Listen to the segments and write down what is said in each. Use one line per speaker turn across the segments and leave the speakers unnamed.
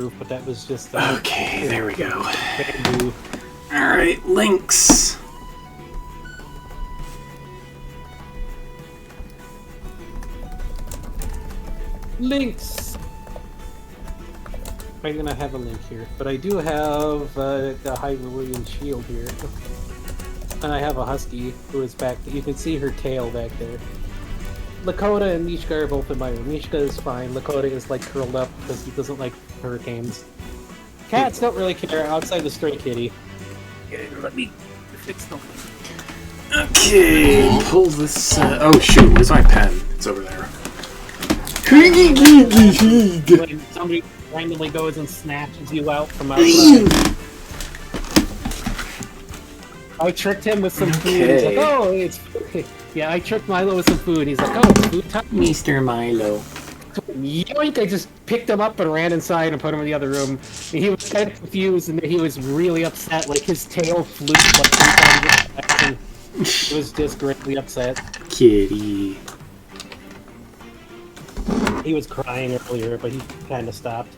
but that was just
okay, there we go.
bamboo.
Alright, links.
Links! I'm gonna have a link here, but I do have the Hyrulean shield here. And I have a husky who is back. You can see her tail back there. Lakota and Mishka are both in my room. Mishka is fine. Lakota is like curled up because he doesn't like hurricanes. Cats don't really care outside the stray kitty. Let me fix them.
Okay, pull this. Oh shoot, where's my pen? It's over there.
When somebody randomly goes and snatches you out from outside. I tricked him with some food. He's like, oh, it's food. Yeah, I tricked Milo with some food. He's like, oh, it's food time.
Mr. Milo.
Yoink! I just picked him up and ran inside and put him in the other room. And he was kind of confused and he was really upset. Like, his tail flew like 3 times. He was just greatly upset.
Kitty.
He was crying earlier, but he kind of stopped.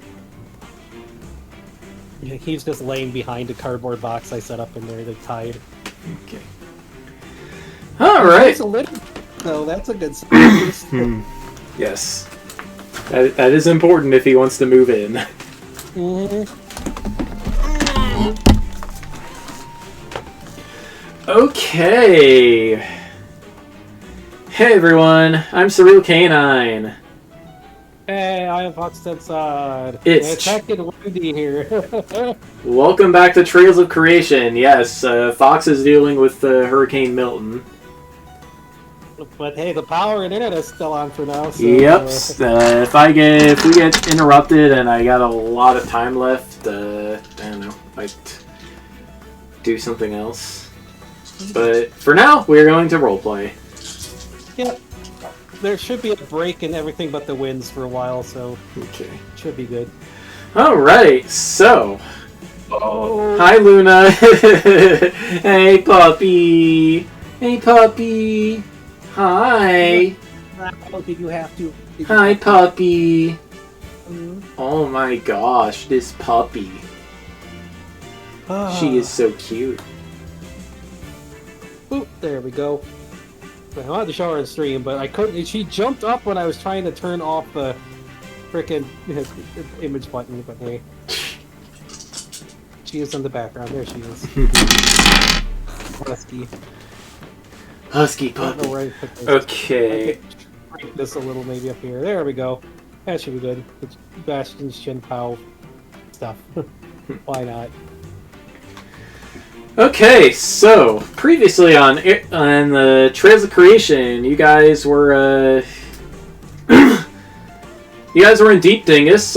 Yeah, he's just laying behind a cardboard box I set up in there that's tied.
Okay. Alright.
So that's a good sign.
Yes. That is important if he wants to move in. Okay. Hey everyone, I'm Surreal Canine.
Hey, I am Fox Tensod.
It's
attacking Wendy here.
Welcome back to Trails of Creation. Yes, Fox is dealing with Hurricane Milton.
But hey, the power and internet is still on for now. So,
yep. If we get interrupted and I got a lot of time left, I don't know, I'd do something else. But for now, we're going to roleplay.
Yep. There should be a break in everything but the winds for a while, so
okay,
should be good.
All right, so.
Oh.
Hi, Luna. Hey, puppy. Hey, puppy. Hi.
How did you have to?
Hi, puppy. Oh my gosh, this puppy. She is so cute.
Oop, there we go. I wanted to show her in stream, but I couldn't. She jumped up when I was trying to turn off the frickin' image button, but hey. She is in the background. There she is. Husky.
Husky puppy. Okay.
Break this a little, maybe up here. There we go. That should be good. It's Bastion's Shin Pow stuff. Why not?
Okay, so previously on the Trails of Creation, you guys were in Deep Dingus,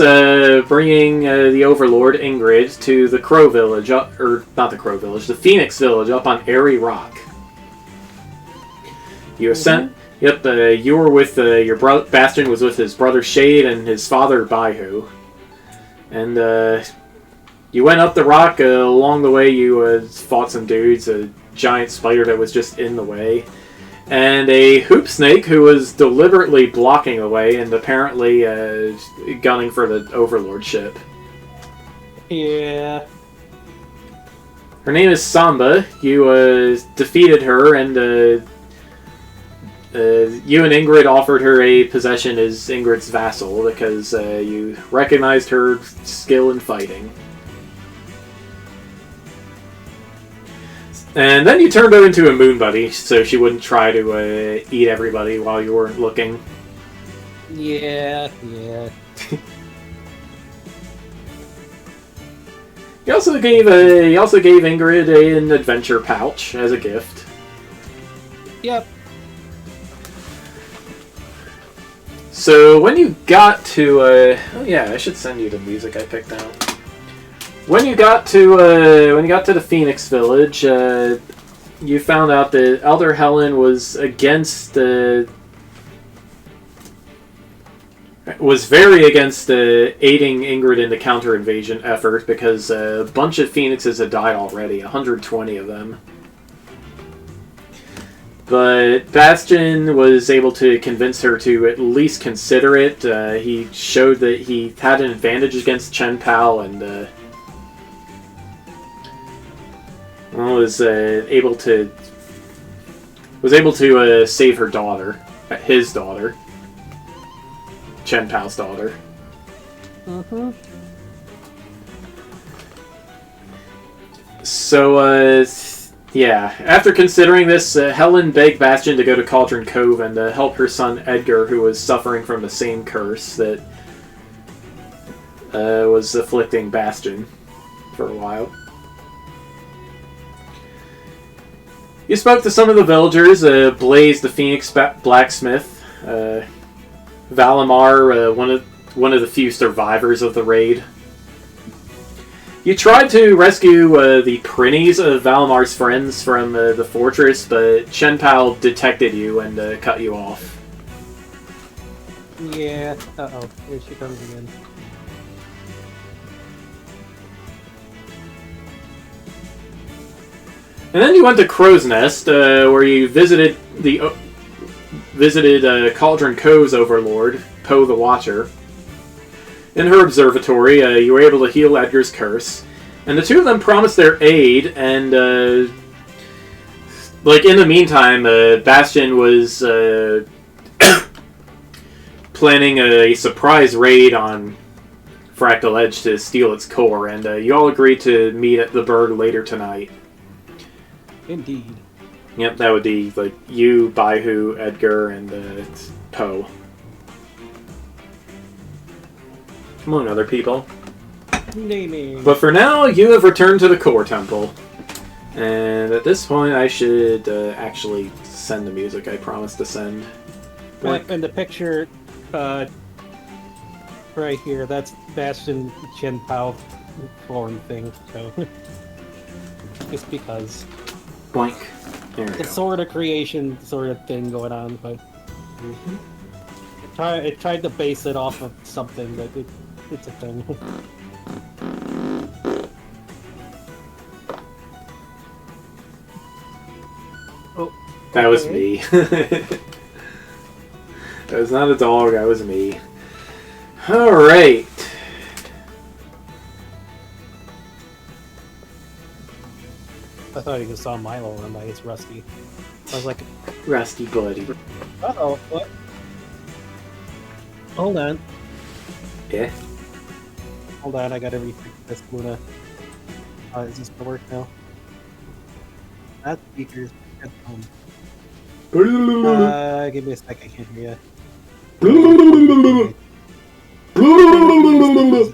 bringing the Overlord Ingrid to the Crow Village, or not the Crow Village, the Phoenix Village up on Airy Rock. You ascent. Yep, you were with your brother. Bastion was with his brother Shade and his father Baihu, and you went up the rock. Along the way, you fought some dudes. A giant spider that was just in the way, and a hoop snake who was deliberately blocking the way and apparently gunning for the Overlord ship.
Yeah.
Her name is Samba. You defeated her, and you and Ingrid offered her a possession as Ingrid's vassal because you recognized her skill in fighting. And then you turned her into a moon buddy so she wouldn't try to eat everybody while you weren't looking.
Yeah.
You also gave Ingrid an adventure pouch as a gift.
Yep.
So when you got to oh yeah, I should send you the music I picked out. When you got to the Phoenix Village, you found out that Elder Helen was very against aiding Ingrid in the counter-invasion effort because a bunch of Phoenixes had died already, 120 of them. But Bastion was able to convince her to at least consider it. He showed that he had an advantage against Chen Pao and was able to save her daughter, his daughter, Chen Pao's daughter.
Mm-hmm.
So, yeah. After considering this, Helen begged Bastion to go to Cauldron Cove and help her son Edgar, who was suffering from the same curse that was afflicting Bastion for a while. You spoke to some of the villagers, Blaze the Phoenix Blacksmith, Valimar, one of the few survivors of the raid. You tried to rescue the Prinnies of Valimar's friends from the fortress, but Chen Pao detected you and cut you off.
Yeah. Uh-oh. Here she comes again.
And then you went to Crow's Nest, where you visited Cauldron Cove's overlord, Poe the Watcher. In her observatory, you were able to heal Edgar's curse, and the two of them promised their aid. And in the meantime, Bastion was planning a surprise raid on Fractal Edge to steal its core, and you all agreed to meet at the Berg later tonight.
Indeed.
Yep, that would be you, Baihu, Edgar, and Poe. Among other people.
Naming.
But for now, you have returned to the core temple. And at this point, I should actually send the music I promised to send.
And the picture right here, that's Bastion Chen Pao form thing, so just because.
Blank. There we
It's
go.
sort of creation sort of thing going on, but it tried to base it off of something, but it's a thing. Oh,
That was
okay.
me. That was not a dog, that was me. Alright.
I thought you just saw Milo run by. It's Rusty. I was like,
Rusty buddy.
uh-oh, what? Hold on.
Yeah.
Hold on, I gotta refix this Luna. Is this gonna work now? That speaker's headphones. Give me a sec, I can't hear you.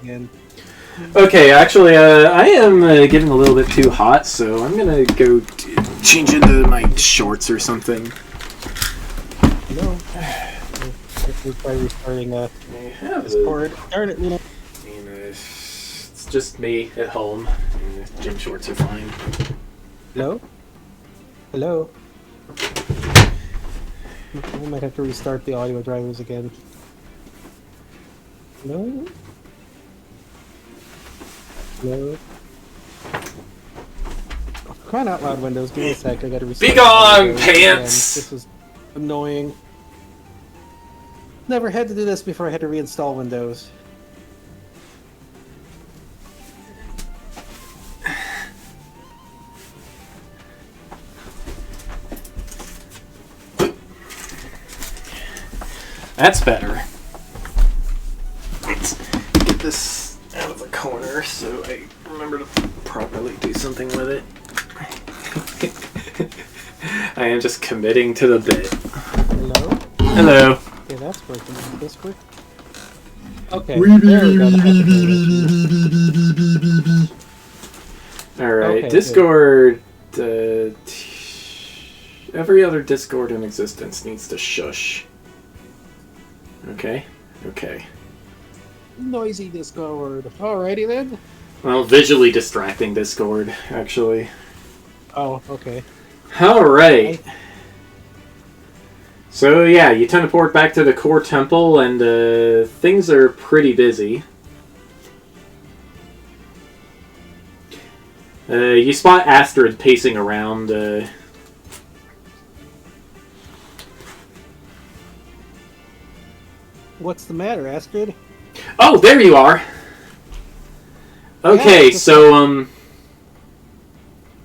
Again.
Okay, actually, I am getting a little bit too hot, so I'm gonna go change into my shorts or something.
No. We're probably restarting
have
Discord. Darn it, Luna.
It's just me at home. Gym shorts are fine.
Hello? Hello? We might have to restart the audio drivers again. No? No? Oh, crying out loud, Windows. Give me a sec. I gotta restart.
Be gone,
Windows
pants!
again. This is annoying. Never had to do this before I had to reinstall Windows.
That's better. Let's get this out of the corner so I remember to properly do something with it. I am just committing to the bit.
Hello?
Hello.
Okay, that's working. Is this work? Okay, there we go.
Alright,
Okay,
Discord. Every other Discord in existence needs to shush. Okay? Okay.
Noisy Discord. Alrighty then.
Well, visually distracting Discord, actually.
Oh, okay.
Alright. So, yeah, you teleport back to the core temple, and things are pretty busy. You spot Astrid pacing around.
What's the matter, Astrid?
Oh, there you are. Okay,
Yeah,
so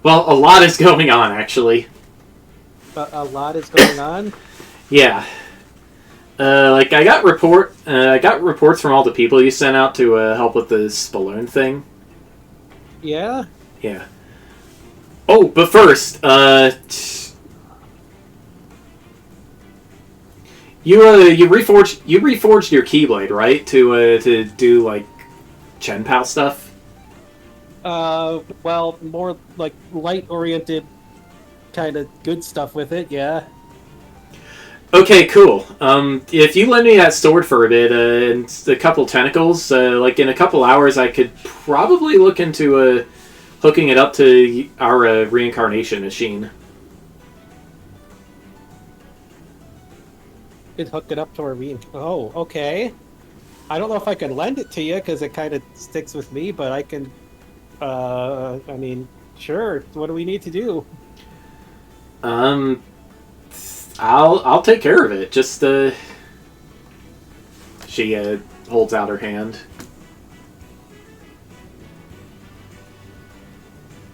well, a lot is going on actually.
a lot is going on.
Yeah. Like I got reports from all the people you sent out to help with this balloon thing.
Yeah.
Yeah. Oh, but first, you reforged your keyblade, right? To do like Chen Pao stuff.
Well, more like light-oriented kind of good stuff with it. Yeah.
Okay, cool. If you lend me that sword for a bit and a couple tentacles, like in a couple hours, I could probably look into hooking it up to our reincarnation machine.
It hooked it up to our re. Oh, okay. I don't know if I can lend it to you because it kind of sticks with me, but I can. I mean, sure. What do we need to do?
Um, I'll take care of it. Just she holds out her hand.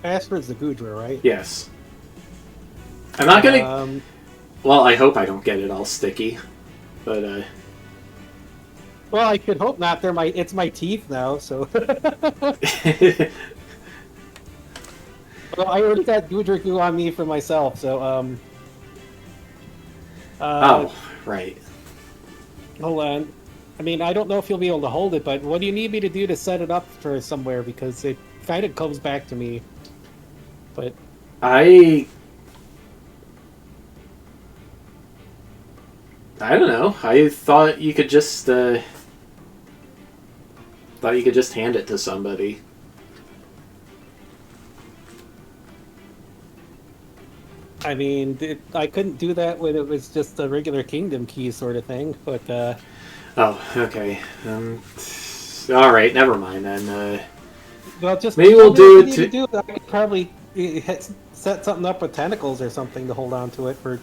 Astrid's the Gudra, right?
Yes. I'm not gonna.
Well,
I hope I don't get it all sticky, but
I could hope not. It's my teeth now, so. Well, I already got Gudra goo on me for myself, so
oh, right.
hold on. I mean, I don't know if you'll be able to hold it, but what do you need me to do to set it up for somewhere? Because it kind of comes back to me. But
I don't know. I thought you could just hand it to somebody.
I mean, I couldn't do that when it was just a regular kingdom key sort of thing. But
oh, okay. All right. Never mind then.
well, just
maybe we'll do it to.
I could probably set something up with tentacles or something to hold on to it for.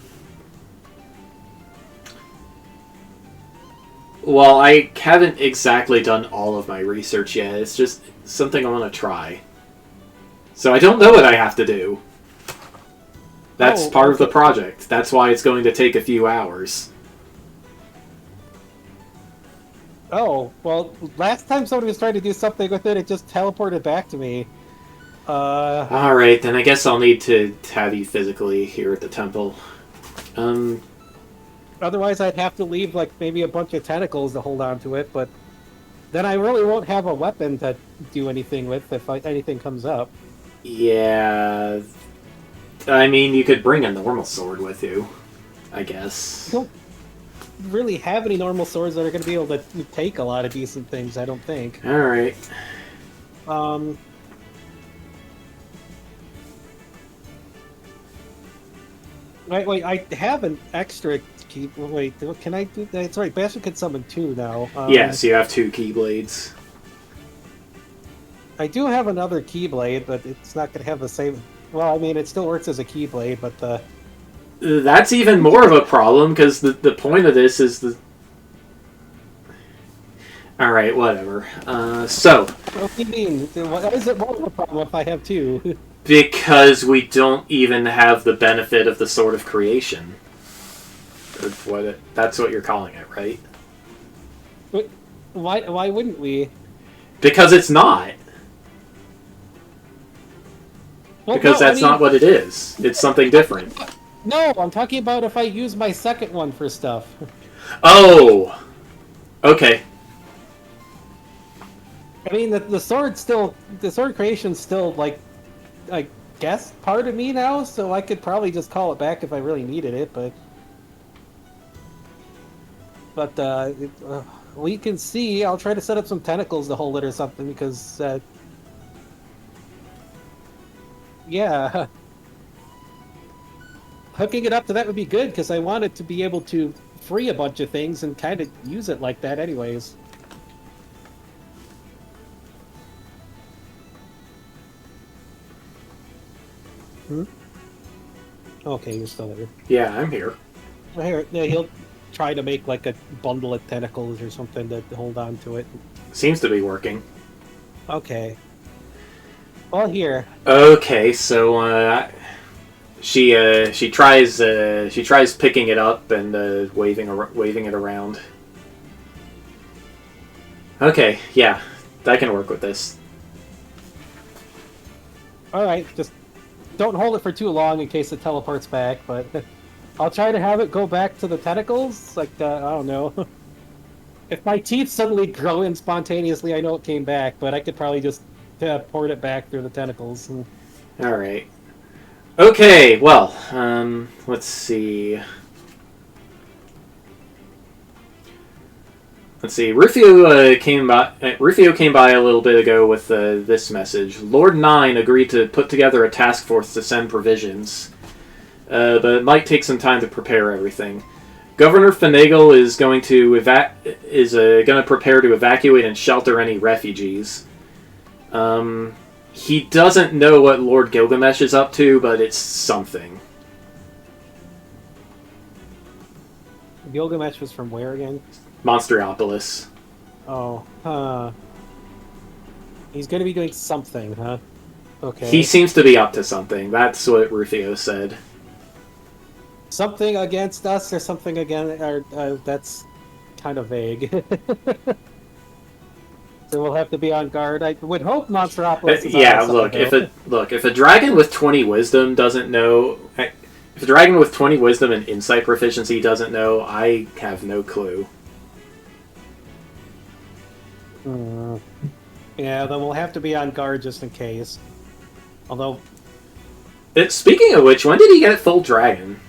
Well, I haven't exactly done all of my research yet. It's just something I want to try. So I don't know what I have to do. That's part of the project. That's why it's going to take a few hours.
Oh, well, last time somebody was trying to do something with it, it just teleported back to me.
Alright, then I guess I'll need to have you physically here at the temple.
Otherwise, I'd have to leave, like, maybe a bunch of tentacles to hold on to it, but then I really won't have a weapon to do anything with if anything comes up.
Yeah. I mean, you could bring a normal sword with you, I guess.
I don't really have any normal swords that are going to be able to take a lot of decent things, I don't think.
Alright.
Wait, I have an extra key. Wait, can I do that? It's right, Bastard can summon two now.
Yes, you have two Keyblades.
I do have another Keyblade, but it's not going to have the same... Well, I mean, it still works as a Keyblade, but...
That's even more of a problem, because the point of this is the... Alright, whatever. So...
What do you mean? Why is it more of a problem if I have two?
Because we don't even have the benefit of the Sword of Creation. That's what you're calling it, right?
Why wouldn't we?
Because it's not.
Well,
because
no,
that's not what it is. It's something different.
No, I'm talking about if I use my second one for stuff.
Oh! Okay.
I mean, the sword's still... The sword creation's still, like... I guess part of me now, so I could probably just call it back if I really needed it, but... we can see. I'll try to set up some tentacles to hold it or something, because, yeah. Hooking it up to that would be good, because I want it to be able to free a bunch of things and kind of use it like that anyways. Hmm? Okay, you're still there.
Yeah, I'm here.
Here, yeah, he'll... try to make like a bundle of tentacles or something to hold on to it.
Seems to be working.
Okay. Well, here.
Okay, so she tries picking it up and waving it around. Okay, yeah, I can work with this.
All right, just don't hold it for too long in case it teleports back. But I'll try to have it go back to the tentacles. Like I don't know. If my teeth suddenly grow in spontaneously, I know it came back. But I could probably just port it back through the tentacles.
All right. Okay. Well, let's see. Let's see. Rufio came by a little bit ago with this message. Lord Nine agreed to put together a task force to send provisions, but it might take some time to prepare everything. Governor Finagle is going to prepare to evacuate and shelter any refugees. He doesn't know what Lord Gilgamesh is up to, but it's something.
Gilgamesh was from where again?
Monsteriopolis.
Oh, he's going to be doing something, huh? Okay.
He seems to be up to something. That's what Rufio said.
Something against us or something again? That's kind of vague. So we'll have to be on guard. I would hope Monsteropolis is
yeah,
on our side,
if a dragon with 20 wisdom doesn't know... If a dragon with 20 wisdom and insight proficiency doesn't know, I have no clue.
Yeah, then we'll have to be on guard just in case. Although...
Speaking of which, when did he get full dragon?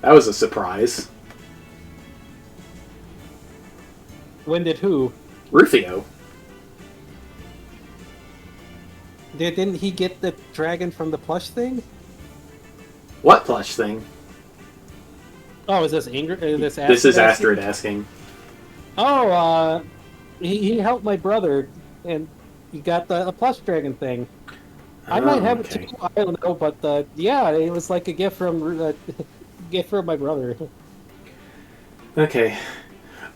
That was a surprise.
When did who?
Rufio.
Didn't he get the dragon from the plush thing?
What plush thing?
Oh, is this Ingrid?
This is Astrid asking.
Oh, he helped my brother, and he got the plush dragon thing. I might have it too. I don't know, but yeah, it was like a gift from my brother.
Okay.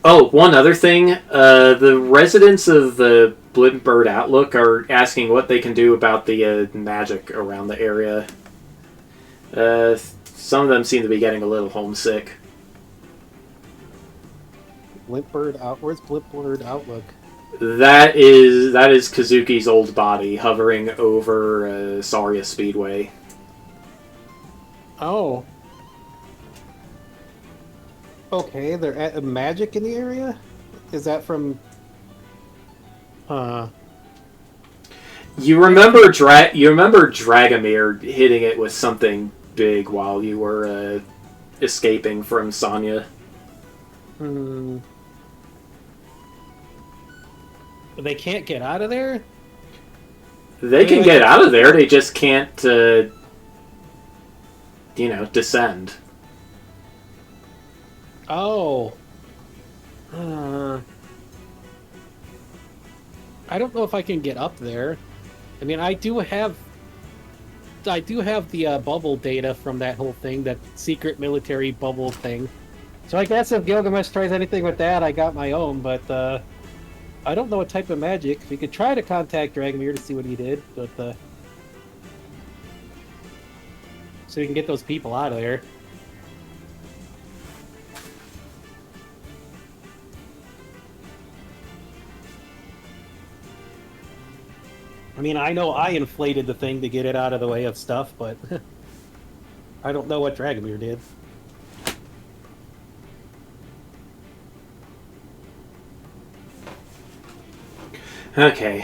Oh, one other thing. The residents of the Blindbird Outlook are asking what they can do about the magic around the area. Some of them seem to be getting a little homesick.
Blindbird Out. Where's Blindbird Outlook?
That is Kazuki's old body hovering over Saria Speedway.
Oh. Okay, they're at magic in the area? Is that from...
You remember Dragomir hitting it with something big while you were escaping from Sonya.
They can't get out of there?
They can get out of there, they just can't, descend.
Oh. I don't know if I can get up there. I mean, I do have the bubble data from that whole thing, that secret military bubble thing. So I guess if Gilgamesh tries anything with that, I got my own, but I don't know what type of magic. We could try to contact Dragomir to see what he did, but so we can get those people out of there. I mean, I know I inflated the thing to get it out of the way of stuff, but I don't know what Dragomir did.
Okay,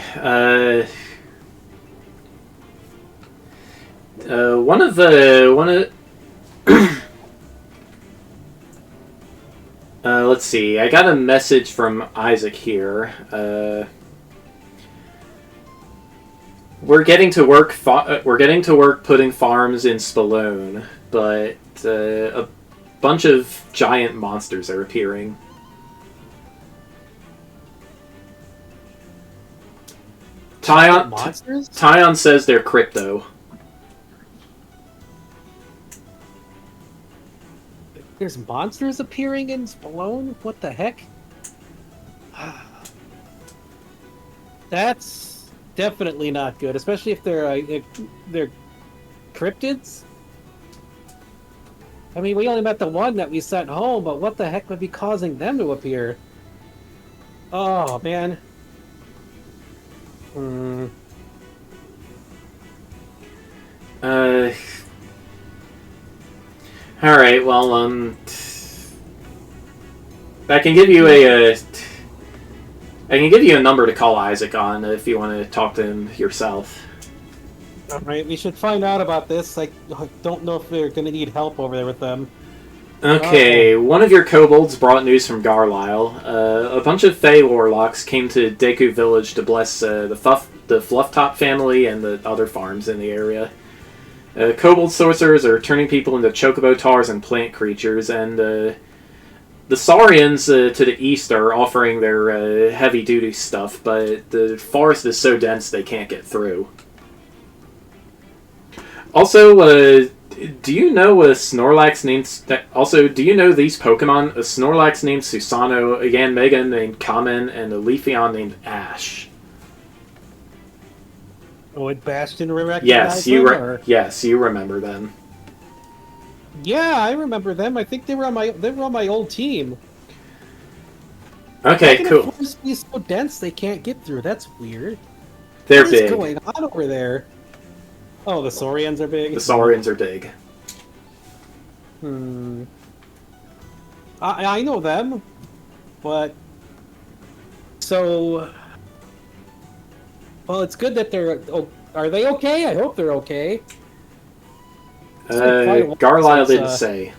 one of let's see, I got a message from Isaac here. We're getting to work putting farms in Spallone, but a bunch of giant monsters are appearing. Tyon says they're crypto.
There's monsters appearing in Spallone? What the heck? That's definitely not good, especially if they're cryptids. I mean, we only met the one that we sent home, but what the heck would be causing them to appear? Oh, man.
Alright, well, I can give you I can give you a number to call Isaac on if you want to talk to him yourself.
Alright, we should find out about this. I don't know if they're gonna need help over there with them.
Okay, one of your kobolds brought news from Garlisle. A bunch of Fey warlocks came to Deku Village to bless the Flufftop family and the other farms in the area. Kobold sorcerers are turning people into chocobo tars and plant creatures, and the Saurians to the east are offering their heavy-duty stuff, but the forest is so dense they can't get through. Also, do you know a Snorlax named... Also, do you know these Pokemon? A Snorlax named Susano, a Yanmega named Kamen, and a Leafeon named Ash.
Would Bastion recognize
Yes,
them?
Yes, you remember them.
Yeah, I remember them. I think they were on my old team.
Okay, cool.
The forest is so dense they can't get through. That's weird.
They're big.
What is going on over there? Oh, the Saurians are big?
The Saurians are big.
I know them, but... So... Well, it's good that they're... Oh, are they okay? I hope they're okay.
Garlisle didn't say.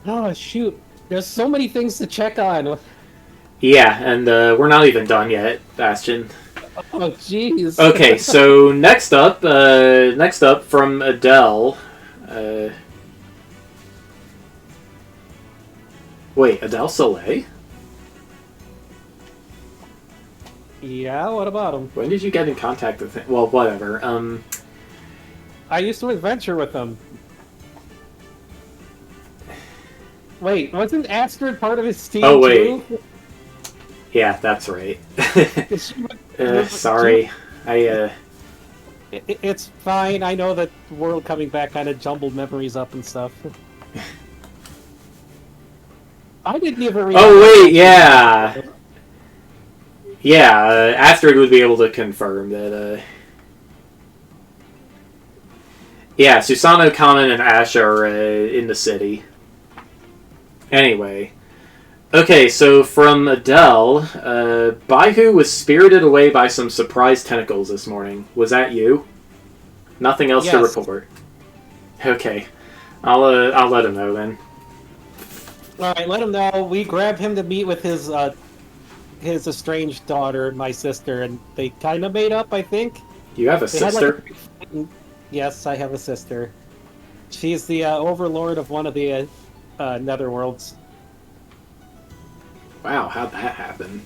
Oh, shoot. There's so many things to check on.
Yeah, and we're not even done yet, Bastion.
Oh, jeez.
Okay, so next up from Adele. Wait, Adele Soleil?
Yeah, what about him?
When did you get in contact with him? Well, whatever.
I used to adventure with him. Wait, wasn't Astrid part of his team?
Oh, wait. Too? Yeah, that's right. Sorry.
It's fine. I know that the world coming back kind of jumbled memories up and stuff. I didn't even read.
Oh, wait, yeah. Yeah, Astrid would be able to confirm that, yeah, Susano, Kamen, and Ash are in the city. Anyway. Okay, so from Adele, Baihu was spirited away by some surprise tentacles this morning. Was that you? Nothing else to report. Okay. I'll let him know then.
Alright, let him know. We grabbed him to meet with his estranged daughter, my sister, and they kind of made up, I think.
You have a sister?
Yes, I have a sister. She's the overlord of one of the netherworlds.
Wow, how'd that happen?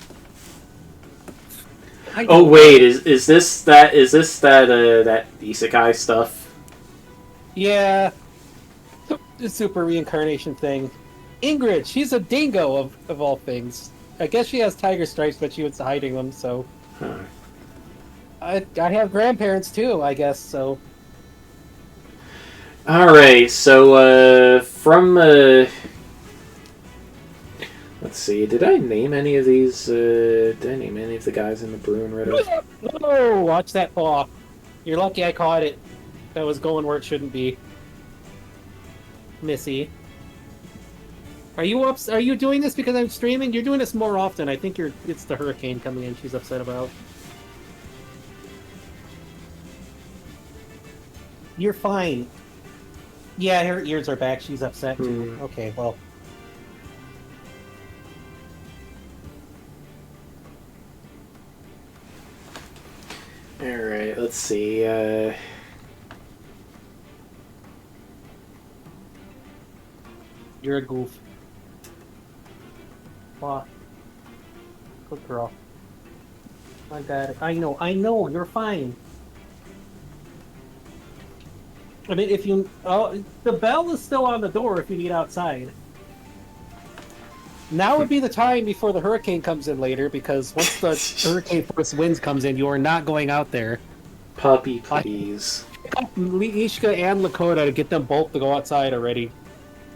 Oh wait, is this that isekai stuff?
Yeah, the super reincarnation thing. Ingrid, she's a dingo of all things. I guess she has tiger stripes, but she was hiding them. So, I have grandparents too, I guess. So.
All right, so from let's see. Did I name any of these? Did I name any of the guys in the Bruin Ritter?
Oh, watch that paw. You're lucky I caught it. That was going where it shouldn't be. Missy. Are you doing this because I'm streaming? You're doing this more often. I think it's the hurricane coming in she's upset about. You're fine. Yeah, her ears are back. She's upset too. Okay, well.
Alright, let's see.
You're a goof. What? Good girl. I got it. I know, you're fine. I mean, if you... Oh, the bell is still on the door if you need outside. Now would be the time before the hurricane comes in later, because once the hurricane force winds comes in, you are not going out there.
Puppy, please.
Pick up Ishka and Lakota to get them both to go outside already.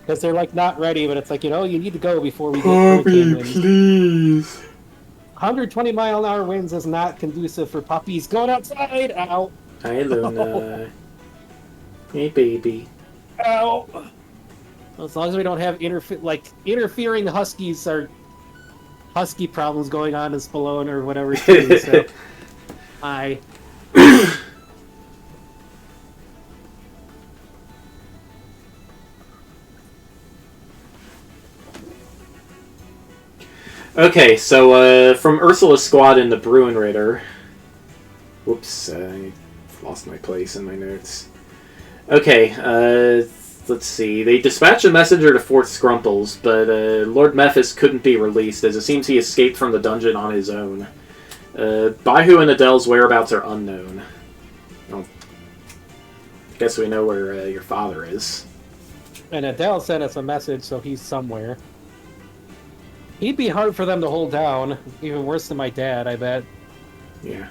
Because they're, like, not ready, but it's like, you know, you need to go before we get hurricane winds.
Please.
120-mile-an-hour winds is not conducive for puppies going outside! Ow!
Hi, Luna. Hey, baby.
Ow! As long as we don't have interfering huskies or husky problems going on in Spallone or whatever. Too, so. Hi.
Okay, so from Ursula's squad in the Bruin Raider. Whoops, I lost my place in my notes. Okay, let's see. They dispatched a messenger to Fort Scrumples, but Lord Mephis couldn't be released, as it seems he escaped from the dungeon on his own. Baihu and Adele's whereabouts are unknown. Well, guess we know where your father is.
And Adele sent us a message, so he's somewhere. He'd be hard for them to hold down. Even worse than my dad, I bet.
Yeah.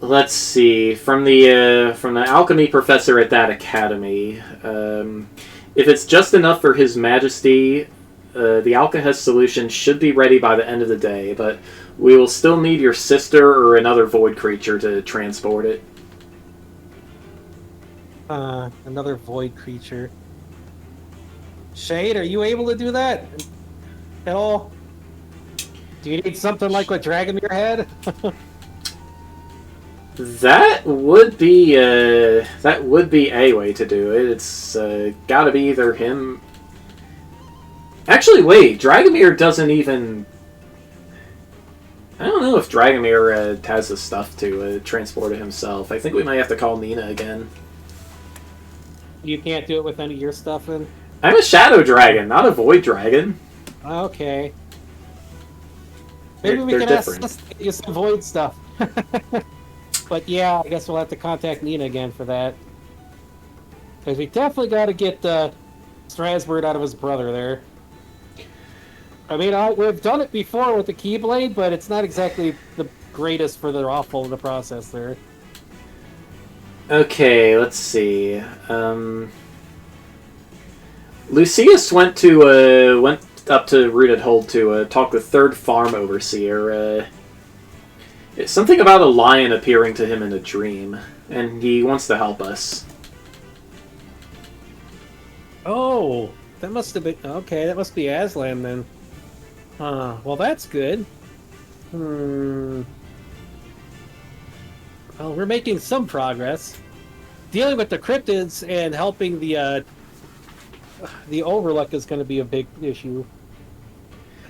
Let's see. From the alchemy professor at that academy, if it's just enough for His Majesty, the Alkahest solution should be ready by the end of the day. But we will still need your sister or another void creature to transport it.
Another void creature. Shade, are you able to do that at all? Do you need something like what Dragomir had?
That would be a way to do it. It's got to be either him. Actually, wait. Dragomir doesn't even. I don't know if Dragomir has the stuff to transport it himself. I think we might have to call Nina again.
You can't do it with any of your stuff, then?
I'm a shadow dragon, not a void dragon.
Okay. Maybe we can ask you some void stuff. But yeah, I guess we'll have to contact Nina again for that. Because we definitely got to get Strasbourg out of his brother there. I mean, we've done it before with the Keyblade, but it's not exactly the greatest for the awful in the process there.
Okay, let's see. Lucius went up to Rooted Hold to talk with Third Farm Overseer. It's something about a lion appearing to him in a dream, and he wants to help us.
Oh, that must have been... Okay, that must be Aslan then. Well, that's good. Well, we're making some progress. Dealing with the cryptids and helping the Overlook is going to be a big issue.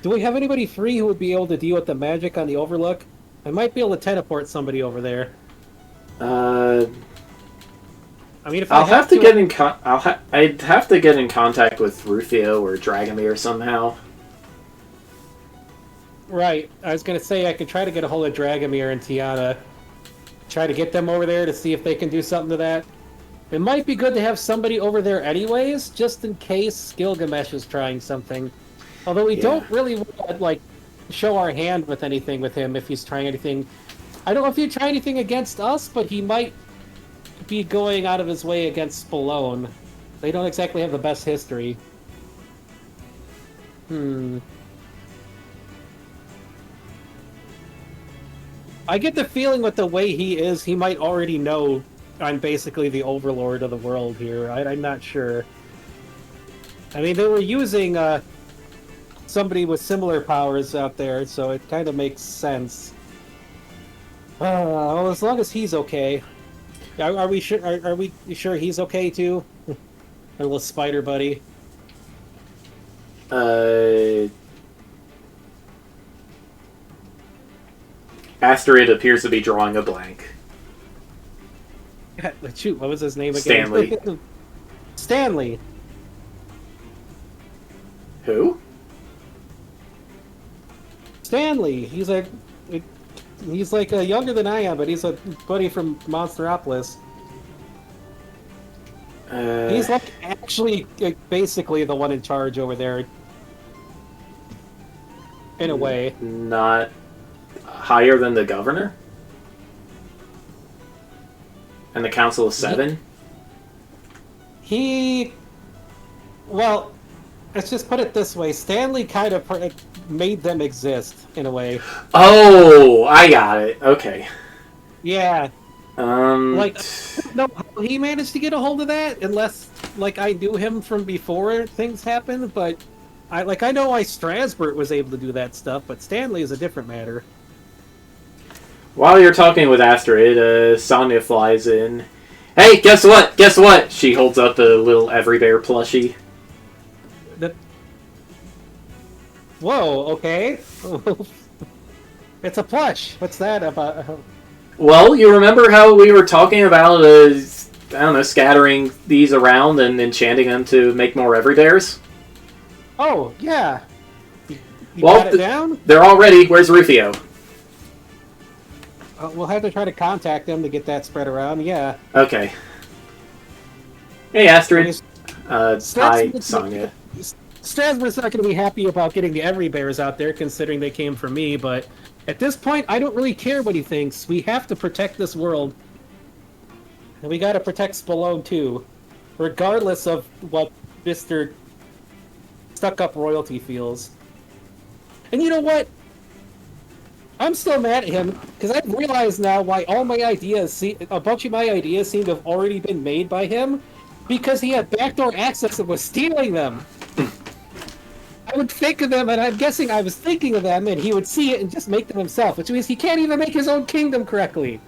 Do we have anybody free who would be able to deal with the magic on the Overlook? I might be able to teleport somebody over there. I mean, if
I'd have to get in contact with Rufio or Dragomir somehow.
Right. I was going to say I could try to get a hold of Dragomir and Tiana. Try to get them over there to see if they can do something to that. It might be good to have somebody over there anyways, just in case Gilgamesh is trying something. Although we don't really want to, like, show our hand with anything with him if he's trying anything. I don't know if he'd try anything against us, but he might be going out of his way against Spallone. They don't exactly have the best history. I get the feeling with the way he is, he might already know I'm basically the overlord of the world here. I'm not sure. I mean, they were using somebody with similar powers out there, so it kind of makes sense. Well, as long as he's okay. Are we sure? Are we sure he's okay too? Our little spider buddy.
Asteroid appears to be drawing a blank.
Shoot, what was his name again?
Stanley.
Stanley.
Who?
Stanley. He's younger than I am, but he's a buddy from Monsteropolis. He's like actually basically the one in charge over there. In a way.
Not higher than the governor? And the Council of Seven?
Well, let's just put it this way. Stanley kind of made them exist, in a way.
Oh, I got it. Okay.
Yeah.
Like,
no, he managed to get a hold of that, unless, like, I knew him from before things happened, but I know why Strasbourg was able to do that stuff, but Stanley is a different matter.
While you're talking with Astrid, Sonya flies in. Hey, guess what? Guess what? She holds up a little Everybear plushie.
Whoa, okay. It's a plush. What's that about?
Well, you remember how we were talking about, I don't know, scattering these around and enchanting them to make more Everybears?
Oh, yeah. You
well,
got it down?
They're all ready. Where's Rufio?
We'll have to try to contact them to get that spread around, yeah.
Okay. Hey, Astrid. Hi, Sonya.
Strasbourg's not going to be happy about getting the Everybears out there, considering they came from me, but at this point, I don't really care what he thinks. We have to protect this world. And we got to protect Spallone, too. Regardless of what Mr. Stuck-Up Royalty feels. And you know what? I'm still mad at him, because I've realized now why all my ideas, a bunch of my ideas seem to have already been made by him, because he had backdoor access and was stealing them. I would think of them, and I'm guessing I was thinking of them, and he would see it and just make them himself, which means he can't even make his own kingdom correctly.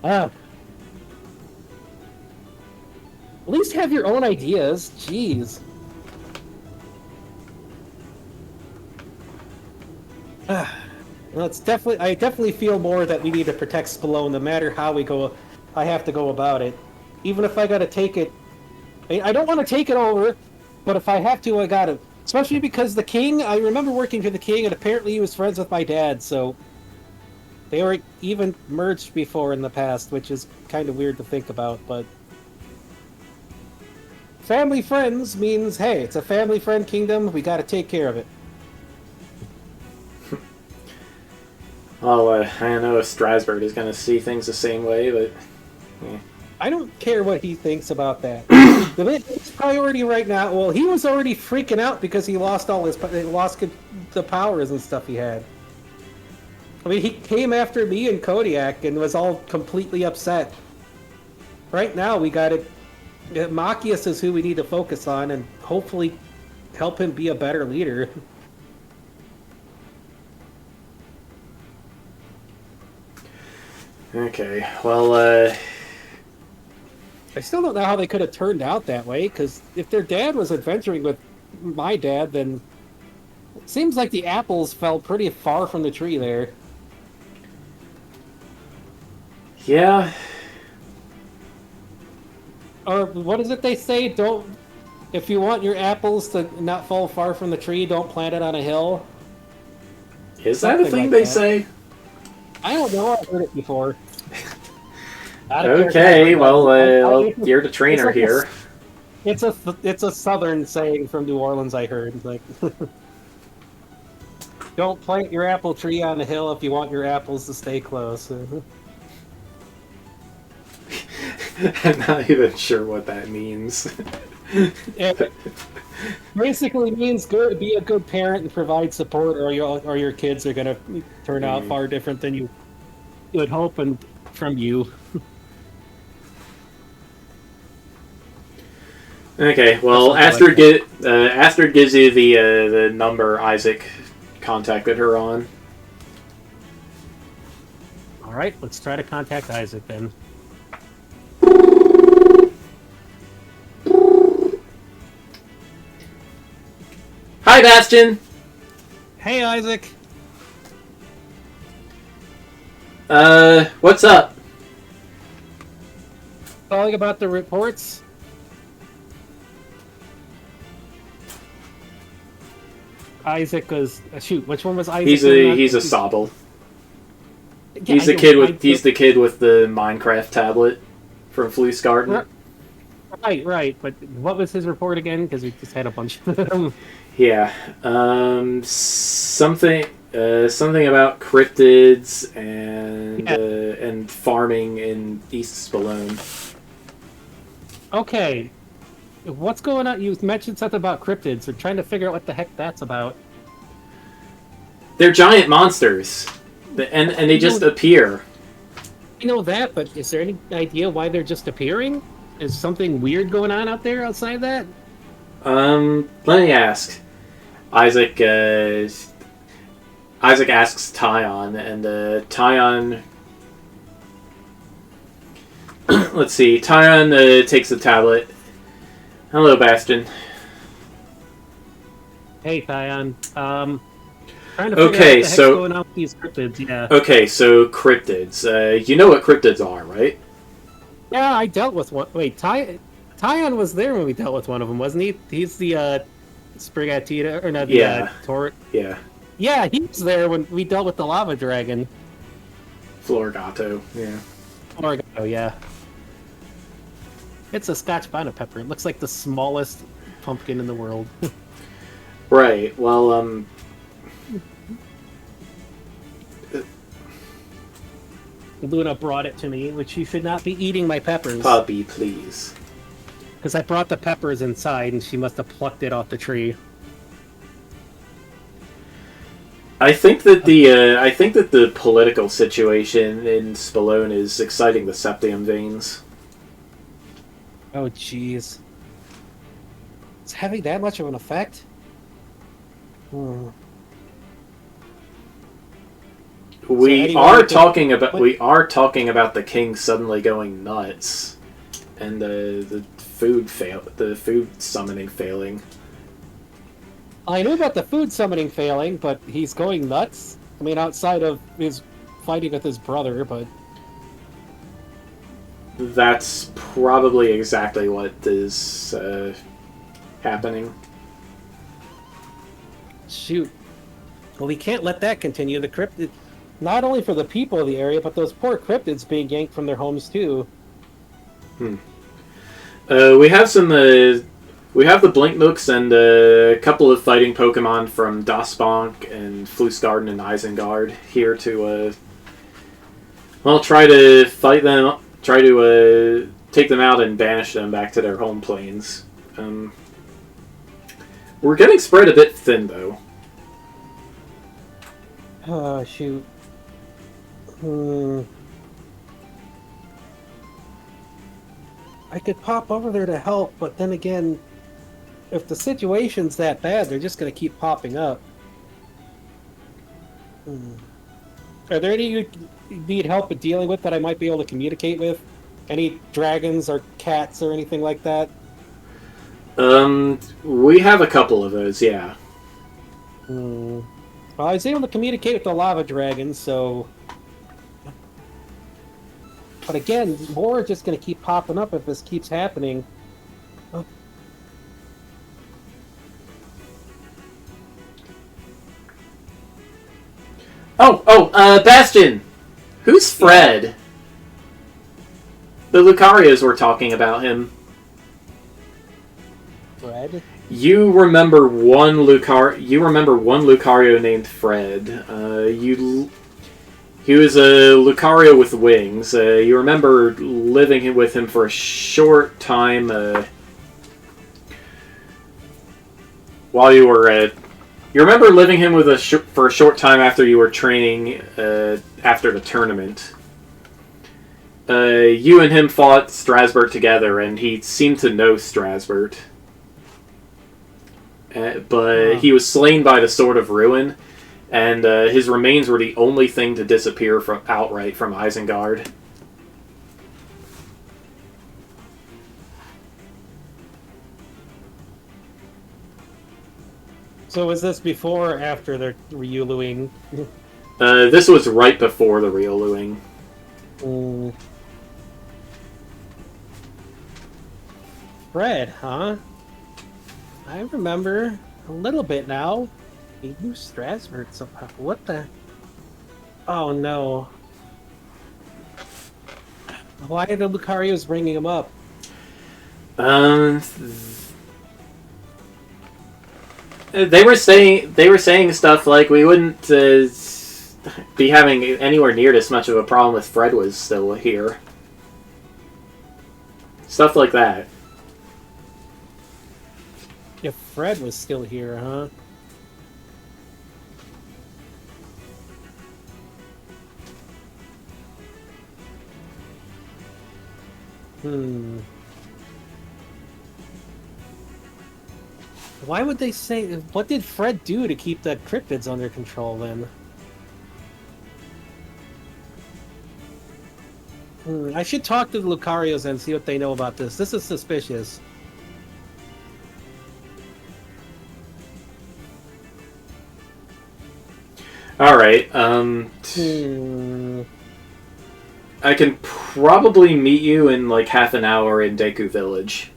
At least have your own ideas. Jeez. Well, it's definitely. I definitely feel more that we need to protect Spallone, no matter how we go. I have to go about it, even if I got to take it. I don't want to take it over, but if I have to, I got to. Especially because the king. I remember working for the king, and apparently he was friends with my dad, so they were even merged before in the past, which is kind of weird to think about. But family friends means, hey, it's a family friend kingdom. We got to take care of it.
Well, I know Strasbourg is going to see things the same way, but... Yeah.
I don't care what he thinks about that. His priority right now... Well, he was already freaking out because he lost all his... He lost the powers and stuff he had. I mean, he came after me and Kodiak and was all completely upset. Right now, we got to... Machias is who we need to focus on and hopefully help him be a better leader.
Okay, well,
I still don't know how they could have turned out that way, because if their dad was adventuring with my dad, then it seems like the apples fell pretty far from the tree there.
Yeah.
Or what is it they say? Don't... If you want your apples to not fall far from the tree, don't plant it on a hill.
Is that a thing they say?
I don't know. I've heard it before.
Okay, well, you're the trainer here.
It's a southern saying from New Orleans. I heard, like, don't plant your apple tree on a hill if you want your apples to stay close.
I'm not even sure what that means.
It basically means be a good parent and provide support, or your kids are gonna turn out far different than you would hope and from you.
Okay, well, Astrid gives you the number Isaac contacted her on.
All right, let's try to contact Isaac then.
Hi, Bastion.
Hey, Isaac.
What's up?
Calling about the reports. Isaac was shoot. Which one was Isaac?
He's a Sobble.
Yeah,
He's the kid with the Minecraft tablet. from Fleece Garden.
Right. But what was his report again? Because we just had a bunch of them.
Yeah. Something about cryptids and farming in East Spallone.
Okay. What's going on? You mentioned something about cryptids. We're trying to figure out what the heck that's about.
They're giant monsters, and they just appear.
I know that, but is there any idea why they're just appearing? Is something weird going on out there outside that?
Let me ask. Isaac asks Tyon, and Tyon. Let's see. Tyon takes the tablet. Hello, Bastion.
Hey, Tyon. Trying to figure out what the heck's going on with these cryptids, yeah.
Okay, so cryptids. You know what cryptids are, right?
Yeah, I dealt with one. Wait, Tyon was there when we dealt with one of them, wasn't he? He's the, Sprigatita, or not the, Torrent.
Yeah.
Yeah, he was there when we dealt with the lava dragon.
Florigato, yeah.
Florigato, yeah. It's a Scotch bonnet pepper. It looks like the smallest pumpkin in the world.
Right, well,
Luna brought it to me, which you should not be eating my peppers.
Puppy, please.
Because I brought the peppers inside, and she must have plucked it off the tree.
I think that the political situation in Spallone is exciting the septium veins.
Oh, jeez. It's having that much of an effect?
We are talking about the king suddenly going nuts, and the food summoning failing.
I knew about the food summoning failing, but he's going nuts. I mean, outside of his fighting with his brother, but
that's probably exactly what is happening.
Shoot. Well, we can't let that continue. The cryptid, not only for the people of the area, but those poor cryptids being yanked from their homes too.
We have the Blinknooks and a couple of fighting Pokemon from Dasbank and Flusgarden and Isengard here to try to fight them, try to take them out and banish them back to their home plains. We're getting spread a bit thin, though.
Oh, shoot. I could pop over there to help, but then again, if the situation's that bad, they're just going to keep popping up. Are there any you need help with dealing with that I might be able to communicate with? Any dragons or cats or anything like that?
We have a couple of those, yeah.
Well, I was able to communicate with the lava dragon, so... But again, more are just going to keep popping up if this keeps happening.
Bastion! Who's Fred? Yeah. The Lucarios were talking about him.
Fred?
You remember one Lucario named Fred. He was a Lucario with wings. You remember living with him for a short time while you were you remember living him with for a short time after you were training after the tournament. You and him fought Strasbourg together, and he seemed to know Strasbourg. But he was slain by the Sword of Ruin, and his remains were the only thing to disappear outright from Isengard.
So was this before or after the Ryuluing?
This was right before the Ryuluing.
Fred, huh? I remember a little bit now. He knew Strasbourg somehow. What the? Oh no. Why are the Lucarios bringing him up?
Um, they were saying stuff like we wouldn't be having anywhere near this much of a problem if Fred was still here. Stuff like that.
If Fred was still here, huh? Hmm. Why would they say... What did Fred do to keep the cryptids under control, then? I should talk to the Lucarios and see what they know about this. This is suspicious.
Alright, I can probably meet you in like half an hour in Deku Village.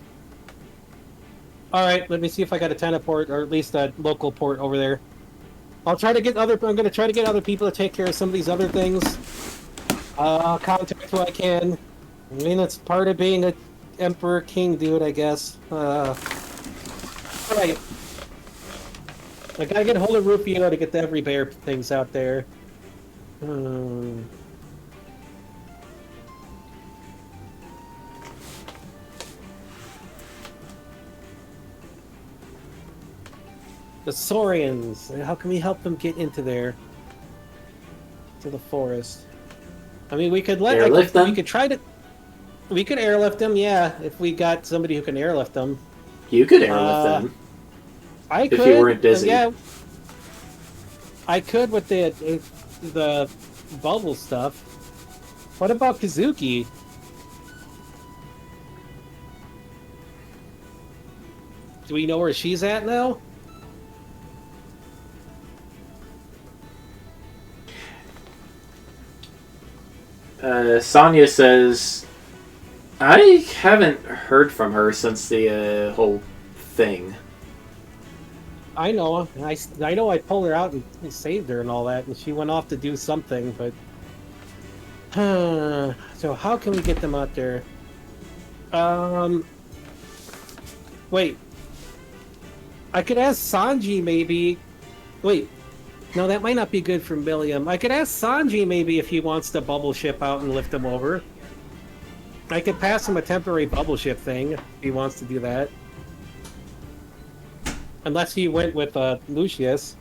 Alright, let me see if I got a teleport, or at least a local port over there. I'll try to get other... I'm gonna try to get other people to take care of some of these other things. I'll contact who I can. I mean, it's part of being a Emperor King dude, I guess. Alright. I gotta get a hold of Rufio to get the Every Bear things out there. The Saurians. How can we help them get into there? To the forest. I mean, we could
Airlift them?
We could try to... We could airlift them, yeah, if we got somebody who can airlift them.
You could airlift them.
I could.
If you weren't busy.
Yeah. I could with the bubble stuff. What about Kazuki? Do we know where she's at now?
Sonya says, I haven't heard from her since the whole thing.
I know. I know I pulled her out and saved her and all that, and she went off to do something, but... so how can we get them out there? Wait. I could ask Sanji, maybe... Wait. No, that might not be good for Milliam. I could ask Sanji, maybe, if he wants to bubble ship out and lift him over. I could pass him a temporary bubble ship thing, if he wants to do that. Unless he went with Lucius.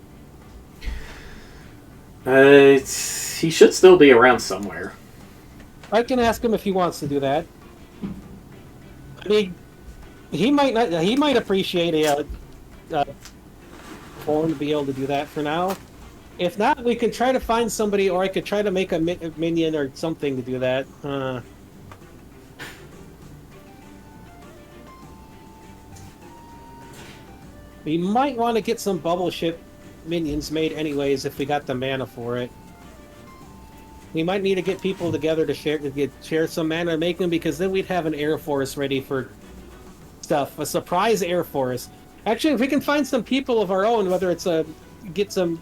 He should still be around somewhere.
I can ask him if he wants to do that. I mean, he might not. He might appreciate a form to be able to do that for now. If not, we can try to find somebody, or I could try to make a minion or something to do that. We might want to get some bubble ship minions made anyways if we got the mana for it. We might need to get people together to share some mana and make them, because then we'd have an air force ready for stuff. A surprise air force. Actually, if we can find some people of our own, whether it's get some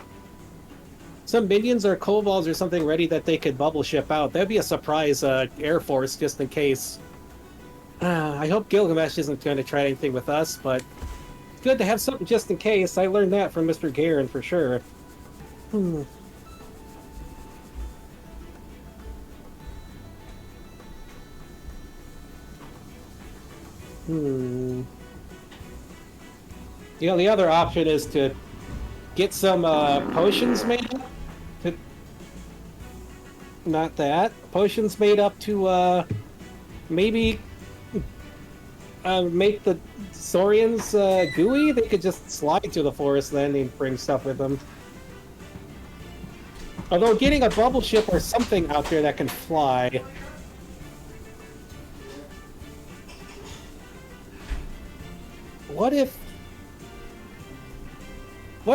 minions or kobolds or something ready that they could bubble ship out, that'd be a surprise air force just in case. I hope Gilgamesh isn't going to try anything with us, but it's good to have something just in case. I learned that from Mr. Garen for sure. You know, the other option is to get some potions made up. Not that. Potions made up to maybe make the Saurians gooey. They could just slide to the forest then and bring stuff with them. Although getting a bubble ship or something out there that can fly. What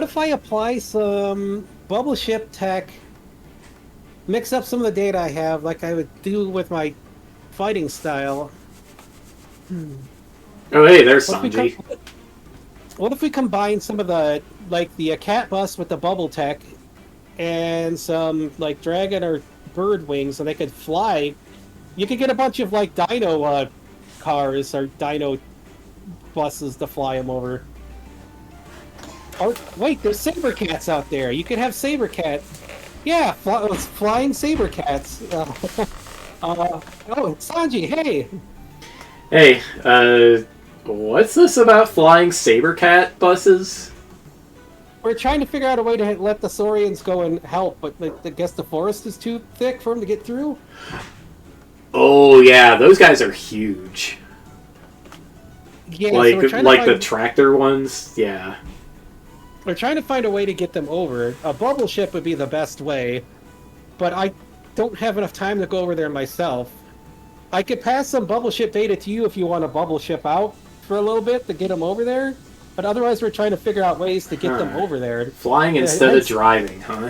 if I apply some bubble ship tech, mix up some of the data I have, like I would do with my fighting style?
Oh, hey, there's Sanji.
What if we combine some of the, like, the cat bus with the bubble tech, and some, like, dragon or bird wings, so they could fly You could get a bunch of like dino cars or dino buses to fly them over. Oh wait, there's saber cats out there. You could have saber cat. Yeah, flying saber cats. Oh, Sanji, hey.
Hey, what's this about flying saber cat buses?
We're trying to figure out a way to let the Saurians go and help, but I guess the forest is too thick for them to get through.
Oh yeah, those guys are huge.
Yeah,
like
so
the tractor ones. Yeah.
We're trying to find a way to get them over. A bubble ship would be the best way, but I don't have enough time to go over there myself. I could pass some bubble ship data to you if you want to bubble ship out for a little bit to get them over there. But otherwise, we're trying to figure out ways to get them over there.
Flying instead of driving, huh?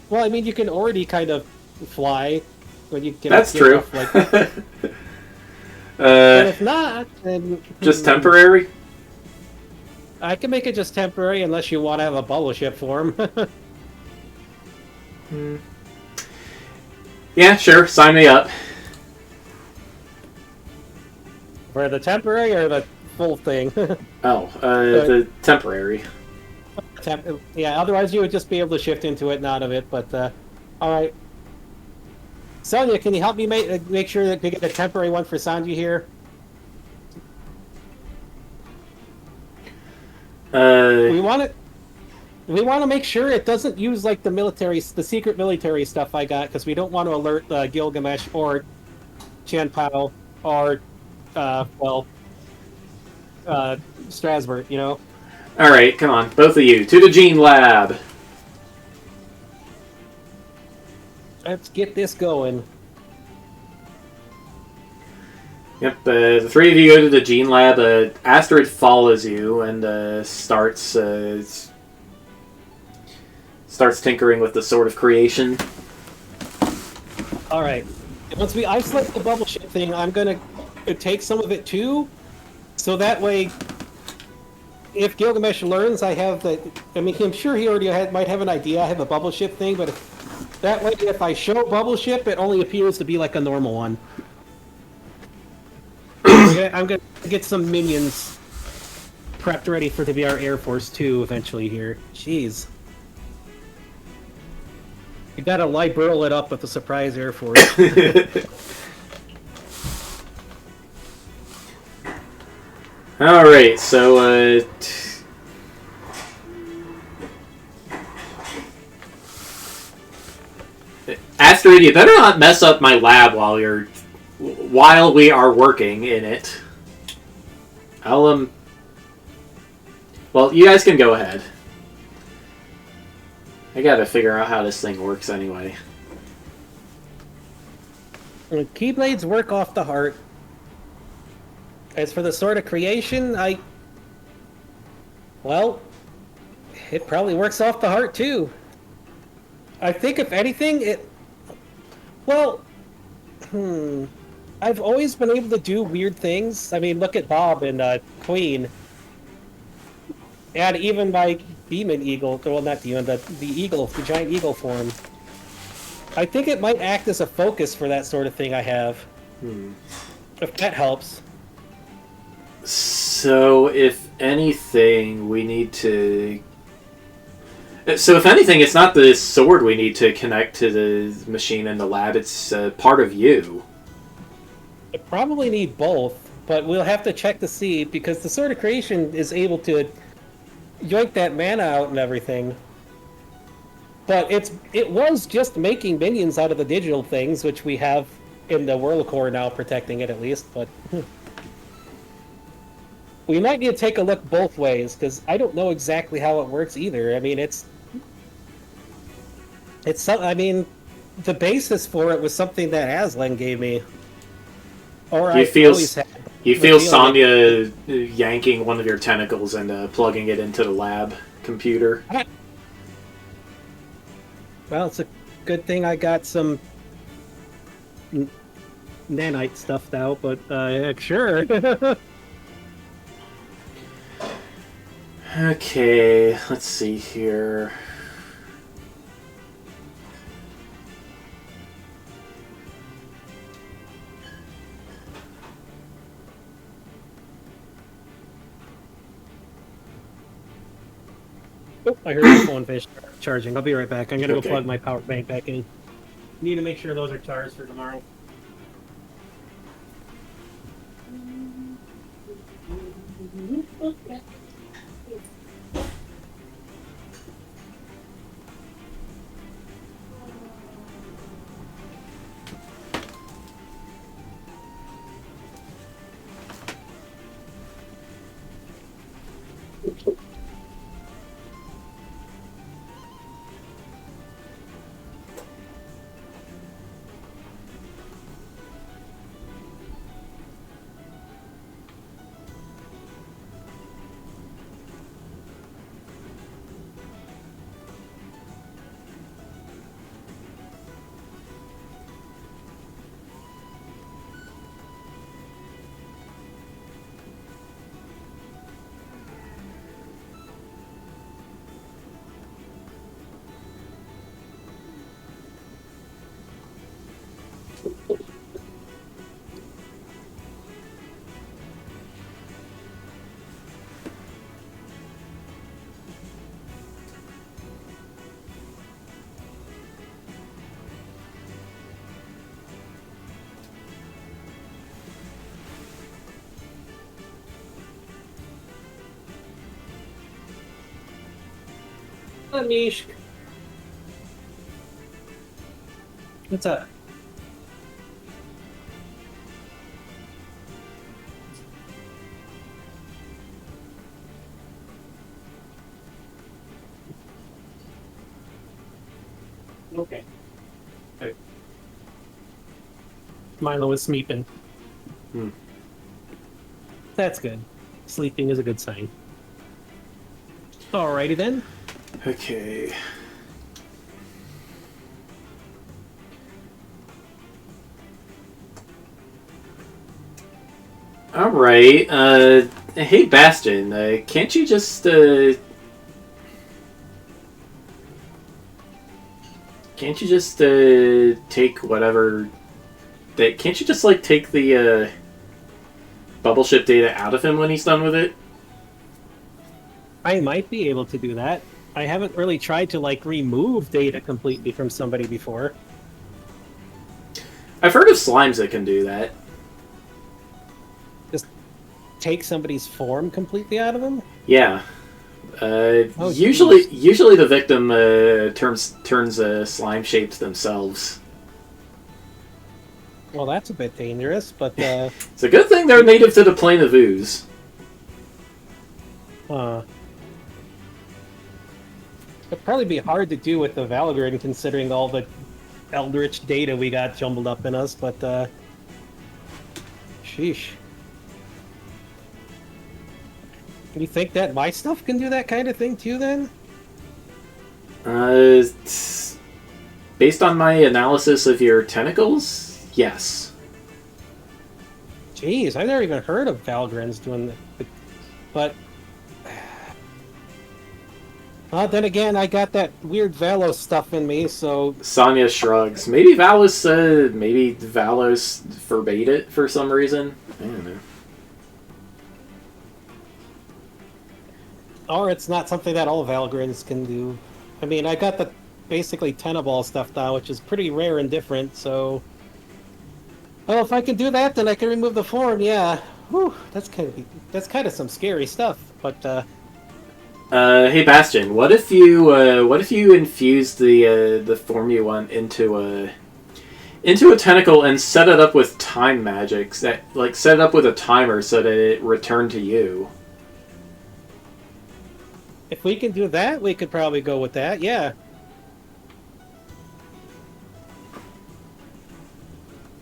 Well, I mean, you can already kind of fly when you get.
That's true.
Like that. But if not, then
just temporary.
I can make it just temporary, unless you want to have a bubble ship form.
Yeah, sure. Sign me up.
For the temporary or the full thing?
The temporary.
Yeah, otherwise you would just be able to shift into it and out of it, but, alright. Sonia, can you help me make sure that we get a temporary one for Sanji here? We want to make sure it doesn't use, like, the secret military stuff I got, because we don't want to alert Gilgamesh or Chanpao or Strasbourg, you know?
Alright, come on. Both of you. To the Gene Lab.
Let's get this going.
Yep, the three of you go to the Gene Lab. Astrid follows you and starts tinkering with the Sword of Creation.
Alright. Once I've selected the bubble ship thing, I'm gonna take some of it too, so that way, if Gilgamesh learns I have the... I mean, I'm sure he already might have an idea I have a bubble ship thing, but that way, if I show bubble ship, it only appears to be like a normal one. I'm gonna get some minions prepped ready to be our Air Force 2 eventually here. Jeez. You gotta liberal it up with a surprise Air Force.
Alright, so, Astrid, you better not mess up my lab while we are working in it. Well, you guys can go ahead. I gotta figure out how this thing works anyway.
Keyblades work off the heart. As for the Sword of Creation, well, it probably works off the heart too. I think if anything, I've always been able to do weird things. I mean, look at Bob and Queen. And even my Demon Eagle, well, not Demon, the Eagle, the giant eagle form. I think it might act as a focus for that sort of thing I have. If that helps.
So, if anything, we need to... So, if anything, it's not the sword we need to connect to the machine in the lab, it's part of you.
I probably need both, but we'll have to check to see, because the Sword of Creation is able to yoink that mana out and everything. But it was just making minions out of the digital things, which we have in the World Core now protecting it at least, but... We might need to take a look both ways, because I don't know exactly how it works either. I mean, I mean, the basis for it was something that Aslan gave me. Or
you feel Sonya yanking one of your tentacles and plugging it into the lab computer.
Well, it's a good thing I got some nanite stuff now, but sure.
Okay, let's see here.
Oh, I heard my phone finish charging. I'll be right back. I'm gonna go
Okay.
plug my power bank back in. Need to make sure those are charged for tomorrow. Mish. What's up? Okay. Hey. Milo is sleeping.
Hmm.
That's good. Sleeping is a good sign. Alrighty then.
Okay. All right. Hey, Bastion. Can't you just take whatever? Can't you just like take the bubble ship data out of him when he's done with it?
I might be able to do that. I haven't really tried to like remove data completely from somebody before.
I've heard of slimes that can do that.
Just take somebody's form completely out of them?
Yeah.
Oh,
usually the victim turns slime shapes themselves.
Well, that's a bit dangerous, but
It's a good thing they're native to the plane of ooze.
it'd probably be hard to do with the Valgrind considering all the eldritch data we got jumbled up in us, but sheesh. You think that my stuff can do that kind of thing too, then?
Based on my analysis of your tentacles, yes.
Jeez, I've never even heard of Valgrinds doing that. But... Well, then again, I got that weird Valos stuff in me, so...
Sonya shrugs. Maybe Valos forbade it for some reason. I don't know.
Or it's not something that all Valgrinds can do. I mean, I got the basically Tenaball stuff now, which is pretty rare and different, so... Well, if I can do that, then I can remove the form, yeah. Whew, that's kind of some scary stuff, but,
Hey Bastion, what if you infuse the form you want into a tentacle and set it up with time magics that set it up with a timer so that it returned to you?
if we can do that, we could probably go with that, yeah.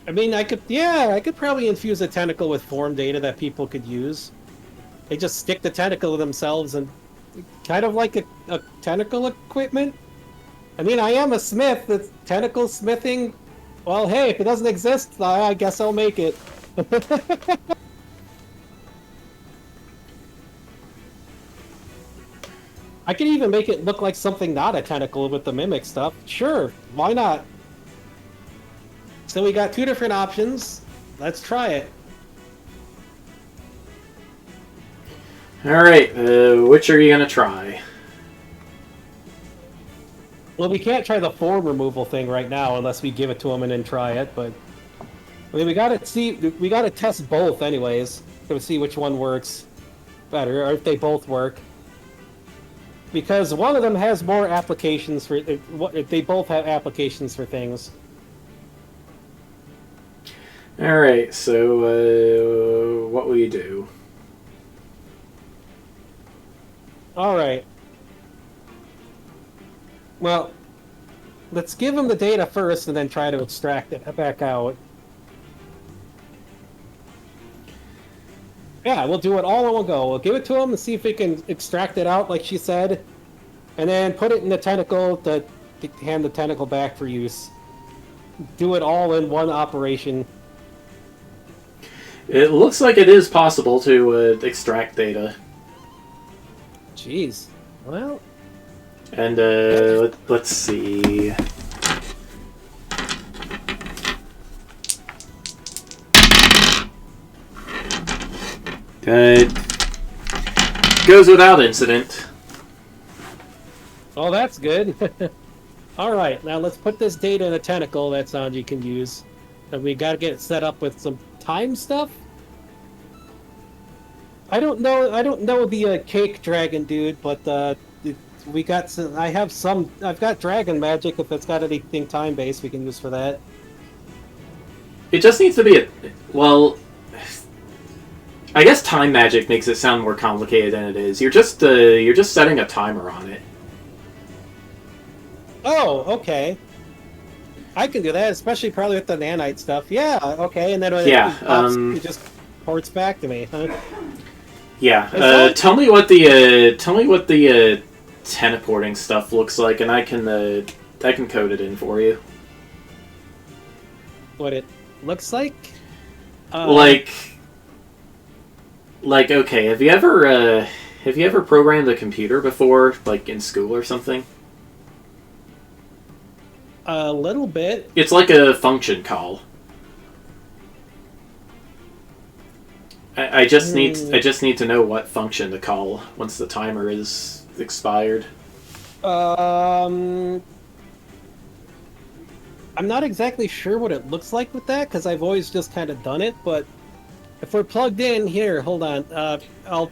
I mean, I could probably infuse a tentacle with form data that people could use. They just stick the tentacle to themselves and kind of like a tentacle equipment. I mean, I am a smith. It's tentacle smithing. Well, hey, if it doesn't exist, I guess I'll make it. I can even make it look like something not a tentacle with the mimic stuff. Sure, why not? So we got two different options. Let's try it.
Alright, which are you gonna try?
Well, we can't try the form removal thing right now unless we give it to him and then try it. But I mean, we gotta test both anyways to see which one works better, or if they both work. Because one of them has more applications for. They both have applications for things.
All right. So what will you do?
All right. Well, let's give him the data first and then try to extract it back out. Yeah, we'll do it all in one go. We'll give it to him and see if we can extract it out, like she said, and then put it in the tentacle to hand the tentacle back for use. Do it all in one operation.
It looks like it is possible to extract data.
Jeez. Well.
And let's see. Goes without incident.
Oh, that's good. Alright, now let's put this data in a tentacle that Sanji can use. And we gotta get it set up with some time stuff? I don't know the cake dragon dude, but we got some, I've got dragon magic if it's got anything time based we can use for that.
It just needs to be well, I guess time magic makes it sound more complicated than it is. You're just setting a timer on it.
Oh, okay. I can do that, especially probably with the nanite stuff. Yeah, okay, and then when it just ports back to me. Huh?
Yeah. Tell me what the teleporting stuff looks like, and I can code it in for you.
What it looks like?
Like, okay, have you ever programmed a computer before, like in school or something?
A little bit.
It's like a function call. I just need to know what function to call once the timer is expired.
I'm not exactly sure what it looks like with that because I've always just kind of done it. But if we're plugged in here, hold on. I'll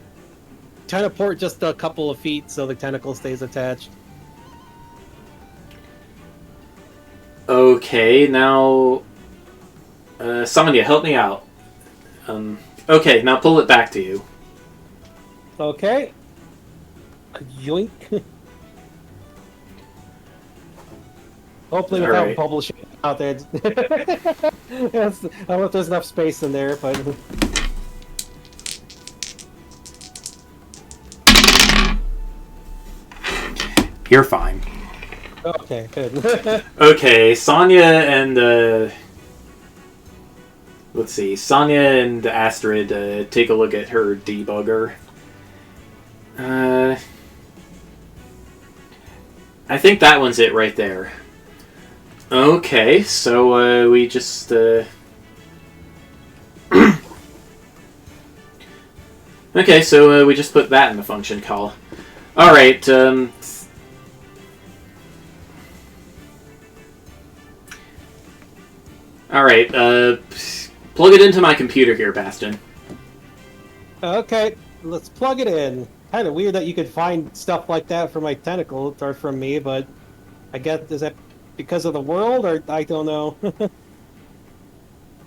teleport just a couple of feet so the tentacle stays attached.
Okay, now, Sonya, help me out. Okay, now pull it back to you.
Okay. Yoink. Hopefully without
right.
publishing out there. Yes, I don't know if there's enough space in there, but...
You're fine.
Okay, good.
Okay, Sonya and, let's see, Sonya and Astrid take a look at her debugger. I think that one's it right there. Okay, so we just okay, so we just put that in the function call. Alright, Alright, plug it into my computer here, Bastion.
Okay, let's plug it in. Kind of weird that you could find stuff like that from my tentacle, or from me, but I guess, is that because of the world, or I don't know.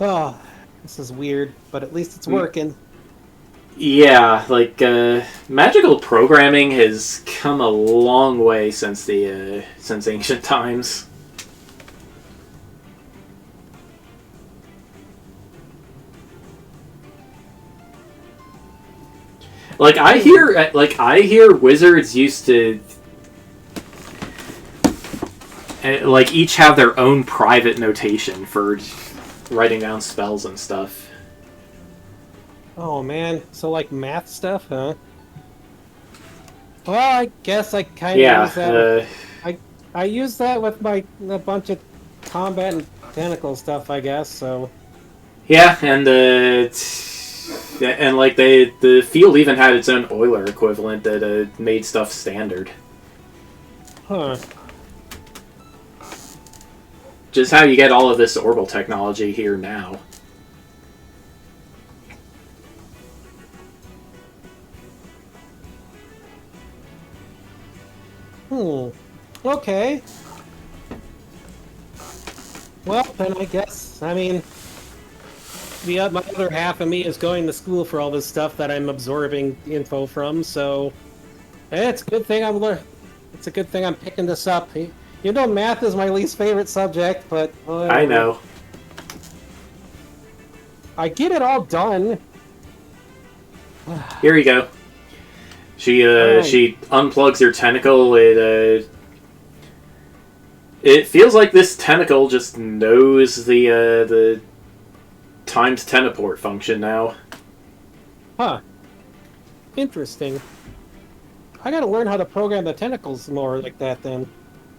Oh, this is weird, but at least it's working.
Yeah, like, magical programming has come a long way since since ancient times. Like I hear wizards used to like each have their own private notation for writing down spells and stuff.
Oh man, so like math stuff, huh? Well, I guess I kind of use that. I use that with a bunch of combat and tentacle stuff, I guess. So.
Yeah, and like the field even had its own Euler equivalent that made stuff standard.
Huh.
just how you get all of this orbital technology here now.
Okay. Well, then I guess, I mean, my other half of me is going to school for all this stuff that I'm absorbing info from, so it's a good thing it's a good thing I'm picking this up. You know, math is my least favorite subject, but whatever.
I know.
I get it all done.
Here you go. She unplugs her tentacle. It feels like this tentacle just knows the timed teleport function now.
Huh. Interesting. I gotta learn how to program the tentacles more like that then.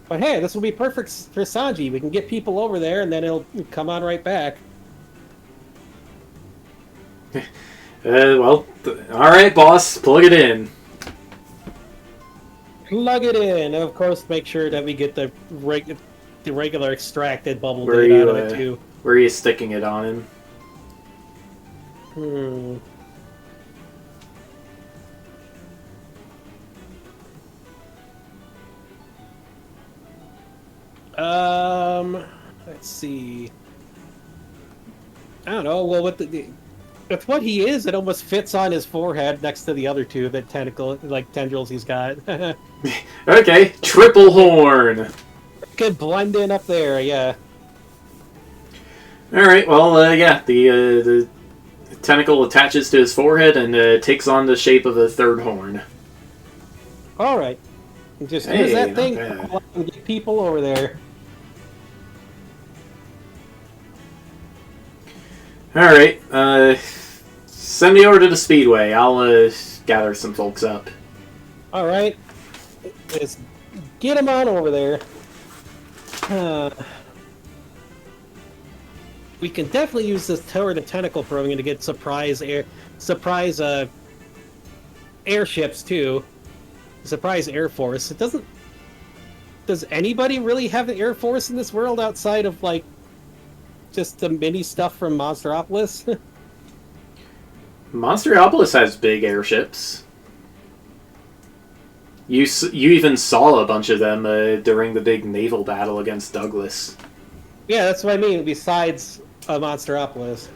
But hey, this will be perfect for Sanji. We can get people over there and then it'll come on right back.
Alright, boss. Plug it in.
Plug it in. And of course, make sure that we get the regular extracted bubble data out of it too.
Where are you sticking it on him?
Let's see. I don't know. Well, with what he is, it almost fits on his forehead next to the other two tendrils he's got.
Okay, triple horn.
Could blend in up there, yeah.
All right. Well, yeah. The tentacle attaches to his forehead and takes on the shape of a third horn.
All right. Just use that thing and get people over there.
All right. Send me over to the speedway. I'll gather some folks up.
All right. Just get them on over there. We can definitely use this Tower the Tentacle programming to get surprise airships too. Surprise Air Force. It doesn't. Does anybody really have an Air Force in this world outside of like just the mini stuff from Monsteropolis?
Monsteropolis has big airships. You even saw a bunch of them during the big naval battle against Douglas.
Yeah, that's what I mean. Besides Monsteropolis.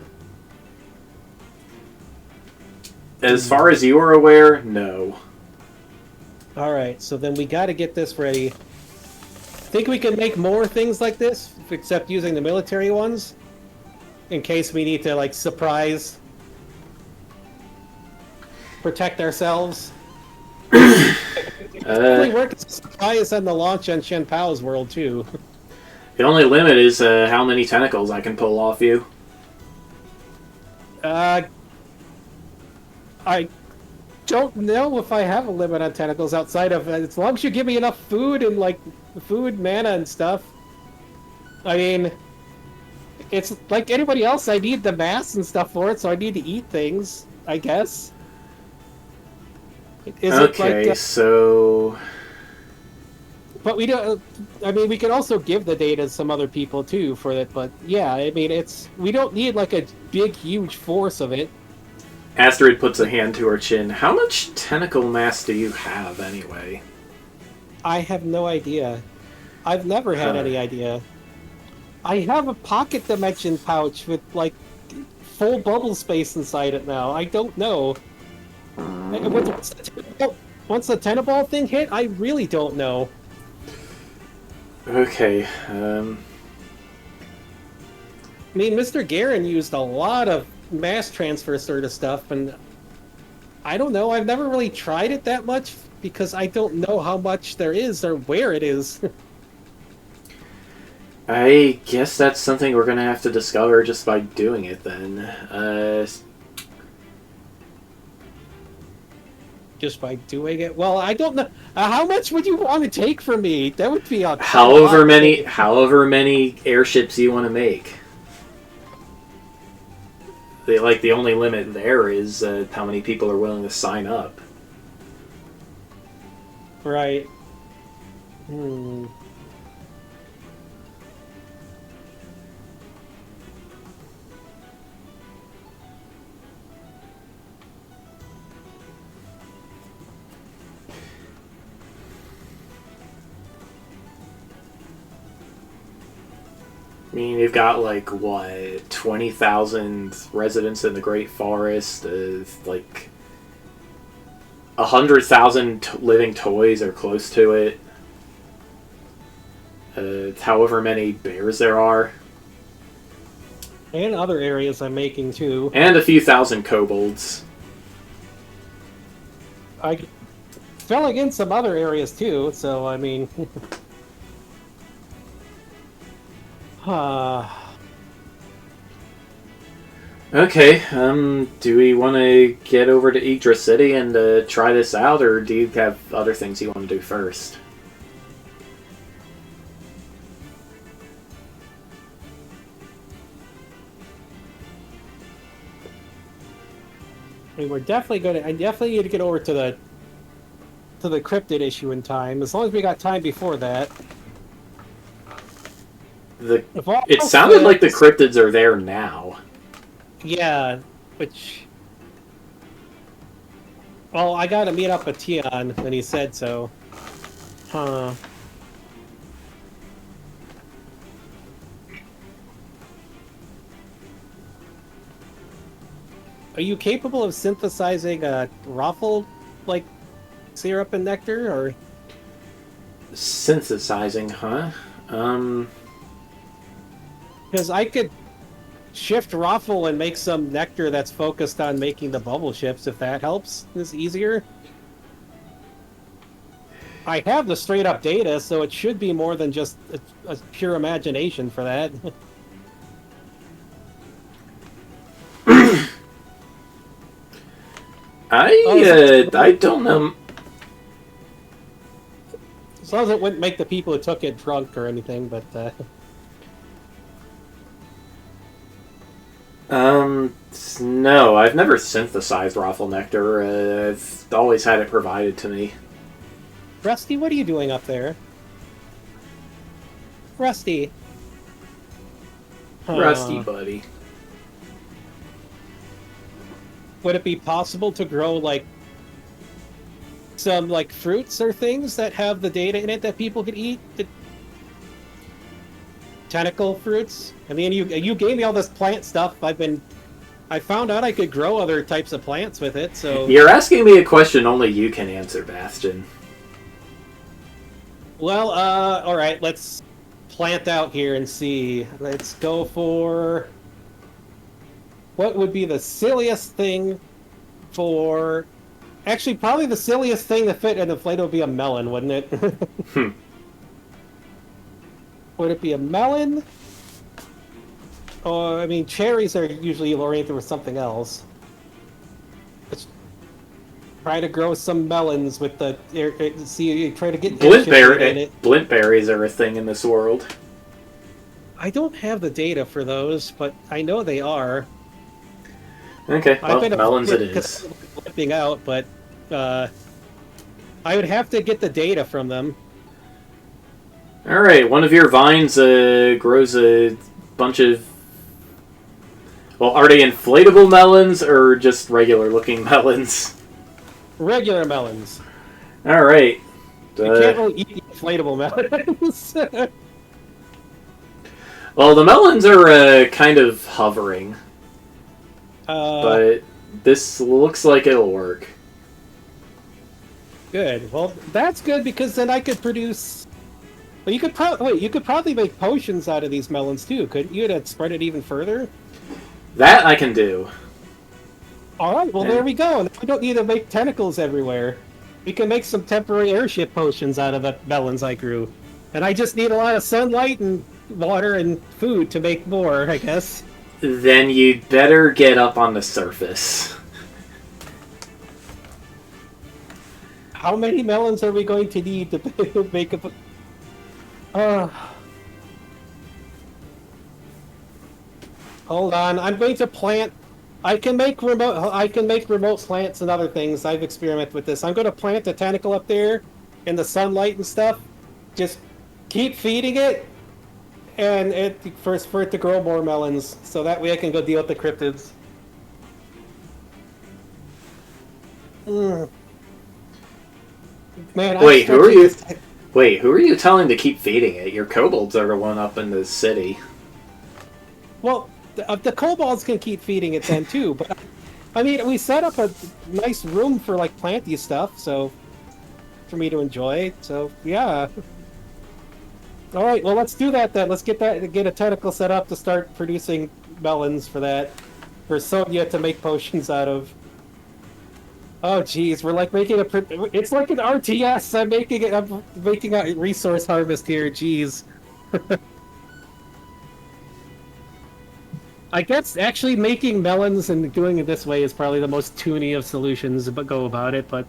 As far as you are aware, no.
Alright, so then we gotta get this ready. Think we can make more things like this, except using the military ones? In case we need to, like, protect ourselves? It work as a surprise on the launch on Shen Pao's world, too.
The only limit is how many tentacles I can pull off you.
I don't know if I have a limit on tentacles outside of as long as you give me enough food and like food, mana, and stuff. I mean, it's like anybody else. I need the mass and stuff for it, so I need to eat things, I guess.
So.
But we don't. I mean, we can also give the data to some other people too for it. But yeah, I mean, we don't need like a big, huge force of it.
Astrid puts a hand to her chin. How much tentacle mass do you have, anyway?
I have no idea. I've never had any idea. I have a pocket dimension pouch with, like, full bubble space inside it now. I don't know. Once the Tenaball thing hit, I really don't know.
Okay,
I mean, Mr. Garen used a lot of mass transfer sort of stuff, and I don't know, I've never really tried it that much because I don't know how much there is or where it is.
I guess that's something we're gonna have to discover just by doing it then.
Just by doing it? Well, I don't know. How much would you want to take from me? That would be a
however many airships you want to make. The only limit there is how many people are willing to sign up.
Right.
I mean, you've got like what 20,000 residents in the Great Forest. Like 100,000 living toys are close to it. However many bears there are,
And other areas I'm making too.
and a few thousand kobolds.
I filling in some other areas too, so I mean...
Okay, do we want to get over to Yggdrasil City and try this out, or do you have other things you want to do first?
I mean, we're definitely going to... I definitely need to get over to the cryptid issue in time, as long as we got time before that.
It sounded like the cryptids are there now.
Yeah, which... Well, I gotta meet up with Tion, and he said so. Huh. Are you capable of synthesizing a raffle, like, syrup and nectar, or...?
Synthesizing, huh?
Because I could shift raffle and make some nectar that's focused on making the bubble chips, if that helps. It's easier. I have the straight-up data, so it should be more than just a pure imagination for that.
I don't know.
As long as it wouldn't make the people who took it drunk or anything, but...
No, I've never synthesized raffle nectar. I've always had it provided to me.
Rusty, what are you doing up there? Rusty.
Rusty, buddy.
Would it be possible to grow, like, some, like, fruits or things that have the data in it that people could eat? Tentacle fruits? I mean, you gave me all this plant stuff. I found out I could grow other types of plants with it, so...
You're asking me a question only you can answer, Bastion.
Well, alright, let's plant out here and see. Let's go for... What would be the silliest thing for... Actually, probably the silliest thing to fit in a plate would be a melon, wouldn't it? Would it be a melon? Oh, I mean, cherries are usually oriented with something else. Let's try to grow some melons with the... See, try to get...
Blint berries are a thing in this world.
I don't have the data for those, but I know they are.
Okay, well, melons it is.
Flipping out, but I would have to get the data from them.
Alright, one of your vines grows a bunch of... Well, are they inflatable melons or just regular-looking melons?
Regular melons.
Alright.
You can't really eat inflatable melons.
Well, the melons are kind of hovering. But this looks like it'll work.
Good. Well, that's good because then I could produce... Well, you could probably make potions out of these melons too, couldn't you? To spread it even further?
That I can do.
Alright, well there we go. We don't need to make tentacles everywhere. We can make some temporary airship potions out of the melons I grew. And I just need a lot of sunlight and water and food to make more, I guess.
Then you'd better get up on the surface.
How many melons are we going to need to make a... Hold on, I'm going to plant... I can make remote plants and other things. I've experimented with this. I'm going to plant a tentacle up there in the sunlight and stuff. Just keep feeding it, and for it to grow more melons, so that way I can go deal with the cryptids. Man,
wait, who are you? Wait, who are you telling to keep feeding it? Your kobolds are the one up in the city.
Well, the kobolds can keep feeding it then too, but I mean, we set up a nice room for like planty stuff, so for me to enjoy. So yeah. All right, well let's do that then. Let's get a tentacle set up to start producing melons for that, for Sonia to make potions out of. Oh geez, we're like making it's like an RTS. I'm making a resource harvest here. Geez. I guess actually making melons and doing it this way is probably the most toony of solutions but go about it, but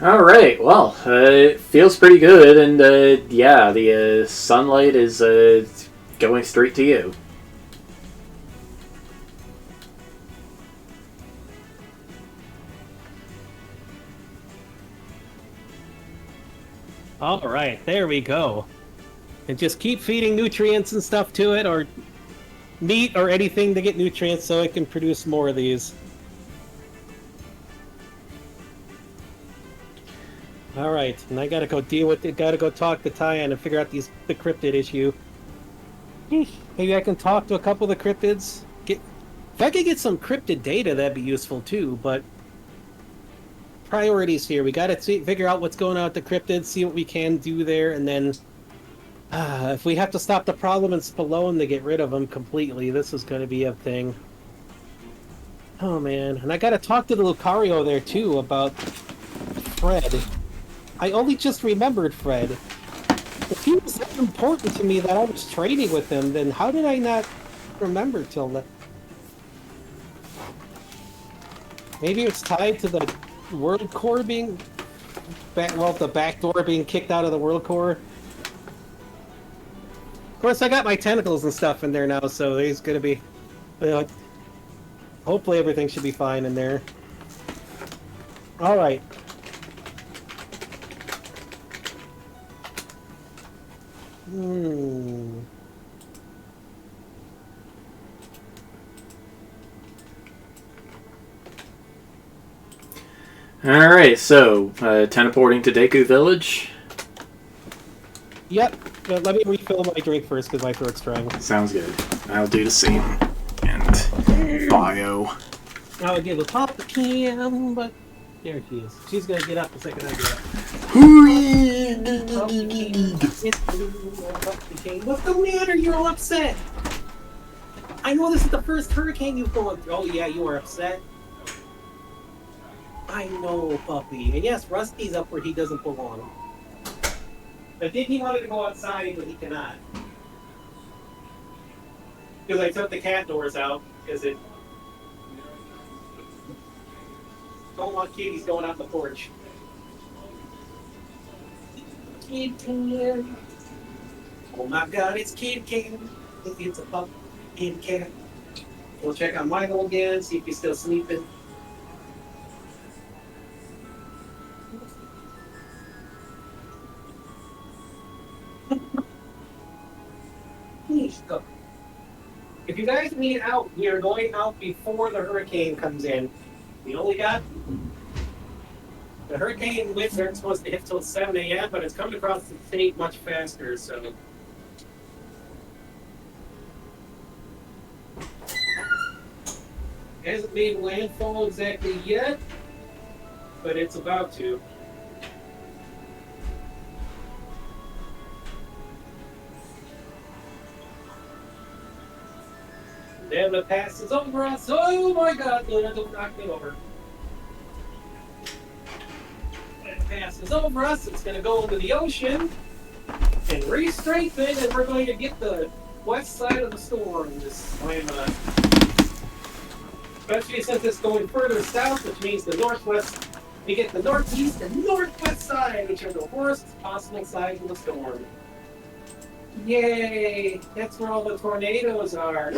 All right. Well, it feels pretty good, and yeah, the sunlight is going straight to you.
all right, there we go. And just keep feeding nutrients and stuff to it, or meat or anything to get nutrients so it can produce more of these. All right, and I gotta go deal with it. Gotta go talk to Tyan and figure out the cryptid issue. Maybe I can talk to a couple of the cryptids. If I could get some cryptid data, that'd be useful too. But priorities here. We gotta figure out what's going on with the cryptids, see what we can do there, and then if we have to stop the problem in Spallone to get rid of them completely, this is going to be a thing. Oh man, and I gotta talk to the Lucario there too about Fred. I only just remembered Fred. If he was that important to me that I was training with him, then how did I not remember till then? Maybe it's tied to the World Core being... the back door being kicked out of the World Core. Of course, I got my tentacles and stuff in there now, so there's gonna be... hopefully everything should be fine in there. Alright.
Alright, so, teleporting to Deku Village?
Yep. Let me refill my drink first, because my throat's drying.
Sounds good. I'll do the same. And bio.
I'll give a pop the can, but... There she is. She's gonna get up the second I get up. What's the matter? You're all upset! I know this is the first hurricane you've gone through. Oh yeah, you are upset. I know, puppy. And yes, Rusty's up where he doesn't belong. I think he wanted to go outside, but he cannot. Because I took the cat doors out, because it... Don't want kitties going out the porch. Kid can. Oh my god, it's Kid Can. It's a pup. Kid Can. We'll check on Michael again, see if he's still sleeping. Please go. If you guys need out, we are going out before the hurricane comes in. We only got the hurricane winds aren't supposed to hit till 7 a.m., but it's coming across the state much faster, so. Hasn't made landfall exactly yet, but it's about to. Then the pass is over us. Oh my god, Luna, don't knock me over. When the pass is over us, it's going to go into the ocean and re-strengthen, and we're going to get the west side of the storm this time. Especially since it's going further south, which means the northwest. We get the northeast and northwest side, which are the worst possible sides of the storm. Yay! That's where all the tornadoes are.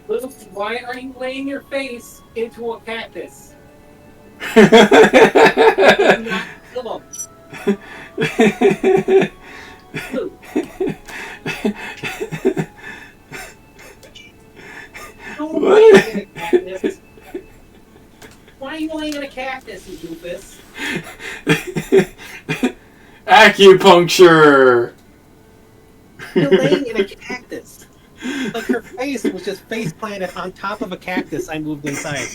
Luke, why are you laying your face into a cactus? Not kill him. Luke. Don't lay in a cactus. Why are you laying in a cactus, you doofus?
Acupuncture!
You're laying in a cactus. Like her face was just face planted on top of a cactus. I moved inside.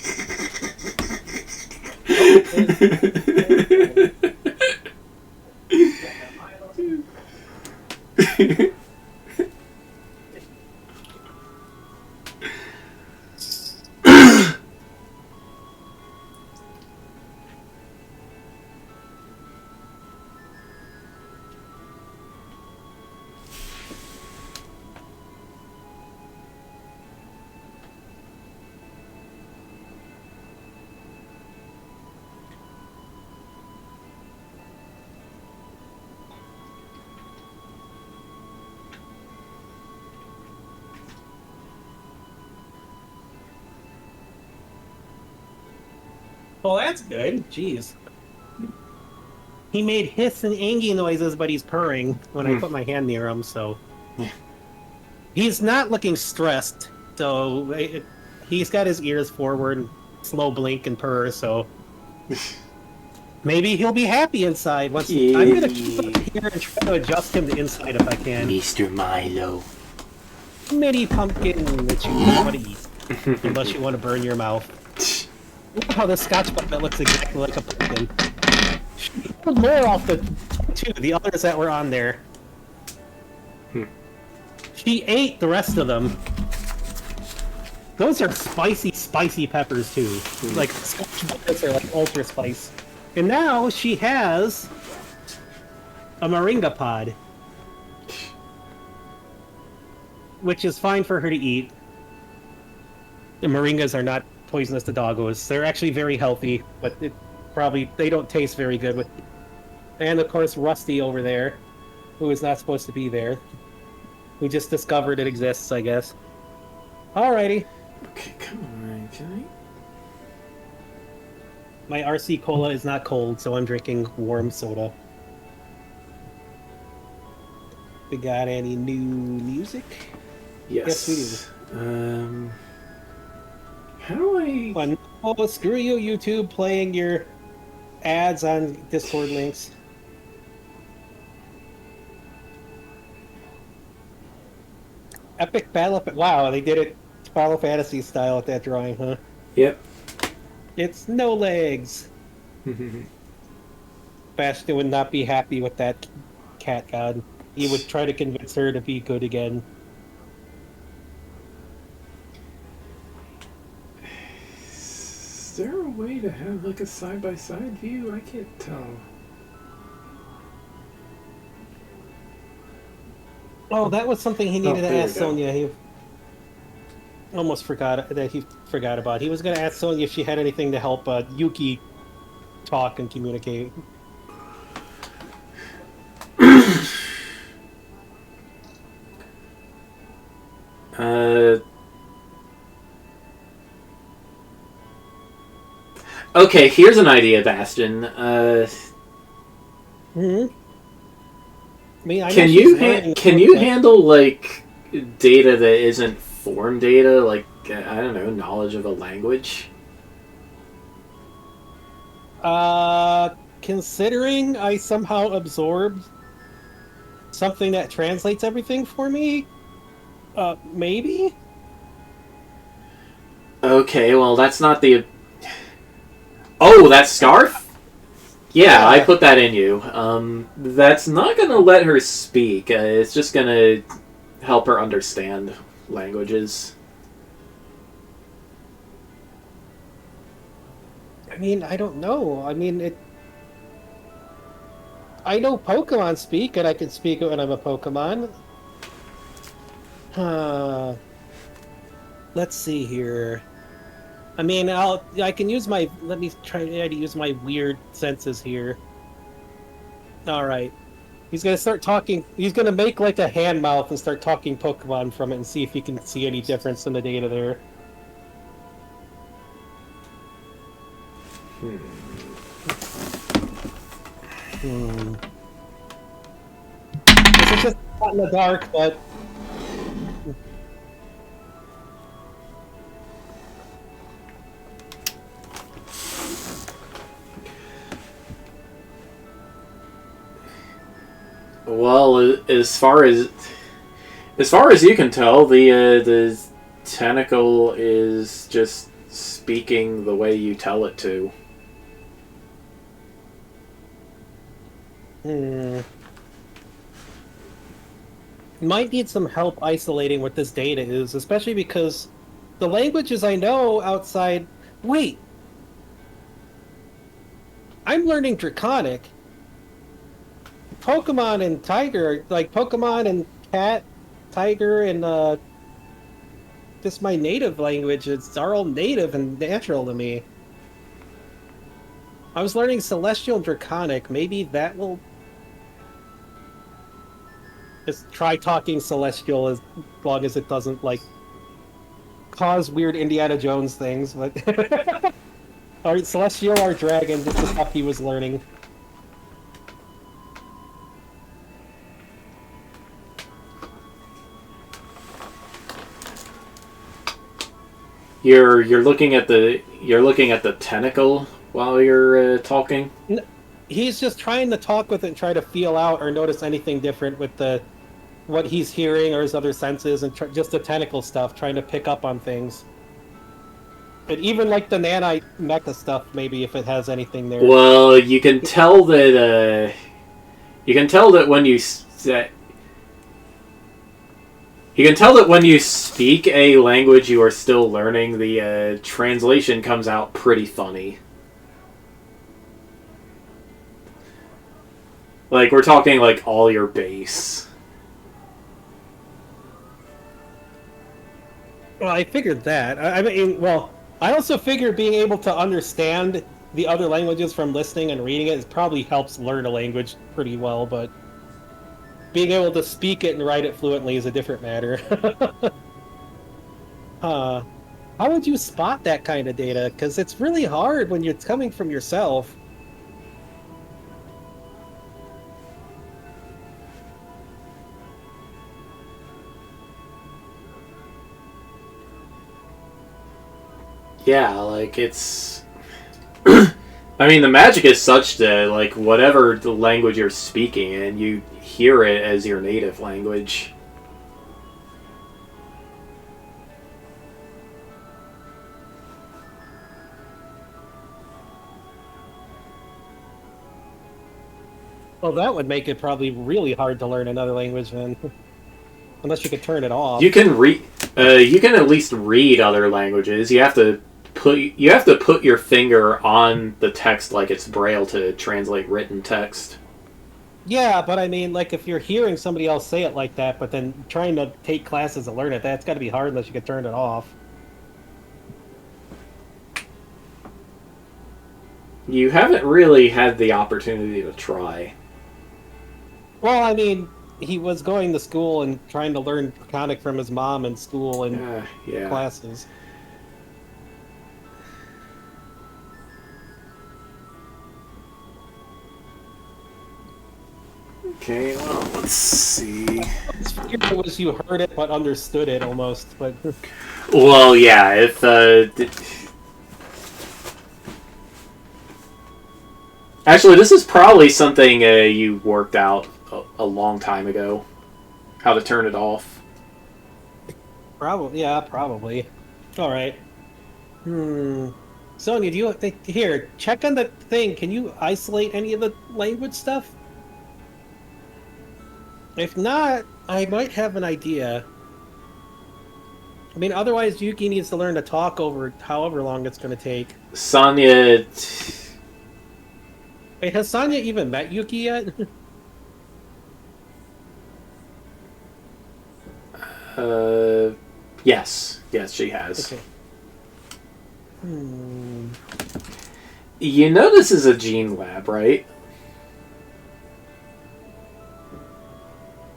Oh, well, that's good. Jeez. He made hiss and angy noises, but he's purring when I put my hand near him, so... He's not looking stressed, so... he's got his ears forward, slow blink and purr, so... Maybe he'll be happy inside once... I'm gonna keep him here and try to adjust him to inside if I can.
Mr. Milo.
Mini pumpkin that you don't want to eat. Unless you want to burn your mouth. Look how the Scotch bonnet looks exactly like a pumpkin. She pulled more off the the others that were on there. She ate the rest of them. Those are spicy, spicy peppers too. Like Scotch bonnets are like ultra spice. And now she has a moringa pod, which is fine for her to eat. The moringas are not poisonous to doggos. They're actually very healthy, but they don't taste very good. With, and of course Rusty over there, who is not supposed to be there. We just discovered it exists, I guess. Alrighty.
Okay, come on, can
My RC Cola is not cold, so I'm drinking warm soda. We got any new music?
Yes.
Yes, we
do. How do I...
Well, oh, screw you, YouTube, playing your ads on Discord links. Epic Battle... Wow, they did it Final Fantasy style at that drawing, huh?
Yep.
It's no legs. Bastion would not be happy with that cat god. He would try to convince her to be good again.
Is there a way to have like a side-by-side view? I can't tell.
Oh, that was something he needed to ask Sonya. He almost forgot about. He was going to ask Sonya if she had anything to help Yuki talk and communicate.
Okay, here's an idea, Bastion.
I mean,
can you handle like data that isn't form data, like I don't know, knowledge of a language?
Considering I somehow absorbed something that translates everything for me, maybe.
Okay, well that's not the. Oh, that scarf? Yeah, I put that in you. That's not gonna let her speak. It's just gonna help her understand languages.
I mean, I don't know. I mean, I know Pokemon speak, and I can speak it when I'm a Pokemon. Let's see here. I mean, I can use my... Let me try to use my weird senses here. Alright. He's gonna start talking... He's gonna make like a hand mouth and start talking Pokemon from it and see if he can see any difference in the data there. This is just not in the dark, but...
Well, as far as you can tell, the tentacle is just speaking the way you tell it to.
Hmm. Might need some help isolating what this data is, especially because the languages I know outside. Wait, I'm learning Draconic. Pokemon and Tiger, like Pokemon and Cat, Tiger, and this my native language. It's our all native and natural to me. I was learning Celestial and Draconic. Maybe that will just try talking Celestial as long as it doesn't like cause weird Indiana Jones things. But our Celestial, our dragon, just the stuff he was learning.
You're looking at the tentacle while you're talking.
He's just trying to talk with it and try to feel out or notice anything different with the what he's hearing or his other senses and just the tentacle stuff, trying to pick up on things. And even like the nanite mecha stuff, maybe if it has anything there.
Well, you can tell that when you speak a language you are still learning, the translation comes out pretty funny. Like, we're talking like all your base.
Well, I figured that. I mean, well, I also figured being able to understand the other languages from listening and reading it probably helps learn a language pretty well, but being able to speak it and write it fluently is a different matter. Huh. How would you spot that kind of data? Because it's really hard when it's coming from yourself.
Yeah, like it's. I mean, the magic is such that, like, whatever the language you're speaking in, you hear it as your native language.
Well, that would make it probably really hard to learn another language then. Unless you could turn it off.
You can read. You can at least read other languages. You have to put your finger on the text like it's braille to translate written text.
Yeah, but I mean, like, if you're hearing somebody else say it like that, but then trying to take classes to learn it, that's got to be hard unless you could turn it off.
You haven't really had the opportunity to try.
Well, I mean, he was going to school and trying to learn Draconic from his mom in school and
Yeah.
classes.
Okay, well, let's see.
It was you heard it but understood it almost, but
Well, yeah, if actually, this is probably something you worked out a long time ago. How to turn it off.
probably, yeah, probably. All right. Sonia, do you think here? Check on the thing. Can you isolate any of the language stuff? If not, I might have an idea. I mean, otherwise Yuki needs to learn to talk over however long it's going to take.
Sonya,
Wait, has Sonya even met Yuki yet?
yes, she has.
Okay.
You know this is a gene lab, right?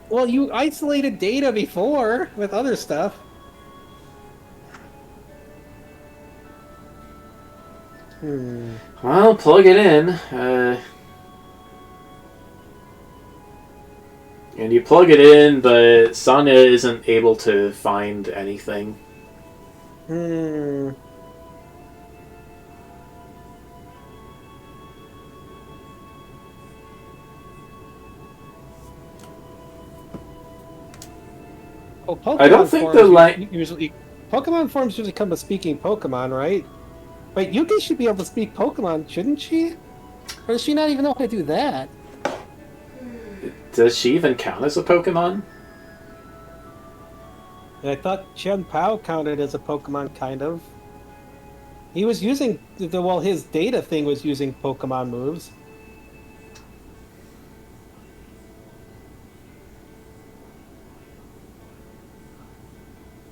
Well, you isolated data before with other stuff.
Well, plug it in. And you plug it in, but Sonya isn't able to find anything.
Well,
I don't
Pokemon
think
forms
the
usually Pokemon forms usually come with speaking Pokemon, right? But Yuki should be able to speak Pokemon, shouldn't she? Or does she not even know how to do that?
does she even count as a Pokemon?
And I thought Chen Pao counted as a Pokemon, kind of. He was using well, his data thing was using Pokemon moves.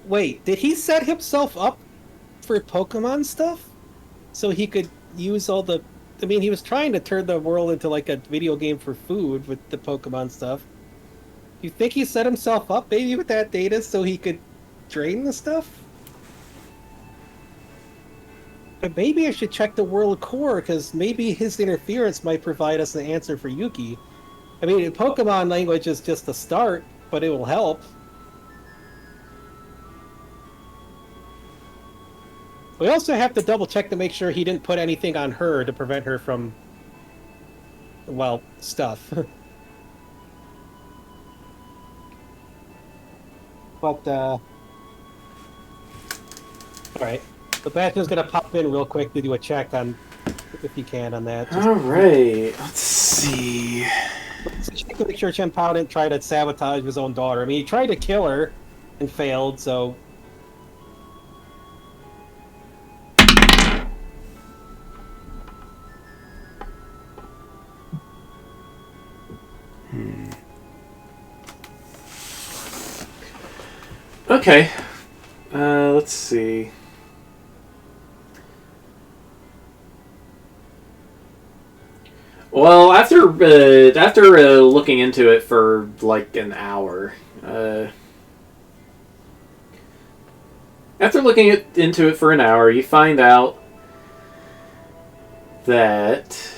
Wait, did he set himself up for Pokemon stuff so he could use all the? I mean, he was trying to turn the world into like a video game for food with the Pokemon stuff. You think he set himself up maybe with that data so he could drain the stuff? But maybe I should check the world core because maybe his interference might provide us an answer for Yuki. I mean, Pokemon language is just a start, but it will help. We also have to double check to make sure he didn't put anything on her to prevent her from, well, stuff. But, alright. The Bastion's gonna pop in real quick to do a check on, if you can, on that. Just
Alright, let's see.
check to make sure Chen Pao didn't try to sabotage his own daughter. I mean, he tried to kill her and failed, so...
Okay. Let's see. Well, after looking into it for like an hour, after looking into it for an hour, you find out that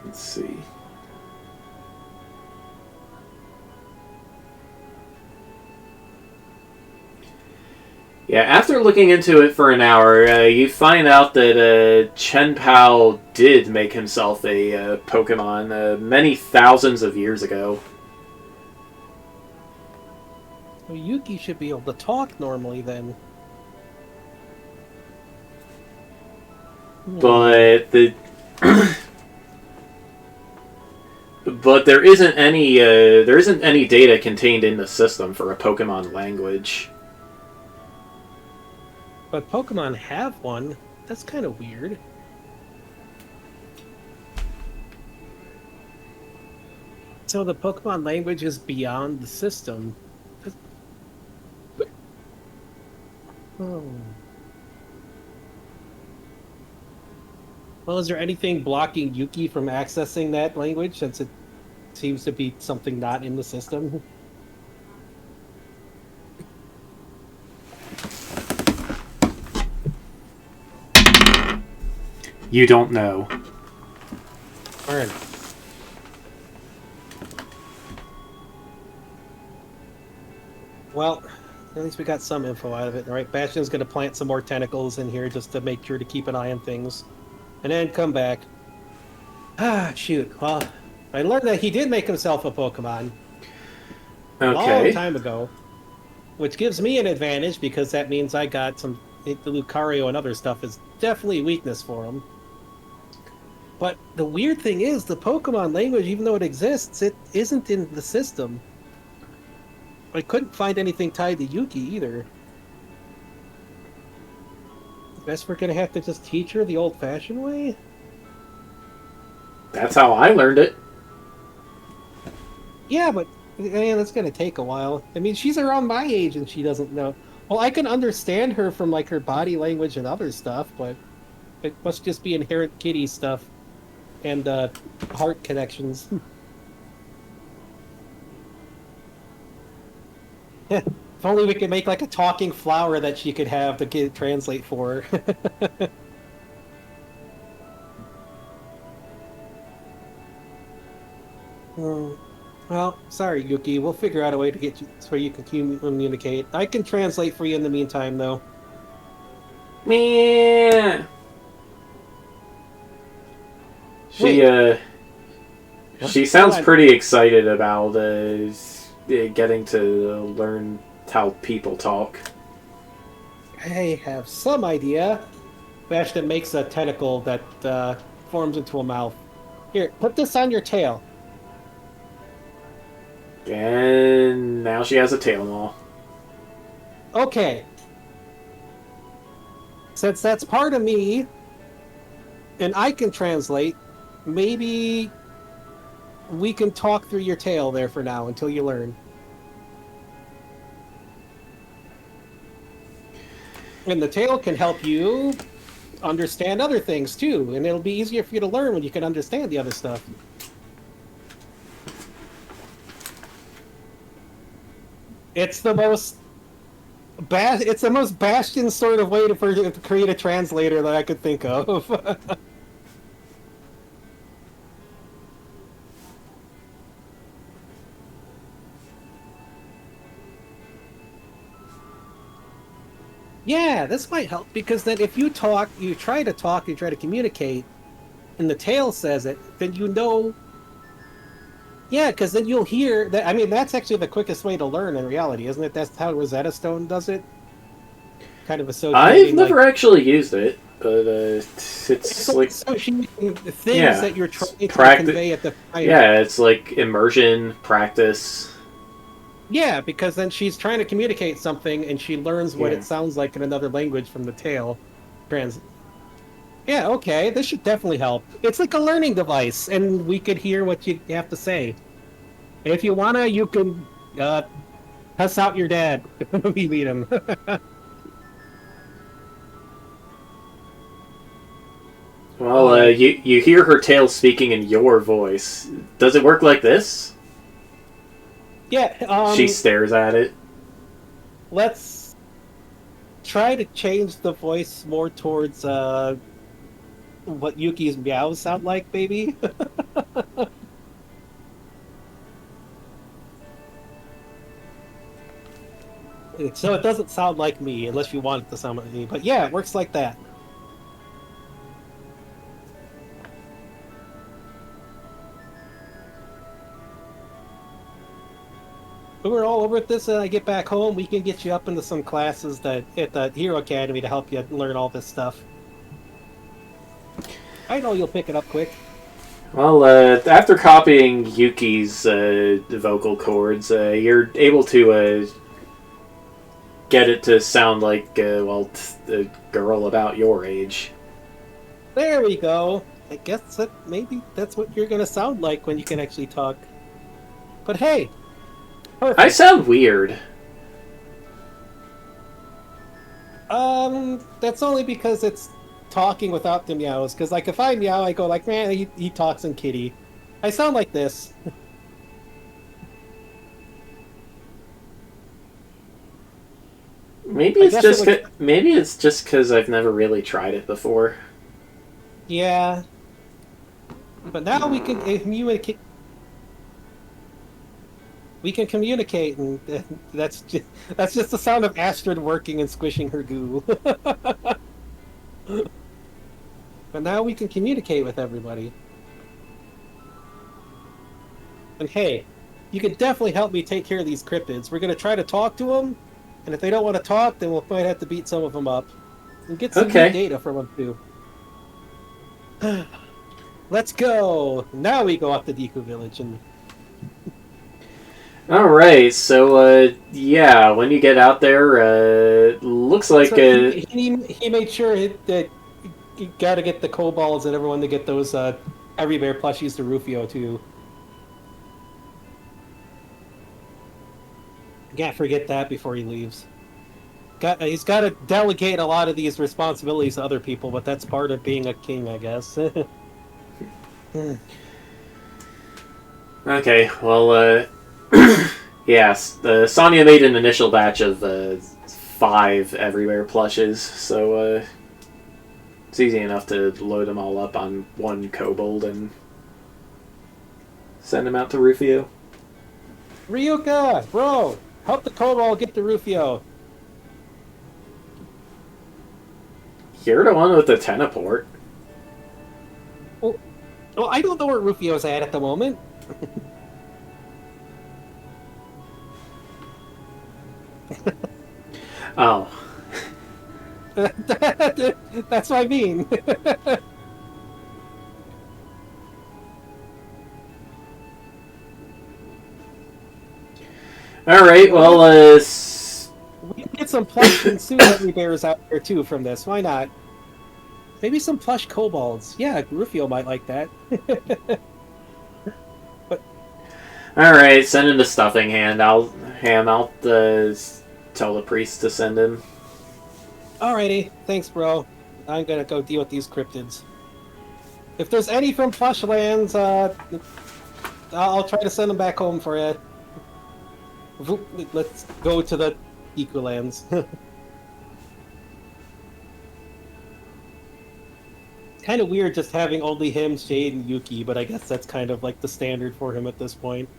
let's see. Yeah, after looking into it for an hour, you find out that Chen Pao did make himself a Pokemon many thousands of years ago.
Well, Yuki should be able to talk normally then.
But the but there isn't any data contained in the system for a Pokemon language.
But Pokemon have one. That's kind of weird. So the Pokemon language is beyond the system. Oh. Well, is there anything blocking Yuki from accessing that language since it seems to be something not in the system?
You don't know.
Alright. Well, at least we got some info out of it. Alright, Bastion's gonna plant some more tentacles in here just to make sure to keep an eye on things. And then come back. Ah, shoot. Well, I learned that he did make himself a Pokemon. A long time ago. Which gives me an advantage because that means I got some... The Lucario and other stuff is definitely a weakness for him. But the weird thing is, the Pokemon language, even though it exists, it isn't in the system. I couldn't find anything tied to Yuki either. I guess we're gonna have to just teach her the old-fashioned way?
That's how I learned it.
Yeah, but man, it's gonna take a while. I mean, she's around my age and she doesn't know. Well, I can understand her from like her body language and other stuff, but it must just be inherent kitty stuff and heart connections. If only we could make like a talking flower that she could have to translate for her. Well, sorry, Yuki. We'll figure out a way to get you so you can communicate. I can translate for you in the meantime, though.
Meh. She she
Hold
sounds
on.
pretty excited about getting to learn how people talk.
I have some idea. Bastion makes a tentacle that forms into a mouth. Here, put this on your tail.
And now she has a tail maw.
Okay. Since that's part of me, and I can translate, maybe we can talk through your tail there for now until you learn. And the tail can help you understand other things too, and it'll be easier for you to learn when you can understand the other stuff. It's the most it's the most Bastion sort of way to create a translator that I could think of. Yeah, this might help because then if you talk, you try to communicate, and the tail says it, then you know. Yeah, because then you'll hear that. I mean, that's actually the quickest way to learn in reality, isn't it? That's how Rosetta Stone does it. Kind of
I've
associating
never
like
actually used it, but it's like
associating things
yeah,
that you're trying to
practice.
convey at the time.
Yeah, it's like immersion practice.
Yeah, because then she's trying to communicate something, and she learns what
Yeah.
it sounds like in another language from the tail. Trans. Yeah, okay, this should definitely help. It's like a learning device, and we could hear what you have to say. If you wanna, you can cuss out your dad when we meet him.
Well,
All right.
you hear her tail speaking in your voice. Does it work like this?
Yeah,
She stares at it.
let's try to change the voice more towards what Yuki's meows sound like, maybe. So it doesn't sound like me, unless you want it to sound like me. But yeah, it works like that. When we're all over at this and I get back home, we can get you up into some classes that at the Hero Academy to help you learn all this stuff. I know you'll pick it up quick.
Well, after copying Yuki's vocal cords, you're able to get it to sound like, well, a girl about your age.
There we go. I guess that maybe that's what you're gonna sound like when you can actually talk. But hey, perfect.
I sound weird.
That's only because it's talking without the meows. Because like if I meow, I go like, man, he talks in kitty. I sound like this.
Maybe
I
it's
guess
just
it would...
maybe it's just because I've never really tried it before.
Yeah. But now we can communicate. We can communicate, and that's just the sound of Astrid working and squishing her goo. But now we can communicate with everybody. And hey, you can definitely help me take care of these cryptids. We're gonna try to talk to them, and if they don't want to talk, then we'll might have to beat some of them up and get some new
Okay.
data from them too. Let's go. Now we go up to Deku Village and.
All right. So, yeah, when you get out there, looks like
So he made sure that you got to get the kobolds and everyone to get those Every Bear plushies to Rufio too. Can't forget that before he leaves. He's got to delegate a lot of these responsibilities to other people, but that's part of being a king, I guess.
okay. Well, yes. Sonya made an initial batch of 5 everywhere plushes, so it's easy enough to load them all up on one kobold and send them out to Rufio.
Ryuka, bro, help the kobold get to Rufio.
You're the one with the teleport.
Well, Well, I don't know where Rufio's at the moment.
Oh.
That's what I mean.
Alright, well,
we can get some plush and Tsunami bears out there too from this. Why not? Maybe some plush kobolds. Yeah, Rufio might like that. But
alright, send him the stuffing hand. I'll tell the priest to send him.
alrighty, thanks, bro. I'm gonna go deal with these cryptids. If there's any from plush lands, I'll try to send them back home for you. Let's go to the Ecolands. Kind of weird just having only him, Shade, and Yuki, but I guess that's kind of like the standard for him at this point.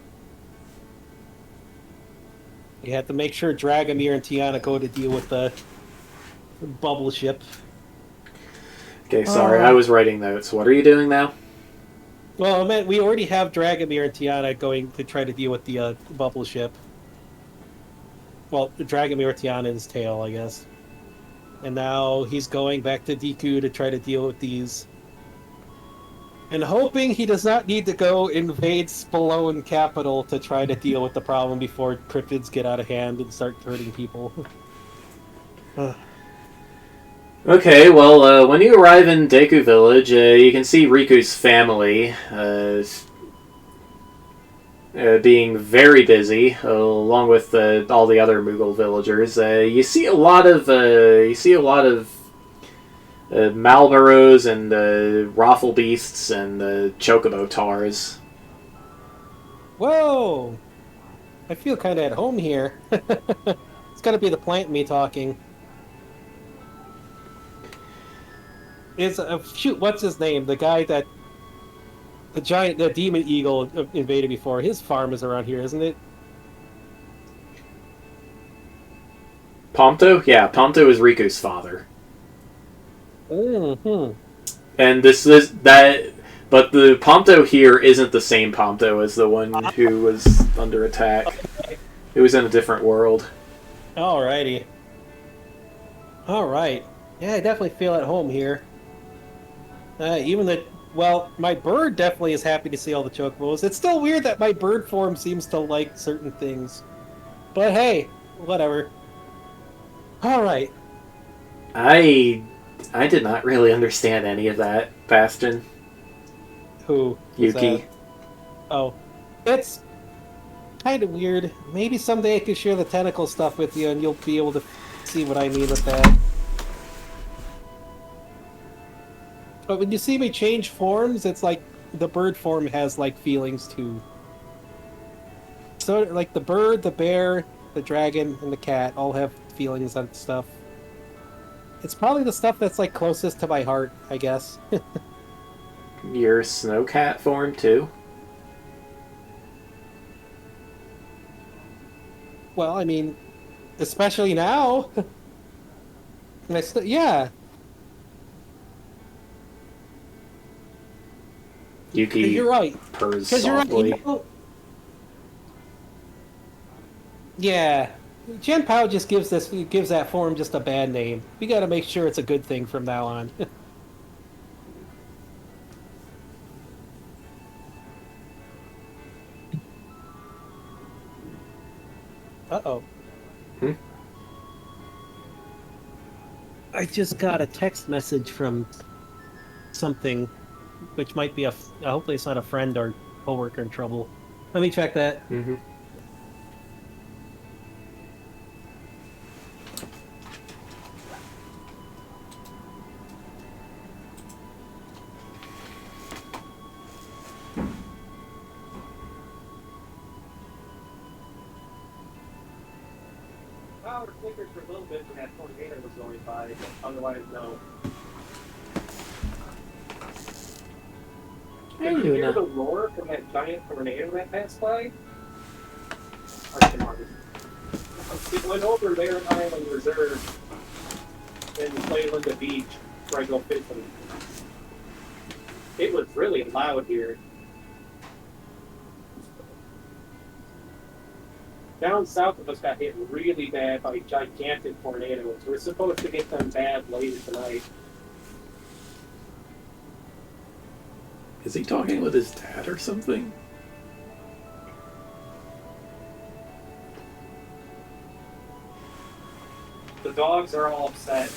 You have to make sure Dragomir and Tiana go to deal with the bubble ship.
Okay, sorry, I was writing notes. What are you doing now?
Well, I meant we already have Dragomir and Tiana going to try to deal with the bubble ship. Well, Dragomir, Tiana, and his tail, I guess. And now he's going back to Deku to try to deal with these. And hoping he does not need to go invade Spallone capital to try to deal with the problem before cryptids get out of hand and start hurting people.
Okay, well, when you arrive in Deku Village, you can see Riku's family being very busy, along with all the other Moogle villagers. You see a lot of Malboros and Raffle Beasts and Chocobo Tars.
Whoa! I feel kind of at home here. It's gotta be the plant in me talking. Shoot, what's his name? The guy that the demon eagle invaded before. His farm is around here, isn't it?
Pomto? Yeah, Pomto is Riku's father.
Mm-hmm.
And but the Pomto here isn't the same Pomto as the one who was under attack. It was in a different world.
Alrighty. Alright. Yeah, I definitely feel at home here. Well, my bird definitely is happy to see all the chocobos. It's still weird that my bird form seems to like certain things. But hey, whatever. Alright.
I did not really understand any of that, Bastion.
Who?
Yuki.
Oh. It's kind of weird. Maybe someday I could share the tentacle stuff with you and you'll be able to see what I mean with that. But when you see me change forms, it's like the bird form has like feelings too. So like the bird, the bear, the dragon, and the cat all have feelings and stuff. It's probably the stuff that's like closest to my heart, I guess.
Your snowcat form too?
Well, I mean, especially now. Yeah.
Yuki
You're right.
purrs
Because you're right.
softly.
Yeah. Jen Pao just gives that form just a bad name. We got to make sure it's a good thing from now on. Uh-oh.
Hmm?
I just got a text message from something, which might be hopefully it's not a friend or coworker in trouble. Let me check that.
Mm-hmm.
Power flickered for a little bit when that tornado was going by, otherwise no.
Hey,
Did you hear
Luna.
the roar from that giant tornado that passed by? It went over Bear Island Reserve and Playland Beach where I go fishing. It was really loud here. Down south of us got hit really bad by gigantic tornadoes. We're supposed to get them bad later tonight.
Is he talking with his dad or something?
The dogs are all upset.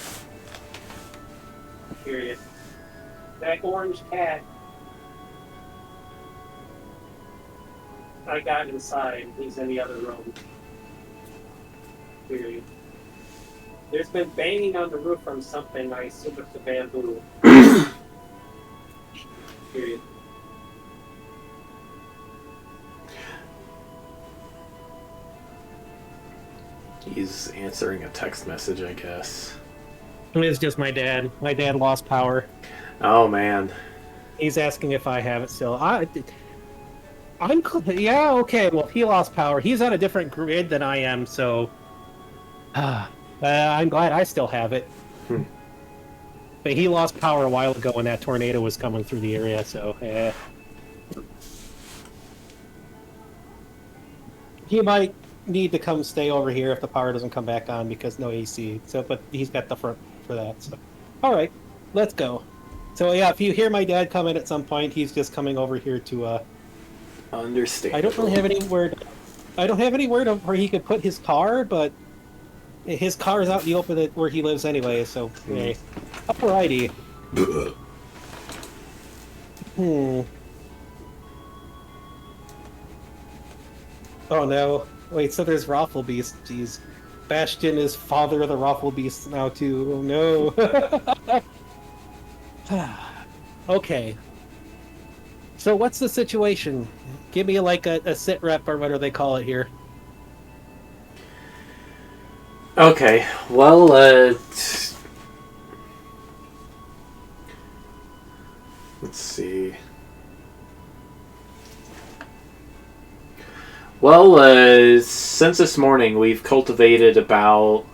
Period. That orange cat. I got inside. He's in the other room. Period. There's been banging on the roof from something. I assume it's the bamboo. Period.
He's answering a text message, I guess.
It's just my dad. My dad lost power.
Oh, man.
He's asking if I have it still. Yeah, okay. Well, he lost power. He's on a different grid than I am, so I'm glad I still have it. But he lost power a while ago when that tornado was coming through the area, so he might need to come stay over here if the power doesn't come back on because no AC. So, but he's got the front for that. So, all right, let's go. So yeah, if you hear my dad come in at some point, he's just coming over here to
Understand.
I don't really have any word. I don't have any word of where he could put his car, but his car is out in the open where he lives anyway. So, hey, alrighty. Oh no! Wait, so there's Rafflebeast. Jeez, Bastion is father of the Rafflebeast now too. Oh no. Okay. So what's the situation? Give me like a sit rep or whatever they call it here.
Okay, well, let's see. Well, since this morning, we've cultivated about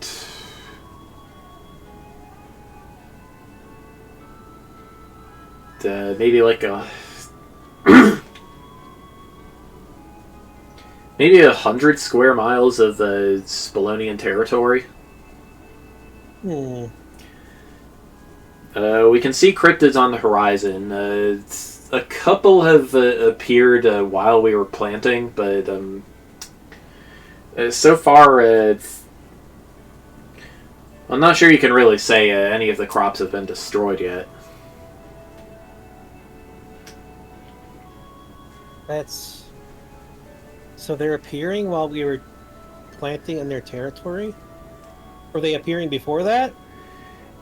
maybe like maybe 100 square miles of Spolonian territory. We can see cryptids on the horizon. A couple have appeared while we were planting, but so far, I'm not sure you can really say any of the crops have been destroyed yet.
That's... So they're appearing while we were planting in their territory? Were they appearing before that?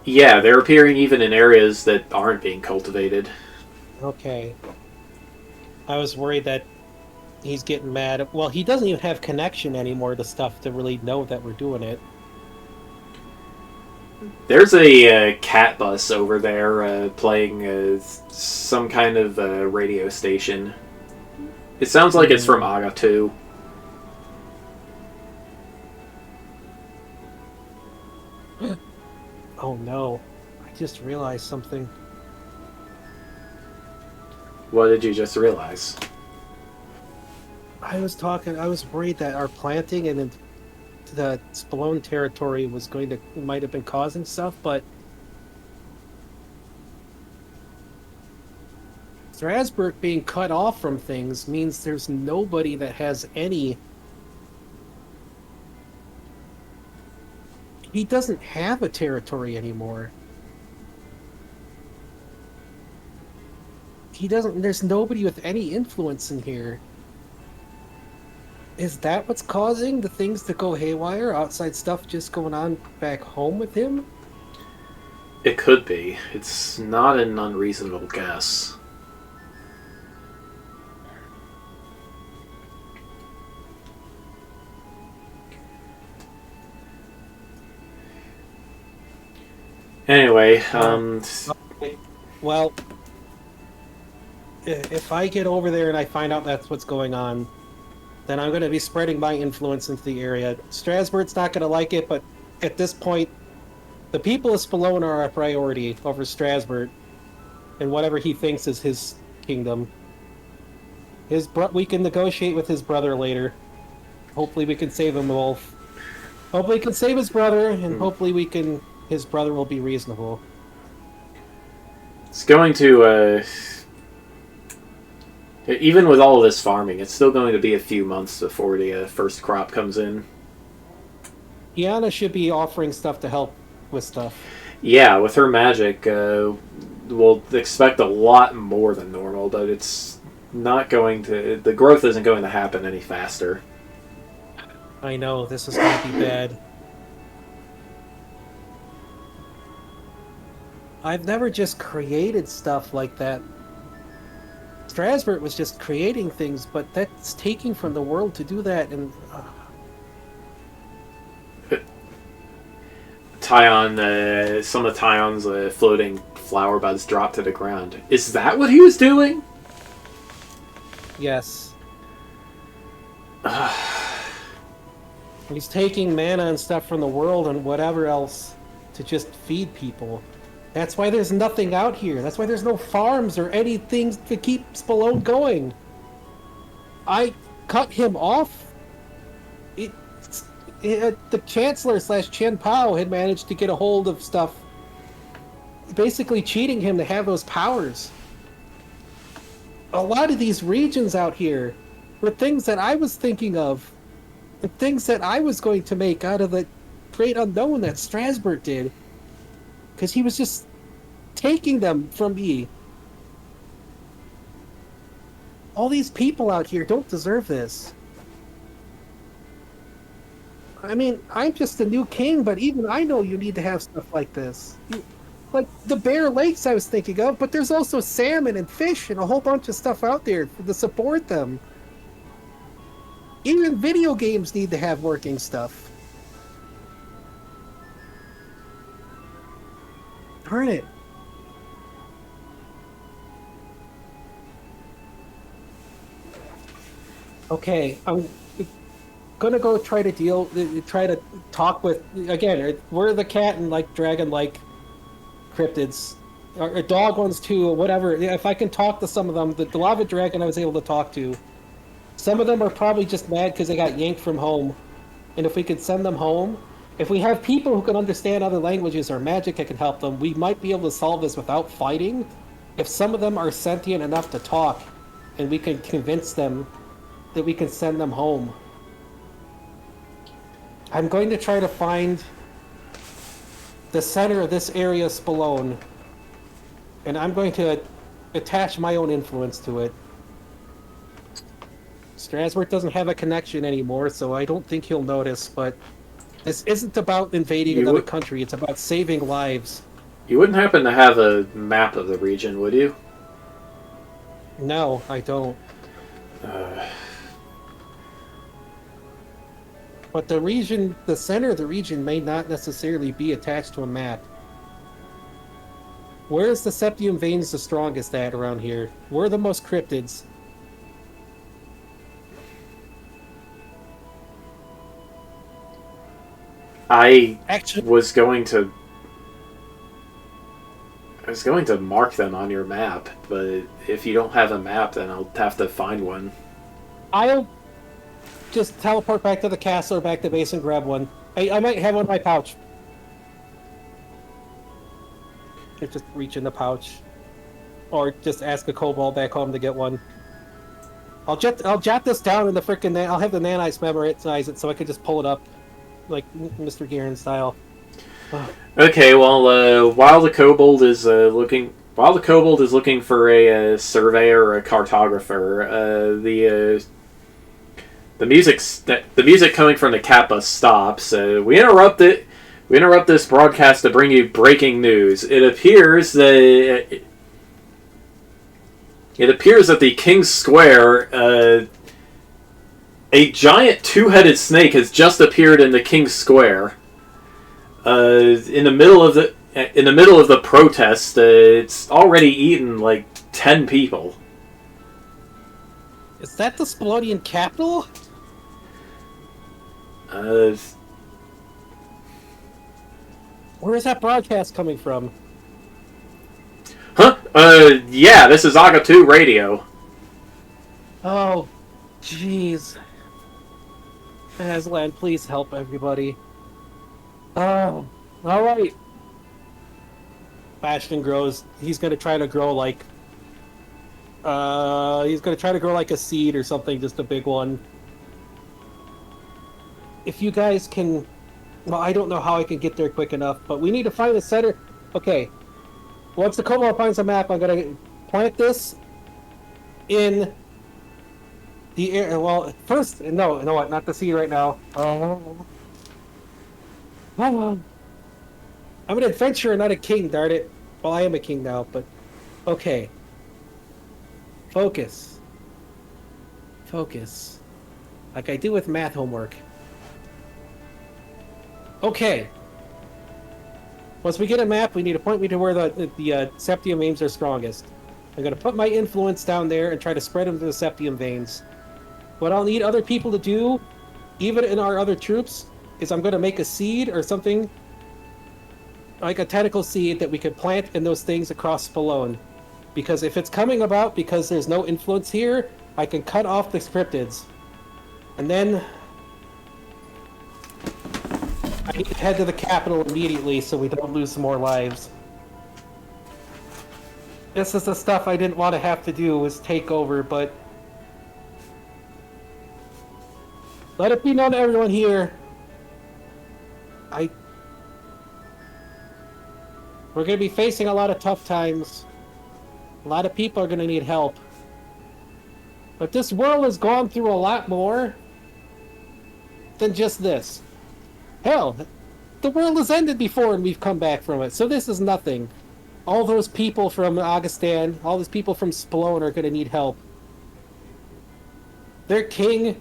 Yeah, they're appearing even in areas that aren't being cultivated.
Okay. I was worried that he's getting mad. Well, he doesn't even have connection anymore to stuff to really know that we're doing it.
There's a cat bus over there playing some kind of radio station. It sounds like it's from Aga 2.
Oh no. I just realized something.
What did you just realize?
I was worried that our planting and the Spolone territory might have been causing stuff, but Strasbourg being cut off from things means there's nobody that has any... He doesn't have a territory anymore. There's nobody with any influence in here. Is that what's causing the things to go haywire? Outside stuff just going on back home with him?
It could be. It's not an unreasonable guess. Anyway,
Well, if I get over there and I find out that's what's going on, then I'm going to be spreading my influence into the area. Strasbourg's not going to like it, but at this point, the people of Spolone are a priority over Strasbourg. and whatever he thinks is his kingdom. We can negotiate with his brother later. Hopefully, we can save him both. Hopefully, he can save his brother, and hopefully, his brother will be reasonable.
It's going to, even with all of this farming, it's still going to be a few months before the first crop comes in.
Iana should be offering stuff to help with stuff.
Yeah, with her magic, we'll expect a lot more than normal, but it's not going to... The growth isn't going to happen any faster.
I know, this is going to be bad. I've never just created stuff like that. Strasbourg was just creating things, but that's taking from the world to do that, and...
Tyon, some of Tyon's floating flower buds dropped to the ground. Is that what he was doing?
Yes. He's taking mana and stuff from the world and whatever else to just feed people. That's why there's nothing out here. That's why there's no farms or anything to keep Spallone going. I cut him off. The Chancellor / Chen Pao had managed to get a hold of stuff, basically cheating him to have those powers. A lot of these regions out here were things that I was thinking of, and things that I was going to make out of the great unknown that Strasbourg did, because he was just taking them from me. All these people out here don't deserve this. I mean, I'm just a new king, but even I know you need to have stuff like this. Like the Bear Lakes I was thinking of, but there's also salmon and fish and a whole bunch of stuff out there to support them. Even video games need to have working stuff. Darn it. Okay, I'm gonna go try to talk with, again, we're the cat and like dragon like cryptids, or dog ones too, or whatever. If I can talk to some of them, the lava dragon I was able to talk to, some of them are probably just mad because they got yanked from home, and if we could send them home, if we have people who can understand other languages or magic that can help them, we might be able to solve this without fighting. If some of them are sentient enough to talk, and we can convince them that we can send them home. I'm going to try to find the center of this area, Spallone, and I'm going to attach my own influence to it. Strasbourg doesn't have a connection anymore, so I don't think he'll notice, but this isn't about invading another country, it's about saving lives.
You wouldn't happen to have a map of the region, would you?
No, I don't. But the region, the center of the region may not necessarily be attached to a map. Where is the Septium Veins the strongest at around here? Where are the most cryptids?
I
Actually,
was going to mark them on your map, but if you don't have a map, then I'll have to find one.
I'll just teleport back to the castle or back to base and grab one. I might have one in my pouch. I just reach in the pouch. Or just ask a kobold back home to get one. I'll jot this down in the frickin' I'll have the nanites memorize it so I can just pull it up. Like Mr. Garen style.
Okay, well, while the kobold is looking for a surveyor or a cartographer, the music coming from the Kappa stops. We interrupt this broadcast to bring you breaking news. It appears that the King's Square, a giant two-headed snake has just appeared in the King's Square. In the middle of the protest, it's already eaten like 10 people.
Is that the Spallonian capital?
Where
is that broadcast coming from?
Huh? Yeah, this is Aga 2 radio.
Oh, jeez. Aslan, please help everybody. Oh, all right. Bastion grows. He's gonna try to grow like. He's gonna try to grow like a seed or something, just a big one. If you guys can, well, I don't know how I can get there quick enough, but we need to find the center. Okay. Once the Kobold finds a map, I'm gonna plant this in the air. Well, first, no, you know what? Not the seed right now. I'm an adventurer, not a king, darn it. Well, I am a king now, but okay. Focus. Focus. Like I do with math homework. Okay. Once we get a map, we need to point me to where the septium veins are strongest. I'm going to put my influence down there and try to spread them to the septium veins. What I'll need other people to do, even in our other troops, is I'm going to make a seed or something like a tentacle seed that we could plant in those things across Spallone. Because if it's coming about because there's no influence here, I can cut off the cryptids. And then I need to head to the capital immediately so we don't lose some more lives. This is the stuff I didn't want to have to do, was take over, but let it be known to everyone here. We're going to be facing a lot of tough times. A lot of people are going to need help. But this world has gone through a lot more than just this. Hell, the world has ended before and we've come back from it, so this is nothing. All those people from Augustan, all those people from Spallone are going to need help. Their king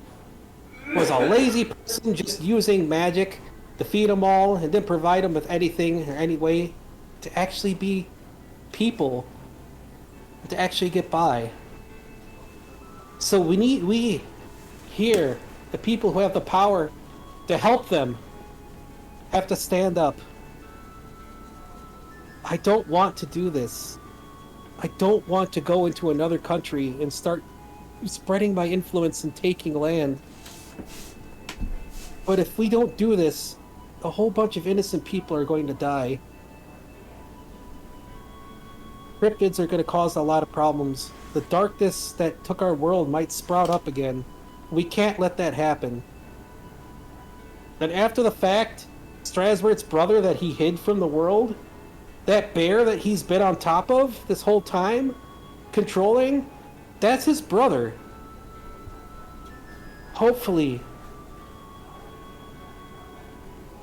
was a lazy person just using magic to feed them all and didn't provide them with anything or any way to actually be people, to actually get by. So we here, the people who have the power to help them, have to stand up. I don't want to do this. I don't want to go into another country and start spreading my influence and taking land. But if we don't do this, a whole bunch of innocent people are going to die. Cryptids are going to cause a lot of problems. The darkness that took our world might sprout up again. We can't let that happen. And after the fact, Strasbert's brother that he hid from the world, that bear that he's been on top of this whole time, controlling, that's his brother. Hopefully,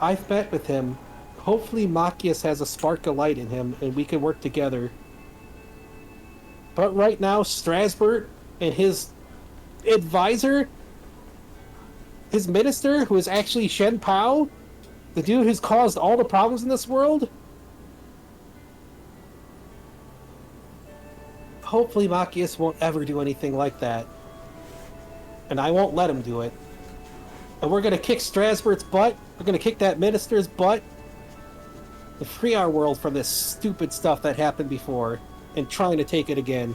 I've met with him. Hopefully Machias has a spark of light in him and we can work together. But right now, Strasbert and his advisor, his minister, who is actually Shen Pao, the dude who's caused all the problems in this world, hopefully Machias won't ever do anything like that. And I won't let him do it. And we're going to kick Strasbert's butt. We're going to kick that minister's butt. To free our world from this stupid stuff that happened before. And trying to take it again.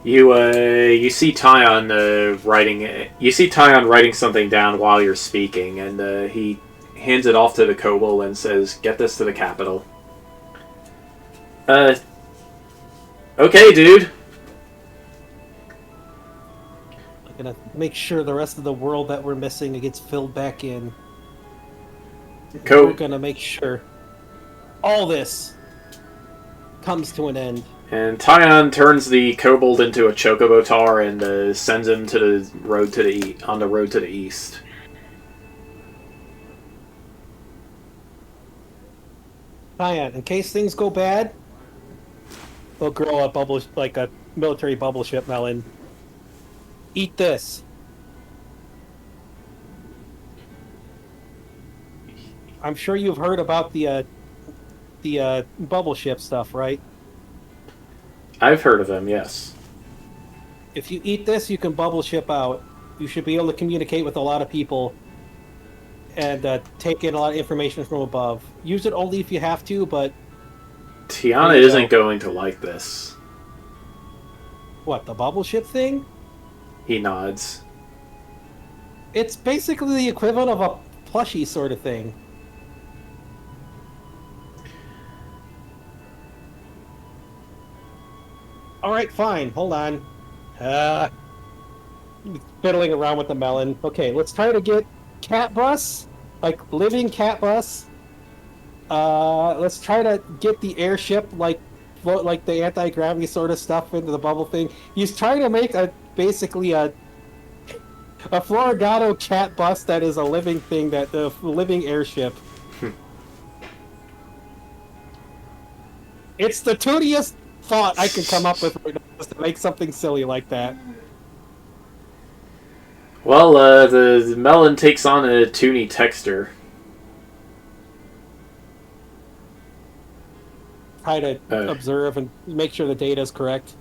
You see Tyon writing. You see Tyon writing something down while you're speaking, and he hands it off to the kobold and says, "Get this to the capital." Okay, dude.
I'm gonna make sure the rest of the world that we're missing gets filled back in. We're gonna make sure all this comes to an end.
And Tyon turns the kobold into a chocobo tar and sends him to the road to the on the road to the east.
Tyon, in case things go bad, we'll grow a bubble like a military bubble ship melon. Eat this. I'm sure you've heard about the bubble ship stuff, right?
I've heard of them, yes.
If you eat this, you can bubble ship out. You should be able to communicate with a lot of people. and take in a lot of information from above. Use it only if you have to, but
Tiana isn't going to like this.
What, the bubble ship thing?
He nods.
It's basically the equivalent of a plushie sort of thing. Alright, fine. Hold on. Fiddling around with the melon. Okay, let's try to get cat bus. Like, living cat bus. Let's try to get the airship, like, float, like the anti-gravity sort of stuff into the bubble thing. He's trying to make basically a Florigado cat bus that is a living thing, that the living airship. It's the tooniest thought I can come up with right now, to make something silly like that.
Well, the melon takes on a toony texture.
Try to observe and make sure the data is correct.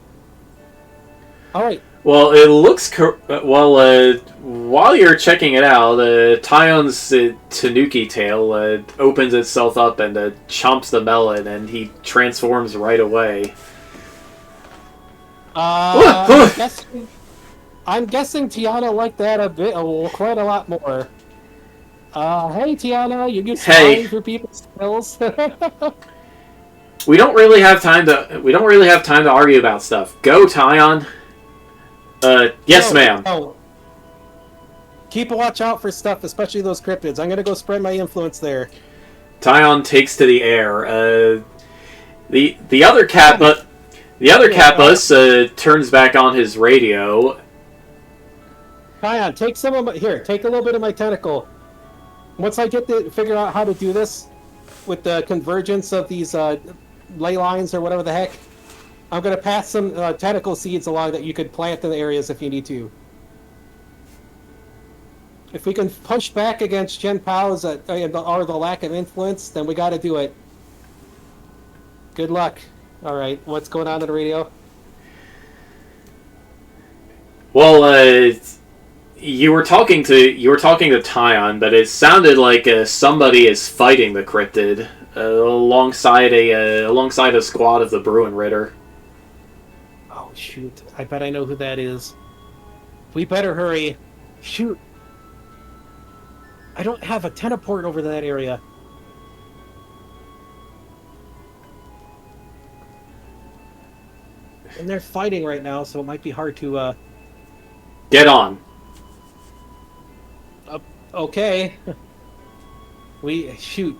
Alright.
Well, it looks... while you're checking it out, Tyon's tanuki tail opens itself up and chomps the melon, and he transforms right away.
I'm guessing Tiana liked that a bit, quite a lot more. Hey Tiana, you use smiling for people's skills.
We don't really have time to argue about stuff. Go, Tyon. Yes, ma'am.
Oh. Keep a watch out for stuff, especially those cryptids. I'm gonna go spread my influence there.
Tyon takes to the air. The other cat bus turns back on his radio.
Tyon, take some of my take a little bit of my tentacle. Once I get to figure out how to do this with the convergence of these ley lines or whatever the heck, I'm gonna pass some tentacle seeds along that you could plant in the areas if you need to. If we can push back against Chen Pao's or the lack of influence, then we got to do it. Good luck. All right, what's going on the radio?
Well, you were talking to Tyon, but it sounded like somebody is fighting the cryptid alongside a squad of the Bruin Ritter.
Oh shoot! I bet I know who that is. We better hurry. Shoot! I don't have a teleport over to that area. And they're fighting right now, so it might be hard to,
Get on.
Okay. Shoot.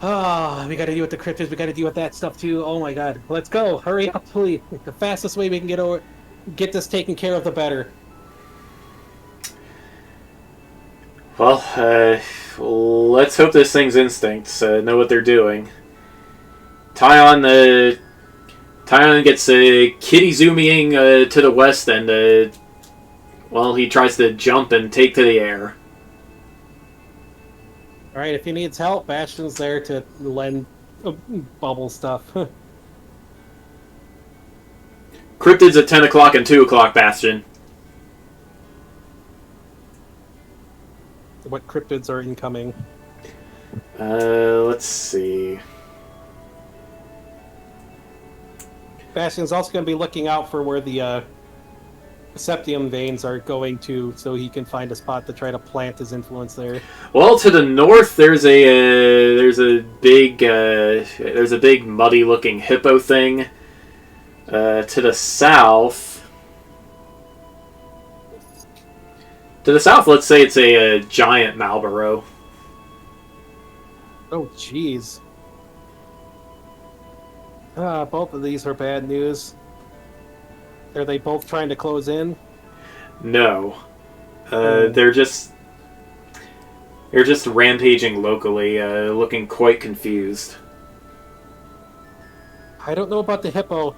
Ah, we gotta deal with the cryptids, we gotta deal with that stuff too. Oh my god. Let's go. Hurry up, please. The fastest way we can get this taken care of, the better.
Well, let's hope this thing's instincts know what they're doing. Tyon gets kitty zooming to the west, and he tries to jump and take to the air.
All right, if he needs help, Bastion's there to lend bubble stuff.
Cryptids at 10 o'clock and 2 o'clock, Bastion.
What cryptids are incoming?
Let's see.
Bastion's also going to be looking out for where the septium veins are going to, so he can find a spot to try to plant his influence there.
Well, to the north, there's a big muddy-looking hippo thing. To the south, let's say it's a giant Malboro.
Oh, jeez. Both of these are bad news. Are they both trying to close in?
No. They're just rampaging locally, looking quite confused.
I don't know about the hippo.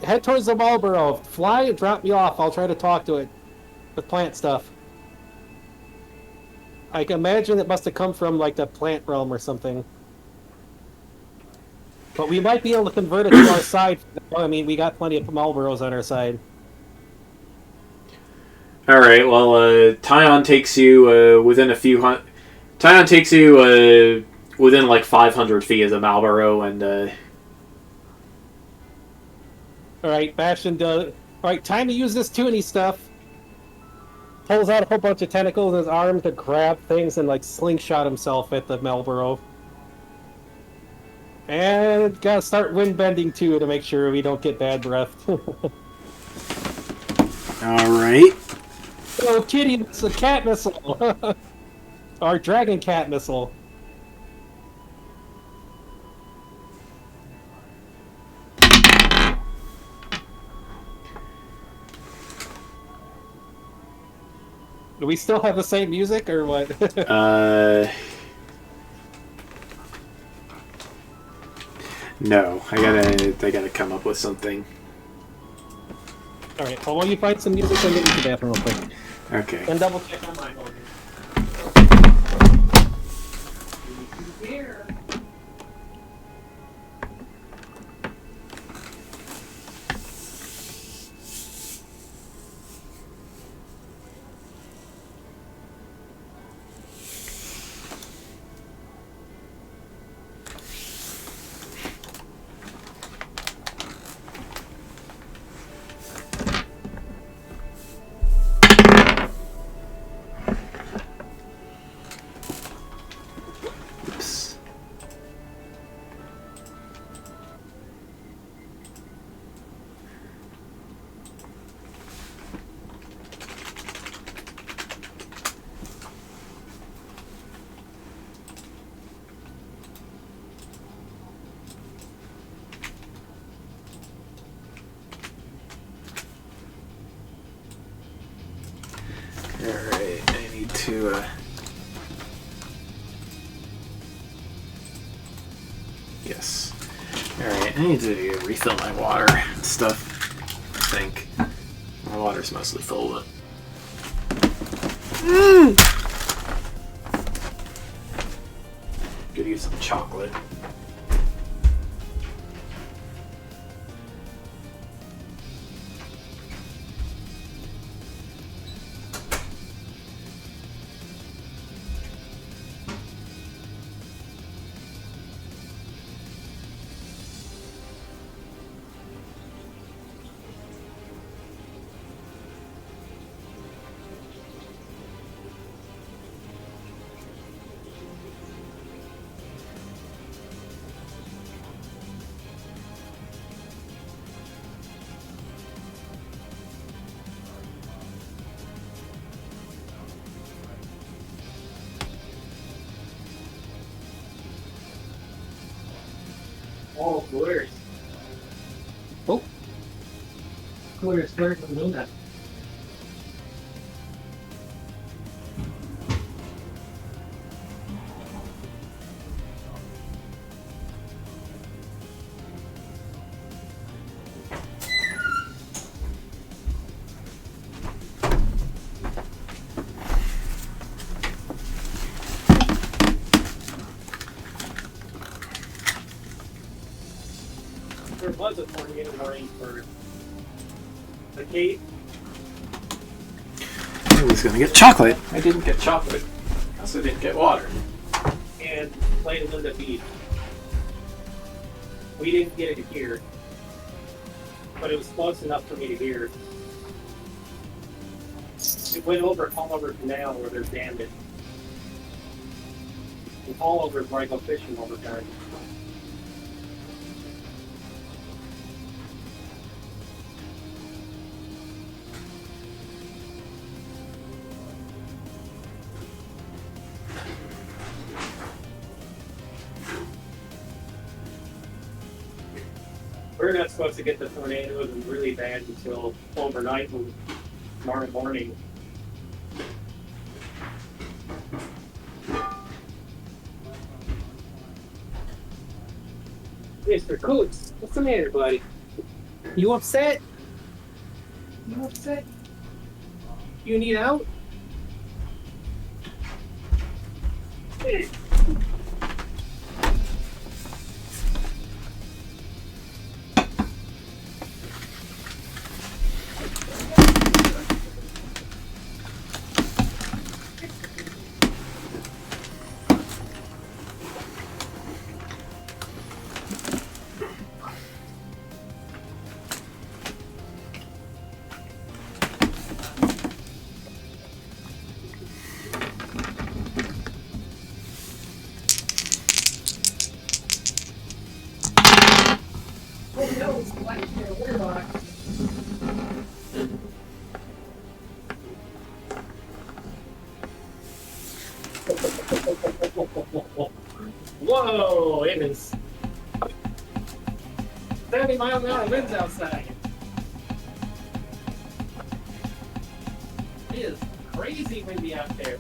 Head towards the Marlboro. Fly and drop me off. I'll try to talk to it with plant stuff. I can imagine it must have come from like the plant realm or something. But we might be able to convert it to our side. I mean, we got plenty of Marlboros on our side.
All right. Well, Tyon takes you within a few hundred. Tyon takes you within like 500 feet of the Malboro, and
All right, Bastion does. All right, time to use this tuny stuff. Pulls out a whole bunch of tentacles in his arm to grab things and like slingshot himself at the Malboro. And gotta start wind bending too to make sure we don't get bad breath.
all right.
Oh, kitty, it's a cat missile. Our dragon cat missile. Do we still have the same music or what?
No. I gotta come up with something.
All right. Well, while you find some music, I'll get into the bathroom real quick.
Okay.
And double check on my phone. Here.
Oops. Alright, I need to, yes. Alright, I need to refill my water and stuff, I think. My water's mostly full, but... Could use some chocolate.
Oh, coolers. Oh. Coolers, where's the Luna? There was a tornado warning for the Cape.
I was gonna get chocolate. I didn't get chocolate. I also didn't get water.
And Plain Linda Beach. We didn't get it here, but it was close enough for me to hear. It went over Haulover Canal where there's damage. And Haulover is where I go fishing all the time. We're not supposed to get the tornadoes really bad until overnight and tomorrow morning. Mr. Coots, what's the matter, buddy? You upset? You upset? You need out? Whoa, it is 70-mile-an-hour winds outside. It is crazy windy out there.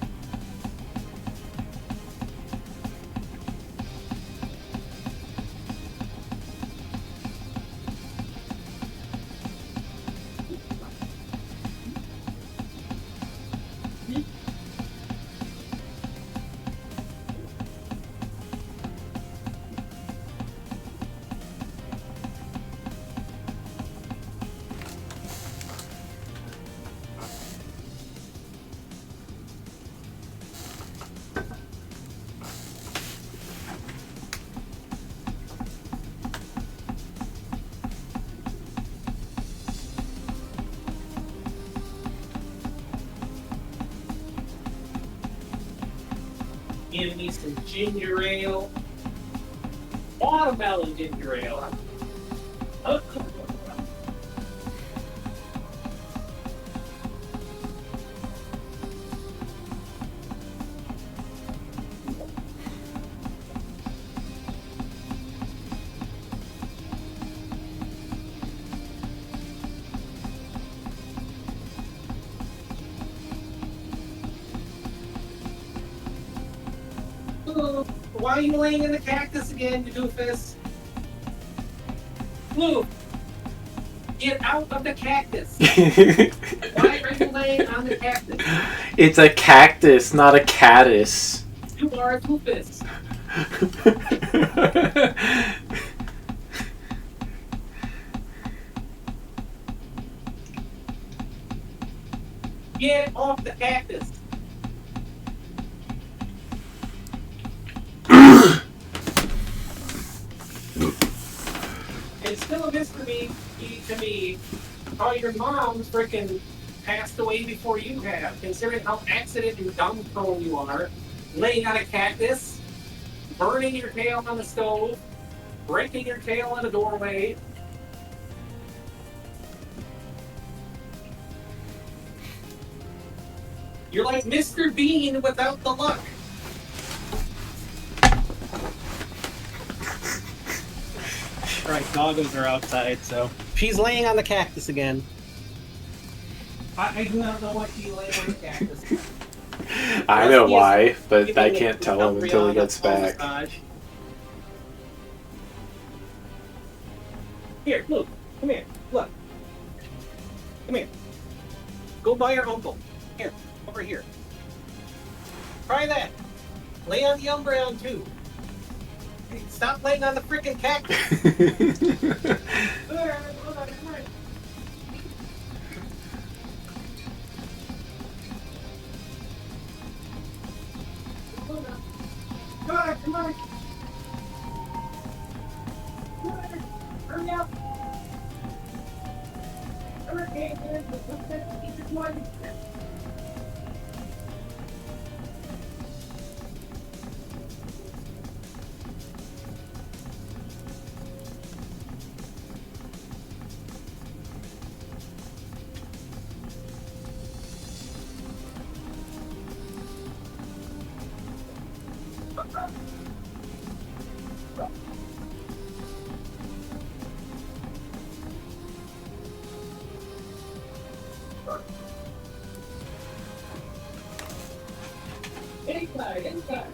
Give me some ginger ale. Watermelon ginger ale. Why are you laying in the cactus again, you doofus? Blue, get out of the cactus. Why are you laying on the cactus?
It's a cactus, not a caddis.
You are a doofus. Get off the cactus. It's still a mystery to me how your mom's freaking passed away before you have, considering how accident and dumb prone you are, laying on a cactus, burning your tail on the stove, breaking your tail on a doorway. You're like Mr. Bean without the luck. Right, doggos are outside, so she's laying on the cactus again. I do not know why she's laying on the cactus.
I know why, but I can't tell him until he gets back.
Here, look, come here, look. Come here. Go by your uncle. Here, over here. Try that. Lay on the Umbreon too. Stop laying on the freaking cactus. Come on, come on. Hurry up. Hurricane, keep one. Inside, inside.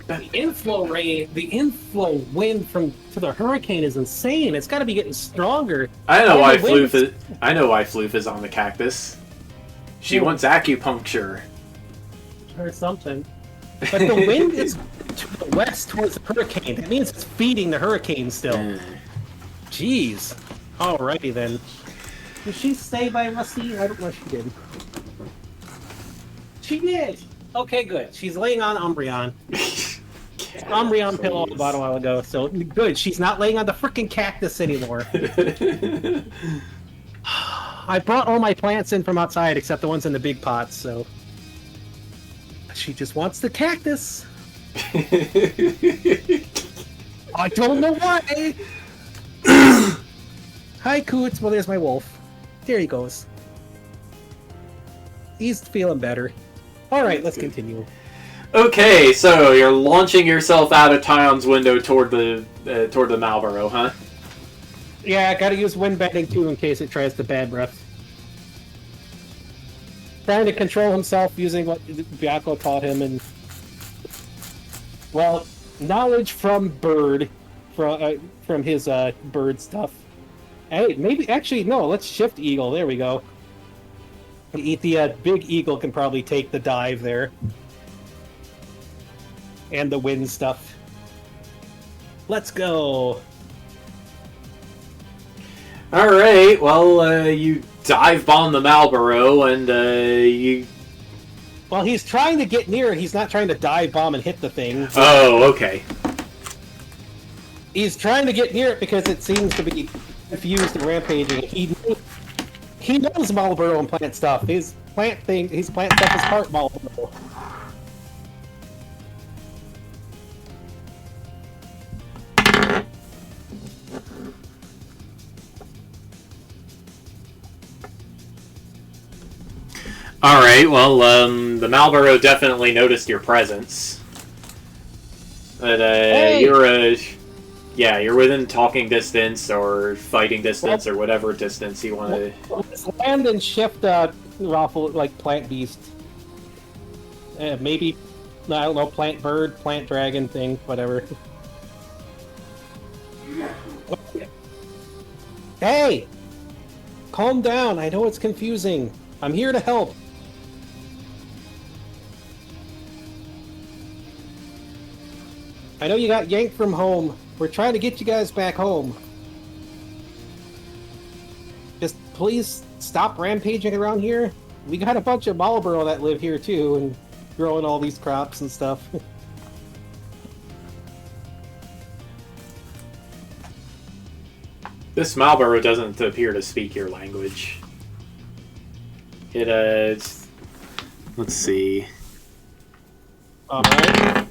The inflow wind from to the hurricane is insane. It's got to be getting stronger.
I know why Floof is on the cactus. She wants acupuncture
or something. But the wind is to the west towards the hurricane. That means it's feeding the hurricane still. Jeez. Alrighty then. Did she stay by Rusty? I don't know if she did. She did. Okay, good. She's laying on Umbreon. Umbreon pill all about a while ago, so good. She's not laying on the freaking cactus anymore. I brought all my plants in from outside except the ones in the big pots, so she just wants the cactus. I don't know why. Hi, Coots. Well, there's my wolf. There he goes. He's feeling better. All right, let's continue.
Okay, so you're launching yourself out of Tion's window toward the Malboro, huh?
Yeah, I gotta use wind bending too in case it tries to bad breath. Trying to control himself using what Byakko taught him, and well, knowledge from bird, from his bird stuff. Hey, maybe actually no. Let's shift eagle. There we go. The big eagle can probably take the dive there, and the wind stuff. Let's go.
All right. Well, you dive bomb the Malboro, and you.
Well, he's trying to get near it. He's not trying to dive bomb and hit the thing.
Oh, okay.
He's trying to get near it because it seems to be confused and rampaging. He knows Marlboro and plant stuff. His plant stuff is part Marlboro.
All right. Well, the Malboro definitely noticed your presence, but
hey!
you're within talking distance or fighting distance or whatever distance you want to.
Let's land and shift Raffle like plant beast. Maybe I don't know, plant bird, plant dragon thing, whatever. Hey! Calm down. I know it's confusing. I'm here to help. I know you got yanked from home. We're trying to get you guys back home. Just please stop rampaging around here. We got a bunch of Marlboro that live here too, and growing all these crops and stuff.
This Malboro doesn't appear to speak your language. Let's see.
Alright.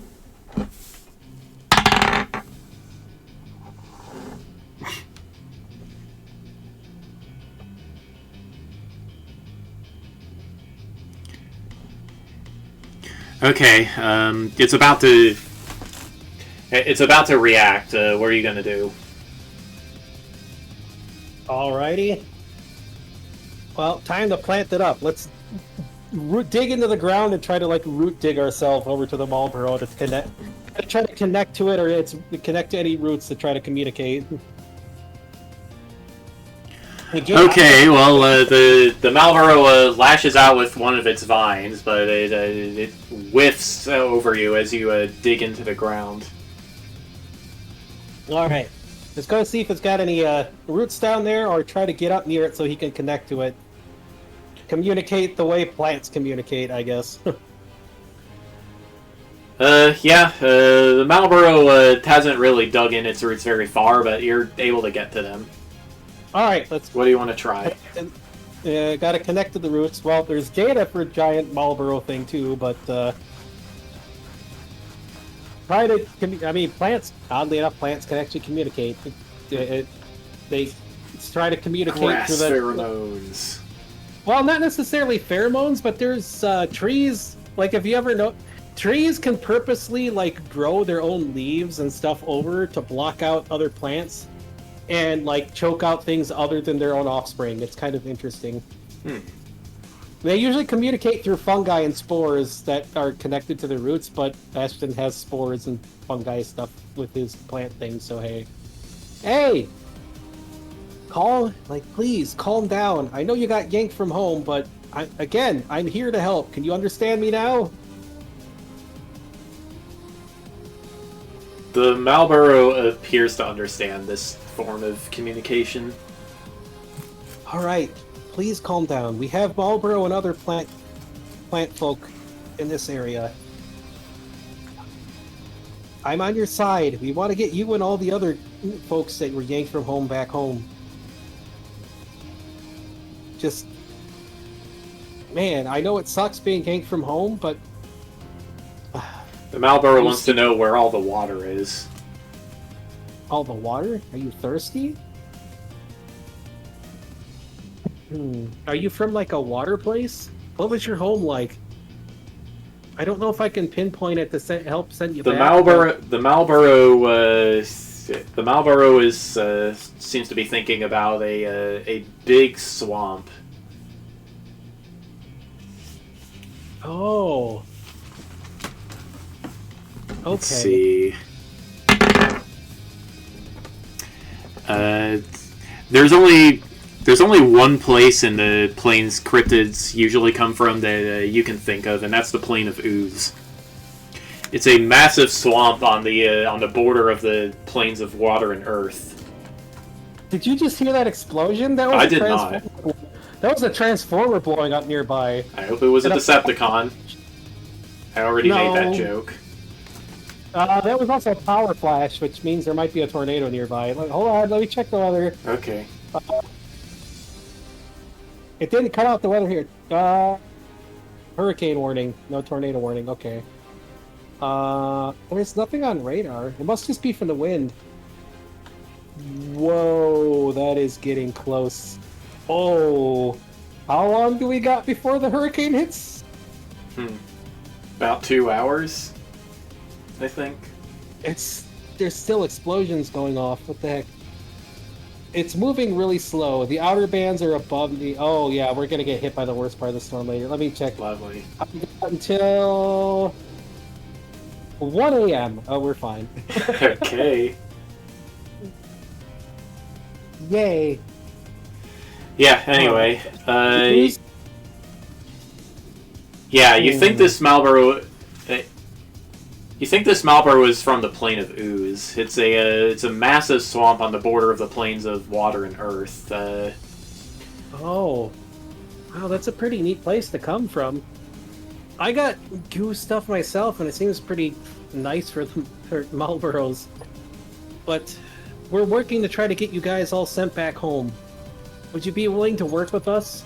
Okay, it's about to react. What are you gonna do?
Alrighty. Well, time to plant it up. Let's dig into the ground and try to like root dig ourselves over to the Marlboro to connect. Try to connect to it, or it's connect to any roots to try to communicate. Again,
Okay, well, the Malboro lashes out with one of its vines, but it whiffs over you as you dig into the ground.
Alright. Just go see if it's got any roots down there, or try to get up near it so he can connect to it. Communicate the way plants communicate, I guess.
The Malboro hasn't really dug in its roots very far, but you're able to get to them.
Alright, let's...
What do you want to try?
Gotta connect to the roots. Well, there's data for giant Marlboro thing too, but try to... I mean, plants, oddly enough, plants can actually communicate. They try to communicate
Grass
through the...
pheromones.
Well, not necessarily pheromones, but there's trees. Like, if you ever know... Trees can purposely, like, grow their own leaves and stuff over to block out other plants. And, like, choke out things other than their own offspring. It's kind of interesting. They usually communicate through fungi and spores that are connected to the roots, but Bastion has spores and fungi stuff with his plant thing, so hey. Hey! Please, calm down. I know you got yanked from home, but, I'm here to help. Can you understand me now?
The Malboro appears to understand this form of communication.
Alright, please calm down. We have Marlboro and other plant folk in this area. I'm on your side. We want to get you and all the other folks that were yanked from home back home. Just... Man, I know it sucks being yanked from home, but...
The Malboro wants to know where all the water is.
All the water? Are you thirsty? Are you from like a water place? What was your home like? I don't know if I can pinpoint it to help send you
The
back.
Marlboro, the Marlboro is seems to be thinking about a big swamp.
Oh. Okay.
Let's see. There's only one place in the plains cryptids usually come from that you can think of, and that's the Plain of Ooze. It's a massive swamp on the border of the plains of water and earth.
Did you just hear that explosion? That was
I did not.
That was a transformer blowing up nearby.
I hope it was a Decepticon. I already made that joke.
That was also a power flash, which means there might be a tornado nearby. Hold on, let me check the weather.
Okay.
It didn't cut out the weather here. Hurricane warning, no tornado warning. Okay. There's nothing on radar. It must just be from the wind. Whoa, that is getting close. Oh, how long do we got before the hurricane hits?
About 2 hours, I think.
There's still explosions going off. What the heck? It's moving really slow. The outer bands are above the... Oh, yeah, we're going to get hit by the worst part of the storm later. Let me check.
Lovely.
Until 1 a.m. Oh, we're fine.
Okay.
Yay.
Yeah, anyway. Yeah, you think this Marlboro... You think this Marlboro is from the Plain of Ooze. It's a massive swamp on the border of the plains of water and earth.
Oh. Wow, that's a pretty neat place to come from. I got goo stuff myself, and it seems pretty nice for Marlboros. But we're working to try to get you guys all sent back home. Would you be willing to work with us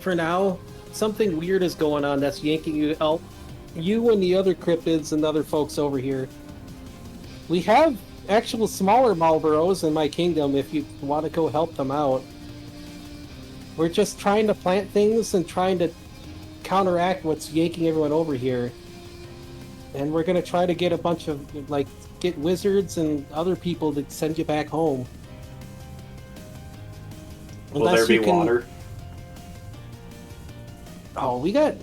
for now? Something weird is going on that's yanking you out. You and the other cryptids and other folks over here. We have actual smaller Marlboros in my kingdom if you want to go help them out. We're just trying to plant things and trying to counteract what's yanking everyone over here. And we're going to try to get a bunch of, like, get wizards and other people to send you back home.
Will there be water?
Oh, we got...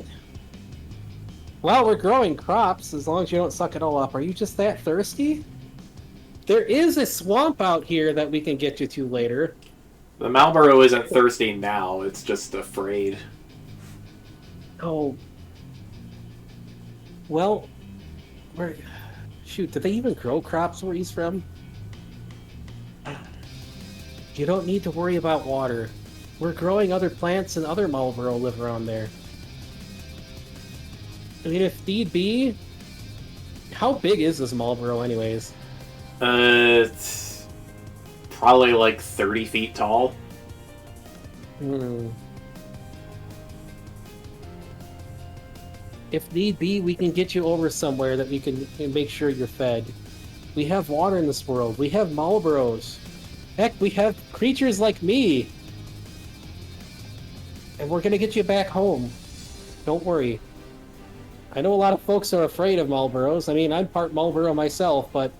Well, we're growing crops as long as you don't suck it all up. Are you just that thirsty? There is a swamp out here that we can get you to later.
The Marlboro isn't thirsty now, it's just afraid.
Oh. Well, shoot, do they even grow crops where he's from? You don't need to worry about water. We're growing other plants and other Marlboro live around there. I mean, if need be... How big is this Marlboro anyways?
It's probably like 30 feet tall.
If need be, we can get you over somewhere that we can make sure you're fed. We have water in this world. We have Marlboros. Heck, we have creatures like me. And we're gonna get you back home. Don't worry. I know a lot of folks are afraid of Marlboros. I mean, I'm part Marlboro myself, but...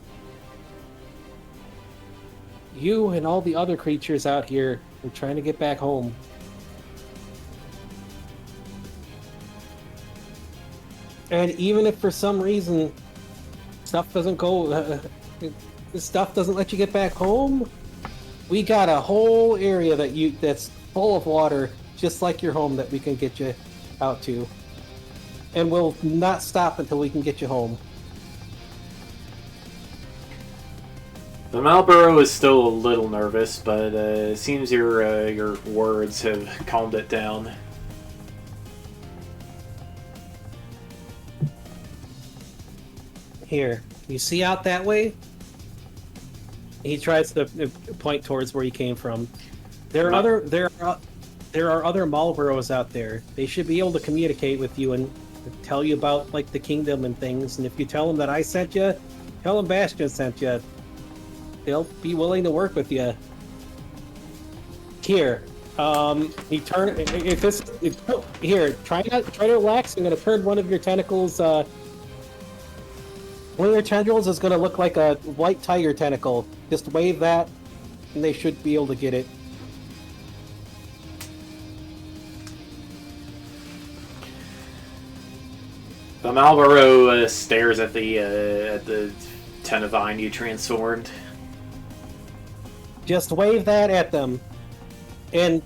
You and all the other creatures out here are trying to get back home. And even if for some reason stuff doesn't go... stuff doesn't let you get back home, we got a whole area that's full of water, just like your home, that we can get you out to. And we'll not stop until we can get you home.
The Marlboro is still a little nervous, but it seems your words have calmed it down.
Here, you see out that way? He tries to point towards where he came from. There are other Marlboros out there. They should be able to communicate with you and tell you about, like, the kingdom and things. And if you tell them that I sent you, tell them Bastion sent you. they'll be willing to work with you. Here, he turn if this if, here. Try to relax. I'm gonna turn one of your tentacles. One of your tendrils is gonna look like a white tiger tentacle. Just wave that, and they should be able to get it.
The Malboro stares at the Tenavine you transformed.
Just wave that at them, and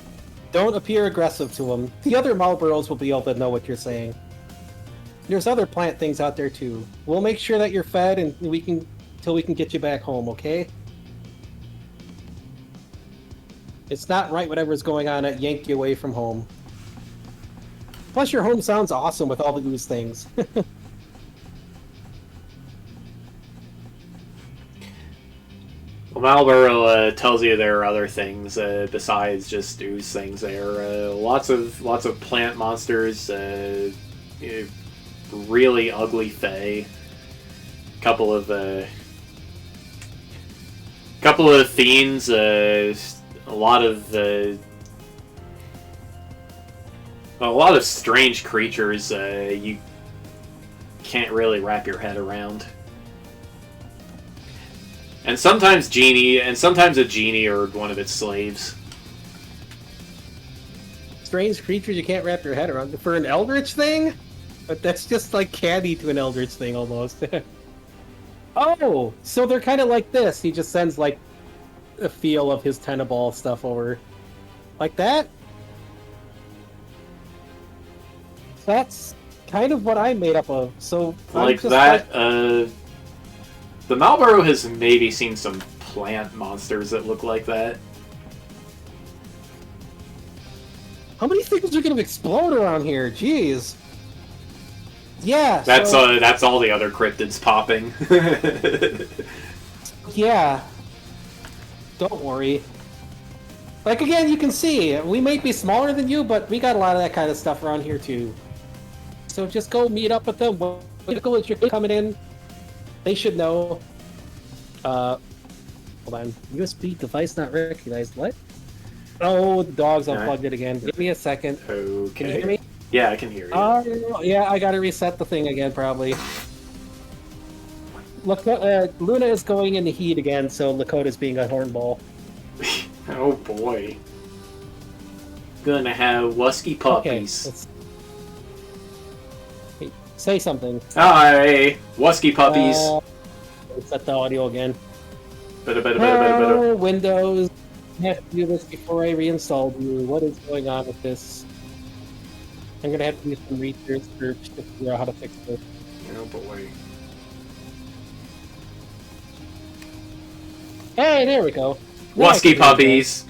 don't appear aggressive to them. The other Malboros will be able to know what you're saying. There's other plant things out there too. We'll make sure that you're fed, and till we can get you back home. Okay? It's not right whatever's going on that yanked you away from home. Plus, your home sounds awesome with all these things.
Well, Malboro tells you there are other things besides just ooze things. There are lots of plant monsters, really ugly fae, couple of fiends, a lot of strange creatures you can't really wrap your head around. And sometimes a genie or one of its slaves.
Strange creatures you can't wrap your head around. For an eldritch thing? But that's just like candy to an eldritch thing, almost. Oh! So they're kind of like this. He just sends, like, a feel of his Tenaball stuff over. Like that? That's kind of what I'm made up of. So
like that, the Malboro has maybe seen some plant monsters that look like that.
How many things are going to explode around here? Jeez. Yeah.
That's all the other cryptids popping.
Yeah. Don't worry. Like, again, you can see, we may be smaller than you, but we got a lot of that kind of stuff around here, too. So just go meet up with them. When you're coming in, they should know. Hold on. USB device not recognized. What? Oh, the dog's unplugged it again. Give me a second.
Okay.
Can you hear me?
Yeah, I can hear you.
Yeah, I gotta reset the thing again, probably. Look, Luna is going into heat again, so Lakota's being a hornball.
Oh boy. Gonna have wusky puppies.
Okay, hey, say something.
Hi, wusky puppies.
Set the audio again.
Better.
Windows. I have to do this before I reinstall you. What is going on with this? I'm gonna have to do some research to figure out how to fix this.
Oh boy.
Hey, there we go.
Wusky puppies.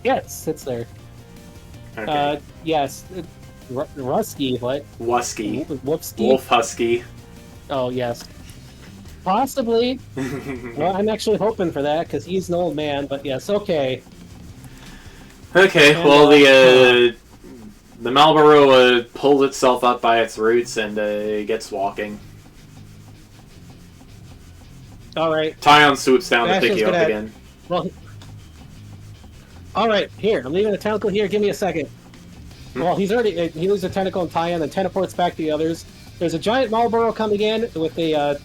Yes, it's there.
Okay.
Yes. Rusky, what?
Wusky.
Whoopski?
Wolf husky.
Oh, yes. Possibly. Well, I'm actually hoping for that, because he's an old man, but yes, okay.
Okay,
And,
well, the Malboro pulls itself up by its roots and gets walking.
Alright.
Tyon swoops down to
Bastion's
pick you up
gonna-
again.
Well, alright, here, I'm leaving a tentacle here, give me a second. Well, he leaves a tentacle in Tyon, then teleports back to the others. There's a giant Malboro coming in with a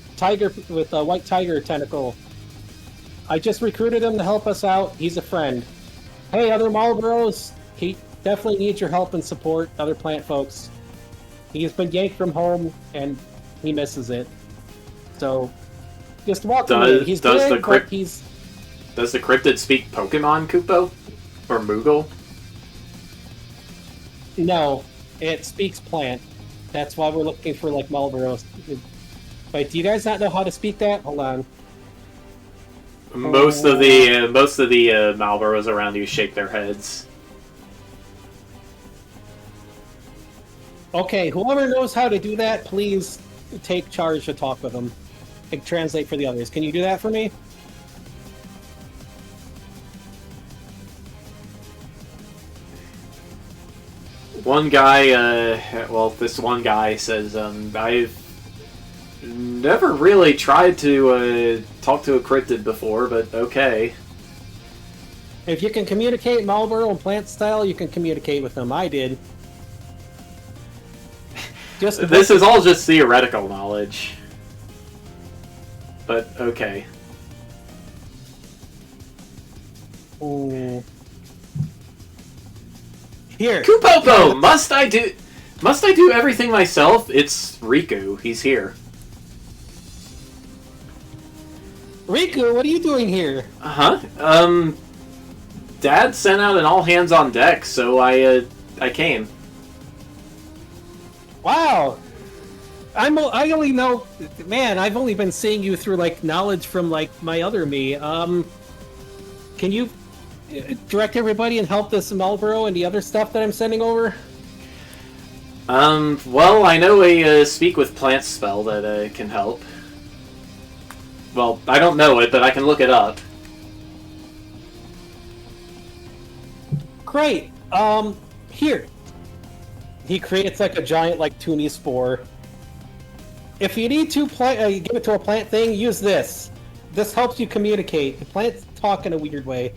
white tiger tentacle. I just recruited him to help us out. He's a friend. Hey, other Malboros, he definitely needs your help and support, other plant folks. He's been yanked from home, and he misses it. So, just welcome him. He's
does
big, but he's...
Does the cryptid speak Pokemon, Kupo? Or Moogle?
No, it speaks plant. That's why we're looking for, like, Malboros. Wait, do you guys not know how to speak that? Hold on.
Most of the Malboros around you shake their heads.
Okay, whoever knows how to do that, please take charge to talk with them. And translate for the others. Can you do that for me?
One guy, this one guy says, Never really tried to talk to a cryptid before, but okay.
If you can communicate Marlboro and plant style, you can communicate with them. I did.
This is all just theoretical knowledge. But okay.
Ooh. Here.
Kupopo! Must I do everything myself? It's Riku. He's here.
Riku, what are you doing here?
Uh-huh. Dad sent out an all hands on deck, so I came.
Wow. I only know, man, I've only been seeing you through, like, knowledge from, like, my other me. Can you direct everybody and help this Marlboro and the other stuff that I'm sending over?
Well, I know a speak with plants spell that can help. Well, I don't know it, but I can look it up.
Great. Here. He creates like a giant, like, Toonie spore. If you need to give it to a plant thing, use this. This helps you communicate. The plants talk in a weird way.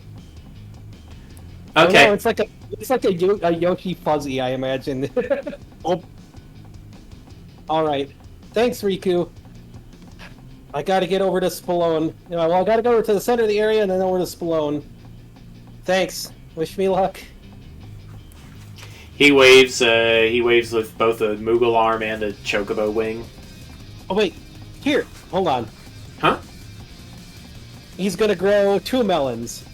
Okay.
Oh, no, it's like a Yoshi Fuzzy, I imagine. Oh. All right. Thanks, Riku. I gotta get over to Spallone. Well, I gotta go over to the center of the area and then over to Spallone. Thanks. Wish me luck.
He waves with both a Moogle arm and a Chocobo wing.
Oh, wait. Here. Hold on.
Huh?
He's gonna grow 2 melons.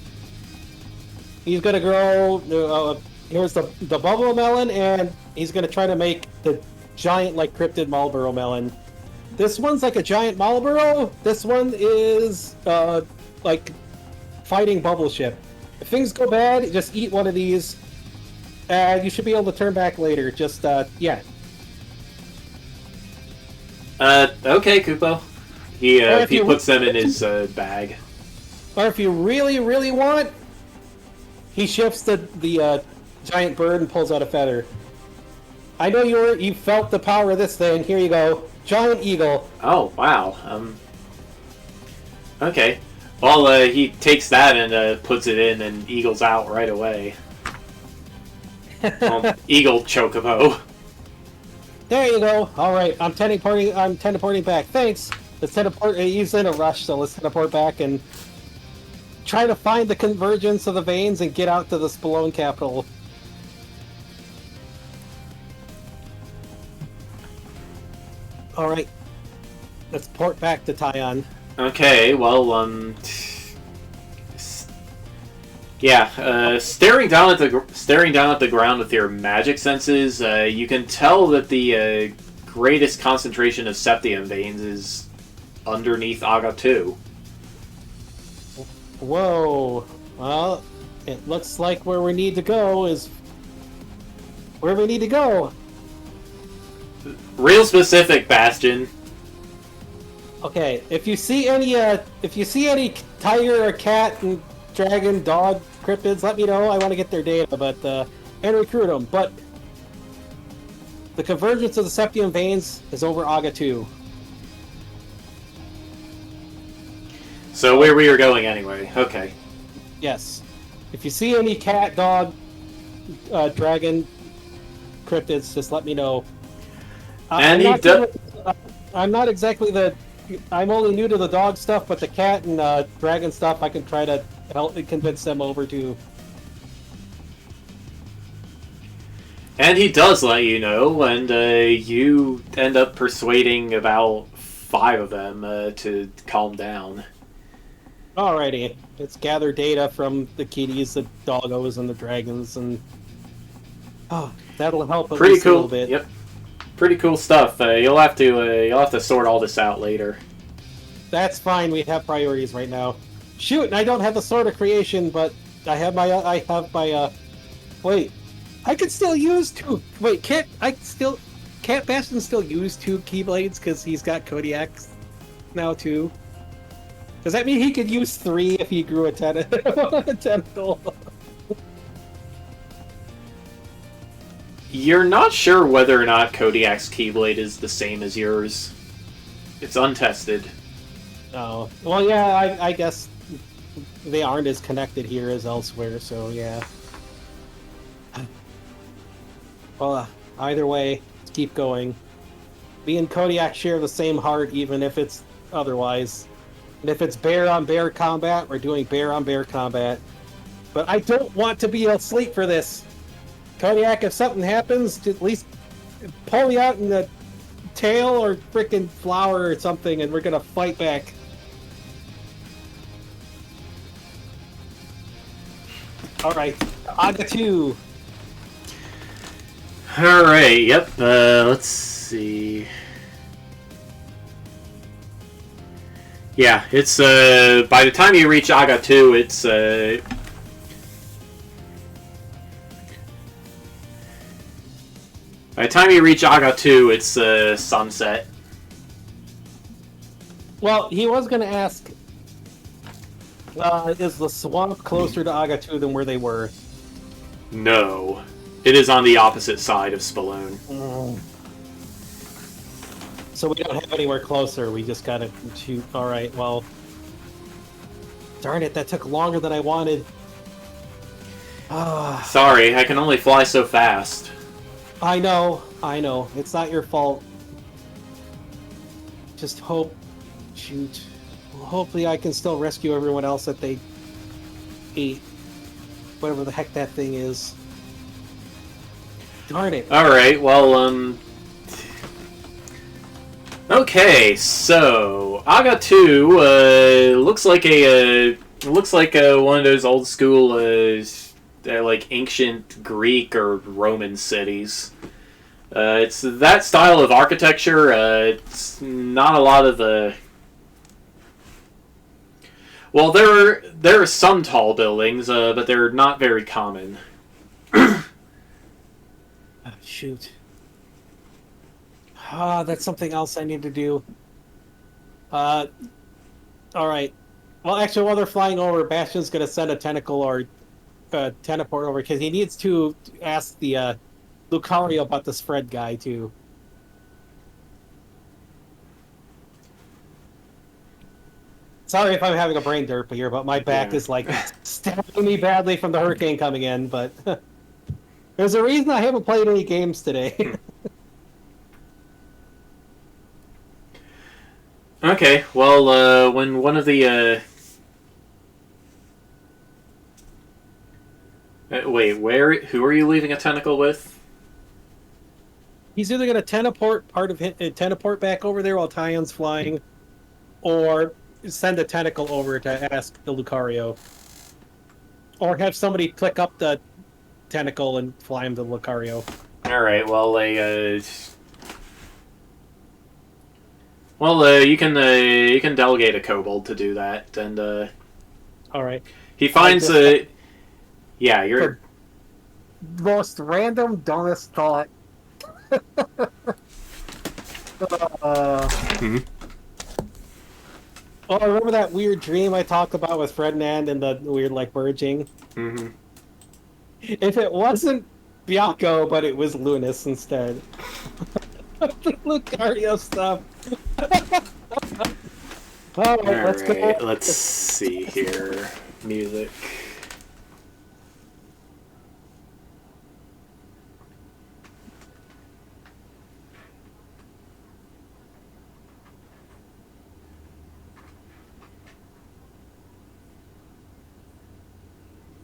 He's gonna grow... here's the bubble melon, and he's gonna try to make the giant, like, cryptid Marlboro melon. This one's like a giant Marlboro. This one is, like, fighting Bubble Ship. If things go bad, just eat one of these. You should be able to turn back later. Just, yeah.
Okay, Kupo. He puts them in his bag.
Or if you really, really want, he shifts the giant bird and pulls out a feather. I know you felt the power of this thing. Here you go. Giant eagle.
Oh, wow. Okay. Well, he takes that and puts it in and eagles out right away. Eagle Chocobo.
There you go. All right, I'm teleporting back. Thanks. Let's teleport. He's in a rush, so let's teleport back and try to find the convergence of the veins and get out to the Spallone capital. All right, let's port back to Tyon.
Okay. Well, yeah. Staring down at the ground with your magic senses, you can tell that the greatest concentration of septium veins is underneath Aga 2.
Whoa. Well, it looks like where we need to go is where we need to go.
Real specific, Bastion.
Okay, if you see any tiger or cat and dragon, dog, cryptids, let me know. I want to get their data, and recruit them. But the convergence of the septium veins is over Aga 2.
So where we are going anyway. Okay.
Yes. If you see any cat, dog, dragon, cryptids, just let me know.
And
I'm not exactly I'm only new to the dog stuff, but the cat and dragon stuff, I can try to help convince them over to.
And he does let you know, and you end up persuading about 5 of them to calm down.
Alrighty, let's gather data from the kitties, the doggos, and the dragons, and that'll help at least a little bit.
Yep, pretty cool stuff. You'll have to sort all this out later.
That's fine. We have priorities right now. Shoot, and I don't have the sword of creation, but I have my. Wait, I could still use 2. Wait, can't Bastion still use 2 keyblades because he's got Kodiaks now too? Does that mean he could use 3 if he grew a tentacle?
You're not sure whether or not Kodiak's Keyblade is the same as yours. It's untested.
Oh, well, yeah, I guess they aren't as connected here as elsewhere, so yeah. Well, either way, let's keep going. Me and Kodiak share the same heart, even if it's otherwise. And if it's bear on bear combat, we're doing bear on bear combat. But I don't want to be asleep for this. Kodiak, if something happens, at least pull me out in the tail or freaking flower or something, and we're gonna fight back. Alright, Aga 2.
Alright, yep, let's see. Yeah, it's, by the time you reach Aga 2, it's, by the time you reach Aga 2, it's, sunset.
Well, he was gonna ask, is the swamp closer to Aga 2 than where they were?
No. It is on the opposite side of Spallone.
So we don't have anywhere closer, we just gotta shoot. Alright, well... Darn it, that took longer than I wanted.
Sorry, I can only fly so fast.
I know. It's not your fault. Just hope... Shoot. Hopefully I can still rescue everyone else that they ate. Whatever the heck that thing is. Darn it.
Alright, well, okay, so Aga 2 looks like one of those old school like ancient Greek or Roman cities. It's that style of architecture. It's not a lot of well, there are some tall buildings, but they're not very common.
Shoot. That's something else I need to do. Alright. Well, actually, while they're flying over, Bastion's gonna send a tentacle or teleport over, because he needs to ask the Lucario about the spread guy, too. Sorry if I'm having a brain derp here, but my back is, like, stabbing me badly from the hurricane coming in, but... There's a reason I haven't played any games today.
Okay, well, when one of the, wait, who are you leaving a tentacle with?
He's either going to teleport back over there while Tion's flying, or send a tentacle over to ask the Lucario. Or have somebody pick up the tentacle and fly him to Lucario.
Alright, well, you can delegate a kobold to do that, and,
Alright.
he finds, yeah, you're...
Most random, dumbest thought. Well, remember that weird dream I talked about with Ferdinand and the weird, like, merging?
Mm-hmm.
If it wasn't Bianco, but it was Lunas instead. The Lucario stuff. Alright, let's go.
Let's see here. Music.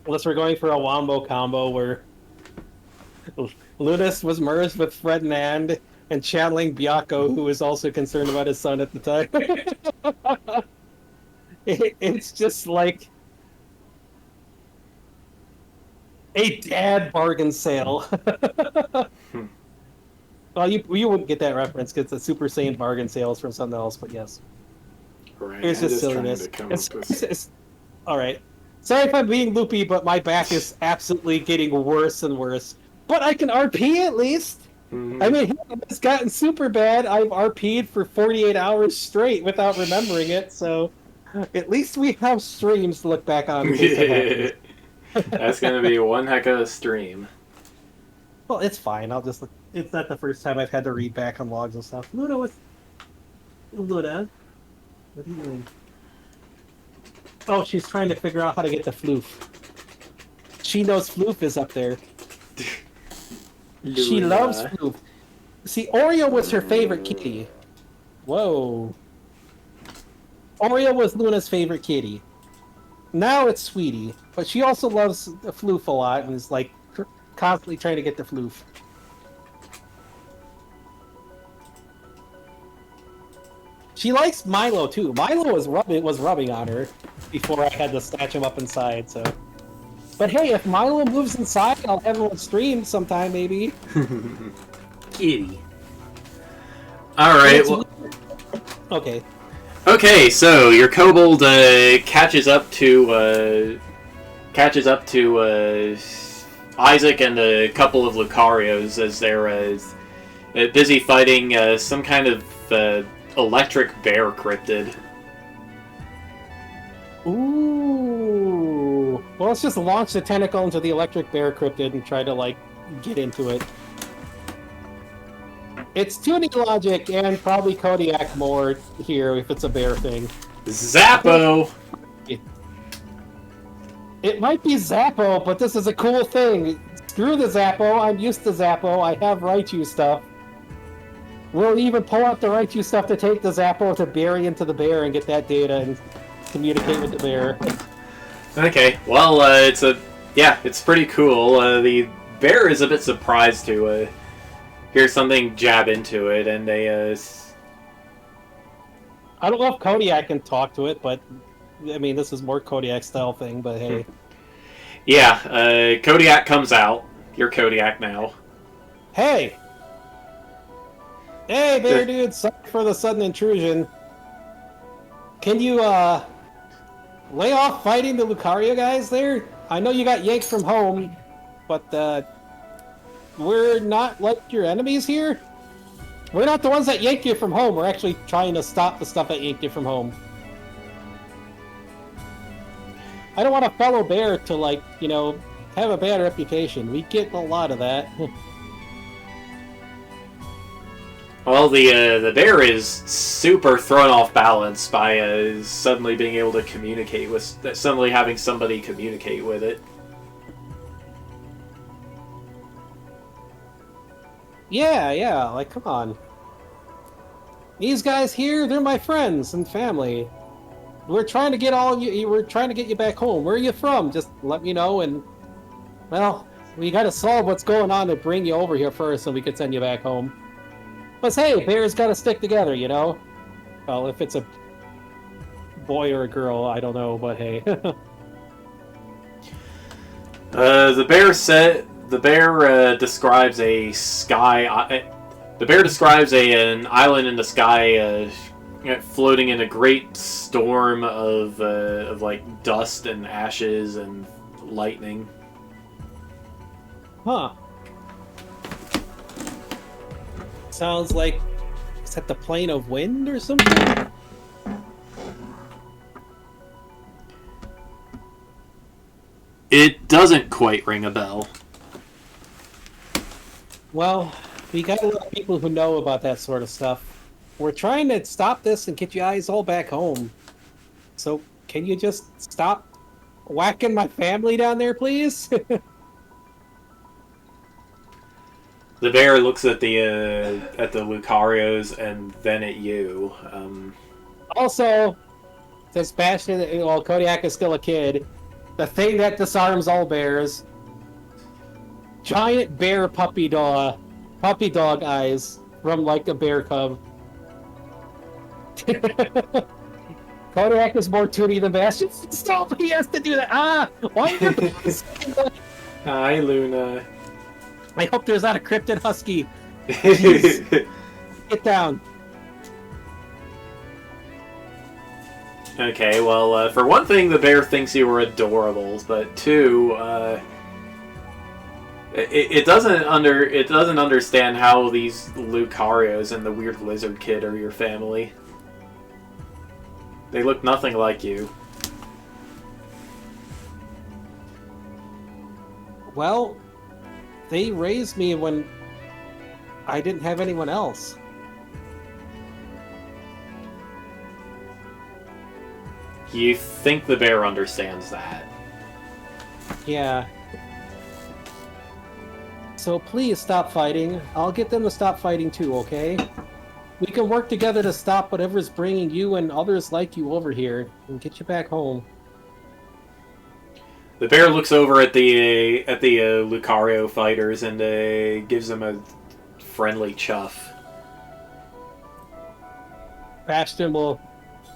Unless we're going for a wombo combo where Lunas was merged with Ferdinand and channeling Bianco, who was also concerned about his son at the time. It's just like a dad bargain sale. Well, you wouldn't get that reference because the Super Saiyan bargain sale is from something else, but yes.
Right,
It's just silliness. All right. Sorry if I'm being loopy, but my back is absolutely getting worse and worse. But I can RP at least. Mm-hmm. I mean, it's gotten super bad. I've RP'd for 48 hours straight without remembering it, so at least we have streams to look back on.
That's gonna be one heck of a stream.
Well, it's fine. I'll just look. It's not the first time I've had to read back on logs and stuff. Luna was... Luna, what are you doing? Oh, she's trying to figure out how to get the floof. She knows floof is up there. She loves
Luna.
floof. See, Oreo was her favorite kitty. Whoa. Oreo was Luna's favorite kitty. Now it's Sweetie, but she also loves the floof a lot and is like constantly trying to get the floof. She likes Milo too. Milo was rubbing on her before I had to snatch him up inside. So, but hey, if Milo moves inside, I'll have him on stream sometime maybe.
Kitty. All right. Well,
okay.
okay. So your kobold catches up to Isaac and a couple of Lucarios as they're busy fighting some kind of electric bear cryptid.
Ooh. Well, let's just launch the tentacle into the electric bear cryptid and try to, like, get into it. It's tuning logic and probably Kodiak more here if it's a bear thing.
Zappo!
It might be Zappo, but this is a cool thing. Screw the Zappo. I'm used to Zappo. I have Raichu stuff. We'll even pull out the Raichu stuff to take the Zappo to bury into the bear and get that data and communicate with the bear.
Okay, well, it's pretty cool. The bear is a bit surprised to hear something jab into it, and they
I don't know if Kodiak can talk to it, but I mean, this is more Kodiak style thing. But hey,
yeah, Kodiak comes out. You're Kodiak now.
Hey, bear dude! Sorry for the sudden intrusion. Can you lay off fighting the Lucario guys there? I know you got yanked from home, but we're not like your enemies here. We're not the ones that yanked you from home. We're actually trying to stop the stuff that yanked you from home. I don't want a fellow bear to, like, you know, have a bad reputation. We get a lot of that.
Well, the bear is super thrown off balance by suddenly being able to communicate with, suddenly having somebody communicate with it.
Yeah, like, come on. These guys here, they're my friends and family. We're trying to get we're trying to get you back home. Where are you from? Just let me know, and, well, we gotta solve what's going on to bring you over here first so we can send you back home. But hey, bears gotta stick together, you know? Well, if it's a boy or a girl, I don't know, but hey.
The bear describes a sky. The bear describes an island in the sky, floating in a great storm of like dust and ashes and lightning.
Huh. Sounds like, is that the plane of wind or something?
It doesn't quite ring a bell.
Well, we got a lot of people who know about that sort of stuff. We're trying to stop this and get you guys all back home. So, can you just stop whacking my family down there, please?
The bear looks at the Lucarios and then at you.
Also, this Bastion, while Kodiak is still a kid, the thing that disarms all bears, giant bear puppy dog eyes from like a bear cub. Kodiak is more toony than Bastion. Stop! He has to do that. Why are you?
Hi, Luna.
I hope there's not a cryptid husky. Jeez. Get down.
Okay, well, for one thing, the bear thinks you were adorable, but two, it doesn't understand how these Lucarios and the weird lizard kid are your family. They look nothing like you.
Well, they raised me when I didn't have anyone else.
You think the bear understands that.
Yeah. So please stop fighting. I'll get them to stop fighting too, okay? We can work together to stop whatever's bringing you and others like you over here and get you back home.
The bear looks over at the Lucario fighters and gives them a friendly chuff.
Bastion will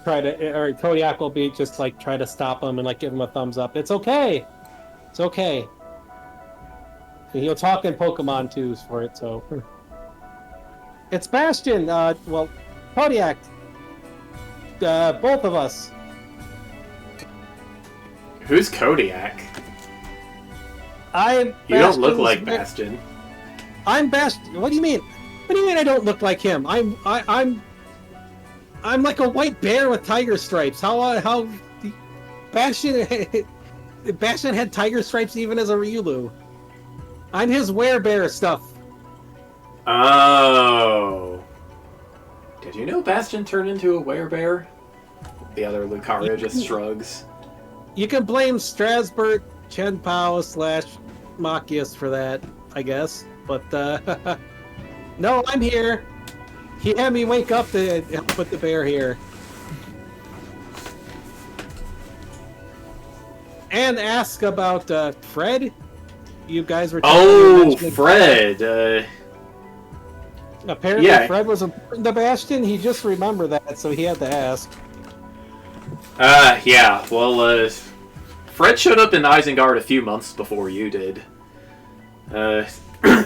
try to, or Kodiak will be just like try to stop him and like give him a thumbs up. It's okay. It's okay. And he'll talk in Pokemon too for it. So it's Bastion. Well, Kodiak. Both of us.
Who's Kodiak?
I'm.
You don't look like Bastion.
I'm Bastion. What do you mean? What do you mean I don't look like him? I'm like a white bear with tiger stripes. How Bastion Bastion had tiger stripes even as a Ryulu. I'm his werebear stuff.
Oh. Did you know Bastion turned into a werebear? The other Lucario just shrugs.
You can blame Strasbourg, Chenpao / Machias for that, I guess. But no, I'm here. He had me wake up to put the bear here. And ask about Fred. You guys were
Fred.
Apparently Fred was important to Bastion. He just remembered that, so he had to ask.
Yeah. Well, Fred showed up in Isengard a few months before you did.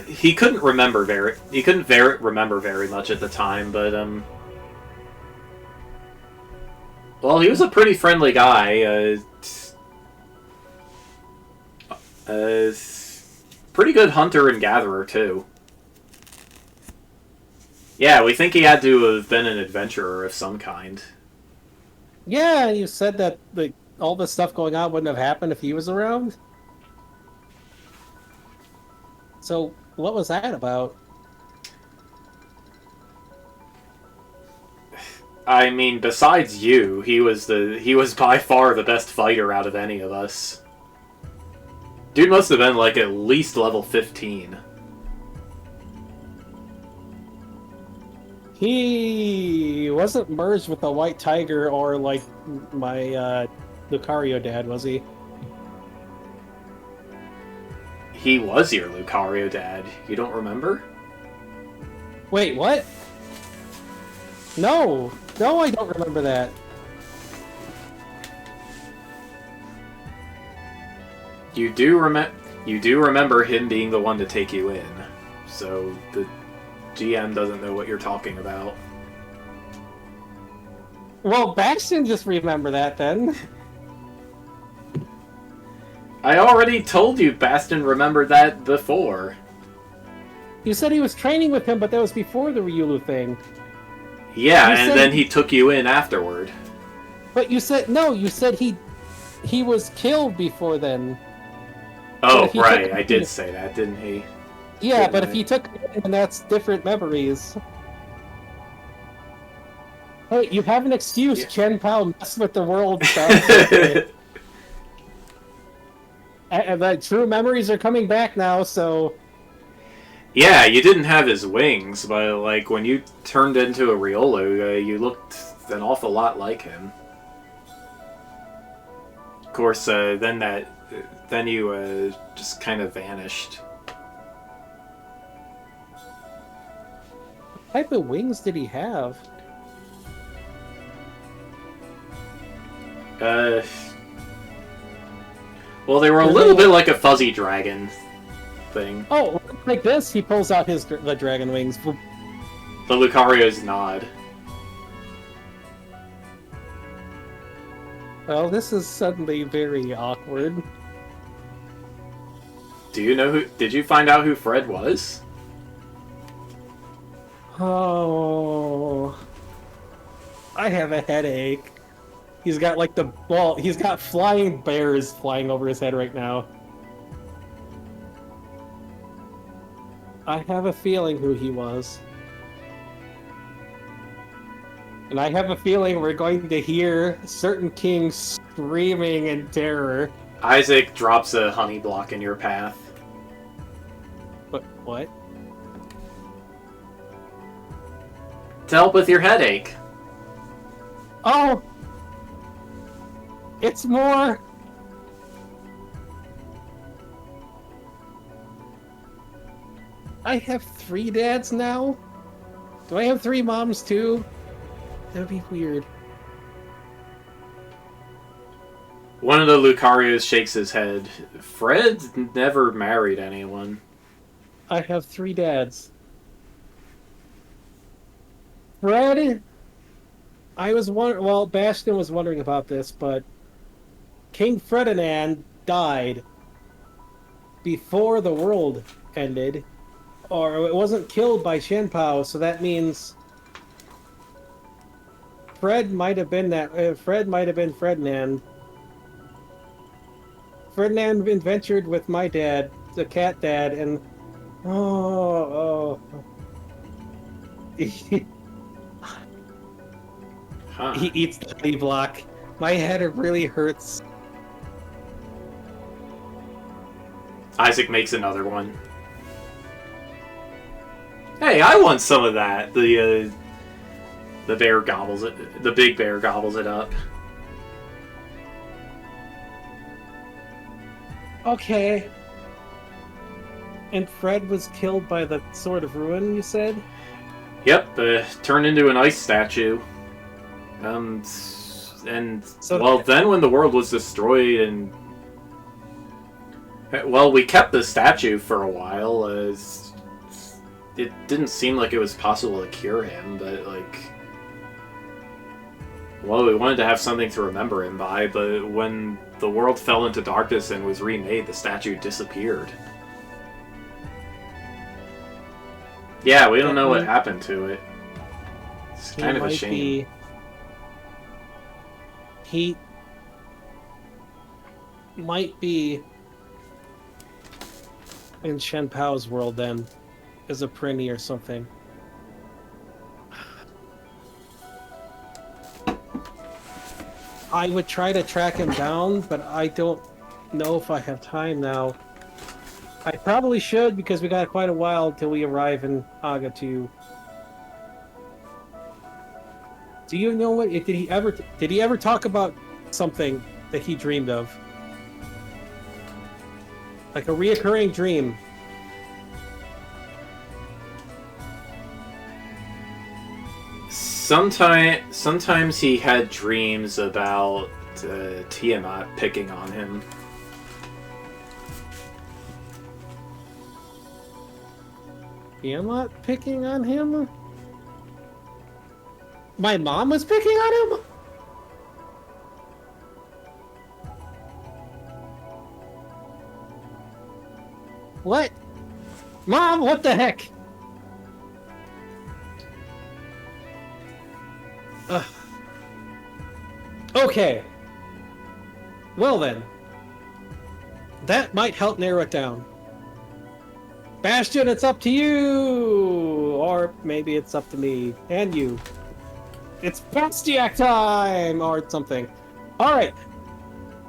He couldn't remember remember very much at the time, but well, he was a pretty friendly guy. Pretty good hunter and gatherer too. Yeah, we think he had to have been an adventurer of some kind.
Yeah, you said that all this stuff going on wouldn't have happened if he was around. So, what was that about?
I mean, besides you, he was by far the best fighter out of any of us. Dude must have been like at least level 15.
He wasn't merged with a white tiger or like my Lucario dad, was he?
He was your Lucario dad. You don't remember?
Wait, what? No, I don't remember that.
You do remember him being the one to take you in. So the GM doesn't know what you're talking about.
Well, Bastion just remember that then.
I already told you Bastion remembered that before.
You said he was training with him, but that was before the Ryulu thing.
Yeah, and then he took you in afterward.
But you said no. You said he was killed before then.
Oh, right. I did say that, didn't he?
Yeah, but if he took it, then that's different memories. Hey, you have an excuse. Yeah. Chen Pao messed with the world stuff. And the true memories are coming back now, so...
Yeah, you didn't have his wings, but like when you turned into a Riolu, you looked an awful lot like him. Of course, then you just kind of vanished.
What type of wings did he have?
Well, they were a little bit like a fuzzy dragon thing.
Oh, like this? He pulls out the dragon wings.
The Lucario's nod.
Well, this is suddenly very awkward.
Do you know who? Did you find out who Fred was?
Oh, I have a headache. He's got like he's got flying bears flying over his head right now. I have a feeling who he was. And I have a feeling we're going to hear certain kings screaming in terror.
Isaac drops a honey block in your path.
But what?
To help with your headache.
Oh! It's more! I have 3 dads now? Do I have 3 moms too? That would be weird.
One of the Lucarios shakes his head. Fred never married anyone.
I have 3 dads. Fred, I was wondering. Well, Bastion was wondering about this, but King Ferdinand died before the world ended, or it wasn't killed by Shenpao, so that means Fred might have been that. Fred might have been Ferdinand. Ferdinand adventured with my dad, the cat dad, and oh.
Huh.
He eats the honey block. My head really hurts.
Isaac makes another one. Hey, I want some of that. The bear gobbles it. The big bear gobbles it up.
Okay. And Fred was killed by the Sword of Ruin, you said?
Yep, turned into an ice statue. And
So
well, then when the world was destroyed and well, we kept the statue for a while. It didn't seem like it was possible to cure him, but like, well, we wanted to have something to remember him by. But when the world fell into darkness and was remade, the statue disappeared. Yeah, we don't know what happened to it. It's kind of a shame.
He might be in Shen Pao's world then, as a Prinny or something. I would try to track him down, but I don't know if I have time now. I probably should, because we got quite a while till we arrive in Aga 2. Do you know what? Did he ever talk about something that he dreamed of? Like a reoccurring dream.
Sometimes he had dreams about Tiamat picking on him.
Tiamat picking on him? My mom was picking on him? What? Mom, what the heck? Ugh. Okay. Well then. That might help narrow it down. Bastion, it's up to you! Or maybe it's up to me. And you. It's Bastiak time! Or something. Alright.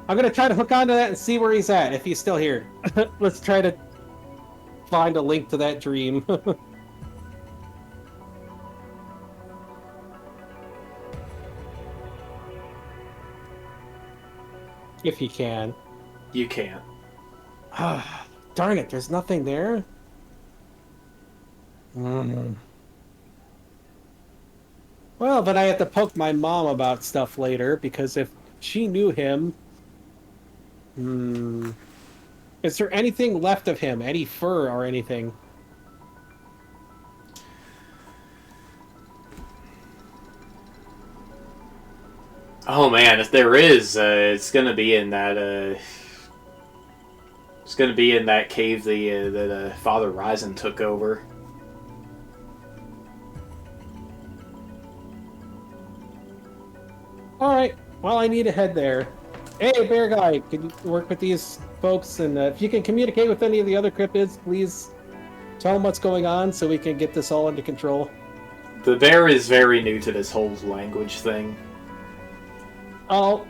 I'm gonna try to hook onto that and see where he's at, if he's still here. Let's try to find a link to that dream. If he can.
You can't.
Darn it, there's nothing there? Well, then I have to poke my mom about stuff later, because if she knew him... Is there anything left of him? Any fur or anything?
Oh man, if there is, it's gonna be in that. It's gonna be in that cave that Father Ryzen took over.
Alright, well, I need to head there. Hey, Bear Guy, can you work with these folks? And if you can communicate with any of the other cryptids, please tell them what's going on so we can get this all under control.
The bear is very new to this whole language thing.
Oh,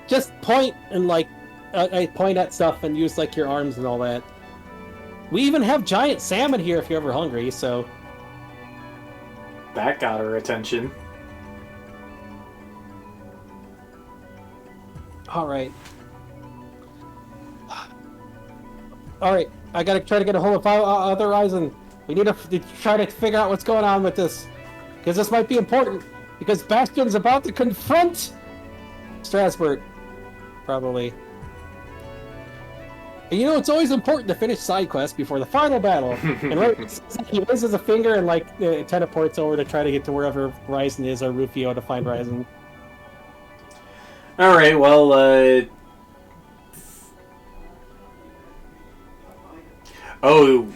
just point and like, point at stuff and use like your arms and all that. We even have giant salmon here if you're ever hungry. So
That got her attention.
all right. All right, I gotta try to get a hold of Other Horizon. We need to try to figure out what's going on with this, because this might be important. Because Bastion's about to confront Strasbourg, probably. And you know, it's always important to finish side quests before the final battle. And right, he raises a finger and like teleports over to try to get to wherever Ryzen is, or Rufio to find Ryzen.
All right, well, oh.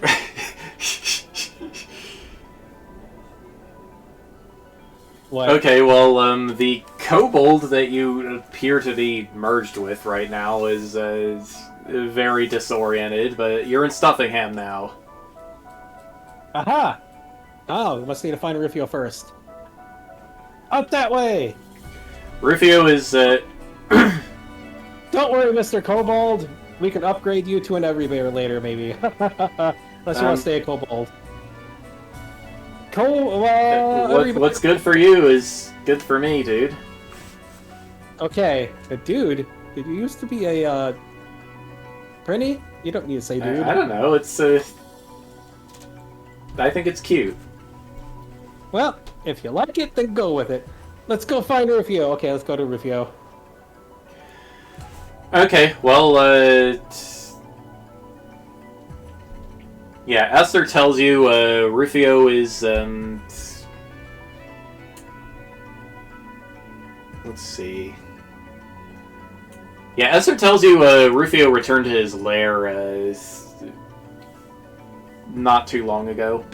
What?
Okay, well, the kobold that you appear to be merged with right now is very disoriented, but you're in Stuffingham now.
Aha! Oh, we must need to find Rufio first. Up that way!
Rufio is,
Don't worry, Mr. Kobold. We can upgrade you to an everybear later, maybe. Unless you want to stay a kobold.
what's good for you is good for me, dude.
Okay, a dude. Did you used to be a Prinny? You don't need to say dude.
I don't know. It's I think it's cute.
Well, if you like it, then go with it. Let's go find Rufio. Okay, let's go to Rufio.
Okay, well, yeah, Esther tells you Rufio is, let's see. Yeah, Esther tells you Rufio returned to his lair not too long ago.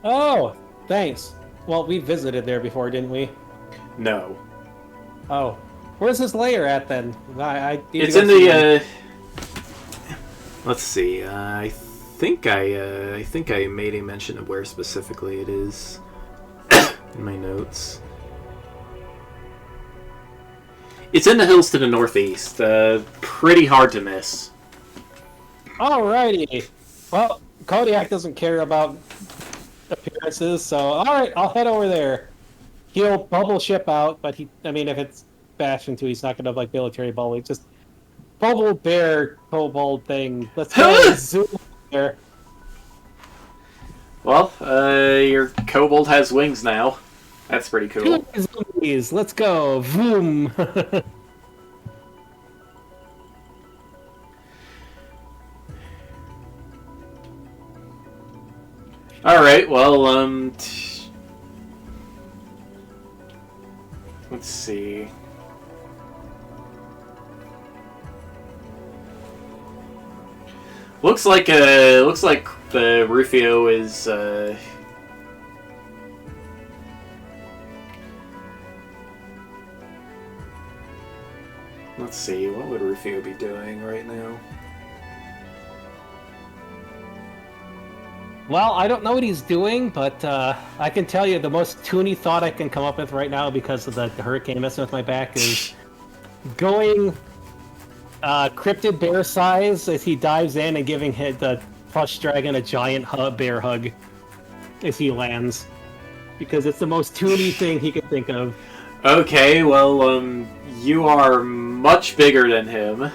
Oh, thanks. Well, we visited there before, didn't we?
No.
Oh. Where's his lair at, then?
It's in the, let's see, I think I made a mention of where specifically it is in my notes. It's in the hills to the northeast. Pretty hard to miss.
Alrighty. Well, Kodiak doesn't care about appearances, so alright, I'll head over there. He'll bubble ship out, but if it's Bastion too, he's not gonna like military bubble. Just bubble bear kobold thing. Let's go zoom there.
Well, your kobold has wings now. That's pretty cool.
Zombies, let's go. Vroom.
Alright, well, let's see. Looks like the Rufio is let's see, what would Rufio be doing right now?
Well, I don't know what he's doing, but I can tell you the most toony thought I can come up with right now because of the hurricane messing with my back is going cryptid bear size as he dives in and giving the plush dragon a giant bear hug as he lands. Because it's the most toony thing he could think of.
Okay, well, you are much bigger than him,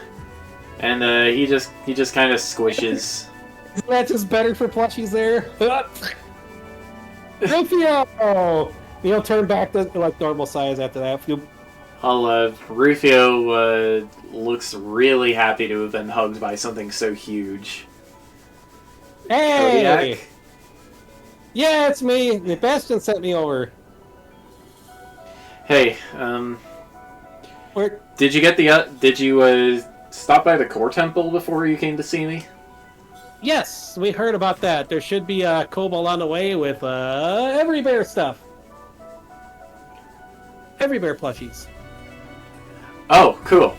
and he just kind of squishes.
Isn't that just better for plushies there? Rufio! He'll turn back to like normal size after that.
Rufio looks really happy to have been hugged by something so huge.
Hey!
Kodiak?
Yeah, it's me. The Bastion sent me over.
Hey,
Where?
did you get did you stop by the core temple before you came to see me?
Yes, we heard about that. There should be a kobold on the way with every bear stuff. Every bear plushies.
Oh, cool.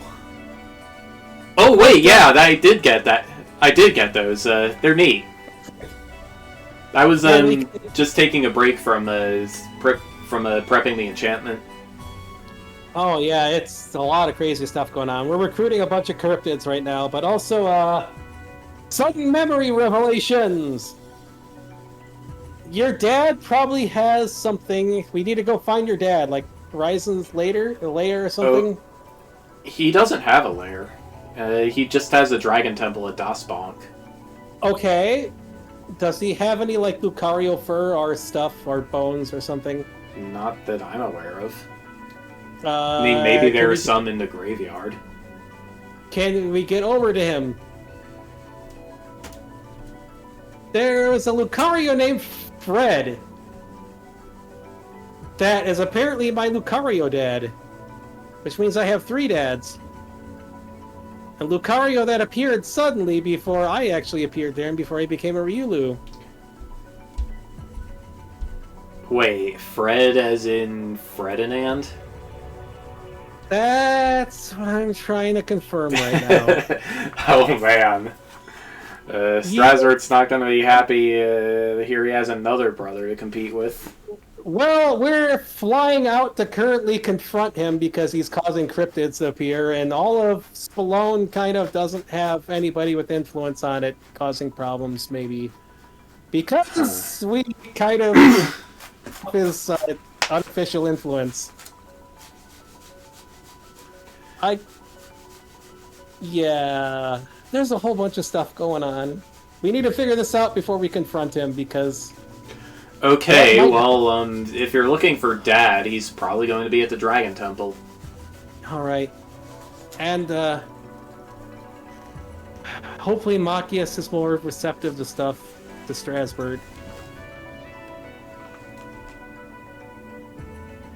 Oh, wait, yeah, I did get that. I did get those. They're neat. I was
Yeah,
just taking a break from prepping the enchantment.
oh yeah, it's a lot of crazy stuff going on. We're recruiting a bunch of cryptids right now, but also sudden memory revelations. Your dad probably has something. We need to go find your dad, like Horizons later, a layer or something.
Oh, he doesn't have a lair. He just has a dragon temple at Dasbank.
Okay. Does he have any like Lucario fur or stuff or bones or something?
Not that I'm aware of. I mean, maybe there are some in the graveyard.
Can we get over to him? There's a Lucario named Fred. That is apparently my Lucario dad. Which means I have 3 dads. A Lucario that appeared suddenly before I actually appeared there and before I became a Ryulu.
Wait, Fred as in Ferdinand?
That's what I'm trying to confirm right now.
Oh man. Strasburg's not going to be happy here he has another brother to compete with.
Well, we're flying out to currently confront him because he's causing cryptids to appear, and all of Spallone kind of doesn't have anybody with influence on it causing problems, maybe. Because we kind of his unofficial influence. Yeah, there's a whole bunch of stuff going on. We need to figure this out before we confront him, because...
Okay, well, if you're looking for Dad, he's probably going to be at the Dragon Temple.
Alright. And, hopefully Machias is more receptive to stuff, to Strasbourg.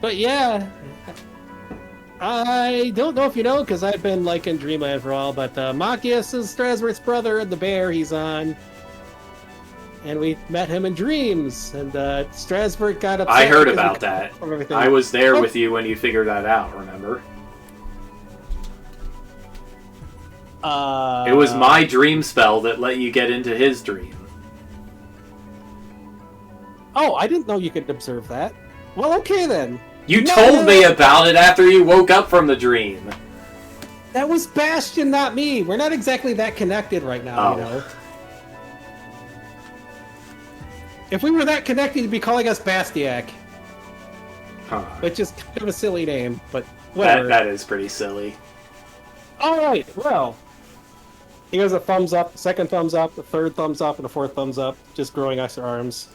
But yeah, I don't know if you know, because I've been, like, in Dreamland for a while, but, Machias is Strasbourg's brother, the bear he's on. And we met him in dreams, and Strasbourg got upset.
I heard about that. I was there with you when you figured that out, remember? It was my dream spell that let you get into his dream.
Oh, I didn't know you could observe that. Well, okay then.
You told me about it after you woke up from the dream.
That was Bastion, not me. We're not exactly that connected right now, you know. If we were that connected, you'd be calling us Bastiak.
Huh.
Which is kind of a silly name, but whatever.
That is pretty silly.
Alright, well. Here's a thumbs up, a second thumbs up, a third thumbs up, and a fourth thumbs up. Just growing extra arms.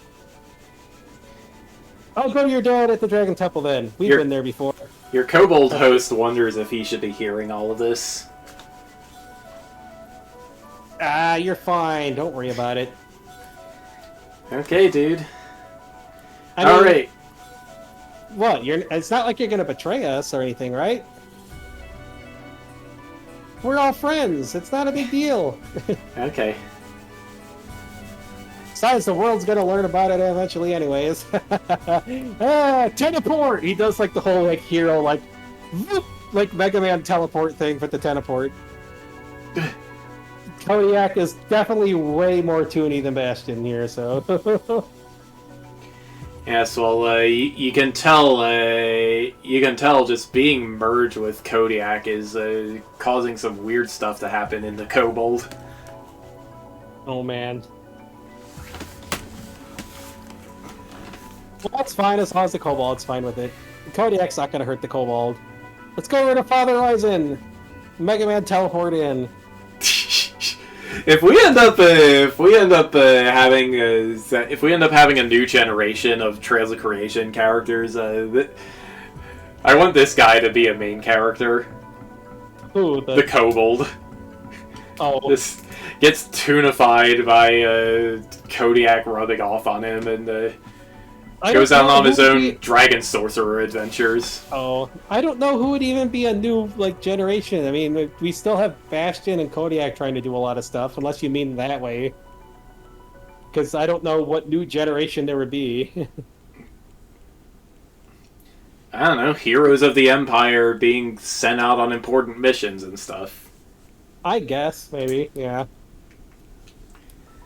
I'll go to your dad at the Dragon Temple then. We've been there before.
Your kobold host wonders if he should be hearing all of this.
Ah, you're fine. Don't worry about it.
Okay, dude.
Alright. What? It's not like you're gonna betray us or anything, right? We're all friends. It's not a big deal.
Okay.
Besides, the world's gonna learn about it eventually anyways. Teleport! He does like the whole like hero like Mega Man teleport thing for the teleport. Kodiak is definitely way more toony than Bastion here, so.
Yes, well, you can tell. You can tell just being merged with Kodiak is causing some weird stuff to happen in the Kobold.
Oh man. Well, that's fine as long as the Kobold's fine with it. Kodiak's not gonna hurt the Kobold. Let's go over to Father Horizon. Mega Man teleport in.
If we end up having a new generation of Trails of Creation characters, I want this guy to be a main character.
Who?
The Kobold.
Oh.
This gets tunified by Kodiak rubbing off on him and goes out on his own dragon sorcerer adventures.
Oh, I don't know who would even be a new generation. I mean, we still have Bastion and Kodiak trying to do a lot of stuff, unless you mean that way. Because I don't know what new generation there would be.
I don't know, heroes of the Empire being sent out on important missions and stuff.
I guess, maybe, yeah.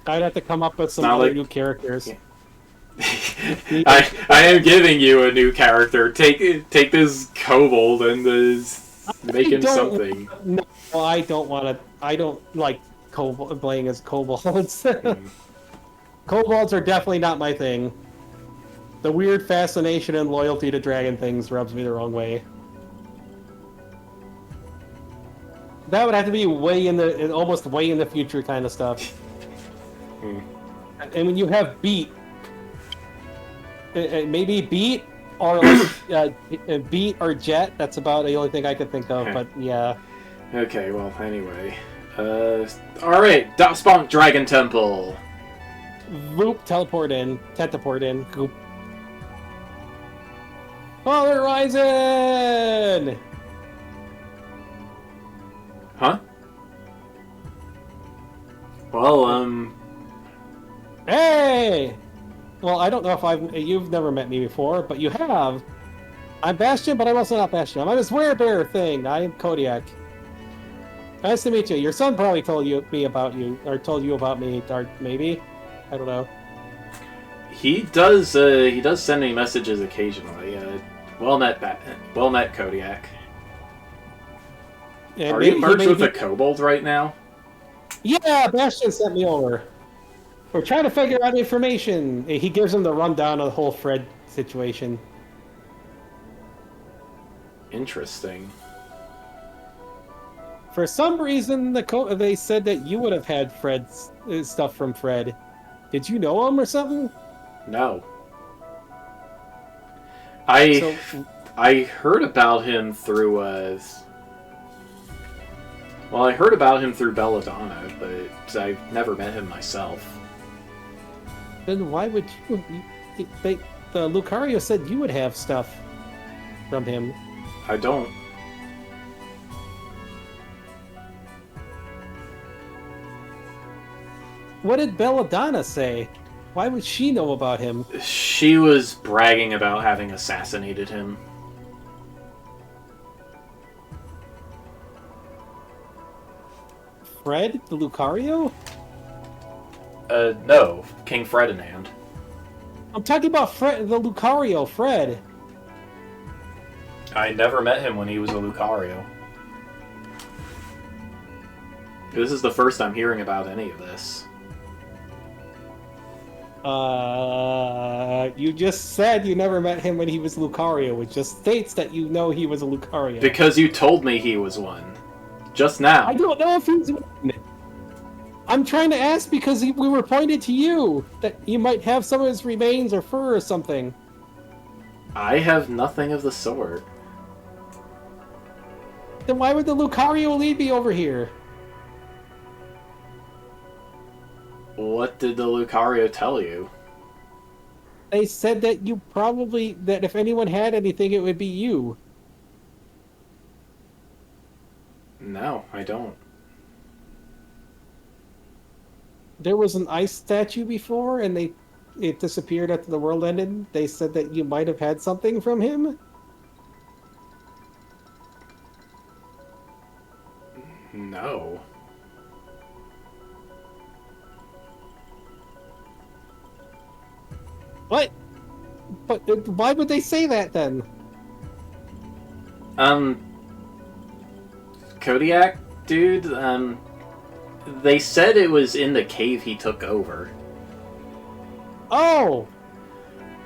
I'd have to come up with some
not
other
like-
new characters.
Yeah. I am giving you a new character. Take this kobold and make him something.
No, I don't want to. I don't like playing as kobolds. Kobolds are definitely not my thing. The weird fascination and loyalty to dragon things rubs me the wrong way. That would have to be almost way in the future kind of stuff. And when you have beat, maybe beat or like, beat or jet. That's about the only thing I could think of. But yeah.
Okay. Well, anyway. All right. Dopspunk Dragon Temple.
Loop, teleport in, tetaport in. Goop. Father Ryzen!
Huh? Well,
Hey! Well, I don't know if you've never met me before, but you have. I'm Bastion, but I'm also not Bastion. I'm a Swearbear thing. I am Kodiak. Nice to meet you. Your son probably told me about you, or told you about me, or maybe. I don't know.
he does send me messages occasionally. Well met, Kodiak.
And
Are you merged with a kobold right now?
Yeah, Bastion sent me over. We're trying to figure out information. He gives him the rundown of the whole Fred situation.
Interesting.
For some reason, they said that you would have had Fred's stuff from Fred. Did you know him or something?
No. I heard about him through well, I heard about him through Belladonna, but I've never met him myself.
Then why would you? Lucario said you would have stuff from him.
I don't.
What did Belladonna say? Why would she know about him?
She was bragging about having assassinated him.
Fred, the Lucario?
No, King Ferdinand.
I'm talking about Fred, the Lucario, Fred.
I never met him when he was a Lucario. This is the first I'm hearing about any of this.
You just said you never met him when he was Lucario, which just states that you know he was a Lucario.
Because you told me he was one. Just now.
I don't know if he's one. I'm trying to ask because we were pointed to you, that you might have some of his remains or fur or something.
I have nothing of the sort.
Then why would the Lucario lead me over here?
What did the Lucario tell you?
They said that that if anyone had anything, it would be you.
No, I don't.
There was an ice statue before, and it disappeared after the world ended. They said that you might have had something from him.
No.
What? But why would they say that then?
Kodiak, dude, they said it was in the cave he took over.
Oh!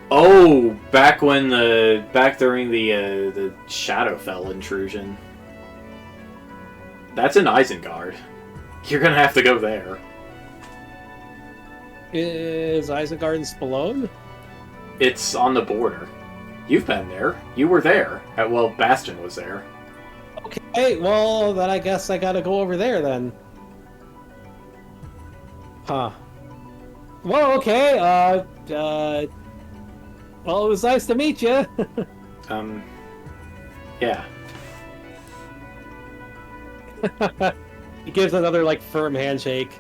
Oh, back during the Shadowfell intrusion. That's in Isengard. You're gonna have to go there.
Is Isengard in Spelone?
It's on the border. You've been there. You were there. Well, Bastion was there.
Okay, well, then I guess I gotta go over there then. Huh. Well, okay, well, it was nice to meet you.
Yeah.
He gives another, like, firm handshake.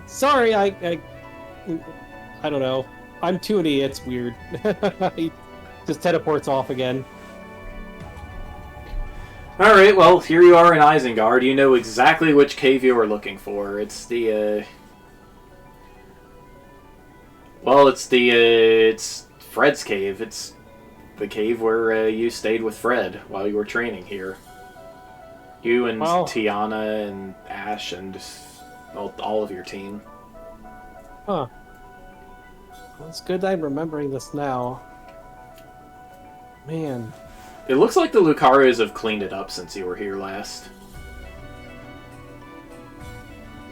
Sorry, I don't know. I'm toony, it's weird. He just teleports off again.
Alright, well, here you are in Isengard. You know exactly which cave you are looking for. It's the, well, it's Fred's cave. It's the cave where you stayed with Fred while you were training here. You and Tiana and Ash and all of your team.
Huh. Well, it's good I'm remembering this now. Man.
It looks like the Lucario's have cleaned it up since you were here last.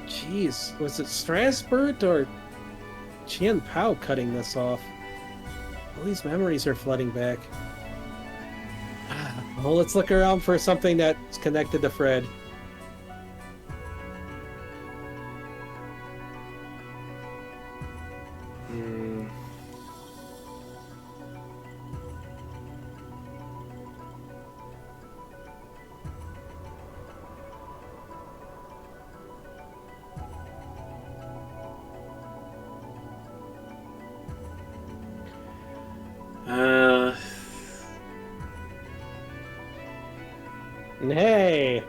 Jeez, was it Strasbourg or Qian Pao cutting this off? All these memories are flooding back. Well, let's look around for something that's connected to Fred. Hey,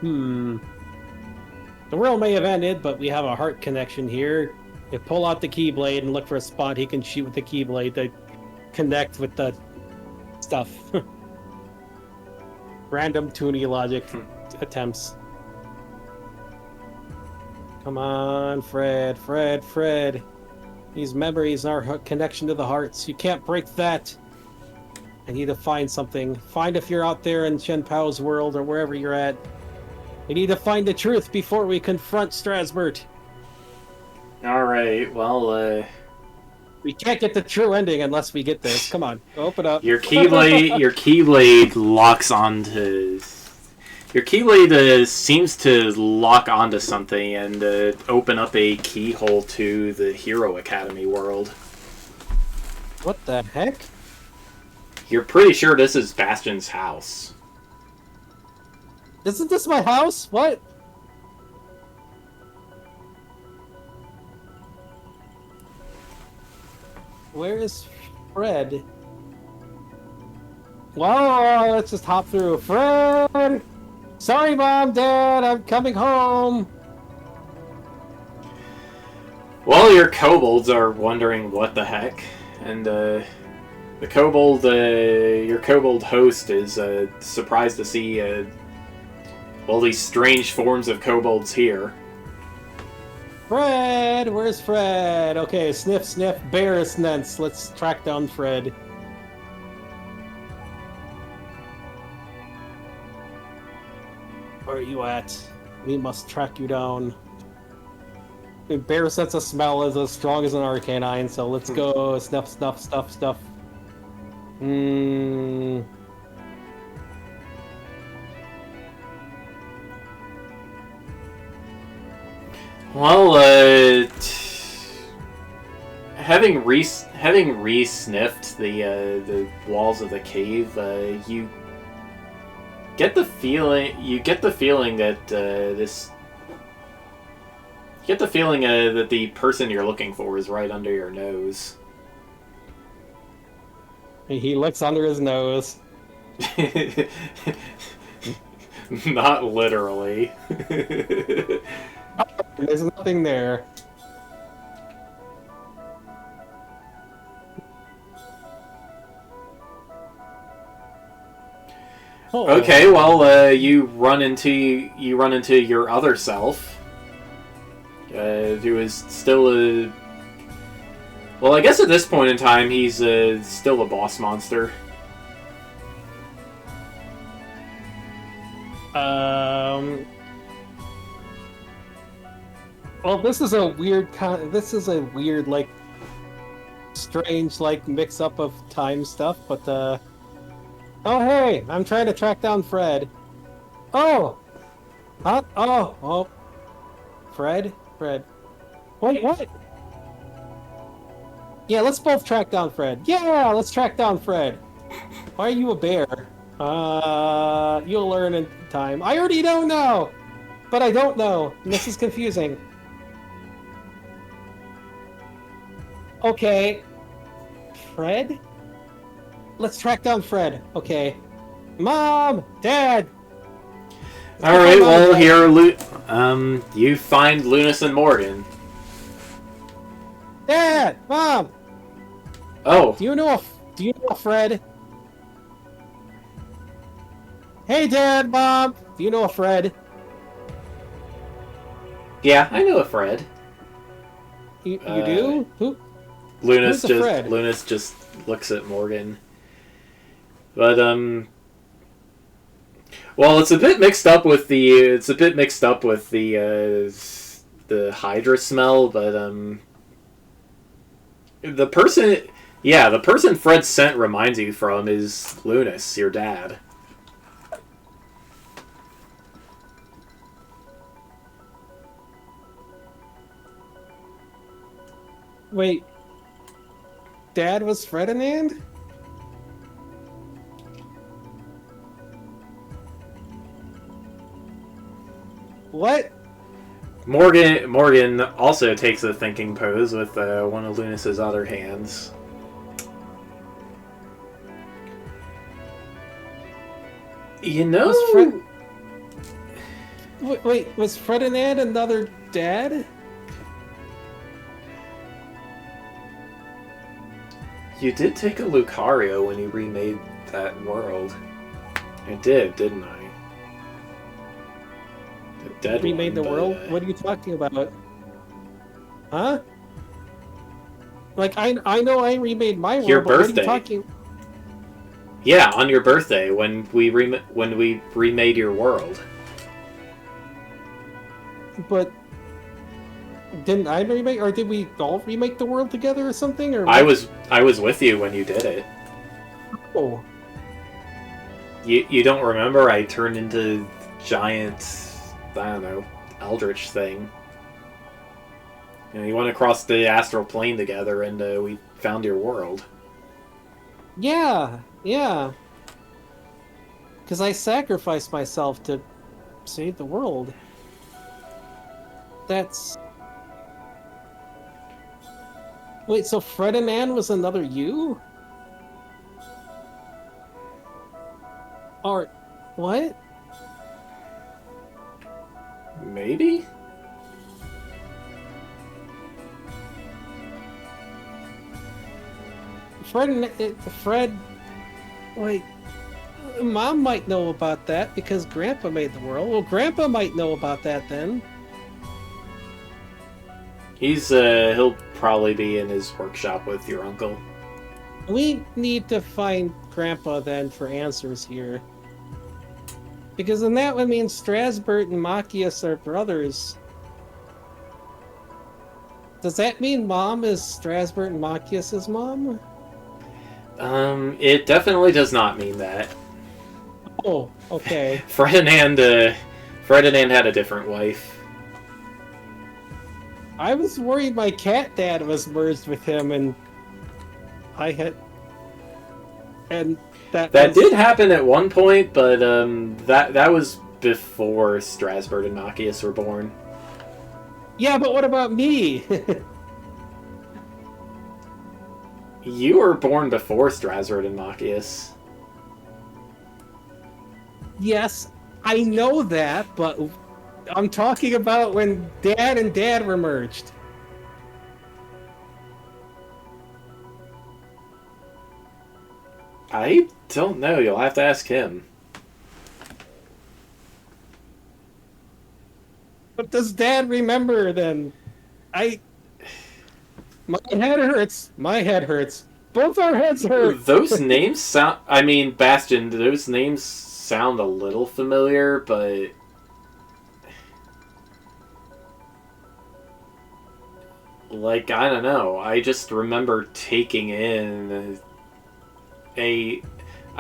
The world may have ended, but we have a heart connection here. You pull out the Keyblade and look for a spot he can shoot with the Keyblade to connect with the stuff. Random Toonie logic attempts. Come on, Fred, Fred, Fred. These memories are our connection to the hearts. You can't break that. I need to find something. Find if you're out there in Qian Pao's world or wherever you're at. We need to find the truth before we confront Strasbourg.
Alright, well,
we can't get the true ending unless we get this. Come on, open up.
Your Keyblade locks onto... Your Keyblade seems to lock onto something and open up a keyhole to the Hero Academy world.
What the heck?
You're pretty sure this is Bastion's house.
Isn't this my house? What? Where is Fred? Whoa, let's just hop through. Fred! Sorry, Mom, Dad, I'm coming home.
Well, your kobolds are wondering what the heck, and the kobold, your kobold host is surprised to see all these strange forms of kobolds here.
Fred! Where's Fred? Okay, sniff, sniff, bear's nest. Let's track down Fred. Where are you at? We must track you down. Bear sense of smell is as strong as an arcanine, so let's go snuff, snuff, stuff, stuff.
Well, having re-sniffed the walls of the cave, you get the feeling that that the person you're looking for is right under your nose.
He looks under his nose.
Not literally.
There's nothing there. Oh.
Okay, well, you run into your other self, who is still a. Well, I guess at this point in time, he's still a boss monster.
Well, this is a weird like strange like mix-up of time stuff, but oh hey, I'm trying to track down Fred. Oh, oh, Fred. Wait, what? Yeah, let's both track down Fred. Yeah, let's track down Fred. Why are you a bear? You'll learn in time. I already don't know, but I don't know. And this is confusing. Okay. Fred? Let's track down Fred. Okay. Mom! Dad!
All right. Well, here, you find Lunas and Morgan.
Dad, Mom.
Oh.
Do you know Fred? Hey, Dad, Mom. Do you know a Fred?
Yeah, I know a Fred.
You do?
Lunas
Who's a Fred?
Lunas just looks at Morgan. But well, it's a bit mixed up with the the Hydra smell, but the person Fred's scent reminds you from is Lunas, your dad.
Wait. Dad was Ferdinand? What?
Morgan also takes a thinking pose with one of Lunas's other hands. You know...
Wait, was Ferdinand another dad?
You did take a Lucario when you remade that world. I did, didn't I? The dead
remade
one,
the world? What are you talking about? Huh? Like, I know I remade my world,
your
but
birthday.
what are you talking...
Yeah, on your birthday, when we remade your world.
But... Didn't I remake, or did we all remake the world together or something? Or
I was with you when you did it.
Oh.
You don't remember? I turned into giant, I don't know, eldritch thing. You know, you went across the astral plane together, and we found your world.
Yeah. Because I sacrificed myself to save the world. That's... Wait, so Ferdinand was another you? Or... what?
Maybe?
Fred... Wait... Mom might know about that because Grandpa made the world. Well, Grandpa might know about that then.
He'll probably be in his workshop with your uncle.
We need to find Grandpa then for answers here. Because then that would mean Strasbourg and Machias are brothers. Does that mean Mom is Strasbourg and Machias' mom?
It definitely does not mean that.
Oh, okay.
Ferdinand had a different wife.
I was worried my cat dad was merged with him, and I had... And that
did happen at one point, but that was before Strasbourg and Machias were born.
Yeah, but what about me?
You were born before Strasbourg and Machias.
Yes, I know that, but I'm talking about when Dad and Dad were merged.
I don't know. You'll have to ask him.
But does Dad remember then? My head hurts. My head hurts. Both our heads hurt.
Those names sound... I mean, Bastion, those names sound a little familiar, but... Like, I don't know. I just remember taking in I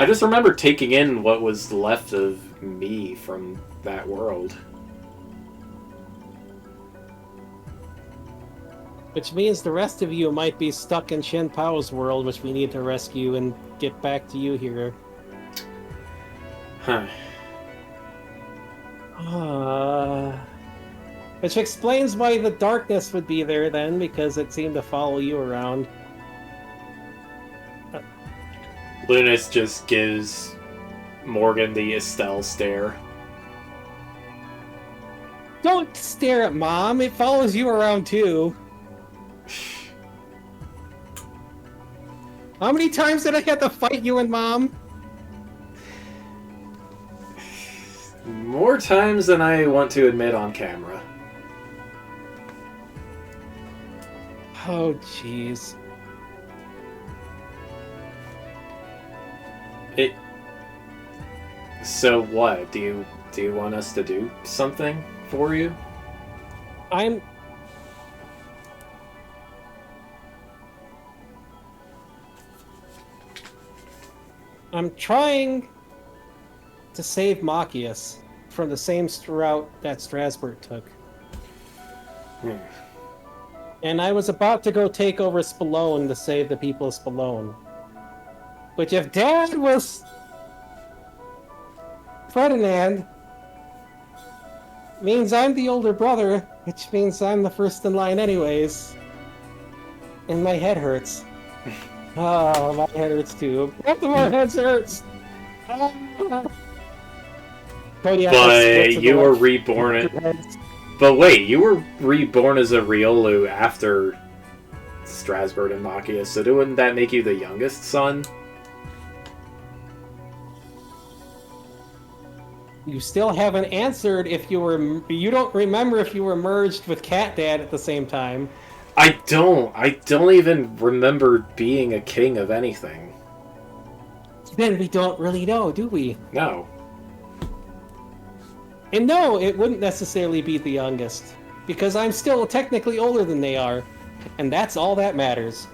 just remember taking in what was left of me from that world.
Which means the rest of you might be stuck in Shen Pao's world, which we need to rescue and get back to you here.
Huh.
Which explains why the darkness would be there then, because it seemed to follow you around.
Lunas just gives Morgan the Estelle stare.
Don't stare at Mom. It follows you around too. How many times did I have to fight you and Mom?
More times than I want to admit on camera.
Oh, jeez.
So what? Do you want us to do something for you?
I'm trying to save Machias from the same route that Strasbourg took. And I was about to go take over Spallone to save the people of Spallone. Which if Dad was Ferdinand, means I'm the older brother, which means I'm the first in line anyways. And my head hurts. Oh, my head hurts too. Both of our heads hurts! Cody,
But you were reborn. But wait, you were reborn as a Riolu after Strasbourg and Machias, so wouldn't that make you the youngest son?
You still haven't answered if you were... You don't remember if you were merged with Cat Dad at the same time.
I don't even remember being a king of anything.
Then we don't really know, do we?
No.
And no, it wouldn't necessarily be the youngest. Because I'm still technically older than they are. And that's all that matters.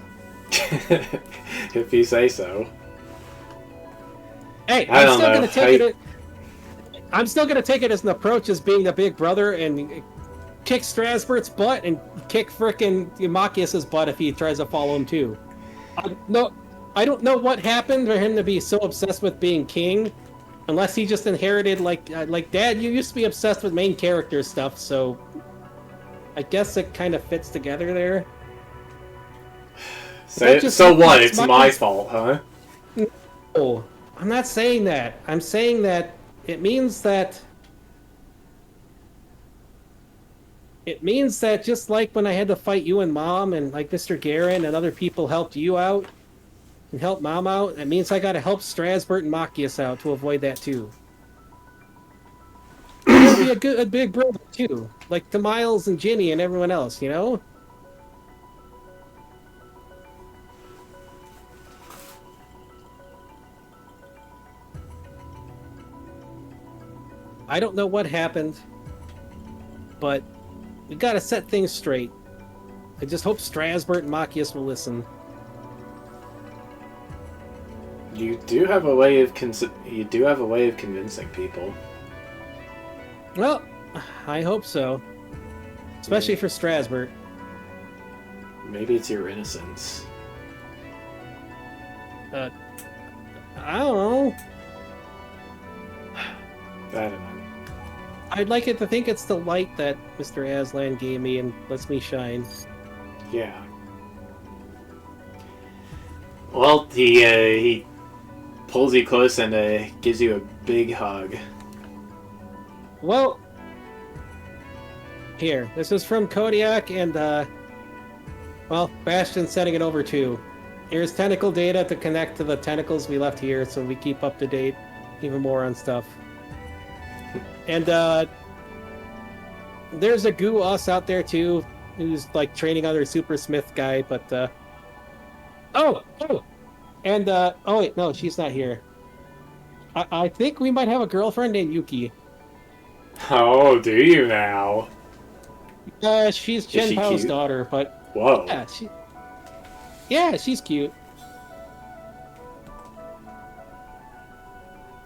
If you say so.
Hey, I'm still gonna take it as an approach as being the big brother and kick Strasbourg's butt and kick frickin' Machias's butt if he tries to follow him too. No, I don't know what happened for him to be so obsessed with being king, unless he just inherited like Dad. You used to be obsessed with main character stuff, so I guess it kind of fits together there.
So what? It's my fault, huh?
No, I'm not saying that. I'm saying that it means that just like when I had to fight you and Mom and like Mr. Garen and other people helped you out and helped Mom out, it means I gotta help Strasbourg and Machias out to avoid that too. I gotta be a big brother too, like to Miles and Ginny and everyone else, you know? I don't know what happened, but we gotta set things straight. I just hope Strasbourg and Machias will listen.
You do have a way of convincing people.
Well, I hope so. Especially for Strasbourg.
Maybe it's your innocence.
I don't know.
I don't know.
I'd like it to think it's the light that Mr. Aslan gave me and lets me shine.
Yeah. Well, he pulls you close and gives you a big hug.
Well, here, this is from Kodiak and, well, Bastion's sending it over too. Here's tentacle data to connect to the tentacles we left here so we keep up to date even more on stuff. And, there's a Goo Us out there, too, who's, like, training under Super Smith guy, but, Oh! And, oh wait, no, she's not here. I think we might have a girlfriend named Yuki.
Oh, do you now?
She's Chen Pao's daughter, but...
Whoa.
Yeah, she's cute.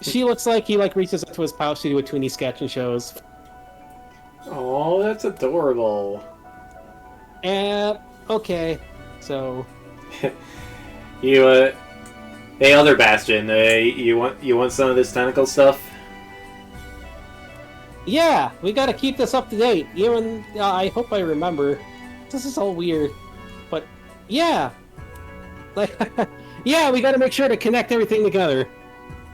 She looks like he reaches up to his pouch to do a Toonie sketch and shows.
Oh, that's adorable.
Okay. So
you hey, other Bastion, you want some of this tentacle stuff?
yeah, we gotta keep this up to date. Even I hope I remember. This is all weird, but yeah, like yeah, we gotta make sure to connect everything together.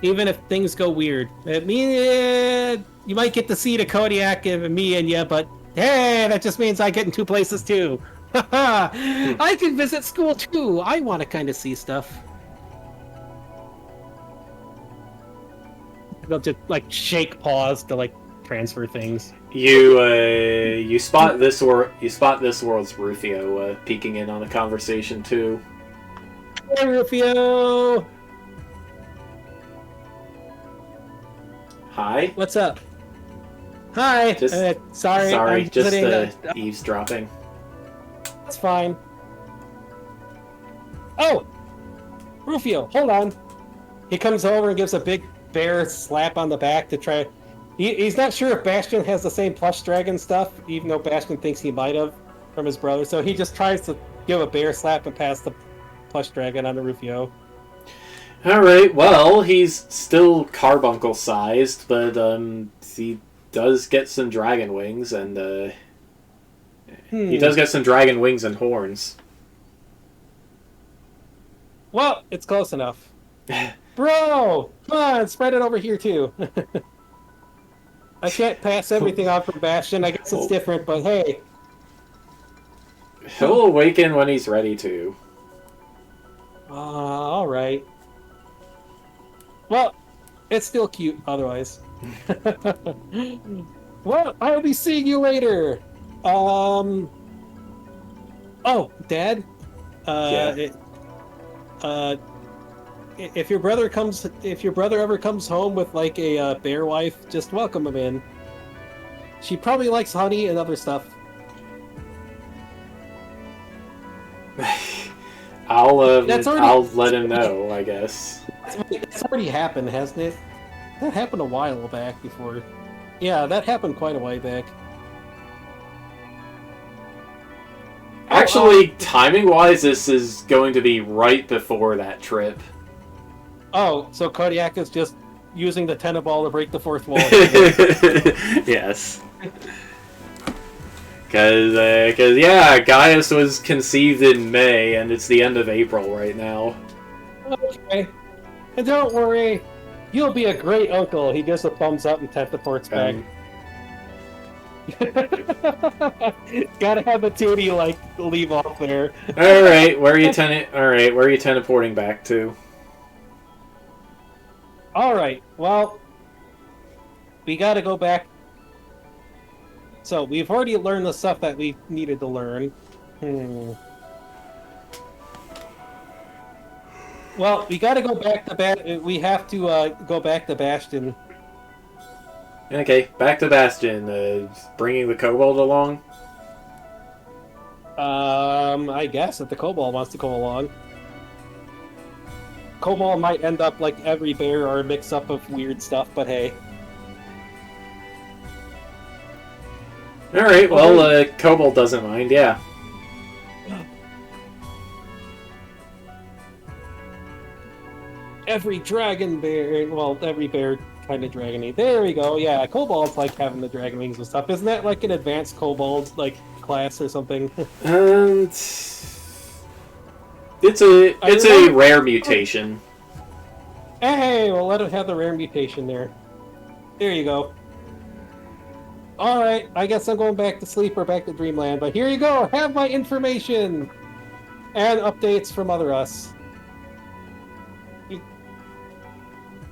Even if things go weird. I mean, You might get to see the Kodiak and me and you, but hey, that just means I get in two places too. I can visit school too. I want to kind of see stuff. They'll just like shake paws to like transfer things.
You spot this world's Rufio peeking in on the conversation too.
Hey, Rufio.
Hi.
What's up? Hi.
Just
sorry.
Sorry,
I'm
just
visiting,
eavesdropping.
That's fine. Oh, Rufio, hold on. He comes over and gives a big bear slap on the back to try. He's not sure if Bastion has the same plush dragon stuff, even though Bastion thinks he might have from his brother. So he just tries to give a bear slap and pass the plush dragon on to Rufio.
Alright, well, he's still carbuncle sized, but he does get some dragon wings, and he does get some dragon wings and horns.
Well, it's close enough. Bro, come on, spread it over here too. I can't pass everything off from Bastion. I guess it's different, but hey.
He'll awaken when he's ready to.
All right. Well, it's still cute otherwise. Well, I'll be seeing you later. Oh, Dad. If your brother ever comes home with like a bear wife, just welcome him in. She probably likes honey and other stuff.
I'll let him know, I guess.
That's already happened, hasn't it? That happened a while back before. Yeah, that happened quite a while back.
Actually, timing-wise, this is going to be right before that trip.
Oh, so Kodiak is just using the tennis ball to break the fourth wall.
Yes. Because, yeah, Gaius was conceived in May, and it's the end of April right now.
Okay. And don't worry, you'll be a great uncle. He gives a thumbs up and teleports back. Gotta have a tootie, like, leave off there.
Alright, where are you teleporting back to?
Alright, well, we gotta go back. So, we've already learned the stuff that we needed to learn. Well, we gotta go back to we have to go back to Bastion.
Okay, back to Bastion. Bringing the kobold along?
I guess if the kobold wants to go along. Kobold might end up like every bear or a mix-up of weird stuff, but hey.
Alright, well, kobold doesn't mind, yeah.
Every dragon bear, well, every bear kind of dragon-y. There we go, yeah, kobolds like having the dragon wings and stuff. Isn't that like an advanced kobold, like, class or something?
It's a rare mutation.
Hey, well, let him have the rare mutation there. There you go. Alright, I guess I'm going back to sleep or back to Dreamland, but here you go, have my information! And updates from Other Us.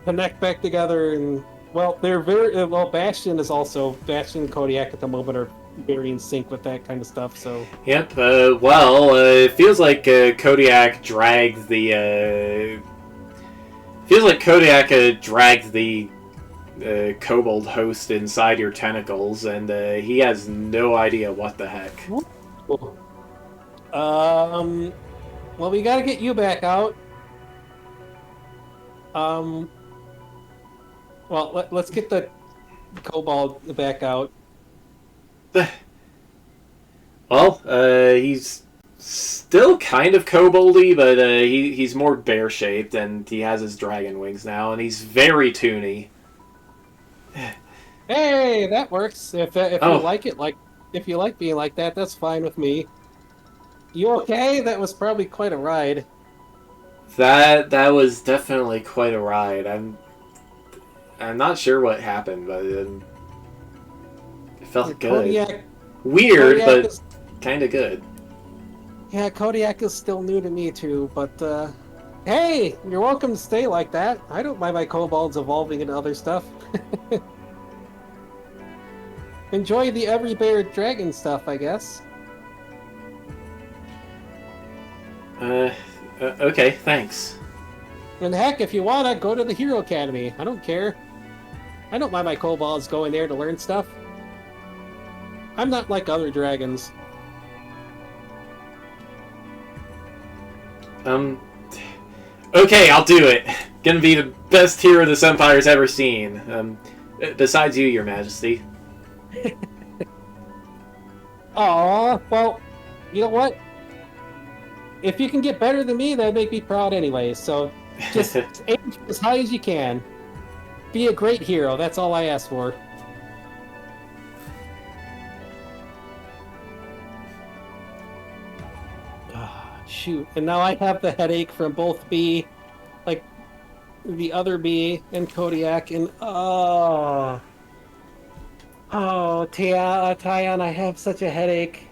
Connect back together, and, well, they're very, well, Bastion and Kodiak at the moment are very in sync with that kind of stuff, so...
Yep, it feels like Kodiak dragged the, kobold host inside your tentacles, and he has no idea what the heck.
Well, we gotta get you back out. Well, let's get the kobold back out.
Well, he's still kind of koboldy, but he's more bear-shaped, and he has his dragon wings now, and he's very toony.
Hey, that works. If you like it, if you like being like that, that's fine with me. You okay? That was probably quite a ride.
That was definitely quite a ride. I'm not sure what happened, but Felt good.
Kodiak.
Weird,
Kodiak
but
is,
kind of good.
yeah, Kodiak is still new to me too, but hey, you're welcome to stay like that. I don't mind my kobolds evolving into other stuff. Enjoy the every bear dragon stuff, I guess.
Uh, okay, thanks.
And heck, if you wanna, go to the Hero Academy. I don't care. I don't mind my kobolds going there to learn stuff. I'm not like other dragons.
Okay, I'll do it. Gonna be the best hero this Empire's ever seen. Besides you, Your Majesty.
Aw, well, you know what? If you can get better than me, that'd make me proud anyway. So just aim as high as you can. Be a great hero. That's all I ask for. Ah, shoot. And now I have the headache from both B, like the other B and Kodiak, and oh, Tyan, I have such a headache.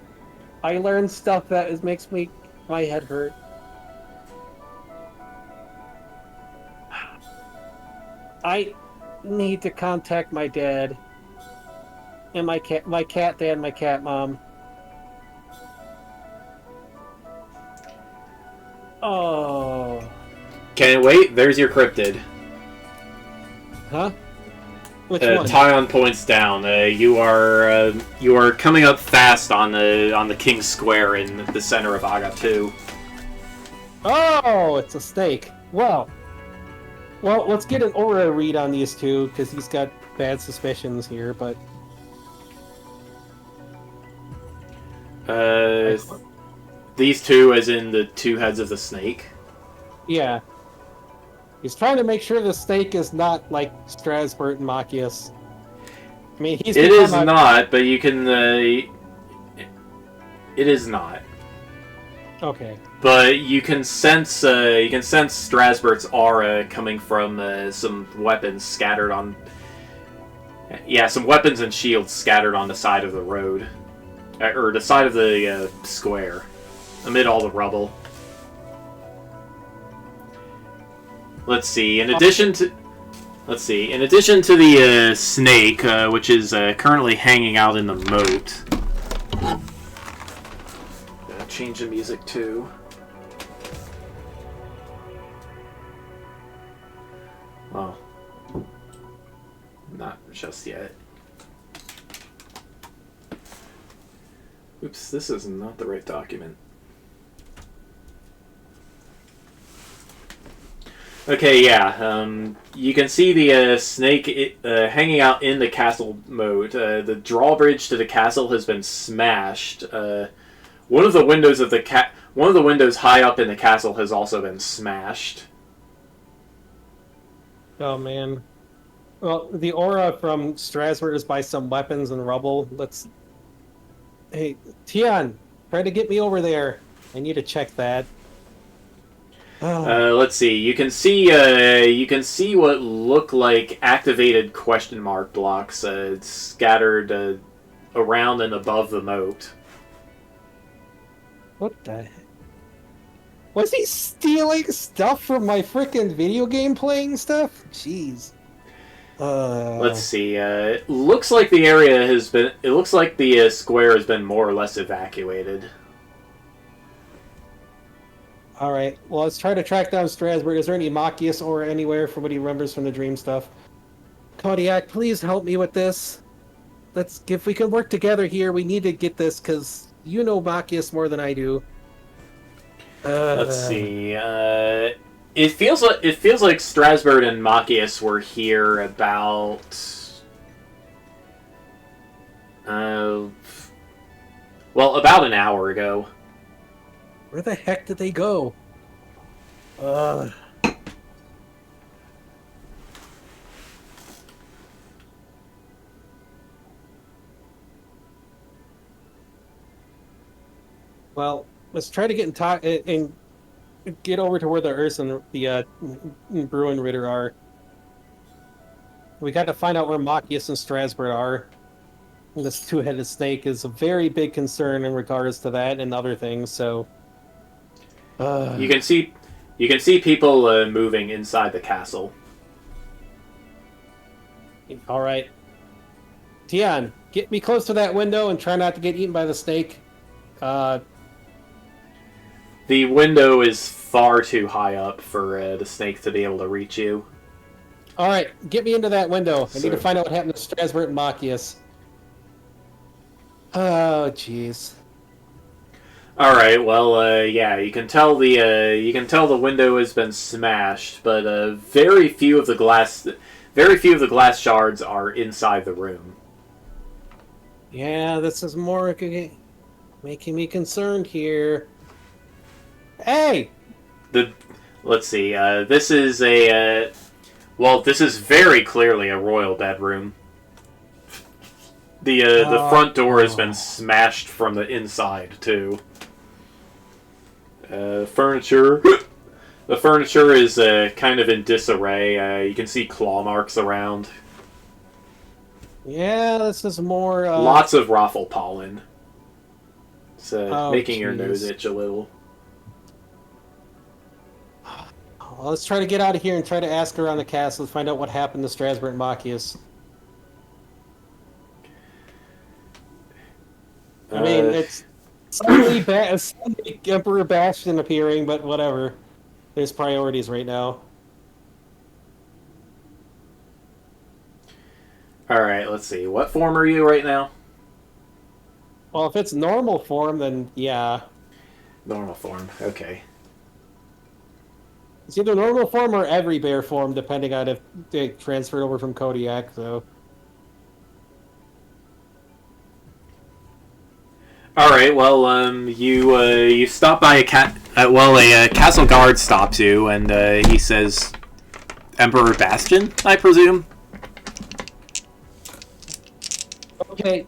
I learned stuff that makes my head hurt. I need to contact my dad and my cat dad, and my cat mom. Oh,
Can it wait? There's your cryptid.
huh? Which one?
Tyon points down. You are coming up fast on the King's Square in the center of Aga 2.
Oh, it's a snake. Well, let's get an aura read on these two, because he's got bad suspicions here, but...
These two as in the two heads of the snake?
Yeah. He's trying to make sure the snake is not like Strasbourg and Machias. I mean, he's...
It is not, but you can... It is not.
Okay.
But you can sense Strasbourg's aura coming from some weapons scattered on... Yeah, some weapons and shields scattered on the side of the road. Or the side of the square. Amid all the rubble. Let's see, in addition to the snake, which is currently hanging out in the moat... Change the music too. Well, not just yet. Oops, this is not the right document. Okay, yeah, you can see the snake hanging out in the castle moat. The drawbridge to the castle has been smashed. One of the windows high up in the castle has also been smashed.
Oh, man. Well, the aura from Strasbourg is by some weapons and rubble. Hey, Tian, try to get me over there. I need to check that.
Let's see. You can see what look like activated question mark blocks scattered around and above the moat.
What the heck? Was he stealing stuff from my frickin' video game playing stuff? Jeez.
Let's see. It looks like the area has been. It looks like the square has been more or less evacuated.
All right. Well, let's try to track down Strasbourg. Is there any Machias aura anywhere from what he remembers from the dream stuff? Kodiak, please help me with this. If we can work together here, we need to get this because you know Machias more than I do.
Let's see. It feels like Strasbourg and Machias were here about. About an hour ago.
Where the heck did they go? Well, let's try to get and get over to where the Urs and the Bruin Ritter are. We got to find out where Machias and Strasbourg are. this two-headed snake is a very big concern in regards to that and other things. So,
You can see people moving inside the castle.
all right, Tian, get me close to that window and try not to get eaten by the snake.
The window is far too high up for the snake to be able to reach you.
All right, get me into that window. I need to
So-
find out what happened to Strasbourg and Machias. Oh, jeez.
All right. Well, yeah, you can tell the window has been smashed, but very few of the glass shards are inside the room.
Yeah, this is more making me concerned here. Hey!
Let's see. This is this is very clearly a royal bedroom. The front door has been smashed from the inside too. Furniture. The furniture is kind of in disarray. You can see claw marks around.
Yeah, this is more.
Lots of raffle pollen. It's making your
jeez.
nose itch a little.
Well, let's try to get out of here and try to ask around the castle to find out what happened to Strasbourg and Machias. I mean, it's suddenly Emperor Bastion appearing, but whatever. There's priorities right now.
Alright, let's see. What form are you right now?
Well, if it's normal form, then yeah.
Normal form, okay.
It's either normal form or every bear form, depending on if they transferred over from Kodiak, so...
Alright, well, you stop by a castle guard stops you, and he says, Emperor Bastion, I presume?
Okay.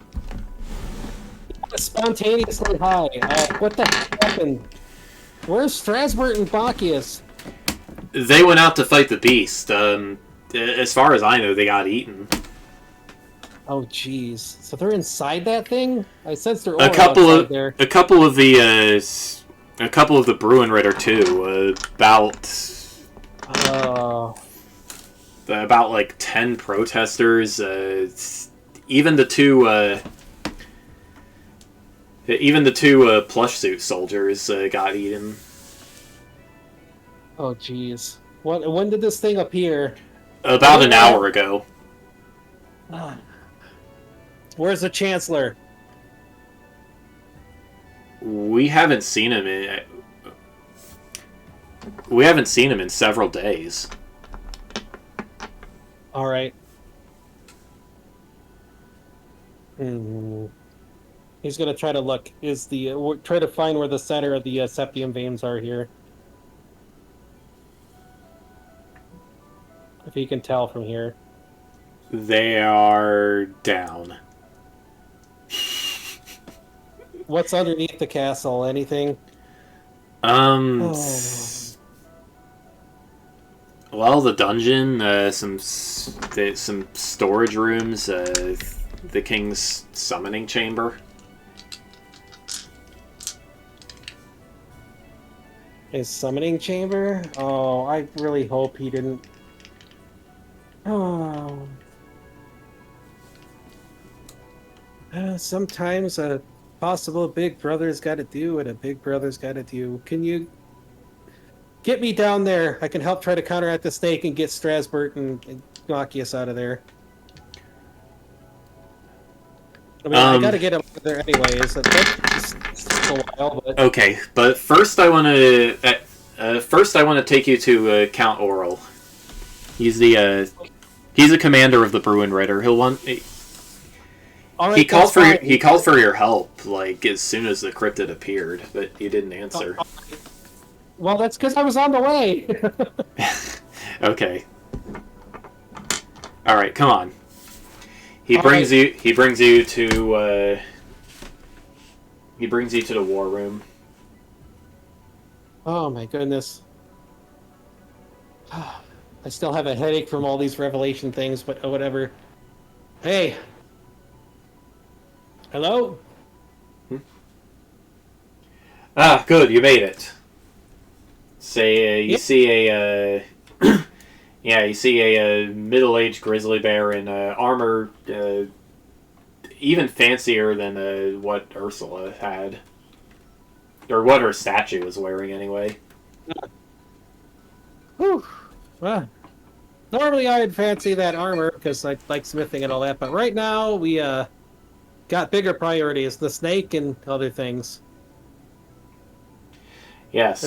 Spontaneously high. What the heck happened? Where's Strasbourg and Machias?
They went out to fight the beast. As far as I know, they got eaten.
Oh, jeez. So they're inside that thing? I sense they're
A couple of
there.
the Bruinritter too. About like 10 protesters. Even the two plush suit soldiers got eaten.
Oh, jeez. When did this thing appear?
About an hour ago.
Where's the Chancellor?
We haven't seen him in several days.
All right. He's gonna try to look. Try to find where the center of the septium veins are here. If he can tell from here.
They are down.
What's underneath the castle? Anything?
Well, the dungeon, some storage rooms, the king's summoning chamber.
His summoning chamber? Oh, I really hope he didn't. Oh. Sometimes a possible big brother's got to do what a big brother's got to do. Can you get me down there? I can help try to counteract the snake and get Strasbourg and Machias out of there. I mean, I gotta get him out of there anyways. It's a while, but...
Okay, but first I want to take you to Count Oral. He's a commander of the Bruinritter.
Right,
he called for your help like as soon as the cryptid appeared, but you didn't answer.
Well, that's because I was on the way.
Okay. All right, come on. He brings you to the war room.
Oh my goodness. I still have a headache from all these revelation things, but whatever. Hey. Hello?
Ah, good, you made it. Say, you
Yep.
see a, yeah, you see a middle-aged grizzly bear in armor, even fancier than what Ursula had. Or what her statue was wearing, anyway.
Whew. Well, normally I'd fancy that armor because I like smithing and all that, but right now we got bigger priorities, the snake and other things. And
Yes,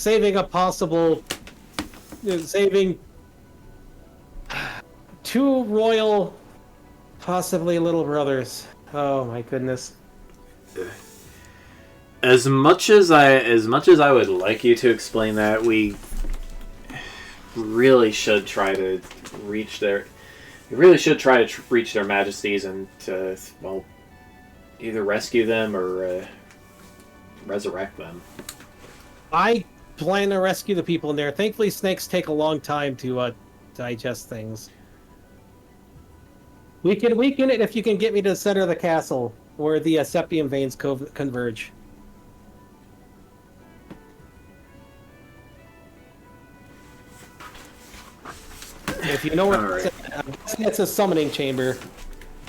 saving a possible saving two royal, possibly little brothers. Oh my goodness.
as much as I would like you to explain that, we really should try to reach their we really should try to reach their majesties and well, either rescue them or resurrect them.
I plan to rescue the people in there. Thankfully, snakes take a long time to digest things. We can weaken it if you can get me to the center of the castle where the septium veins converge. If you know where
Alright.
I'm guessing it's a summoning chamber.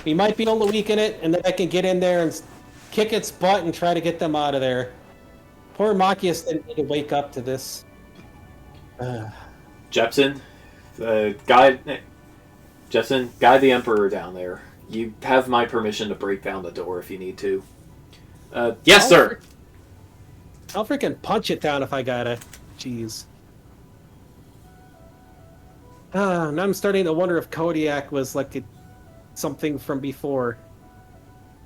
We might be able to weaken it, and then I can get in there and kick its butt and try to get them out of there. Poor Machias didn't need to wake up to this.
Jepsen, guide the Emperor down there. You have my permission to break down the door if you need to. Yes, sir.
I'll freaking punch it down if I gotta. Jeez. Now I'm starting to wonder if Kodiak was like something from before.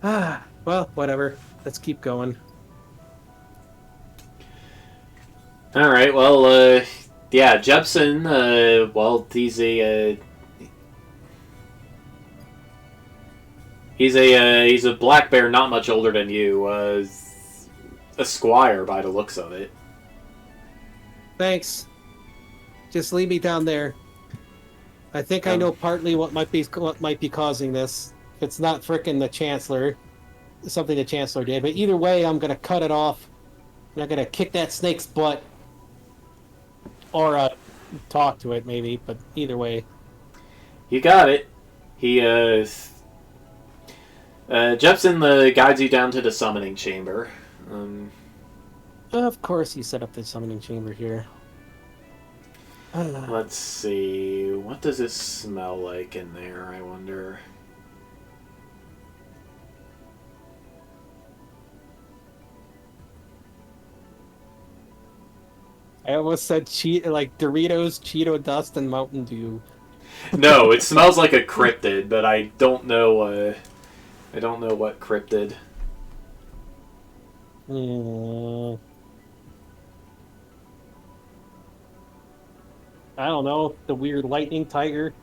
Well, whatever. Let's keep going.
Alright, well, yeah, Jepsen, well, he's a black bear not much older than you, a squire by the looks of it.
Thanks. Just leave me down there. I think I know partly what might be causing this. If it's not frickin' the Chancellor, something the Chancellor did. But either way, I'm gonna cut it off. I'm gonna kick that snake's butt, or talk to it maybe. But either way,
You got it. Jepsen guides you down to the summoning chamber.
of course he set up the summoning chamber here.
Let's see. What does it smell like in there, I wonder?
I almost said like Doritos, Cheeto dust, and Mountain Dew.
No, it smells like a cryptid, but I don't know. I don't know what cryptid.
I don't know, the weird lightning tiger.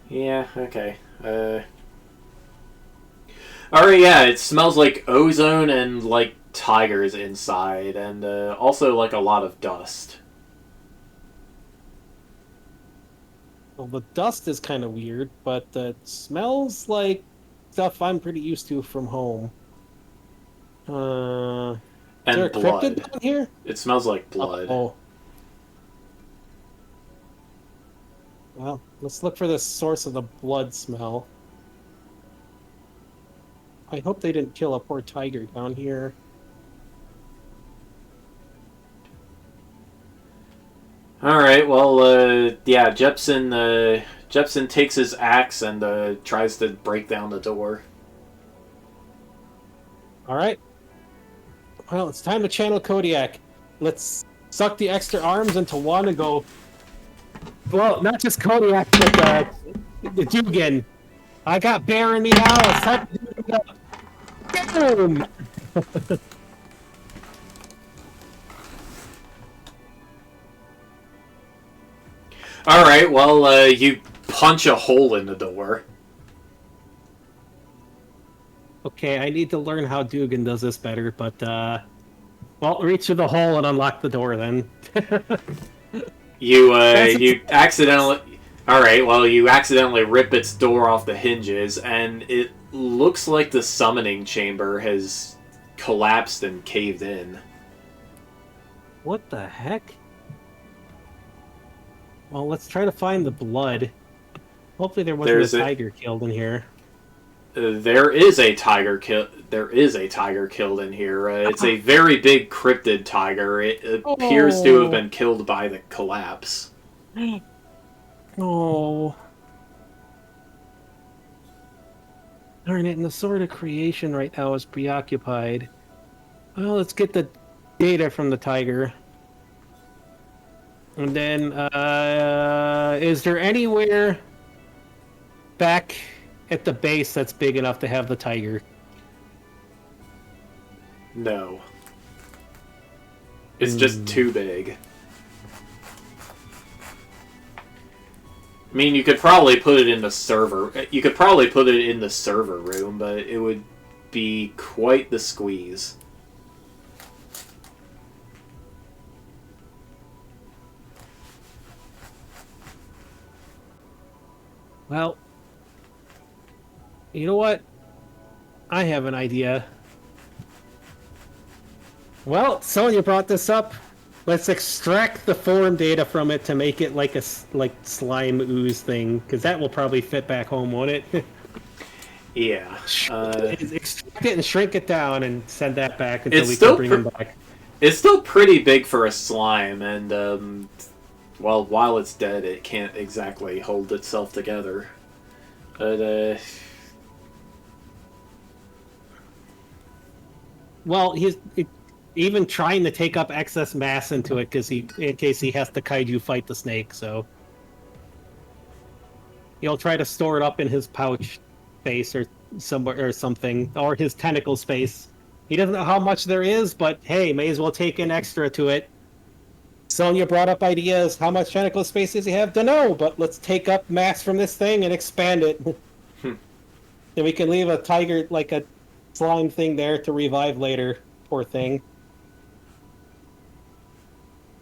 Yeah. Okay. Alright. Yeah. It smells like ozone and like tigers inside, and also like a lot of dust.
Well, the dust is kind of weird, but it smells like stuff I'm pretty used to from home. Is there a
And blood.
cryptid down here?
It smells like blood.
Oh. Well, let's look for the source of the blood smell. I hope they didn't kill a poor tiger down here.
Alright, well, yeah, Jepsen takes his axe and tries to break down the door.
Alright. Well, it's time to channel Kodiak. Let's suck the extra arms into one and go... Well, not just Kodiak, but the Dugan. I got bear in me now. It's time to do it up. Boom!
Alright, well, you punch a hole in the door.
Okay, I need to learn how Dugan does this better, but, well, reach through the hole and unlock the door then.
You accidentally... Alright, well, you accidentally rip its door off the hinges, and it looks like the summoning chamber has collapsed and caved in.
What the heck? Well, let's try to find the blood. Hopefully there wasn't a tiger killed in here.
There is a tiger killed in here. It's a very big cryptid tiger. It appears to have been killed by the collapse.
Oh. Darn it, and the sword of creation right now is preoccupied. Well, let's get the data from the tiger. And then, is there anywhere back at the base that's big enough to have the tiger?
No. It's just too big. I mean, you could probably put it in the server. You could probably put it in the server room, but it would be quite the squeeze.
Well, you know what? I have an idea. Well, Sonya brought this up. Let's extract the form data from it to make it like a slime ooze thing, because that will probably fit back home, won't it?
Yeah.
Extract it and shrink it down and send that back until we can bring them back.
It's still pretty big for a slime, and well, while it's dead, it can't exactly hold itself together. But
well, even trying to take up excess mass into it in case he has to kaiju fight the snake, so he'll try to store it up in his pouch space or somewhere or something, or his tentacle space. He doesn't know how much there is, but hey, may as well take in extra to it. Sonya brought up ideas. How much tentacle space does he have? Dunno, but let's take up mass from this thing and expand it. Then we can leave a tiger, like a slime thing there to revive later. Poor thing.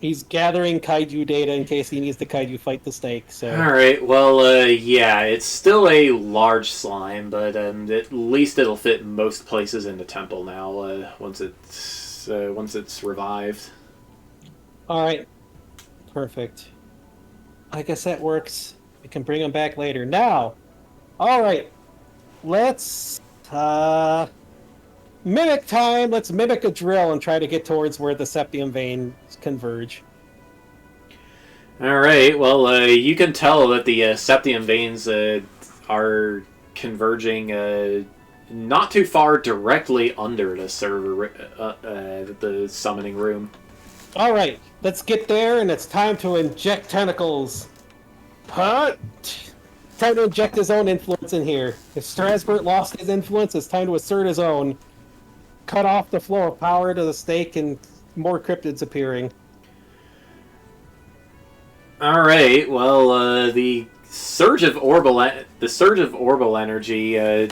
He's gathering kaiju data in case he needs the kaiju fight the snake. So.
Alright, well, yeah, it's still a large slime, but at least it'll fit most places in the temple now, once it's revived.
Alright. Perfect. I guess that works. We can bring him back later. Now! Alright. Let's, mimic time! Let's mimic a drill and try to get towards where the septium veins converge.
Alright, well, you can tell that the septium veins are converging not too far directly under the server, the summoning room.
Alright, let's get there, and it's time to inject tentacles. Time to inject his own influence in here. If Strasbourg lost his influence, it's time to assert his own. Cut off the flow of power to the snake, and more cryptids appearing.
Alright, well, the surge of orbital energy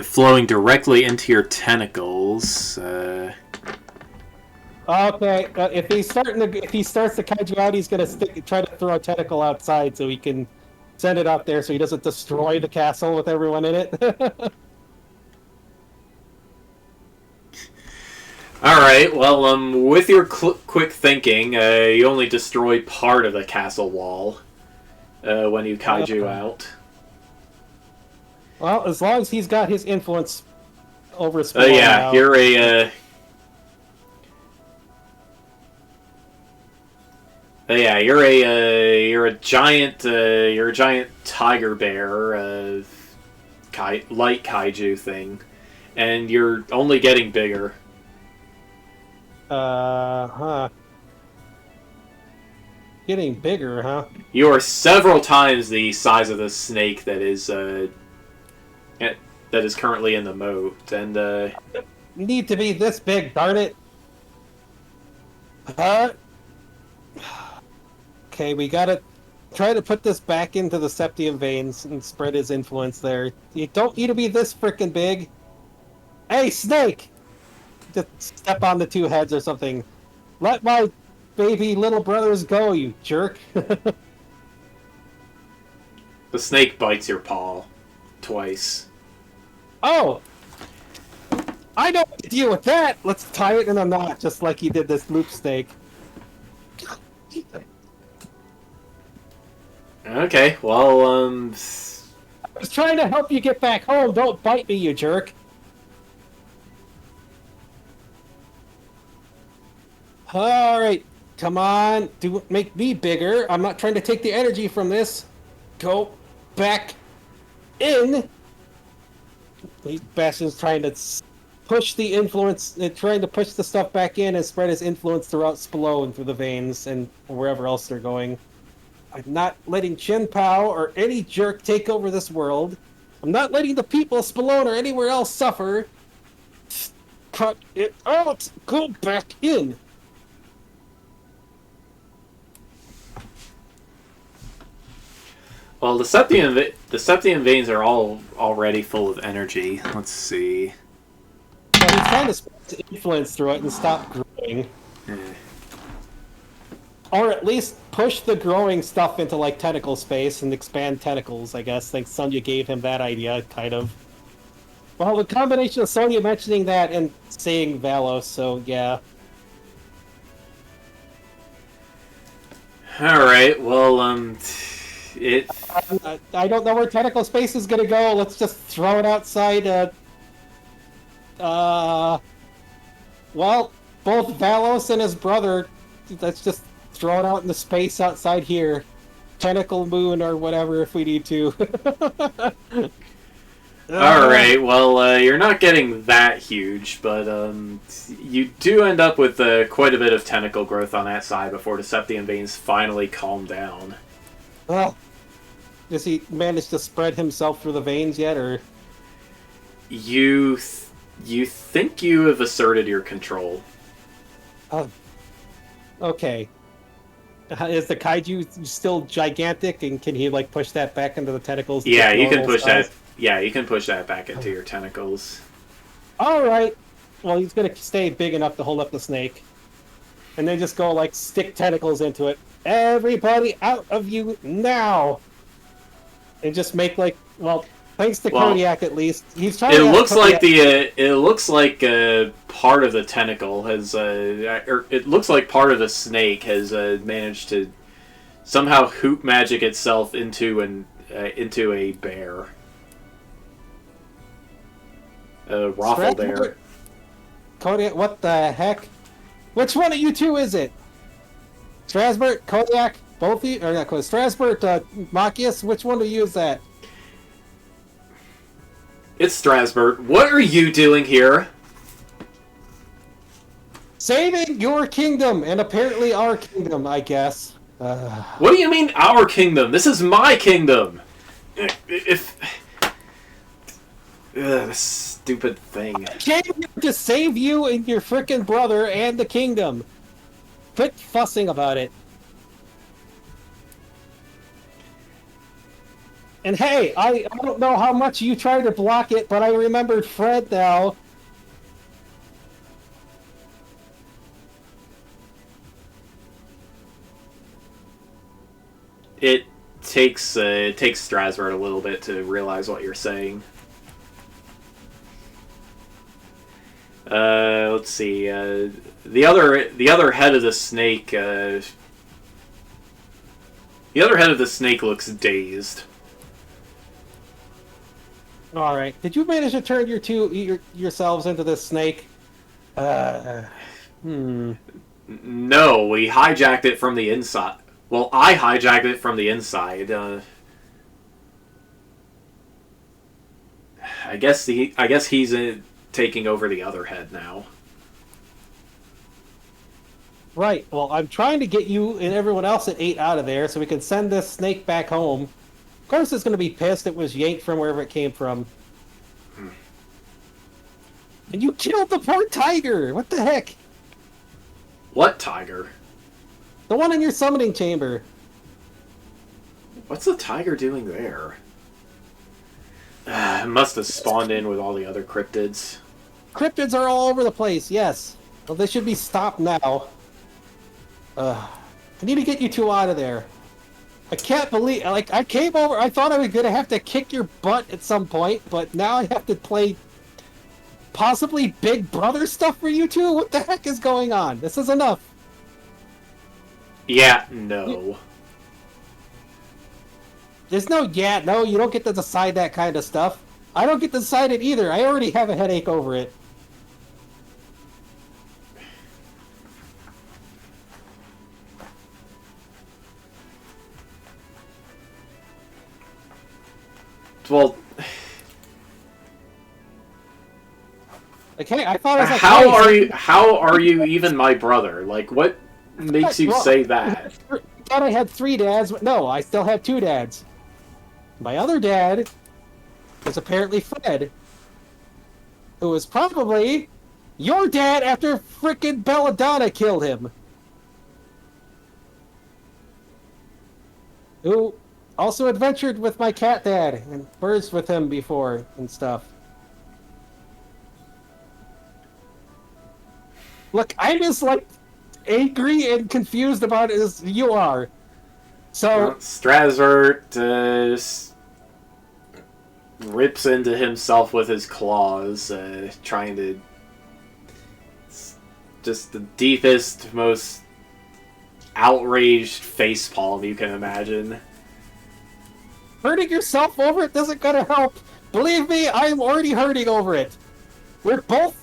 flowing directly into your tentacles.
Okay, if he's if he starts the kaiju out, he's gonna try to throw a tentacle outside so he can send it out there so he doesn't destroy the castle with everyone in it.
Alright, well, with your quick thinking, you only destroy part of the castle wall when you kaiju out.
Well, as long as he's got his influence over Spawn
yeah,
now.
you're a... yeah, you're a giant tiger bear, light kaiju thing, and you're only getting bigger.
Getting bigger, huh?
You are several times the size of the snake that is currently in the moat, and
Need to be this big, darn it! Okay, we gotta try to put this back into the septium veins and spread his influence there. You don't need to be this frickin' big. Hey, snake! Just step on the two heads or something. Let my baby little brothers go, you jerk.
the snake bites your paw. twice.
Oh! I know what to deal with that! Let's tie it in a knot, just like you did this loop snake.
Okay, well,
I was trying to help you get back home. Don't bite me, you jerk. Alright, come on. Make me bigger. I'm not trying to take the energy from this. Go back in. These bastards trying to push the influence, trying to push the stuff back in and spread his influence throughout Spallone through the veins and wherever else they're going. I'm not letting Chin Pao or any jerk take over this world. I'm not letting the people of Spallone or anywhere else suffer. Cut it out! Go back in!
well, the Septian veins are all already full of energy. Let's see.
Well, he's trying to spread his influence through it and stop growing. Or at least push the growing stuff into, like, tentacle space and expand tentacles, I guess. Like, Sonya gave him that idea, kind of. Well, the combination of Sonya mentioning that and saying Valos, so yeah.
Alright, well,
I don't know where tentacle space is gonna go. Let's just throw it outside, well, both Valos and his brother, let's just throw it out into space outside here. Tentacle moon or whatever if we need to.
alright, well, you're not getting that huge, but, you do end up with quite a bit of tentacle growth on that side before the Septian veins finally calm down.
Does he manage to spread himself through the veins yet, or...?
You think you have asserted your control.
Okay. Is the kaiju still gigantic, and can he, like, push that back into the tentacles?
Yeah, you can push that. Yeah, you can push that back into your tentacles.
Alright. Well, he's gonna stay big enough to hold up the snake. And then just go, like, stick tentacles into it. Everybody out of you now! And just make, like, well, thanks to Kodiak at least. He's trying
it
to...
looks like part of the tentacle has, or it looks like part of the snake has managed to somehow hoop magic itself into a bear. A Raffle bear.
Kodiak, what the heck? Which one of you two is it? Strasbourg, Kodiak, both of you? Or not Kodiak, Strasbourg, Machias, which one of you is that?
It's Strasbourg. What are you doing here?
Saving your kingdom, and apparently our kingdom, I guess.
What do you mean, our kingdom? This is my kingdom! This stupid thing.
I came here to save you and your frickin' brother and the kingdom. Quit fussing about it. And hey, I don't know how much you tried to block it, but I remembered Fred now.
It takes Strasbourg a little bit to realize what you're saying. Let's see. The other head of the snake. The other head of the snake looks dazed.
All right. Did you manage to turn yourselves into this snake?
No, we hijacked it from the inside. Well, I hijacked it from the inside. I guess he's taking over the other head now.
Right. Well, I'm trying to get you and everyone else at 8 out of there so we can send this snake back home. Of course, it's going to be pissed it was yanked from wherever it came from. And you killed the poor tiger! What the heck?
What tiger?
The one in your summoning chamber.
What's the tiger doing there? It must have spawned in with all the other cryptids.
Cryptids are all over the place, yes. Well, they should be stopped now. I need to get you two out of there. I can't believe, like, I came over, I thought I was gonna have to kick your butt at some point, but now I have to play possibly Big Brother stuff for you two? What the heck is going on? This is enough.
Yeah, no.
There's no, yeah, no, you don't get to decide that kind of stuff. I don't get to decide it either. I already have a headache over it.
Well,
Like, hey, I thought I was like,
how are you even my brother? Like, what makes you say that?
I thought I had 3 dads, but no, I still have 2 dads. My other dad was apparently Fred, who was probably your dad after frickin' Belladonna killed him. Who also adventured with my cat dad and birds with him before and stuff. Look, I'm as, like, angry and confused about it as you are. So...
Strasbourg rips into himself with his claws, trying to... Just the deepest, most outraged facepalm you can imagine.
Hurting yourself over it isn't gonna help. Believe me, I'm already hurting over it. We're both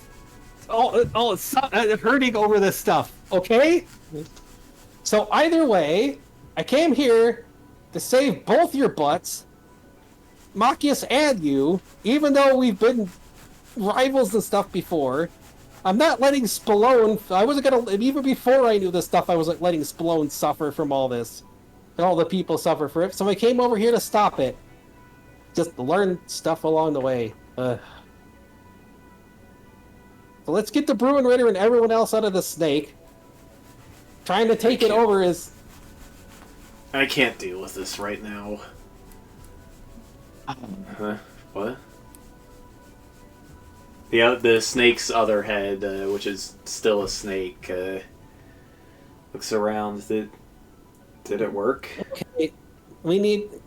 hurting over this stuff, okay? So either way, I came here to save both your butts, Machias and you, even though we've been rivals and stuff before. I'm not letting Spallone... I wasn't gonna... Even before I knew this stuff, I wasn't letting Spallone suffer from all this. And all the people suffer for it. So I came over here to stop it. Just learn stuff along the way. So let's get the Bruin Ritter and everyone else out of the snake. Trying to take it over is...
I can't deal with this right now. Huh? What? The snake's other head, which is still a snake, looks around. Did it work?
Okay, we need...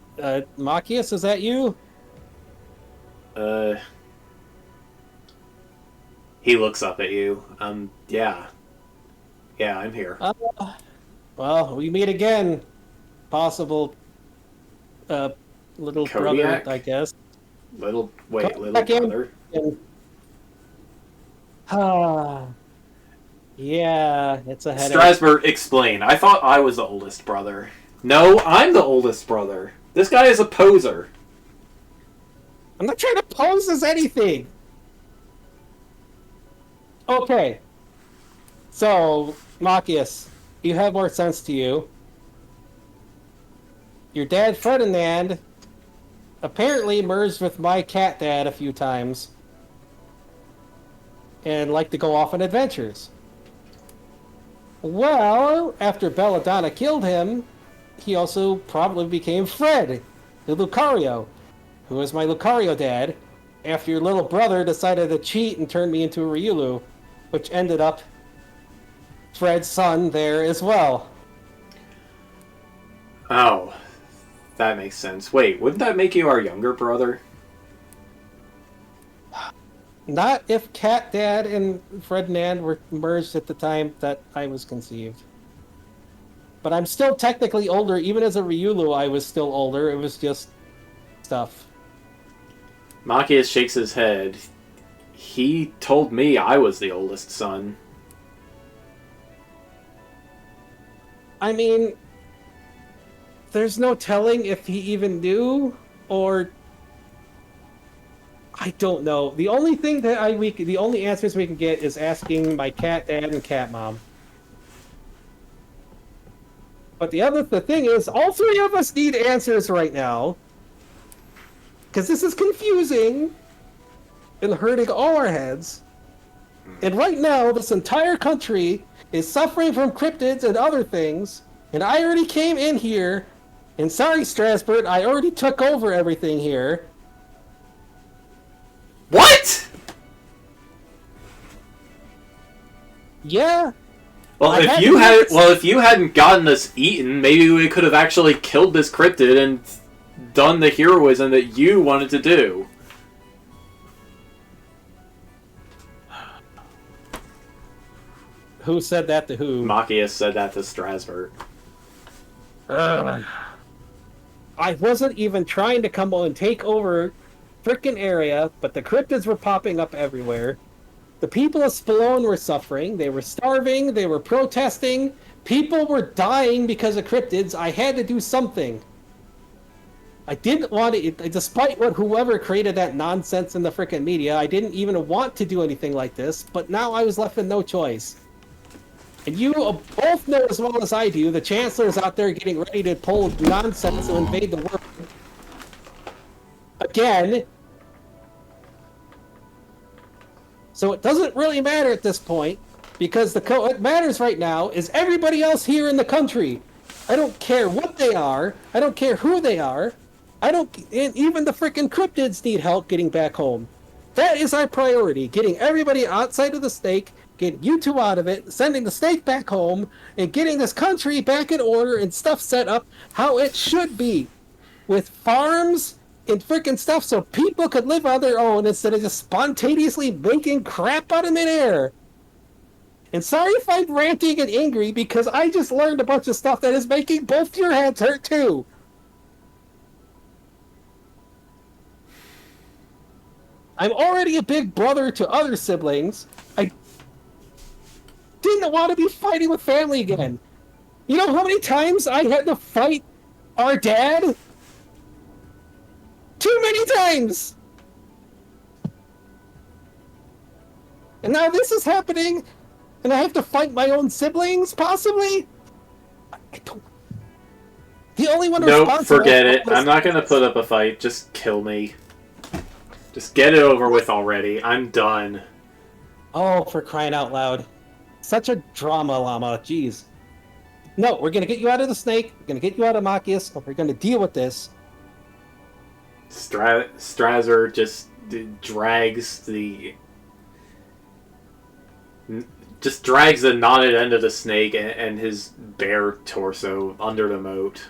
Machias, is that you?
He looks up at you. Yeah. Yeah, I'm here.
Well, we meet again. Possible, little
Kodiak?
brother, I guess.
Little
Kodiak
brother?
Yeah, it's a headache.
Strasbourg, explain. I thought I was the oldest brother. No, I'm the oldest brother. This guy is a poser.
I'm not trying to pose as anything. Okay. So, Machias, you have more sense to you. Your dad, Ferdinand, apparently merged with my cat dad a few times. And liked to go off on adventures. Well, after Belladonna killed him, he also probably became Fred, the Lucario, who was my Lucario dad, after your little brother decided to cheat and turn me into a Ryulu, which ended up Fred's son there as well.
Oh, that makes sense. Wait, wouldn't that make you our younger brother?
Not if Cat Dad and Ferdinand were merged at the time that I was conceived. But I'm still technically older. Even as a Ryulu, I was still older. It was just stuff.
Machias shakes his head. He told me I was the oldest son.
I mean, there's no telling if he even knew, or... I don't know. The only thing that the only answers we can get is asking my cat dad and cat mom. But the thing is, all 3 of us need answers right now. Because this is confusing and hurting all our heads. And right now, this entire country is suffering from cryptids and other things. And I already came in here. And sorry, Strasbourg, I already took over everything here.
What?
Yeah.
Well, if you hadn't gotten us eaten, maybe we could have actually killed this cryptid and done the heroism that you wanted to do.
Who said that to who?
Machias said that to Strasbourg.
I wasn't even trying to come on and take over frickin' area, but the cryptids were popping up everywhere. The people of Spallone were suffering. They were starving. They were protesting. People were dying because of cryptids. I had to do something. I didn't want to, despite what whoever created that nonsense in the frickin' media, I didn't even want to do anything like this, but now I was left with no choice. And you both know as well as I do, the Chancellor's out there getting ready to pull nonsense to invade the world. Again. So it doesn't really matter at this point, because what matters right now is everybody else here in the country. I don't care what they are. I don't care who they are. And even the frickin' cryptids need help getting back home. That is our priority, getting everybody outside of the snake, getting you two out of it, sending the snake back home, and getting this country back in order and stuff set up how it should be. With farms and frickin' stuff so people could live on their own instead of just spontaneously making crap out of midair. And sorry if I'm ranting and angry, because I just learned a bunch of stuff that is making both your heads hurt too. I'm already a big brother to other siblings. I didn't want to be fighting with family again. You know how many times I had to fight our dad? Too many times! And now this is happening, and I have to fight my own siblings, possibly? I don't... The only one responsible...
Nope, forget it. I'm not gonna put up a fight. Just kill me. Just get it over with already. I'm done.
Oh, for crying out loud. Such a drama llama, jeez. No, we're gonna get you out of the snake, we're gonna get you out of Machias, and we're gonna deal with this.
Strasser just drags the knotted end of the snake and his bare torso under the moat.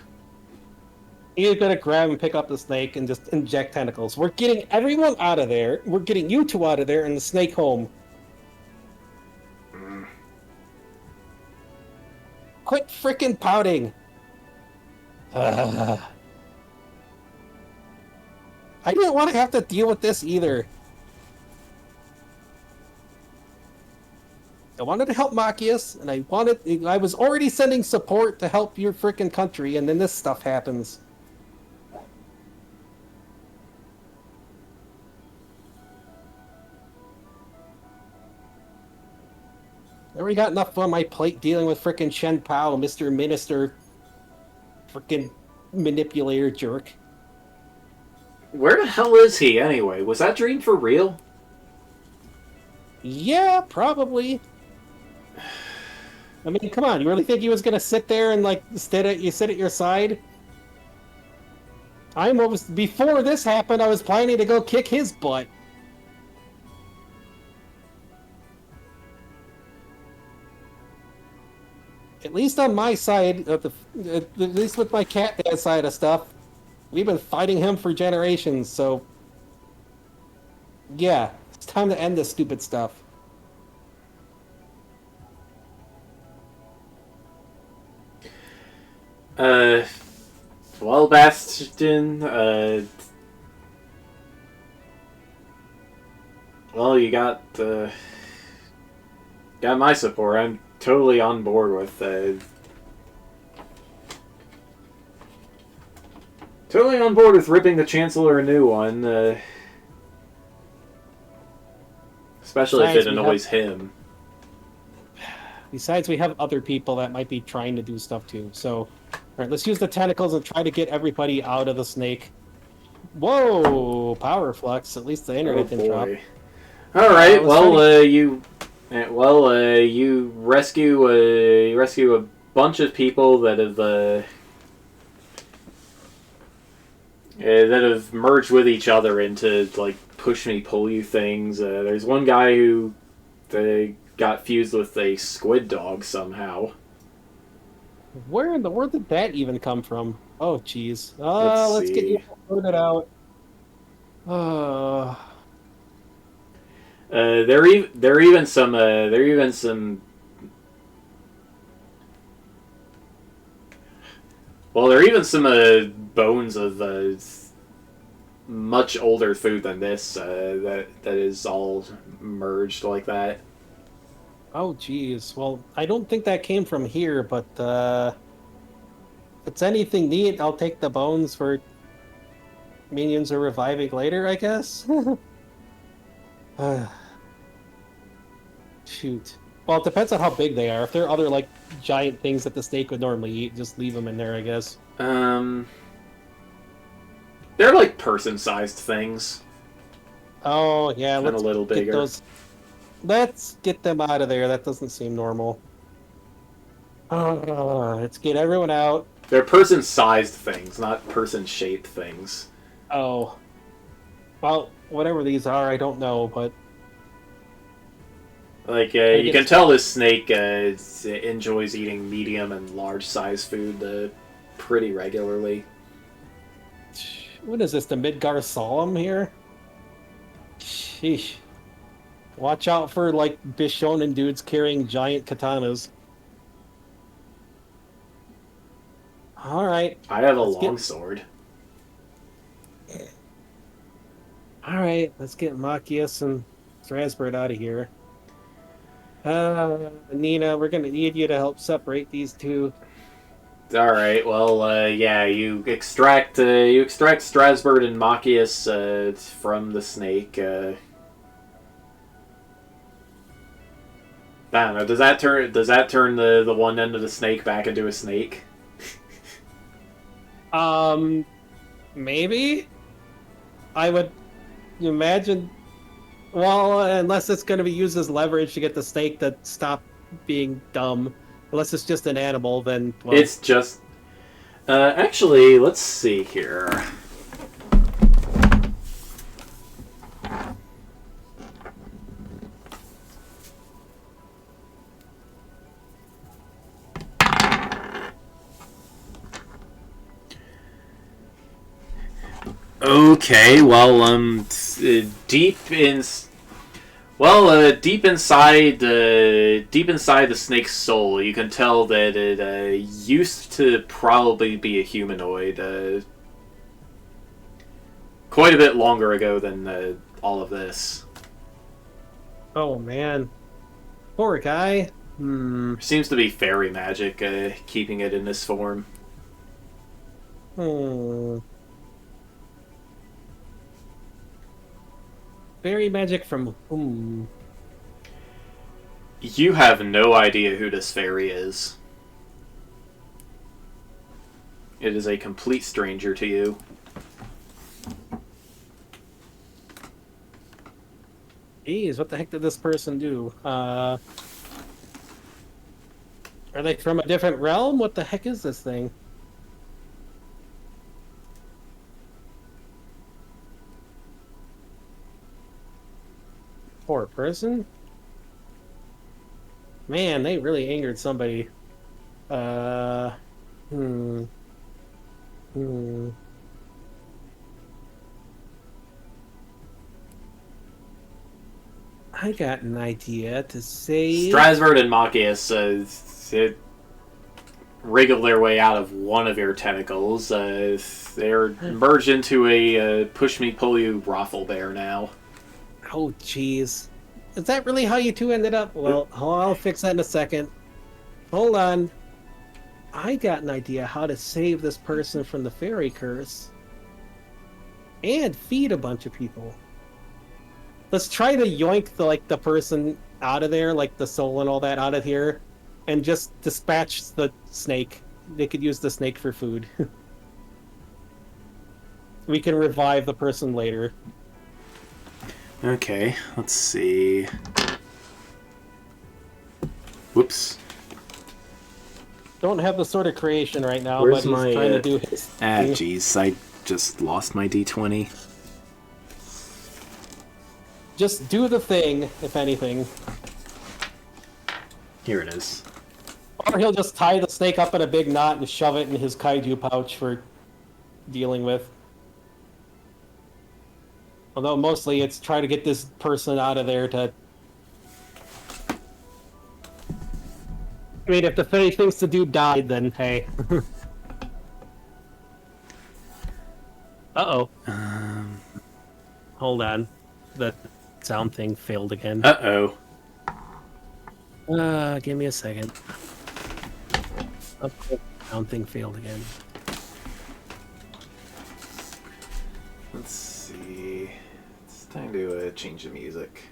You're gonna grab and pick up the snake and just inject tentacles. We're getting everyone out of there. We're getting you two out of there and the snake home. Quit frickin' pouting. I didn't want to have to deal with this either. I wanted to help Machias, and I was already sending support to help your frickin' country, and then this stuff happens. I already got enough on my plate dealing with frickin' Shen Pao, Mr. Minister, frickin' manipulator jerk.
Where the hell is he, anyway? Was that dream for real?
Yeah, probably. I mean, come on, you really think he was gonna sit there and, like, sit at your side? Before this happened, I was planning to go kick his butt. At least on my side, at least with my cat dad side of stuff, we've been fighting him for generations, so... Yeah, it's time to end this stupid stuff.
Well, Bastion, well, you got my support. I'm totally on board with ripping the Chancellor a new one, especially if it annoys him.
Besides, we have other people that might be trying to do stuff too. So, alright, let's use the tentacles and try to get everybody out of the snake. Whoa! Power flux. At least the internet didn't drop.
Alright, you rescue a bunch of people that have merged with each other into, like, push me, pull you things. There's one guy who got fused with a squid dog somehow.
Where in the world did that even come from? Oh, jeez.
Let's
Let's get you
see.
sorted out. Uh,
There are even some. There are even some. Well, there are even some bones of much older food than this. That is all merged like that.
oh, jeez. Well, I don't think that came from here, but if it's anything neat, I'll take the bones for minions are reviving later, I guess. Uh, shoot. Well, it depends on how big they are. If they're other, like, giant things that the snake would normally eat, just leave them in there, I guess.
Um, they're like person-sized things,
Oh, yeah,
and a
let's
little
get
bigger.
those. Let's get them out of there. That doesn't seem normal. Let's get everyone out.
They're person-sized things, not person-shaped things.
Oh, well, whatever these are, I don't know, but
Like
gotta
you
get.
can tell this snake enjoys eating medium and large-sized food pretty regularly.
What is this? The Midgar Solemn here? Sheesh. Watch out for like Bishonen dudes carrying giant katanas. All right,
I have a
let's get.
longsword.
All right, let's get Machias and Strasbourg out of here. Nina, we're gonna need you to help separate these two.
All right. Well, yeah. You extract Strasbourg and Machias from the snake. I don't know. Does that turn the one end of the snake back into a snake?
Um, maybe I would imagine. Well, unless it's going to be used as leverage to get the snake to stop being dumb. Unless it's just an animal, then well.
It's just. Actually, let's see here. Okay, well, deep in, deep inside the snake's soul, you can tell that it used to probably be a humanoid, quite a bit longer ago than all of this.
Oh man, poor guy. Hmm.
Seems to be fairy magic keeping it in this form.
Hmm. Fairy magic from whom?
You have no idea who this fairy is. It is a complete stranger to you.
Jeez, what the heck did this person do? Are they from a different realm? What the heck is this thing? Poor person? Man, they really angered somebody. Uh, hmm. Hmm. I got an idea to save.
Strasbourg and Machias wriggle their way out of one of your tentacles. They're merged into a push me pull you brothel bear now.
Oh, jeez. Is that really how you two ended up? Well, I'll fix that in a second. Hold on. I got an idea how to save this person from the fairy curse. And feed a bunch of people. Let's try to yoink the person out of there, like the soul and all that out of here, and just dispatch the snake. They could use the snake for food. We can revive the person later.
Okay, let's see. Whoops.
Don't have the sort of creation right now,
Where's
but he's trying to do his thing.
Jeez, I just lost my D20.
Just do the thing, if anything.
Here it is.
Or he'll just tie the snake up in a big knot and shove it in his kaiju pouch for dealing with. Although mostly it's try to get this person out of there to... I mean, if the Fae thinks the dude died, then hey. Uh-oh. Hold on. The sound thing failed again.
Uh-oh.
Give me a second. Oh, sound thing failed again.
Let's see. It's time to change the music.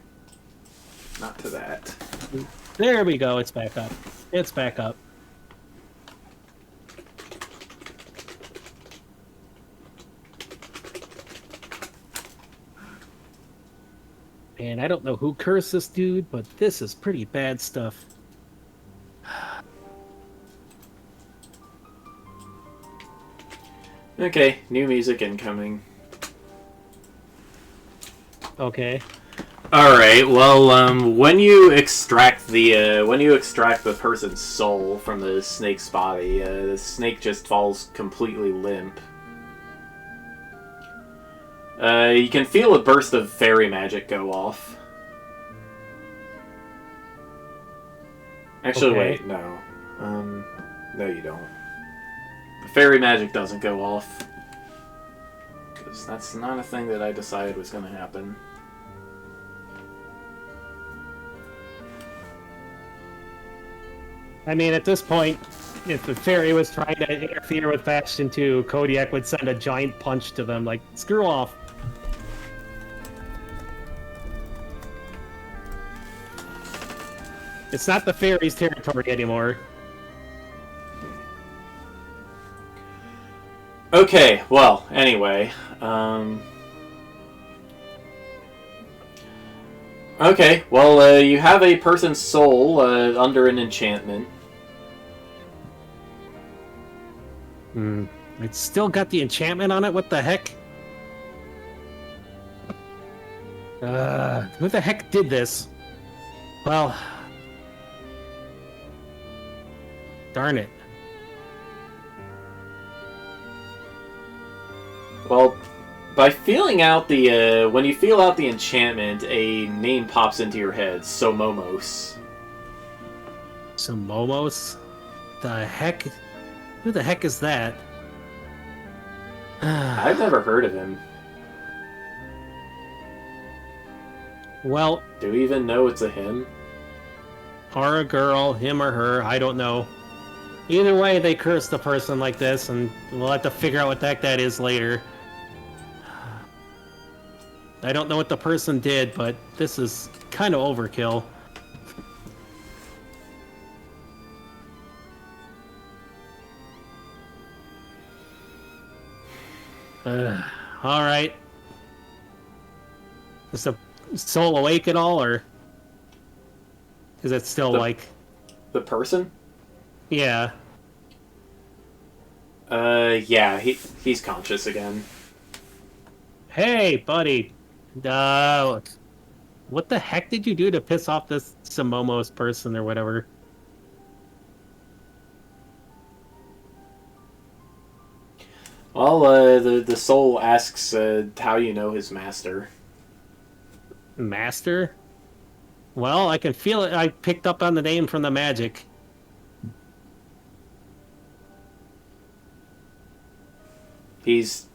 Not to that.
There we go. It's back up. It's back up. And I don't know who cursed this dude, but this is pretty bad stuff.
Okay, new music incoming.
Okay.
All right. Well, when you extract the person's soul from the snake's body, the snake just falls completely limp. You can feel a burst of fairy magic go off. Actually,
Okay.
wait, no. No, you don't. The fairy magic doesn't go off. Because that's not a thing that I decided was going to happen.
I mean, at this point, if the fairy was trying to interfere with Bastion 2, Kodiak would send a giant punch to them, like, screw off. It's not the fairy's territory anymore.
Okay, well, anyway. Okay, well, you have a person's soul under an enchantment.
It's still got the enchantment on it? What the heck? Who the heck did this? Well... Darn it.
Well, by feeling out the, when you feel out the enchantment, a name pops into your head, Somomos.
Some Momos? The heck? Who the heck is that?
I've never heard of him.
Well,
Do we even know it's a him?
or a girl, him or her, I don't know. Either way, they curse the person like this, and we'll have to figure out what the heck that is later. I don't know what the person did, but this is kind of overkill. Alright. Is the soul awake at all, or is it still like...
The person?
Yeah.
Yeah, he's conscious again.
Hey, buddy. What the heck did you do to piss off this Samomos person or whatever?
Well, the soul asks how you know his master.
Master? Well, I can feel it. I picked up on the name from the magic.
He's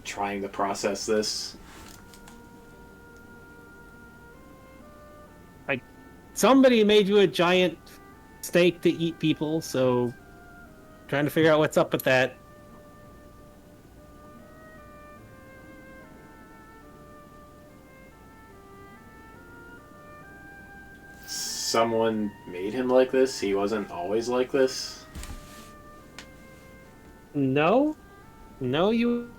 trying to process this.
Somebody made you a giant steak to eat people, so trying to figure out what's up with that.
Someone made him like this? He wasn't always like this?
No? No, you...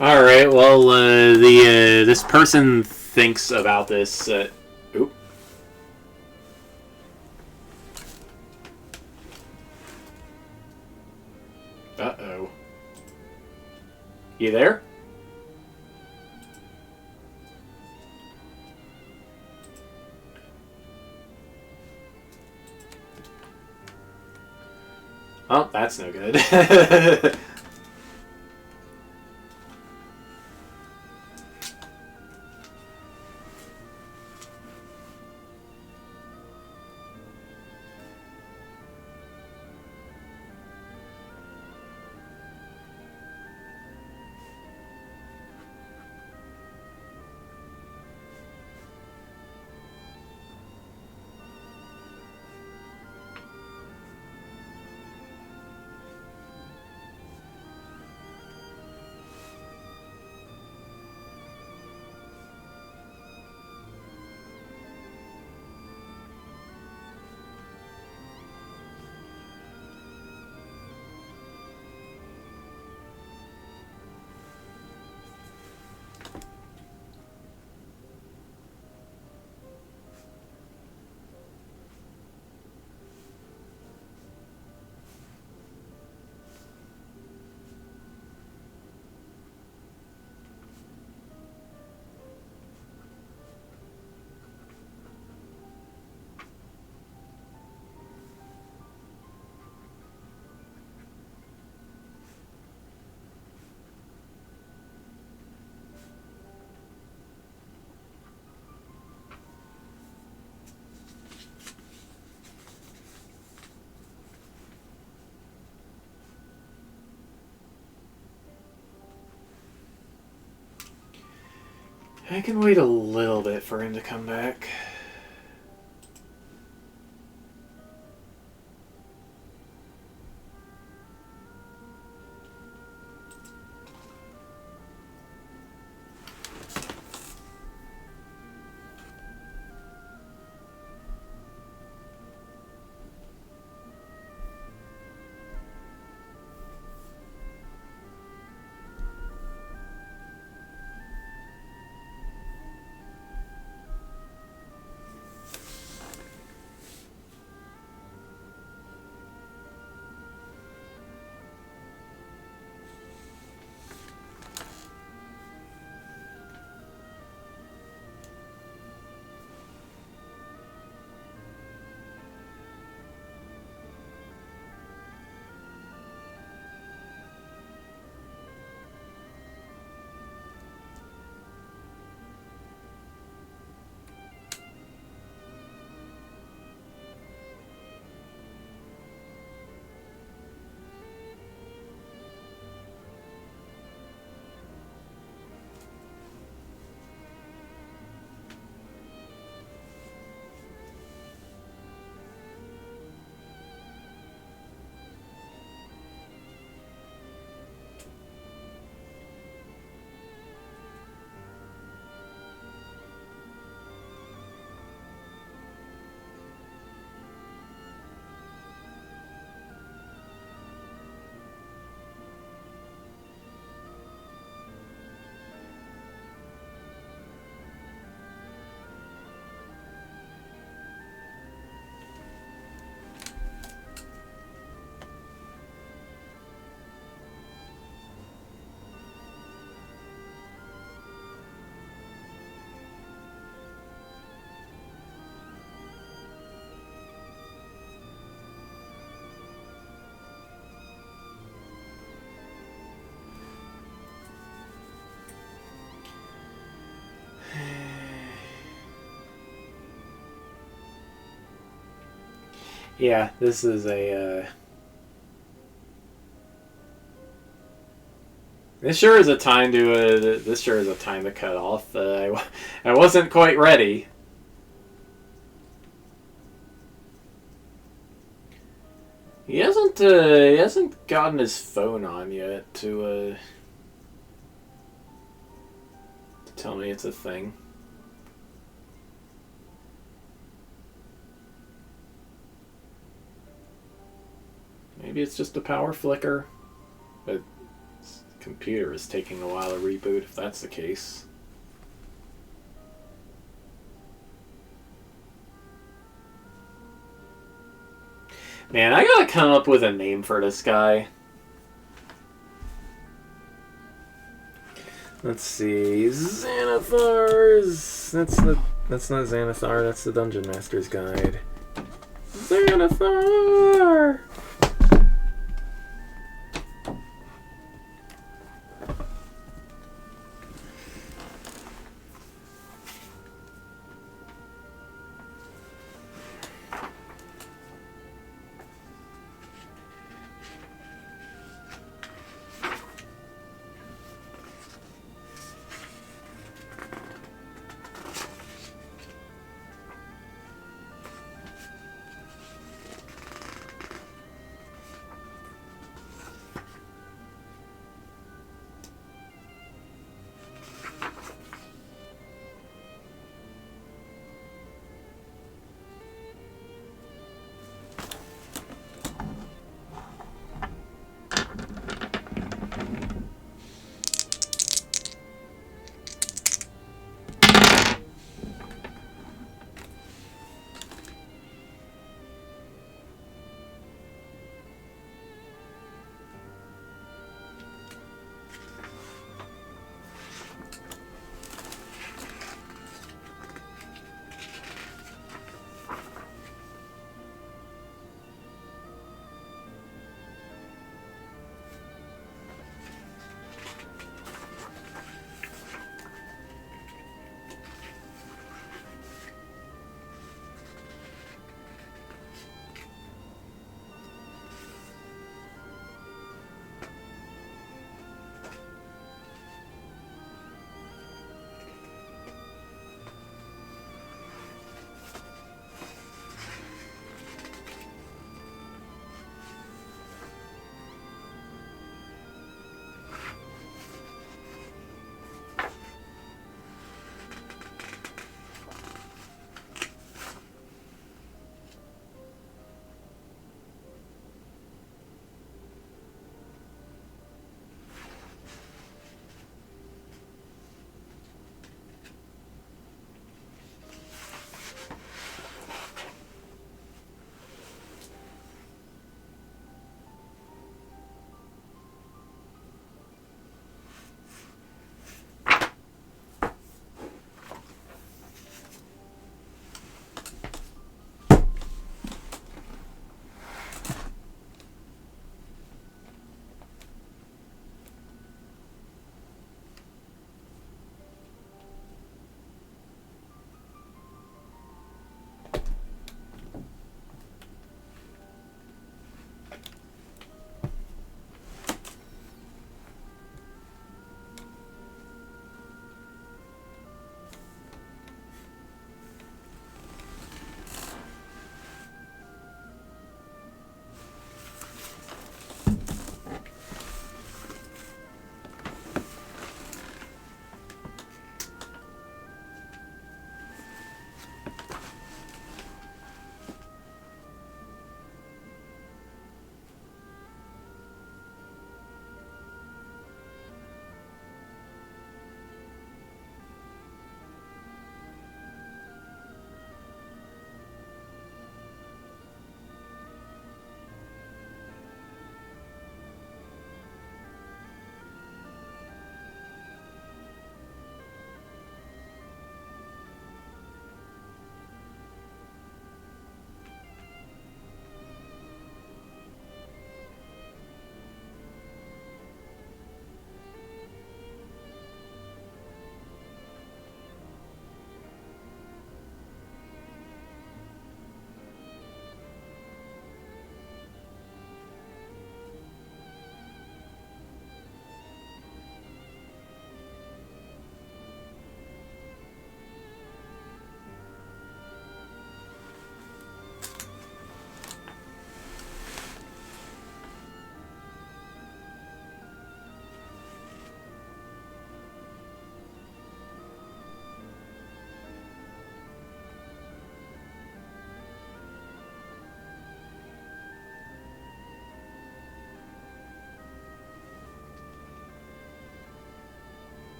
All right. Well, the this person thinks about this. Oop. Uh-oh. You there? Oh, that's no good. I can wait a little bit for him to come back. Yeah, this is a. This sure is a time to. This sure is a time to cut off. I wasn't quite ready. He hasn't. He hasn't gotten his phone on yet to tell me it's a thing. Maybe it's just a power flicker, but computer is taking a while to reboot, if that's the case. Man, I gotta come up with a name for this guy. Let's see. Xanathar's... That's not Xanathar, that's the Dungeon Master's Guide. Xanathar!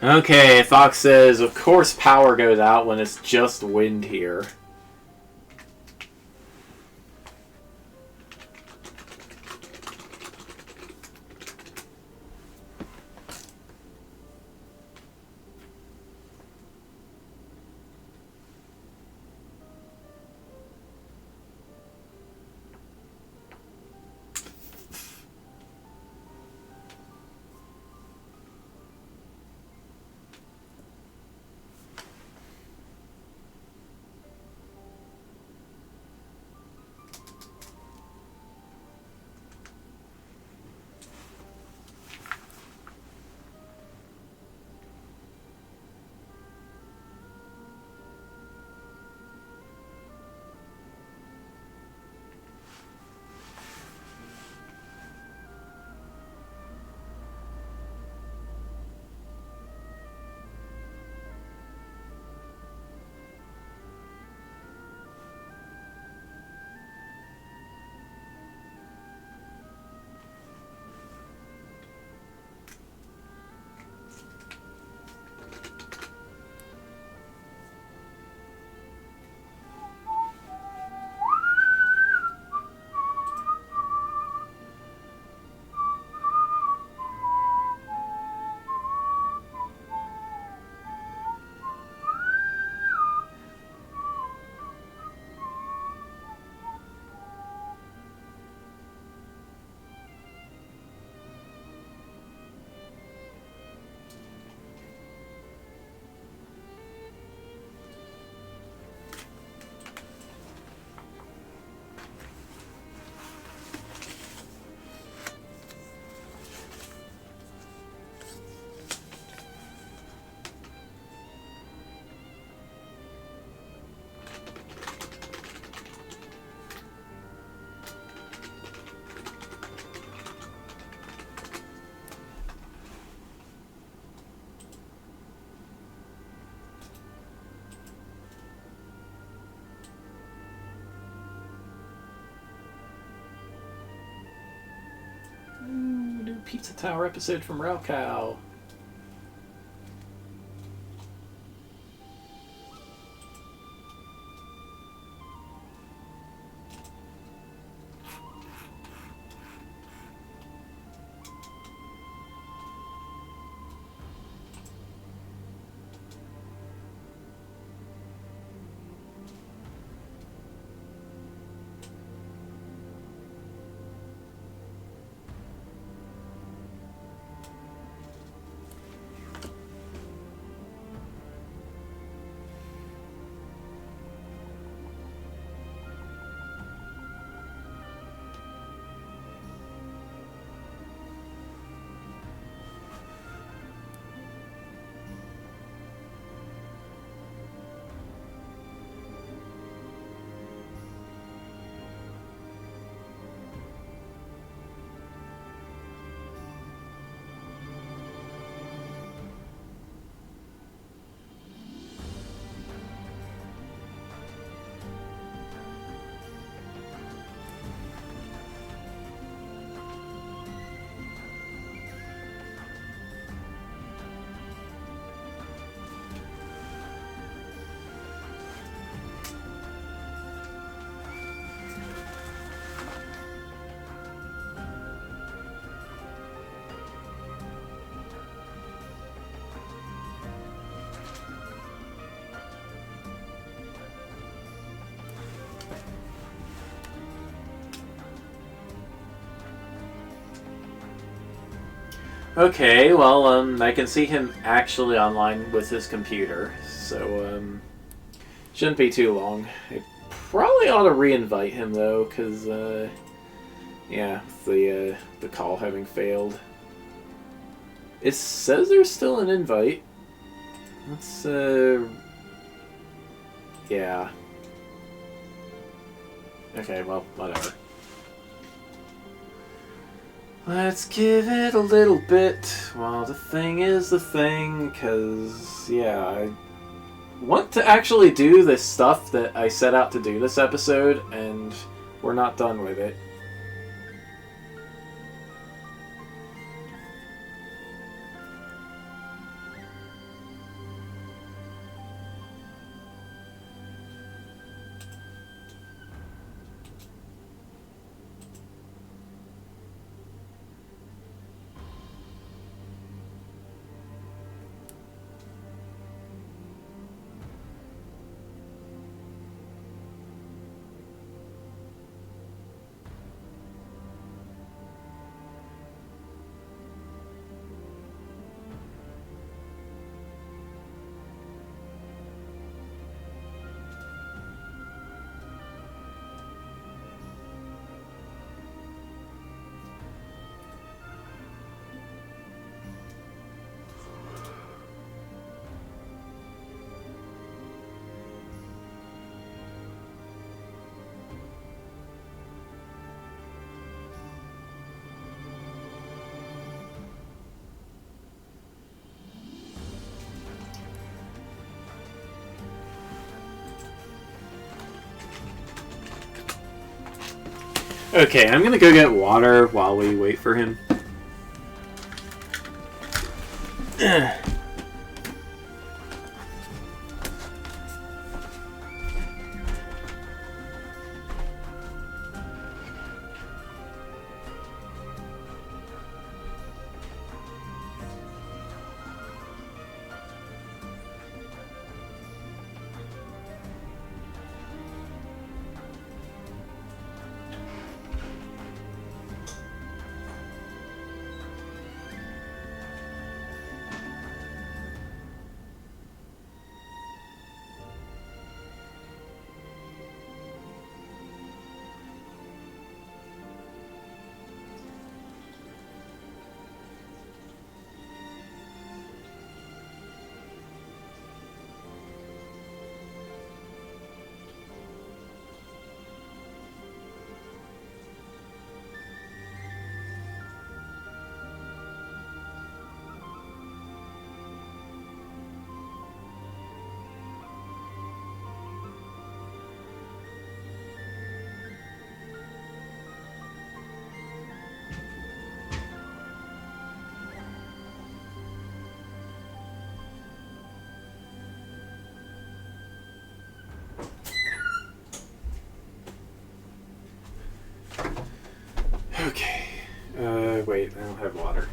Okay, Fox says, of course power goes out when it's just wind here. New Pizza Tower episode from Raocow. Okay, well, I can see him actually online with his computer, so, shouldn't be too long. I probably ought to re-invite him, though, because, yeah, the call having failed. It says there's still an invite. Let's, yeah. Okay, well, whatever. Let's give it a little bit while the thing is the thing, because, yeah, I want to actually do this stuff that I set out to do this episode, and we're not done with it. Okay, I'm gonna go get water while we wait for him. Okay. Wait, I don't have water.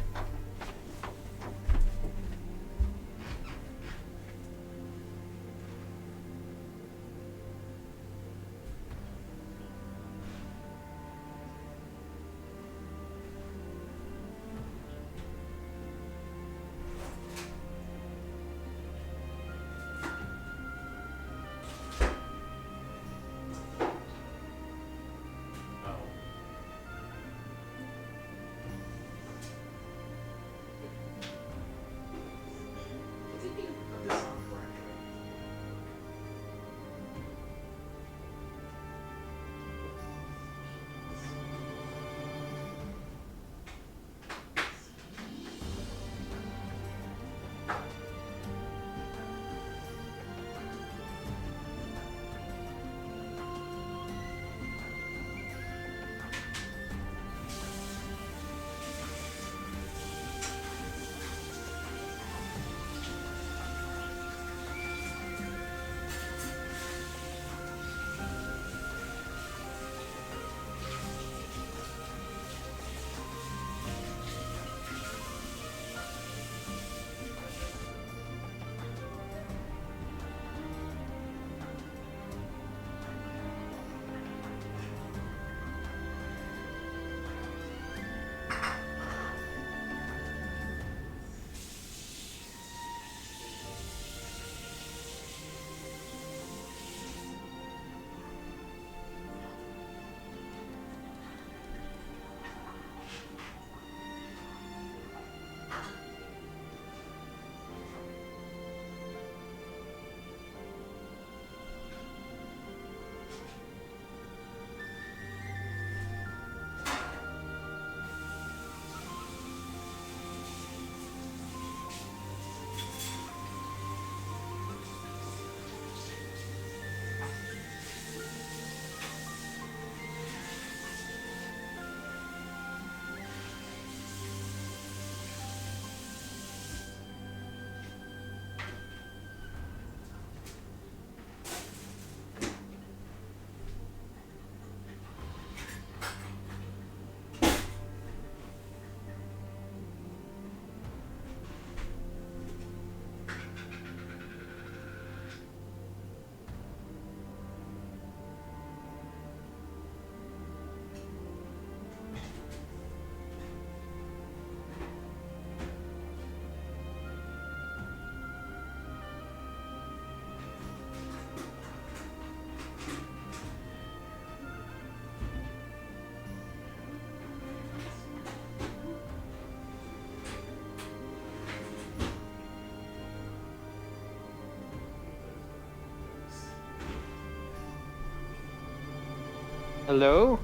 Hello?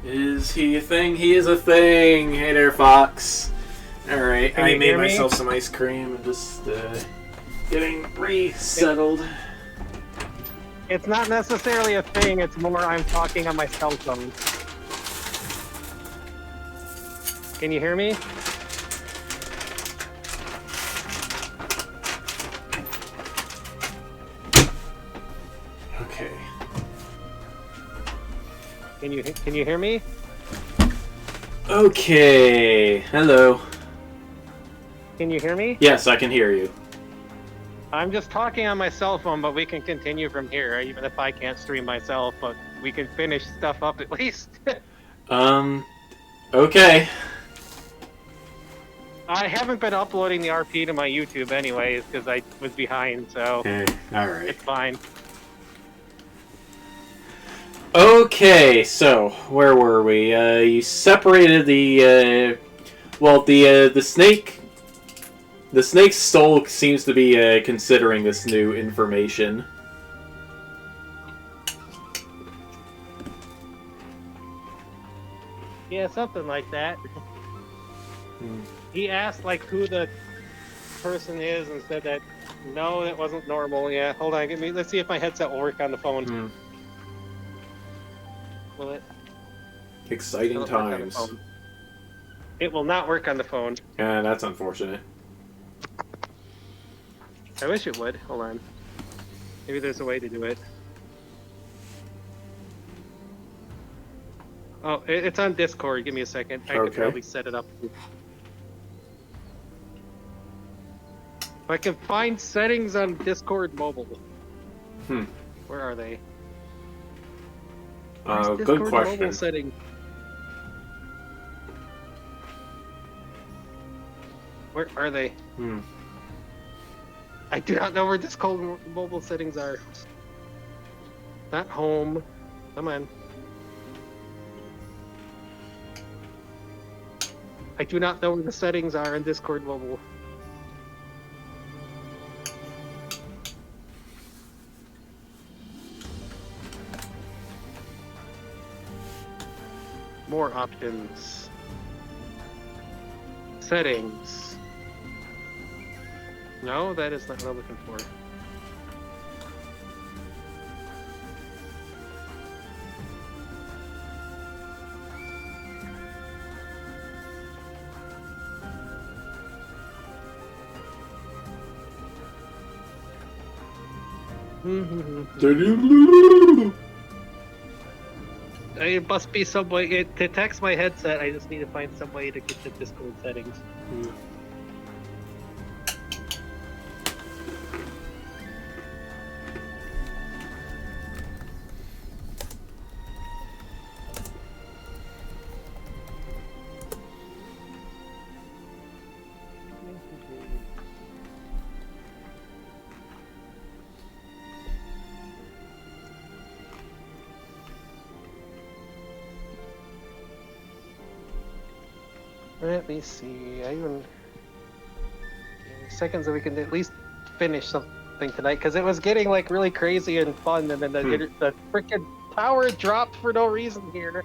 Is he a thing? He is a thing. Hey there, Fox. Alright,
Can
I
you
made
hear me?
myself some ice cream and just getting resettled.
It's not necessarily a thing, it's more I'm talking on my cell phone. Can you hear me?
Okay.
Can you hear me?
Okay. Hello.
Can you hear me?
Yes, I can hear you.
I'm just talking on my cell phone, but we can continue from here, even if I can't stream myself, but we can finish stuff up at least.
Okay.
I haven't been uploading the RP to my YouTube anyways, because I was behind, so
Alright.
it's fine.
Okay, so, where were we? You separated the, well, the snake... The snake's soul seems to be, considering this new information.
Yeah, something like that.
Hmm.
He asked, like, who the person is and said that, no, that wasn't normal. Yeah, hold on, let's see if my headset will work on the phone.
Hmm.
Will it?
Exciting
Will it work on the
times.
phone? It will not work on the phone.
Yeah, that's unfortunate.
I wish it would. Hold on. Maybe there's a way to do it. Oh, it's on Discord. Give me a second. I could probably set it up. If I can find settings on Discord mobile.
Hmm.
Where are they?
Good question.
Mobile setting. Where are they?
Hmm.
I do not know where Discord mobile settings are. Not home. Come on. I do not know where the settings are in Discord mobile. More options. Settings. No, that is not what I'm looking for. It must be some way to text my headset. I just need to find some way to get the Discord settings. Let me see. Seconds that we can at least finish something tonight, because it was getting like really crazy and fun, and then the freaking power dropped for no reason here.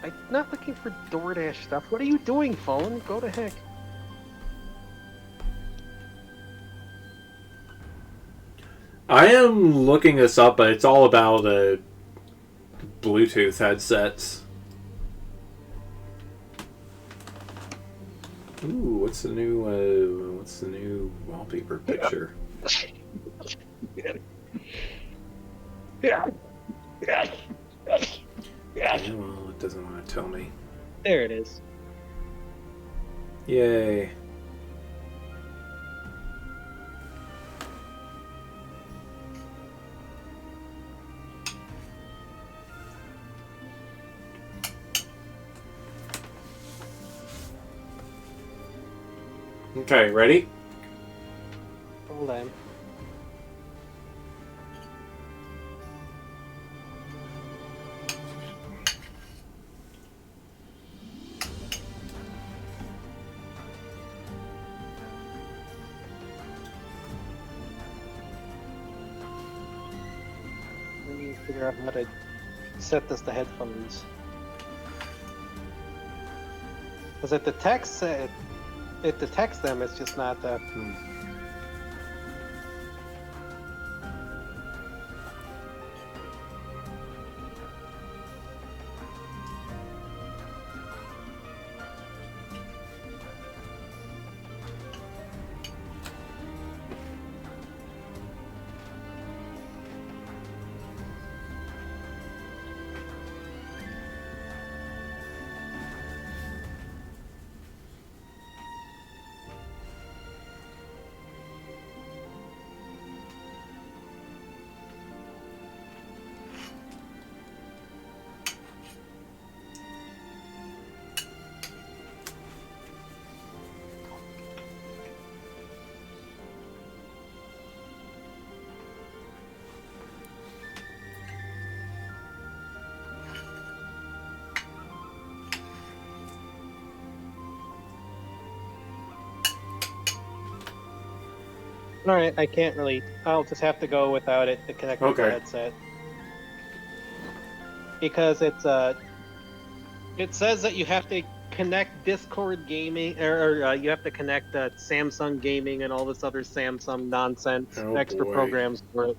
I'm not looking for DoorDash stuff. What are you doing, phone? Go to heck.
I am looking this up, but it's all about Bluetooth headsets. Ooh, what's the new wallpaper picture?
Yeah,
well, it doesn't want to tell me.
there it is.
Yay. Okay, ready?
Hold on. Let me figure out how to set this to headphones. Was it the text said It detects them. It's just not the. All right, I can't really. I'll just have to go without it to connect with the
Okay.
headset because it says that you have to connect Discord gaming or you have to connect Samsung gaming and all this other Samsung nonsense,
Oh
extra
boy.
programs for it.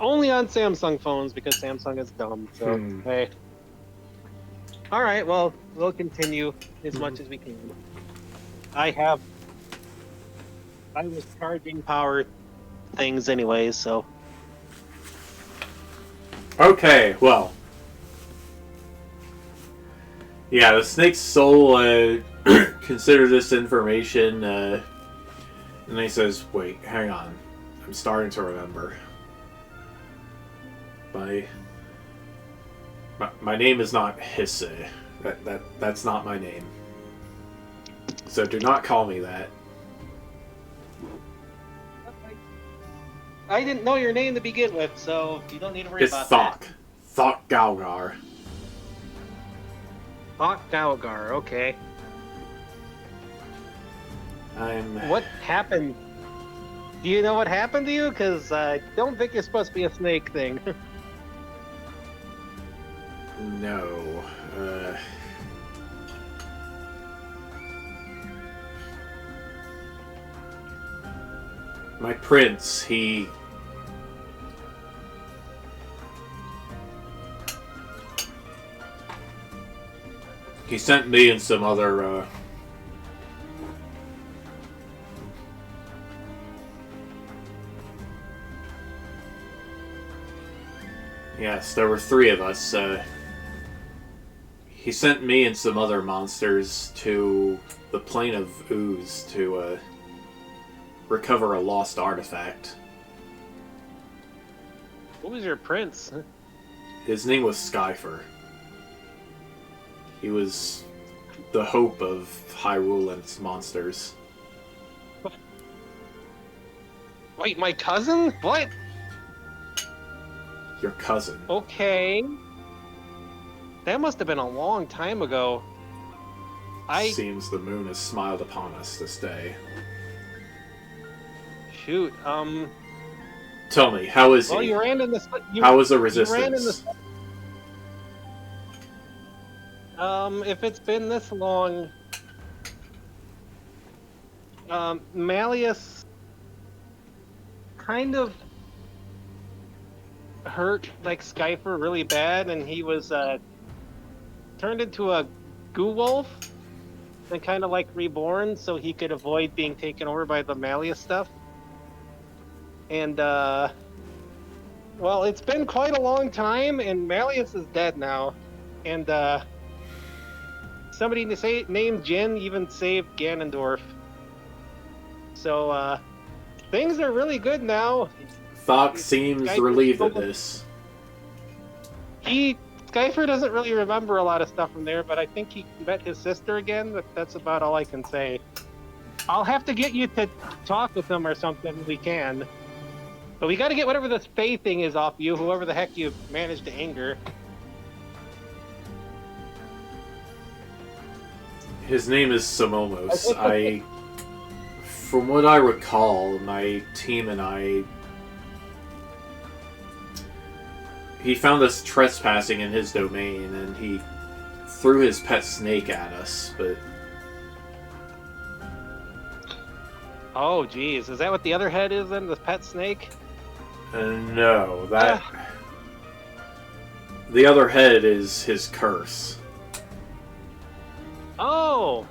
Only on Samsung phones because Samsung is dumb. So hey, all right. Well, we'll continue as much as we can. I was charging power things anyways, so.
Okay, well. Yeah, the Snake's Soul consider this information, and he says, wait, hang on. I'm starting to remember. My name is not Hisse. That's not my name. So do not call me that.
I didn't know your name to begin with, so you don't need to worry
It's
about
Thok.
that.
Thok Galgar.
Thok Galgar, okay. What happened? Do you know what happened to you? Because I don't think you're supposed to be a snake thing.
No. My prince, he sent me and some other yes, there were 3 of us. He sent me and some other monsters to the plane of ooze to recover a lost artifact.
Who was your prince?
His name was Skyfer. He was the hope of Hyrule and its monsters.
Wait, my cousin? What?
Your cousin.
Okay. That must have been a long time ago.
Seems the moon has smiled upon us this day.
Shoot,
Tell me, how is
well,
he?
you ran in the...
How is the
You ran in
resistance?
the... if it's been this long... Malleus kind of hurt, like, Skyfer really bad, and he was, turned into a goo wolf and kind of, like, reborn so he could avoid being taken over by the Malleus stuff. And, well, it's been quite a long time, and Malleus is dead now. And, somebody named Jin even saved Ganondorf. So, things are really good now.
Thok seems
Skyfer
relieved at this.
Skyfer doesn't really remember a lot of stuff from there, but I think he met his sister again, but that's about all I can say. I'll have to get you to talk with him or something, we can. But we gotta get whatever this Fae thing is off you, whoever the heck you managed to anger.
His name is Somomos. From what I recall, my team and I... He found us trespassing in his domain, and he threw his pet snake at us, but
Oh, geez. Is that what the other head is then? The pet snake?
No, that... The other head is his curse.
Oh!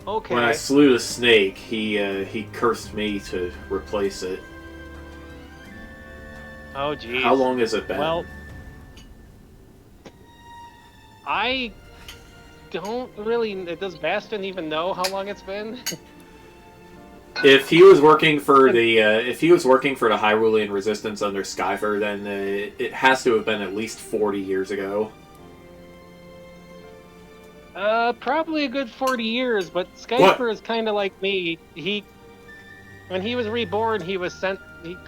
Okay.
When I slew the snake, he cursed me to replace it.
Oh, geez.
How long has it been?
Well, I don't really... Does Bastion even know how long it's been?
If he was working for the Hyrulean Resistance under Skyfer, then it has to have been at least 40 years ago.
Probably a good 40 years, but Skyfer is kind of like me. When he was reborn, he was sent...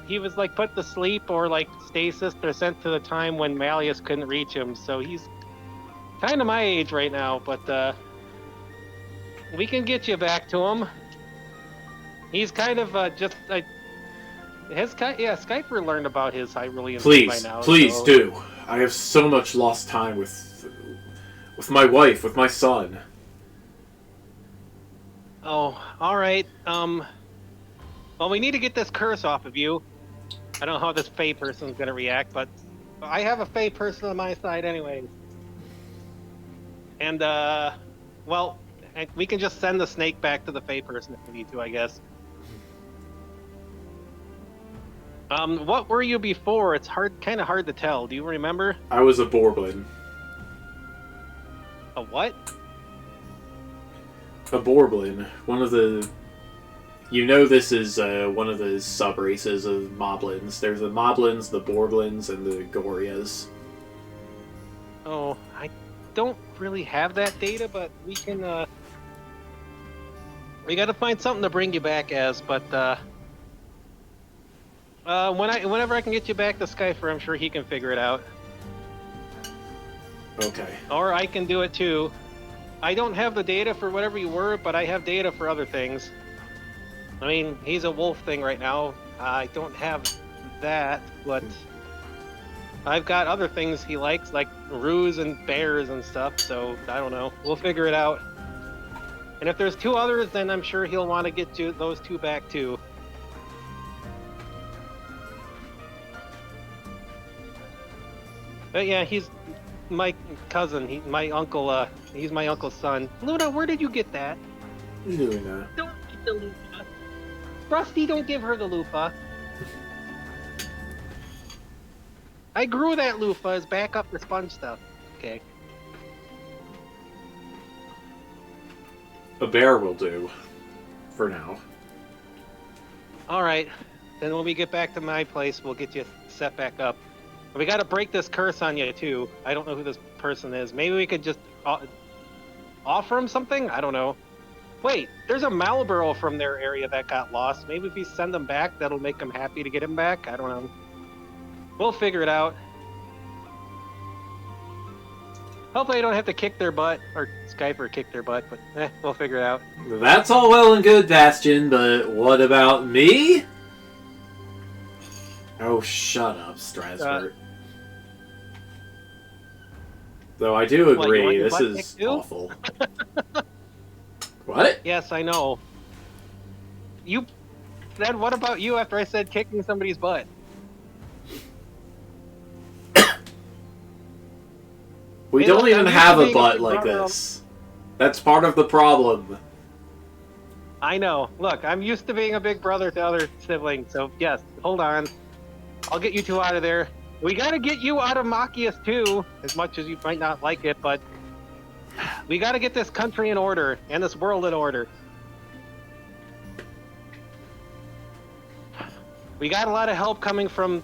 He was, like, put to sleep or, like, stasis or sent to the time when Malleus couldn't reach him, so he's kind of my age right now, but, we can get you back to him. He's kind of, just, like... Skyfer learned about his Hyrulean by now.
Please
so...
do. I have so much lost time with my wife, with my son.
Oh, alright, well, we need to get this curse off of you. I don't know how this Fey person's gonna react, but I have a Fey person on my side anyways. And, well, we can just send the snake back to the Fey person if we need to, I guess. What were you before? It's kind of hard to tell. Do you remember?
I was a Borblin.
A what?
A Borblin. One of the... You know this is one of the sub-races of Moblins. There's the Moblins, the Borblins, and the Gorias.
Oh, I don't really have that data, but we can, we gotta find something to bring you back as, but, whenever I can get you back to Skyfer, I'm sure he can figure it out.
Okay.
Or I can do it too. I don't have the data for whatever you were, but I have data for other things. I mean, he's a wolf thing right now. I don't have that, but I've got other things he likes, like roos and bears and stuff, so I don't know. We'll figure it out. And if there's two others, then I'm sure he'll want to get those two back too. But yeah, he's my cousin. My uncle, he's my uncle's son. Luna, where did you get that?
What are you doing now?
Don't get the loofah. Rusty, don't give her the loofah. I grew that loofah as backup for sponge stuff. Okay.
A bear will do. For now.
Alright. Then when we get back to my place, we'll get you set back up. We gotta break this curse on you, too. I don't know who this person is. Maybe we could just offer him something? I don't know. Wait, there's a Malboro from their area that got lost. Maybe if we send them back, that'll make them happy to get him back? I don't know. We'll figure it out. Hopefully I don't have to kick their butt, or Skyper kick their butt, but we'll figure it out.
That's all well and good, Bastion, but what about me? Oh, shut up, Strasbourg. Though I do agree, this is awful. What?
Yes, I know. Then what about you after I said kicking somebody's butt?
We don't even have a butt like this. That's part of the problem.
I know. Look, I'm used to being a big brother to other siblings, so yes, hold on. I'll get you two out of there. We gotta get you out of Machias too, as much as you might not like it, but we gotta get this country in order, and this world in order. We got a lot of help coming from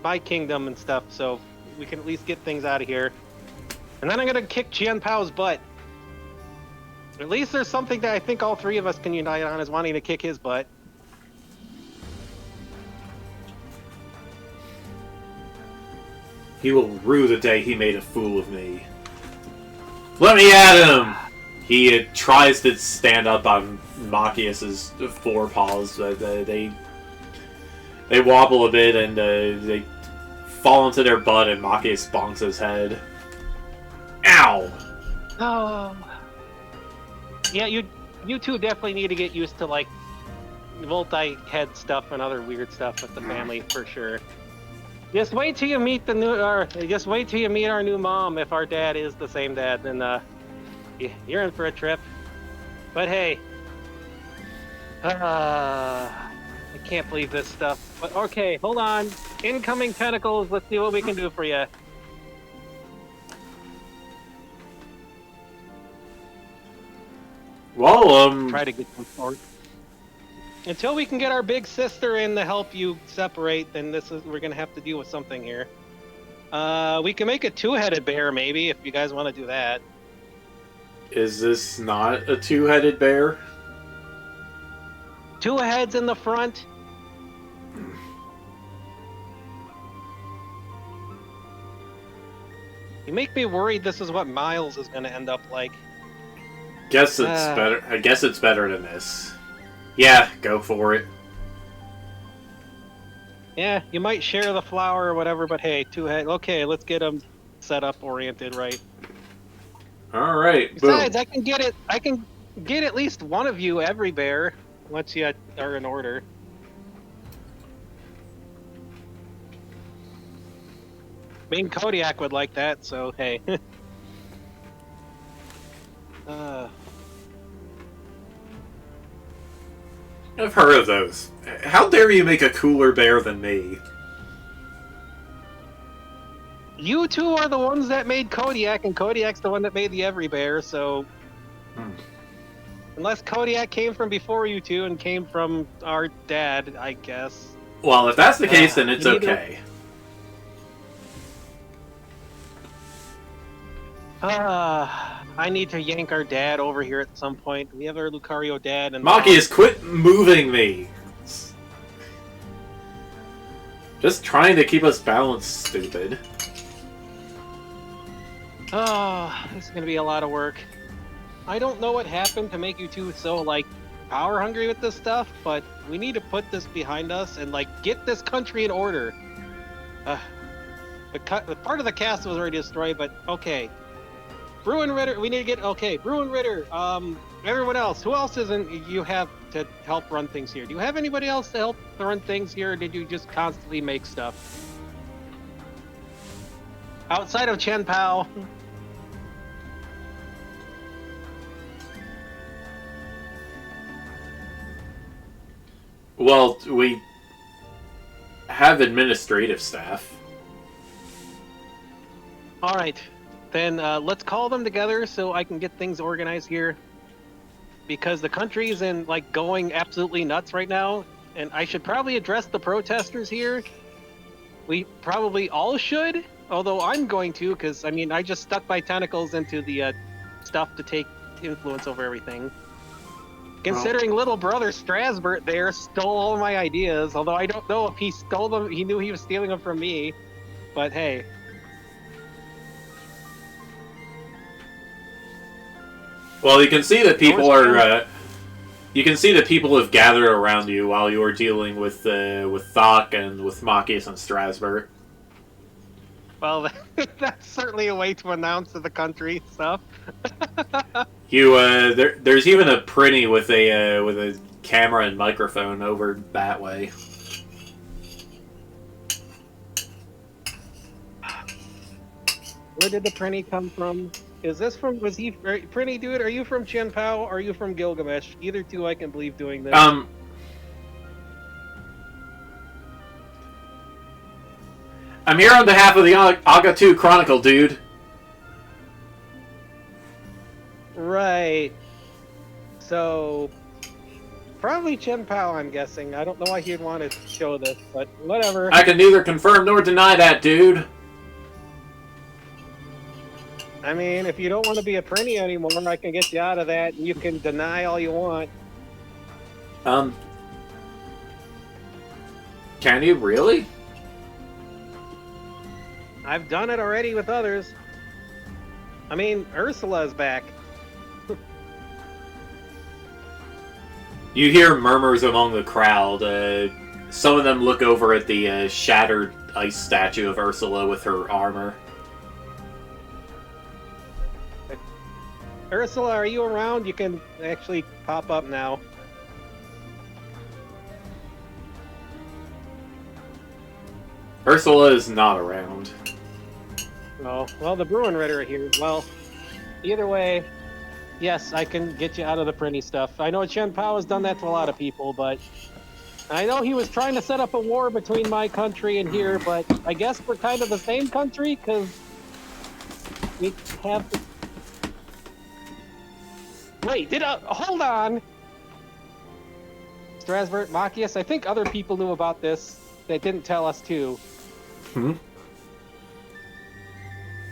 my kingdom and stuff, so we can at least get things out of here. And then I'm gonna kick Chien Pao's butt. At least there's something that I think all three of us can unite on, is wanting to kick his butt.
He will rue the day he made a fool of me. Let me at him! He tries to stand up on Machias's forepaws. They wobble a bit and they fall into their butt, and Machias bonks his head. Ow!
Oh. Yeah, you two definitely need to get used to, like, multi-head stuff and other weird stuff with the family for sure. Just wait till you meet just wait till you meet our new mom. If our dad is the same dad, then you're in for a trip. But hey, I can't believe this stuff. But okay, hold on. Incoming tentacles. Let's see what we can do for you.
Well,
Try to get some sort. Until we can get our big sister in to help you separate, then we're gonna have to deal with something here. We can make a two-headed bear, maybe, if you guys want to do that.
is this not a two-headed bear?
Two heads in the front. You make me worried this is what Miles is gonna end up like.
Guess it's better. I guess it's better than this. Yeah, go for it.
Yeah, you might share the flower or whatever, but hey, two head. Okay, let's get them set up, oriented right.
All right.
Besides,
boom.
I can get at least one of you every bear once you are in order. I mean, Kodiak would like that, so hey.
I've heard of those. How dare you make a cooler bear than me?
You two are the ones that made Kodiak, and Kodiak's the one that made the Every Bear, so... Unless Kodiak came from before you two and came from our dad, I guess.
Well, if that's the case, then it's okay.
I need to yank our dad over here at some point. We have our Lucario dad and...
Machias, quit moving me! Just trying to keep us balanced, stupid.
Oh, this is gonna be a lot of work. I don't know what happened to make you two so, like, power hungry with this stuff, but we need to put this behind us and, like, get this country in order. The part of the castle was already destroyed, but okay. Bruin Ritter, we need to get, okay, Bruin Ritter, everyone else, who else isn't you have to help run things here? Do you have anybody else to help run things here, or did you just constantly make stuff? Outside of Chen Pao.
Well, we have administrative staff.
All right, then let's call them together so I can get things organized here. Because the country's in, like, going absolutely nuts right now, and I should probably address the protesters here. We probably all should, although I'm going to, because, I mean, I just stuck my tentacles into the stuff to take influence over everything. Considering little brother Strasbourg there stole all my ideas, although I don't know if he stole them, he knew he was stealing them from me, but hey.
Well, you can see that people are. You can see that people have gathered around you while you are dealing with Thok and with Machias and Strasbourg.
Well, that's certainly a way to announce to the country stuff.
There's even a Prinny with a camera and microphone over that way.
Where did the Prinny come from? Is this from, Prinny dude, are you from Chen Pao or are you from Gilgamesh? Either two I can believe doing this.
I'm here on behalf of the Aga 2 Chronicle, dude.
Right. So, probably Chen Pao, I'm guessing. I don't know why he'd want to show this, but whatever.
I can neither confirm nor deny that, dude.
I mean, if you don't want to be a Prinny anymore, I can get you out of that, and you can deny all you want.
Can you really?
I've done it already with others. I mean, Ursula's back.
You hear murmurs among the crowd. Some of them look over at the shattered ice statue of Ursula with her armor.
Ursula, are you around? You can actually pop up now.
Ursula is not around.
Oh, well, the Bruin Ritter are here. Well, either way, yes, I can get you out of the printy stuff. I know Chen Pao has done that to a lot of people, but I know he was trying to set up a war between my country and here, but I guess we're kind of the same country because we have. Wait, hold on, Strasbourg, Machias? I think other people knew about this that didn't tell us too.
Hmm?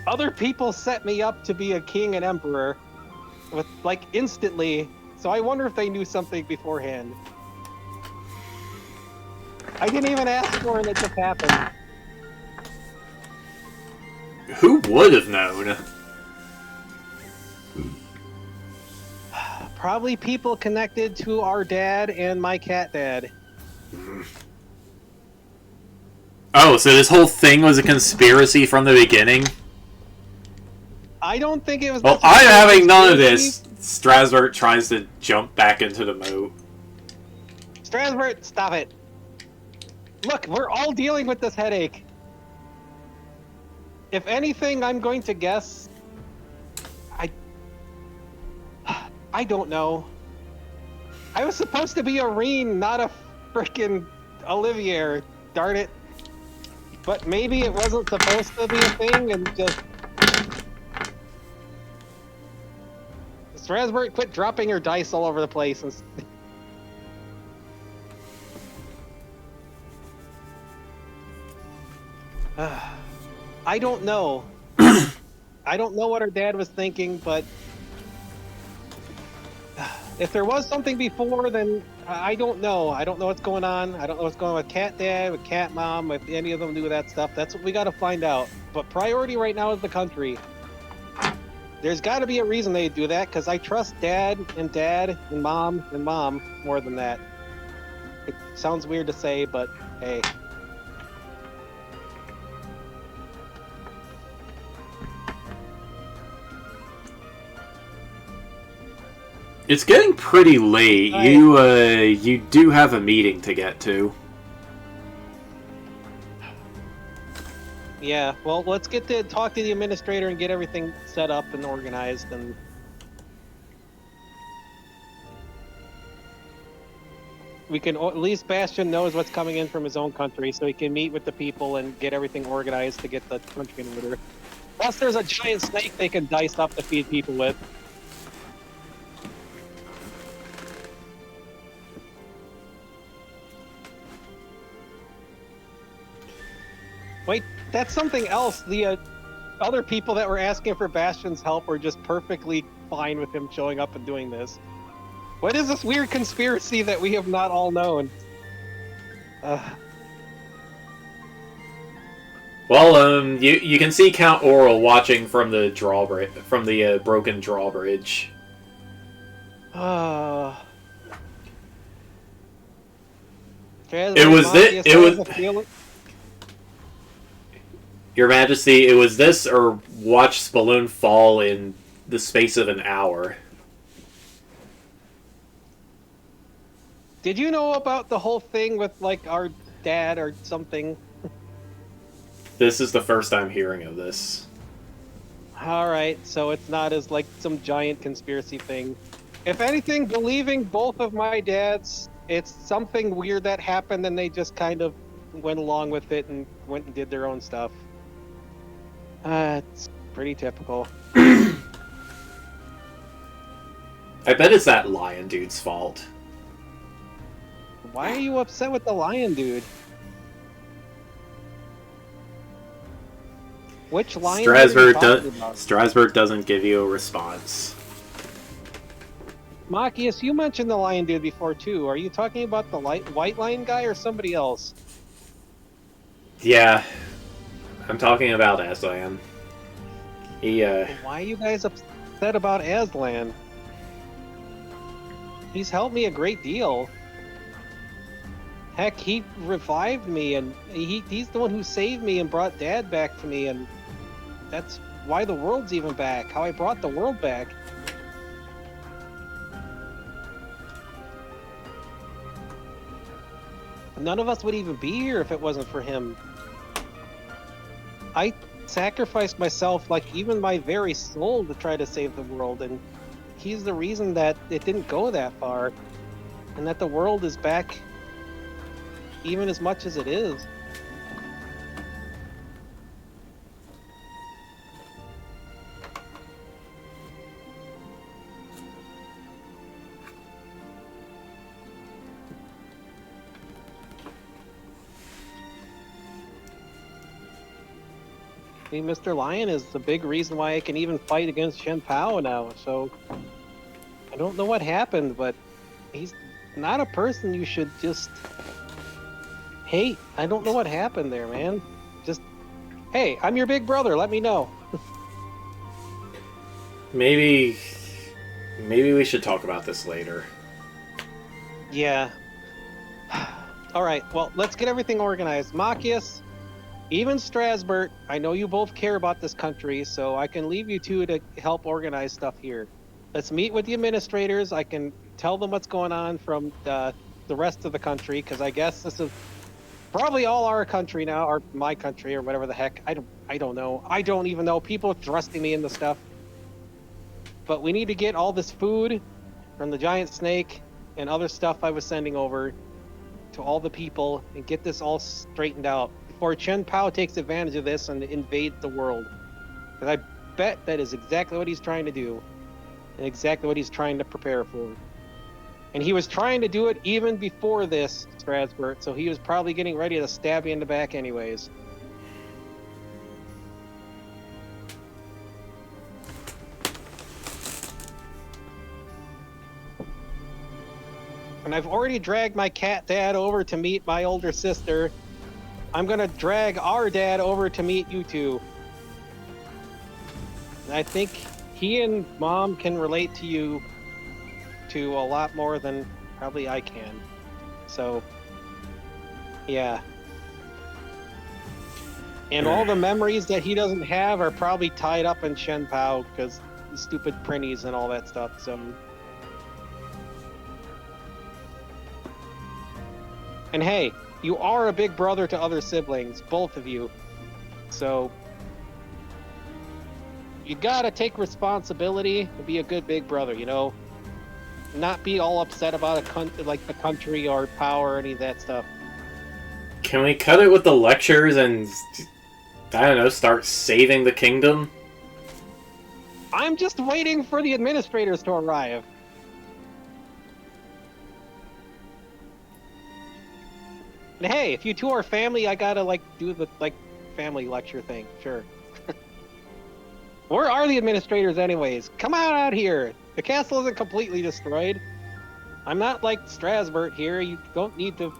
Other people set me up to be a king and emperor, with like instantly. So I wonder if they knew something beforehand. I didn't even ask for it; it just happened.
Who would have known?
Probably people connected to our dad and my cat dad.
Oh, so this whole thing was a conspiracy from the beginning?
I don't think it was.
Well, I'm having none of this. Strasbourg tries to jump back into the moat.
Strasbourg, stop it. Look, we're all dealing with this headache. If anything, I'm going to guess. I don't know. I was supposed to be a Reen, not a frickin' Olivier. Darn it. But maybe it wasn't supposed to be a thing and just... Strasbourg, quit dropping your dice all over the place. And... I don't know. I don't know what her dad was thinking, but... If there was something before, then I don't know. I don't know what's going on. I don't know what's going on with Cat Dad, with Cat Mom, if any of them do that stuff. That's what we got to find out. But priority right now is the country. There's got to be a reason they do that, because I trust Dad and Mom more than that. It sounds weird to say, but hey.
It's getting pretty late. You do have a meeting to get to.
Yeah, well, let's get to talk to the administrator and get everything set up and organized. And we can, at least Bastion knows what's coming in from his own country, so he can meet with the people and get everything organized to get the country in order. Plus, there's a giant snake they can dice up to feed people with. Wait, that's something else. The other people that were asking for Bastion's help were just perfectly fine with him showing up and doing this. What is this weird conspiracy that we have not all known?
Well, you can see Count Oral watching from the drawbridge, from the broken drawbridge. It was this. It was. Your Majesty, it was this or watch Spaloon fall in the space of an hour.
Did you know about the whole thing with, like, our dad or something?
This is the first I'm hearing of this.
Alright, so it's not as, like, some giant conspiracy thing. If anything, believing both of my dads, it's something weird that happened and they just kind of went along with it and went and did their own stuff. It's pretty typical.
I bet it's that lion dude's fault.
Why are you upset with the lion dude? Which lion dude are you talking about?
Strasbourg doesn't give you a response.
Machias, you mentioned the lion dude before too. Are you talking about the white lion guy or somebody else?
Yeah. I'm talking about Aslan.
Why are you guys upset about Aslan? He's helped me a great deal. Heck, he revived me, and he's the one who saved me and brought Dad back to me, and that's why the world's even back. How I brought the world back. None of us would even be here if it wasn't for him. I sacrificed myself, like even my very soul, to try to save the world, and he's the reason that it didn't go that far, and that the world is back even as much as it is. I mean, Mr. Lion is the big reason why I can even fight against Shen Pao now, so I don't know what happened, but he's not a person you should just hate. I don't know what happened there, man. Just, hey, I'm your big brother, let me know.
Maybe we should talk about this later.
Yeah. Alright, well, let's get everything organized. Machias, even Strasbourg, I know you both care about this country, so I can leave you two to help organize stuff here. Let's meet with the administrators. I can tell them what's going on from the rest of the country, because I guess this is probably all our country now, or my country, or whatever the heck. I don't know. I don't even know. People thrusting me into stuff. But we need to get all this food from the giant snake and other stuff I was sending over to all the people and get this all straightened out before Chen Pao takes advantage of this and invades the world. Because I bet that is exactly what he's trying to do and exactly what he's trying to prepare for. And he was trying to do it even before this, Strasbourg, so he was probably getting ready to stab you in the back anyways. And I've already dragged my cat dad over to meet my older sister. I'm gonna drag our dad over to meet you two. And I think he and mom can relate to you to a lot more than probably I can. So, yeah. And all the memories that he doesn't have are probably tied up in Shen Pao because stupid printies and all that stuff, so... And hey, you are a big brother to other siblings, both of you. So, you gotta take responsibility and be a good big brother, you know? Not be all upset about like the country or power or any of that stuff.
Can we cut it with the lectures and, I don't know, start saving the kingdom?
I'm just waiting for the administrators to arrive. And hey, if you two are family, I gotta do the family lecture thing. Sure. Where are the administrators anyways? Come on out here. The castle isn't completely destroyed. I'm not like Strasbourg here. You don't need to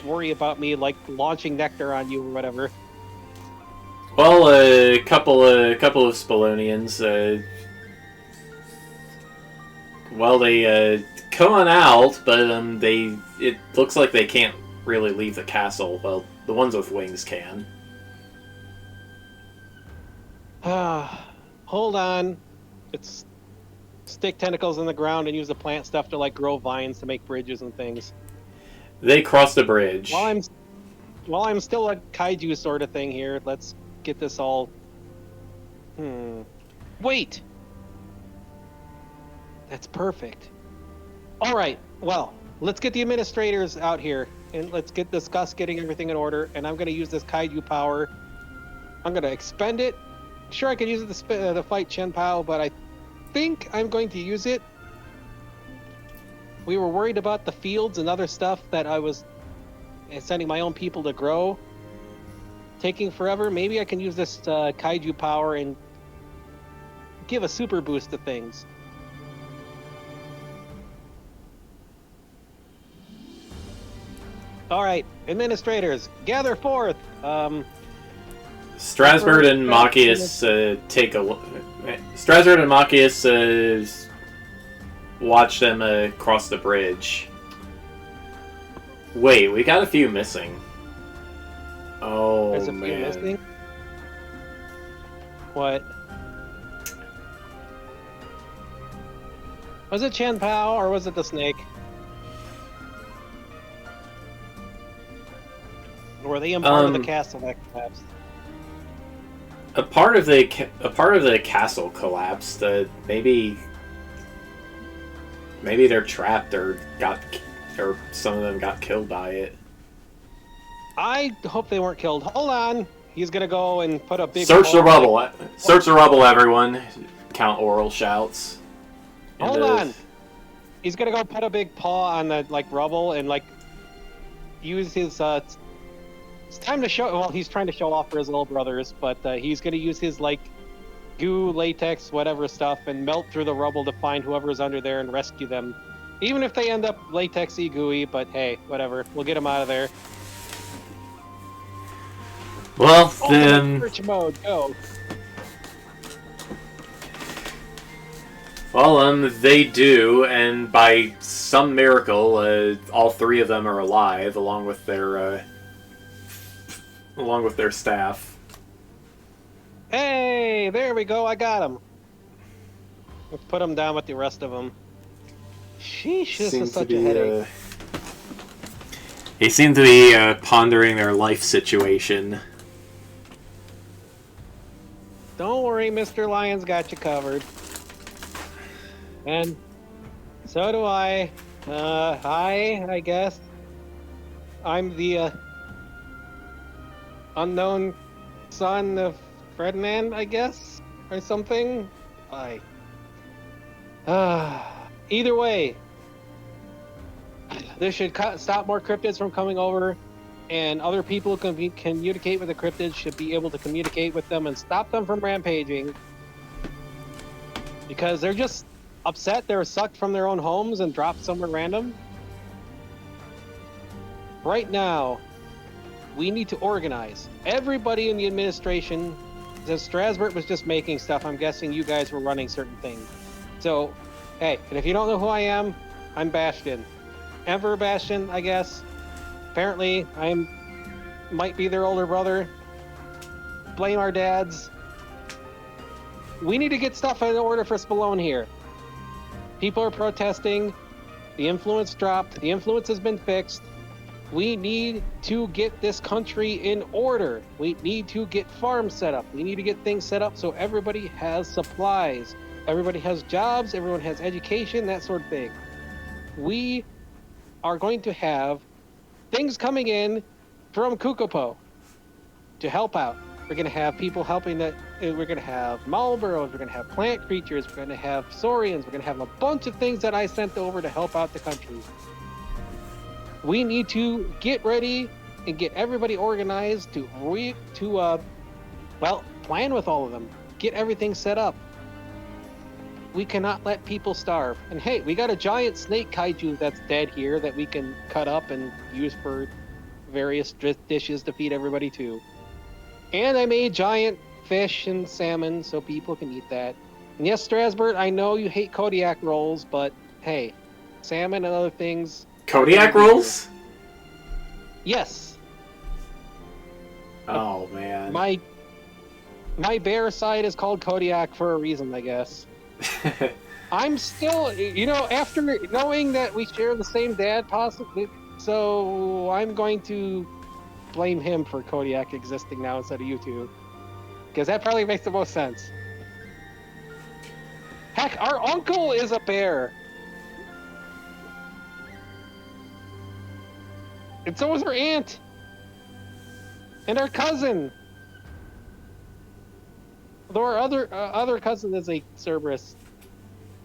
worry about me launching nectar on you or whatever.
Well, a couple of Spolonians, well, they come on out, but it looks like they can't really leave the castle. Well, the ones with wings can.
Hold on. It's stick tentacles in the ground and use the plant stuff to grow vines to make bridges and things.
They cross the bridge.
While I'm still a kaiju sort of thing here, let's get this all... Wait! That's perfect. Alright, well, let's get the administrators out here, and let's discuss getting everything in order, and I'm going to use this kaiju power. I'm going to expend it. Sure, I could use it to fight Chen Pao, but I think I'm going to use it. We were worried about the fields and other stuff that I was sending my own people to grow. Taking forever. Maybe I can use this kaiju power and give a super boost to things. Alright, administrators, gather forth!
Strasbourg and Machias take a look. Strasbourg and Machias watch them cross the bridge. Wait, we got a few missing. Oh,
There's a few missing? What? Was it Chen Pao or was it the snake? Were they in part of the castle that collapsed?
A part of the castle collapsed. Maybe they're trapped or some of them got killed by it.
I hope they weren't killed. Hold on. He's gonna go and put a big...
Search the rubble. Search the rubble, everyone. Count Oral shouts.
Hold on. He's gonna go put a big paw on the rubble and use his it's time to show. Well, he's trying to show off for his little brothers, but he's gonna use his goo, latex, whatever stuff, and melt through the rubble to find whoever's under there and rescue them. Even if they end up latexy, gooey, but hey, whatever. We'll get them out of there.
Well, then...
Search mode, go.
Well, they do, and by some miracle, all three of them are alive, along with their staff.
Hey, there we go. I got him. Let's put him down with the rest of them. Sheesh, this is such a headache.
They seem to be pondering their life situation.
Don't worry, Mr. Lion's got you covered. And so do I. Hi, I guess. I'm the unknown son of Fredman, I guess? Or something? Hi. Either way, this should stop more cryptids from coming over, and other people can communicate with the cryptids, should be able to communicate with them and stop them from rampaging. Because they're just upset they were sucked from their own homes and dropped somewhere random. Right now, we need to organize. Everybody in the administration, since Strasbourg was just making stuff, I'm guessing you guys were running certain things. So, hey, and if you don't know who I am, I'm Bastion. Emperor Bastion, I guess. Apparently, might be their older brother. Blame our dads. We need to get stuff in order for Spallone here. People are protesting. The influence dropped. The influence has been fixed. We need to get this country in order. We need to get farms set up. We need to get things set up so everybody has supplies. Everybody has jobs. Everyone has education, that sort of thing. We are going to have things coming in from Kukopo to help out. We're going to have people helping that. We're going to have Malboros. We're going to have plant creatures. We're going to have Saurians. We're going to have a bunch of things that I sent over to help out the country. We need to get ready and get everybody organized to plan with all of them. Get everything set up. We cannot let people starve. And hey, we got a giant snake kaiju that's dead here that we can cut up and use for various dishes to feed everybody too. And I made giant fish and salmon so people can eat that. And yes, Strasbourg, I know you hate Kodiak rolls, but hey, salmon and other things.
Kodiak rolls?
Yes.
Oh man.
My bear side is called Kodiak for a reason, I guess. I'm still, after knowing that we share the same dad, possibly, so I'm going to blame him for Kodiak existing now instead of you two. Because that probably makes the most sense. Heck, our uncle is a bear. And so is her aunt. And our cousin. Though our other cousin is a Cerberus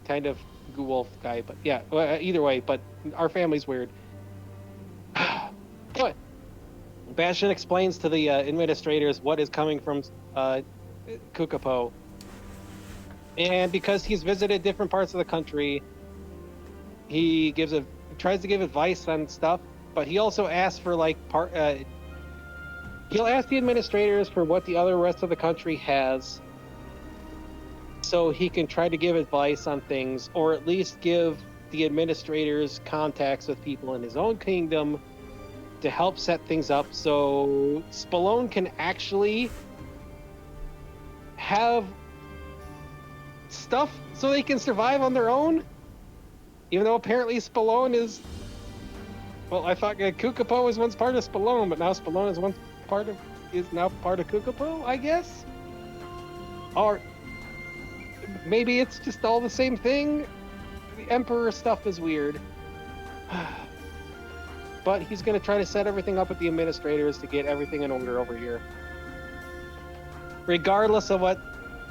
kind of goo wolf guy, but yeah, either way, but our family's weird. But Bastion explains to the administrators what is coming from Kukopo. And because he's visited different parts of the country, he tries to give advice on stuff, but he also asks for he'll ask the administrators for what the rest of the country has, so he can try to give advice on things, or at least give the administrators contacts with people in his own kingdom to help set things up so Spallone can actually have stuff so they can survive on their own. Even though apparently Spallone is... Well, I thought Kukopo was once part of Spallone, but now Spallone is now part of Kukopo, I guess? Or maybe it's just all the same thing. The Emperor stuff is weird. But he's going to try to set everything up with the administrators to get everything in order over here. Regardless of what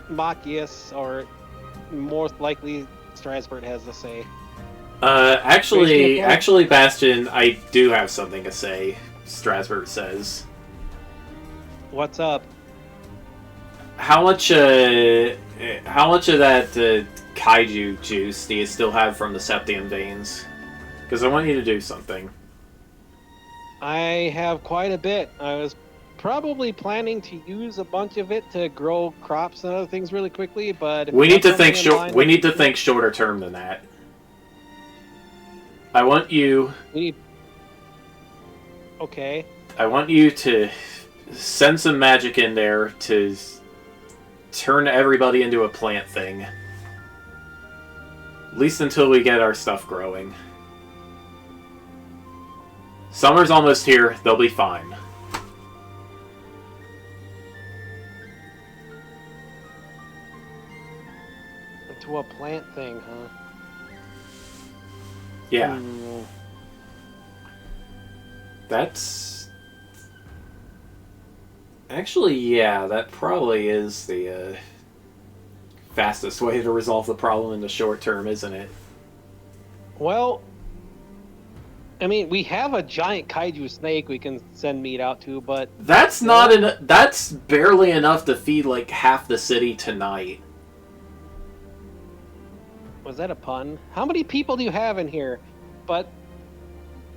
Machias or most likely Strasbourg has to say.
Actually, Bastion, I do have something to say, Strasbourg says.
What's up?
How much of that kaiju juice do you still have from the Septium veins? Because I want you to do something.
I have quite a bit. I was probably planning to use a bunch of it to grow crops and other things really quickly, but
we need to think short. We need to think shorter term than that. I want you.
Okay.
I want you to send some magic in there to turn everybody into a plant thing. At least until we get our stuff growing. Summer's almost here. They'll be fine.
Into a plant thing, huh?
Yeah. That's... Actually, yeah, that probably is the fastest way to resolve the problem in the short term, isn't it?
Well, I mean, we have a giant kaiju snake we can send meat out to, but...
That's not enough. That's barely enough to feed, like, half the city tonight.
Was that a pun? How many people do you have in here? But,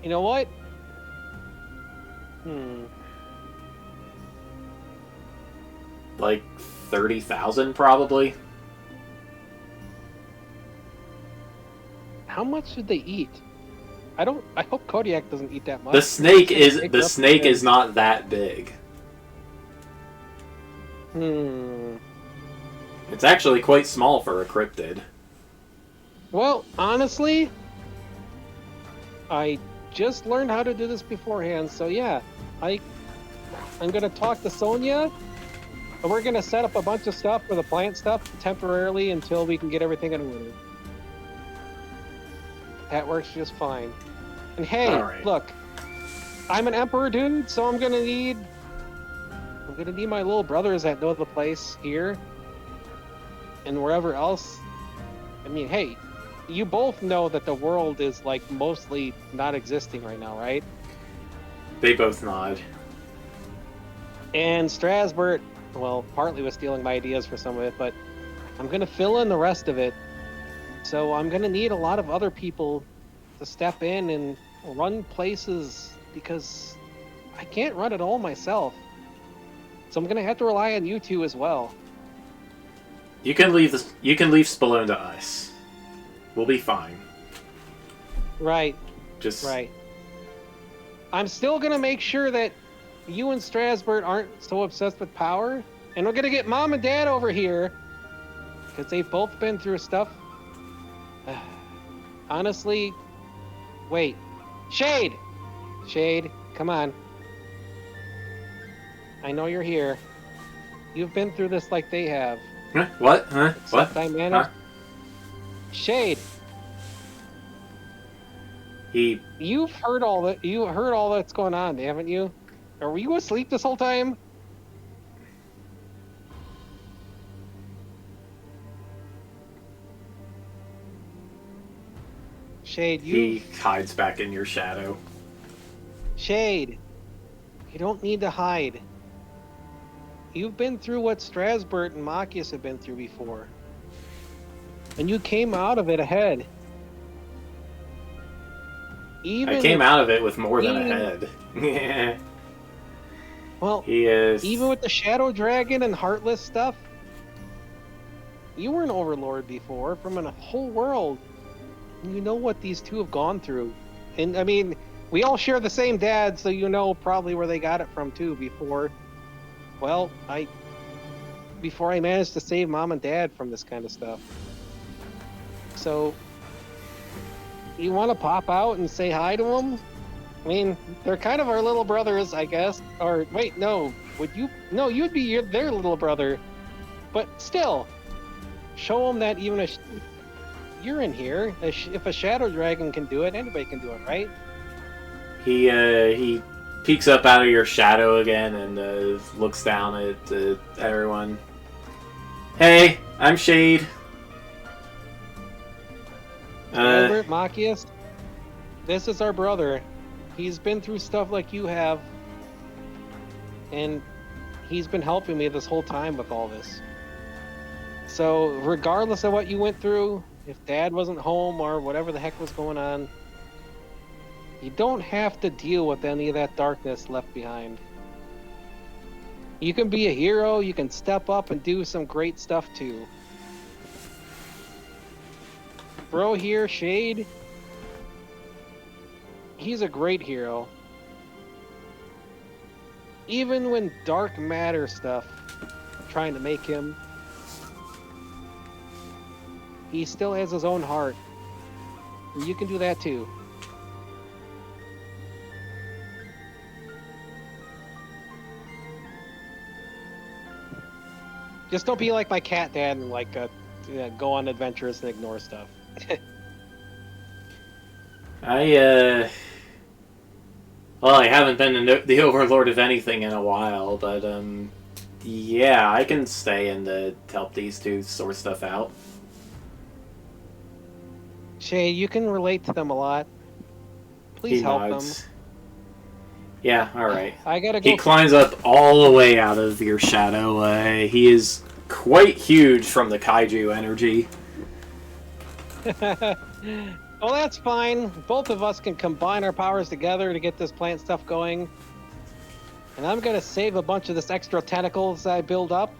you know what?
Like, 30,000, probably?
How much should they eat? I hope Kodiak doesn't eat that much.
The snake is not that big. It's actually quite small for a cryptid.
Well, honestly, I just learned how to do this beforehand, so yeah, I'm gonna talk to Sonia, and we're gonna set up a bunch of stuff for the plant stuff temporarily until we can get everything in order. That works just fine. And hey,
right.
Look, I'm an Emperor dude, so I'm gonna need my little brothers that know the place here and wherever else. I mean, hey, you both know that the world is like mostly not existing right now, right?
They both nod.
And Strasbourg, well, partly was stealing my ideas for some of it, but I'm gonna fill in the rest of it. So I'm gonna need a lot of other people to step in and run places because I can't run it all myself. So I'm gonna have to rely on you two as well.
You can leave Spallone to us. We'll be fine.
Right.
Just
right. I'm still gonna make sure that you and Strasbourg aren't so obsessed with power, and we're gonna get Mom and Dad over here because they've both been through stuff. Honestly, wait. Shade, come on. I know you're here. You've been through this like they have.
Huh? What? Huh?
Except
What?
I managed.
Huh?
Shade. You've heard all that. You heard all that's going on, haven't you? Or were you asleep this whole time? Shade,
He hides back in your shadow.
Shade, you don't need to hide. You've been through what Strasbourg and Machias have been through before. And you came out of it ahead.
I came out of it with more than a head.
Well,
he is...
even with the Shadow Dragon and Heartless stuff, you were an Overlord before from a whole world. You know what these two have gone through. And, I mean, we all share the same dad, so you know probably where they got it from, too, before... Well, before I managed to save Mom and Dad from this kind of stuff. So, you want to pop out and say hi to them? I mean, they're kind of our little brothers, I guess. Or, wait, no. Would you? No, you'd be their little brother. But still, show them that even you're in here. If a shadow dragon can do it, anybody can do it, right?
He peeks up out of your shadow again and looks down at everyone. Hey, I'm Shade.
Albert Machias, this is our brother. He's been through stuff like you have, and he's been helping me this whole time with all this. So, regardless of what you went through, if Dad wasn't home or whatever the heck was going on, you don't have to deal with any of that darkness left behind. You can be a hero, you can step up and do some great stuff too. Bro here, Shade, he's a great hero. Even when dark matter stuff trying to make him, he still has his own heart. And you can do that too. Just don't be like my cat dad and like go on adventures and ignore stuff.
I haven't been the overlord of anything in a while, but yeah, I can stay and help these two sort stuff out.
Shay, you can relate to them a lot. Please help them.
Yeah, alright.
I gotta go.
He climbs up all the way out of your shadow. He is quite huge from the kaiju energy.
Well, that's fine. Both of us can combine our powers together to get this plant stuff going. And I'm gonna save a bunch of this extra tentacles I build up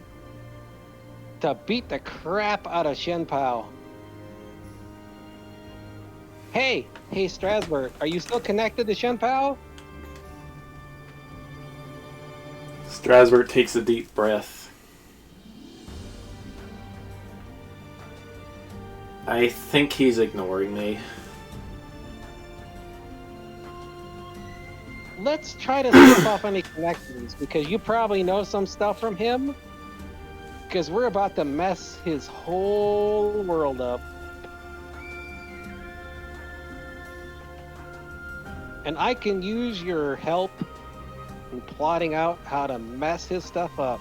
to beat the crap out of Shenpao. Hey, Strasbourg, are you still connected to Shenpao?
Strasbourg takes a deep breath. I think he's ignoring me.
Let's try to slip off any connections, because you probably know some stuff from him. Because we're about to mess his whole world up. And I can use your help in plotting out how to mess his stuff up.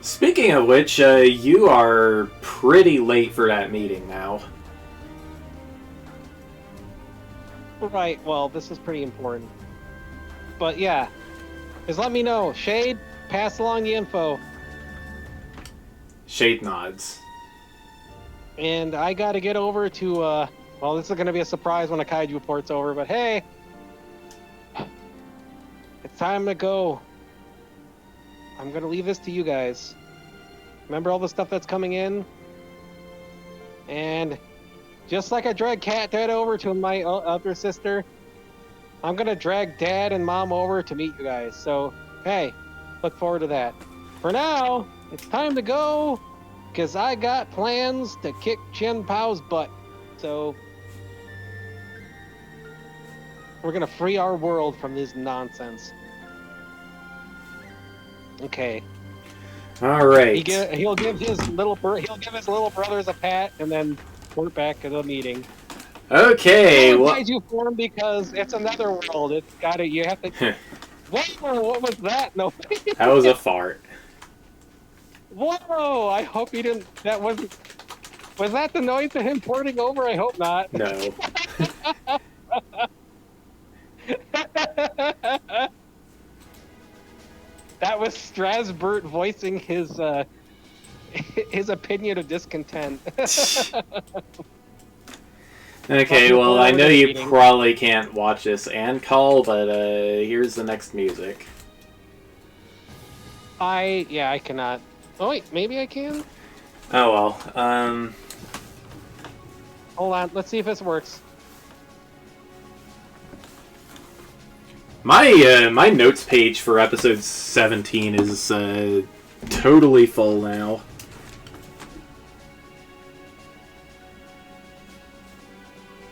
Speaking of which, you are pretty late for that meeting now.
Right, well, this is pretty important. But yeah, just let me know. Shade, pass along the info.
Shade nods.
And I gotta get over to, well, this is gonna be a surprise when a kaiju report's over, but hey! It's time to go. I'm gonna leave this to you guys. Remember all the stuff that's coming in? And just like I dragged Cat Dad over to my other sister, I'm gonna drag Dad and Mom over to meet you guys. So, hey, look forward to that. For now, it's time to go, because I got plans to kick Shenpao's butt. So, we're gonna free our world from this nonsense. Okay.
All right.
He'll give his little brothers a pat, and then we're back at the meeting.
Okay.
Well, kaiju form because it's another world. It's got to. You have to. Whoa! What was that? No.
That was a fart.
Whoa! I hope you didn't. That wasn't. Was that the noise of him porting over? I hope not.
No.
That was Strasbourg voicing his opinion of discontent.
Okay, well, I know you probably can't watch this and call, but here's the next music.
I cannot. Oh wait, maybe I can?
Oh well,
Hold on, let's see if this works.
My notes page for episode 17 is totally full now.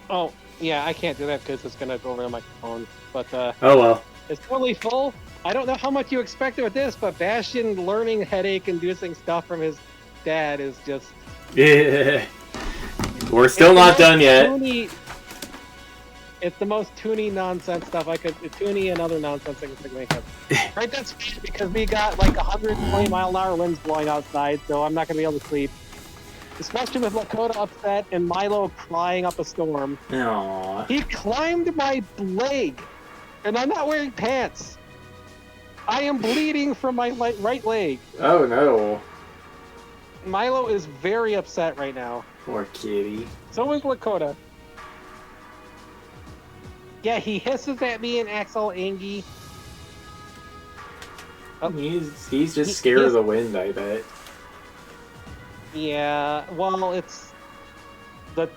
Oh, yeah, I can't do that because it's gonna go over the microphone. But
oh well.
it's totally full. I don't know how much you expected with this, but Bastion learning headache-inducing stuff from his dad is just...
Yeah. We're still not done yet.
It's the most toony nonsense stuff I could... Toony and other nonsense I could make up. Right, that's fine, because we got like 120-mile-an-hour winds blowing outside, so I'm not going to be able to sleep. Especially with Lakota upset and Milo crying up a storm.
Aww.
He climbed my leg, and I'm not wearing pants. I am bleeding from my right leg.
Oh no.
Milo is very upset right now.
Poor kitty.
So is Lakota. Yeah, he hisses at me and acts all angry.
Oh. He's just scared of the wind, I bet.
Yeah, well, it's the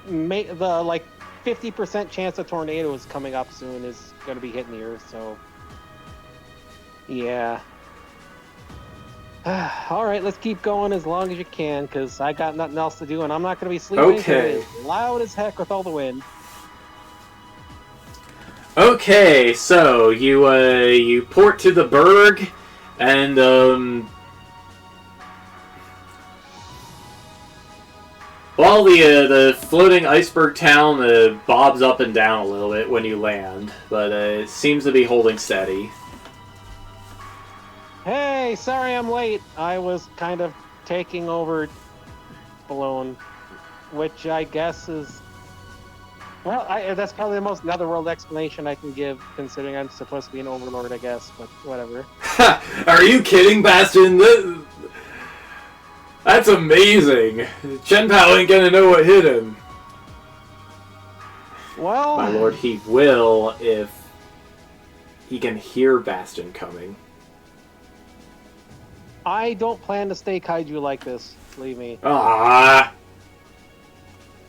like 50% chance a tornado is coming up soon is going to be hitting the earth, so yeah. All right, let's keep going as long as you can, because I got nothing else to do, and I'm not going to be sleeping.
Okay.
It's loud as heck with all the wind.
Okay, so you port to the Berg, and well, the floating iceberg town bobs up and down a little bit when you land, but it seems to be holding steady.
Hey, sorry I'm late. I was kind of taking over Balloon, which I guess is... Well, that's probably the most netherworld explanation I can give, considering I'm supposed to be an overlord, I guess, but whatever.
Are you kidding, Bastion? That's amazing! Chen-Pao ain't gonna know what hit him.
Well...
My lord, he will if he can hear Bastion coming.
I don't plan to stay kaiju like this, believe me.
Ah.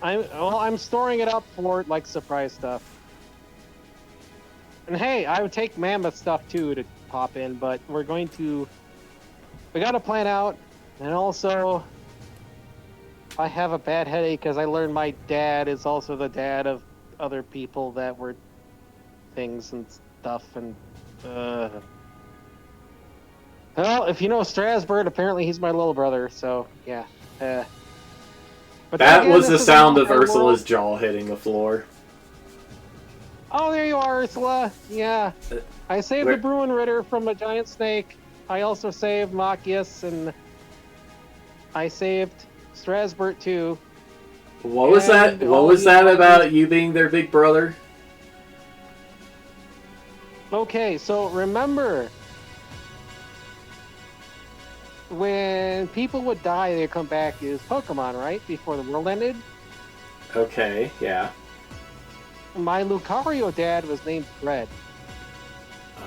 I'm storing it up for like surprise stuff. And hey, I would take mammoth stuff too to pop in, but we gotta plan out. And also, I have a bad headache because I learned my dad is also the dad of other people that were things and stuff, and well, if you know Strasbourg, apparently he's my little brother, so yeah. But
that
again,
was the sound of
world.
Ursula's jaw hitting the floor.
Oh, there you are, Ursula. Yeah. I saved the Bruin Ritter from a giant snake. I also saved Machias, and I saved Strasbourg too.
What was that? What was that about you being their big brother?
Okay, so remember, when people would die, they'd come back as Pokemon, right? Before the world ended?
Okay, yeah.
My Lucario dad was named Fred.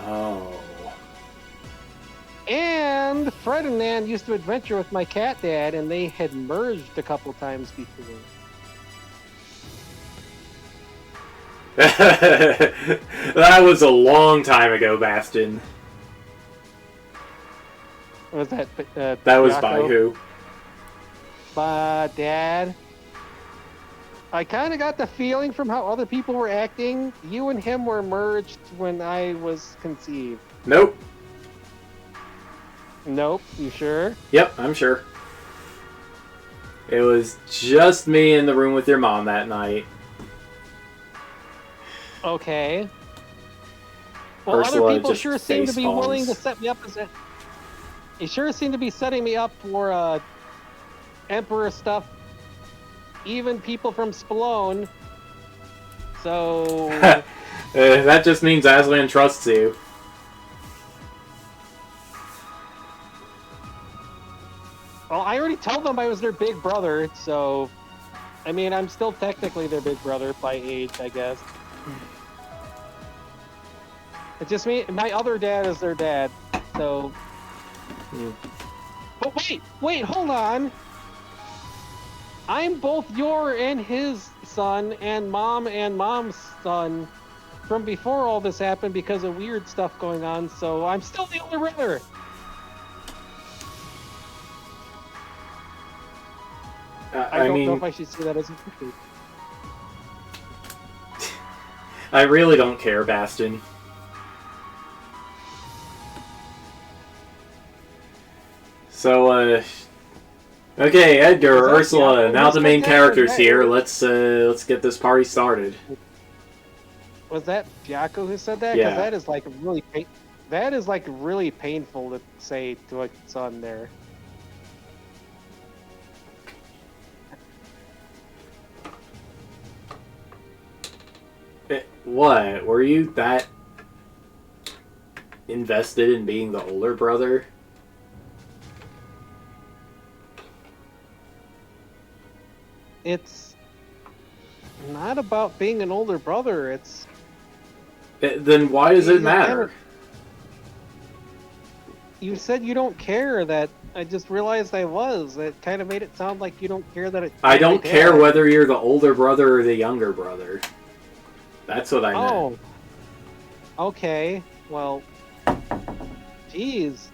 Oh.
And Fred and Nan used to adventure with my cat dad, and they had merged a couple times before.
That was a long time ago, Bastion.
Was that
that was
Yako?
by who?
Dad. I kind of got the feeling from how other people were acting, you and him were merged when I was conceived.
Nope.
Nope, you sure?
Yep, I'm sure. It was just me in the room with your mom that night.
Okay. Well,
Ursula
other people
just
sure seem to be
face
willing to
palms.
set me up as a... They sure seem to be setting me up for Emperor stuff. Even people from Spallone. So...
that just means Aslan trusts you.
Well, I already told them I was their big brother, so... I mean, I'm still technically their big brother by age, I guess. It's just me. My other dad is their dad, so... But wait, hold on! I'm both your and his son, and mom's son from before all this happened because of weird stuff going on, so I'm still the older brother! I don't know if I should see that as a critique.
I really don't care, Bastion. So, okay, Edgar,
Was that
Ursula,
Yaku
now
who
the
said
main
that, or
characters
that
here.
Eric?
Let's get this party started.
Was that Yaku who said that? Because
Yeah.
that is like really painful to say to a son there.
What? Were you that invested in being the older brother?
It's not about being an older brother. It's
Then why does it matter?
You said you don't care. That I just realized I was. It kind of made it sound like you don't care that
I
you're my
don't care
dad.
whether you're the older brother or the younger brother. That's what I meant.
Oh, okay. Well, geez.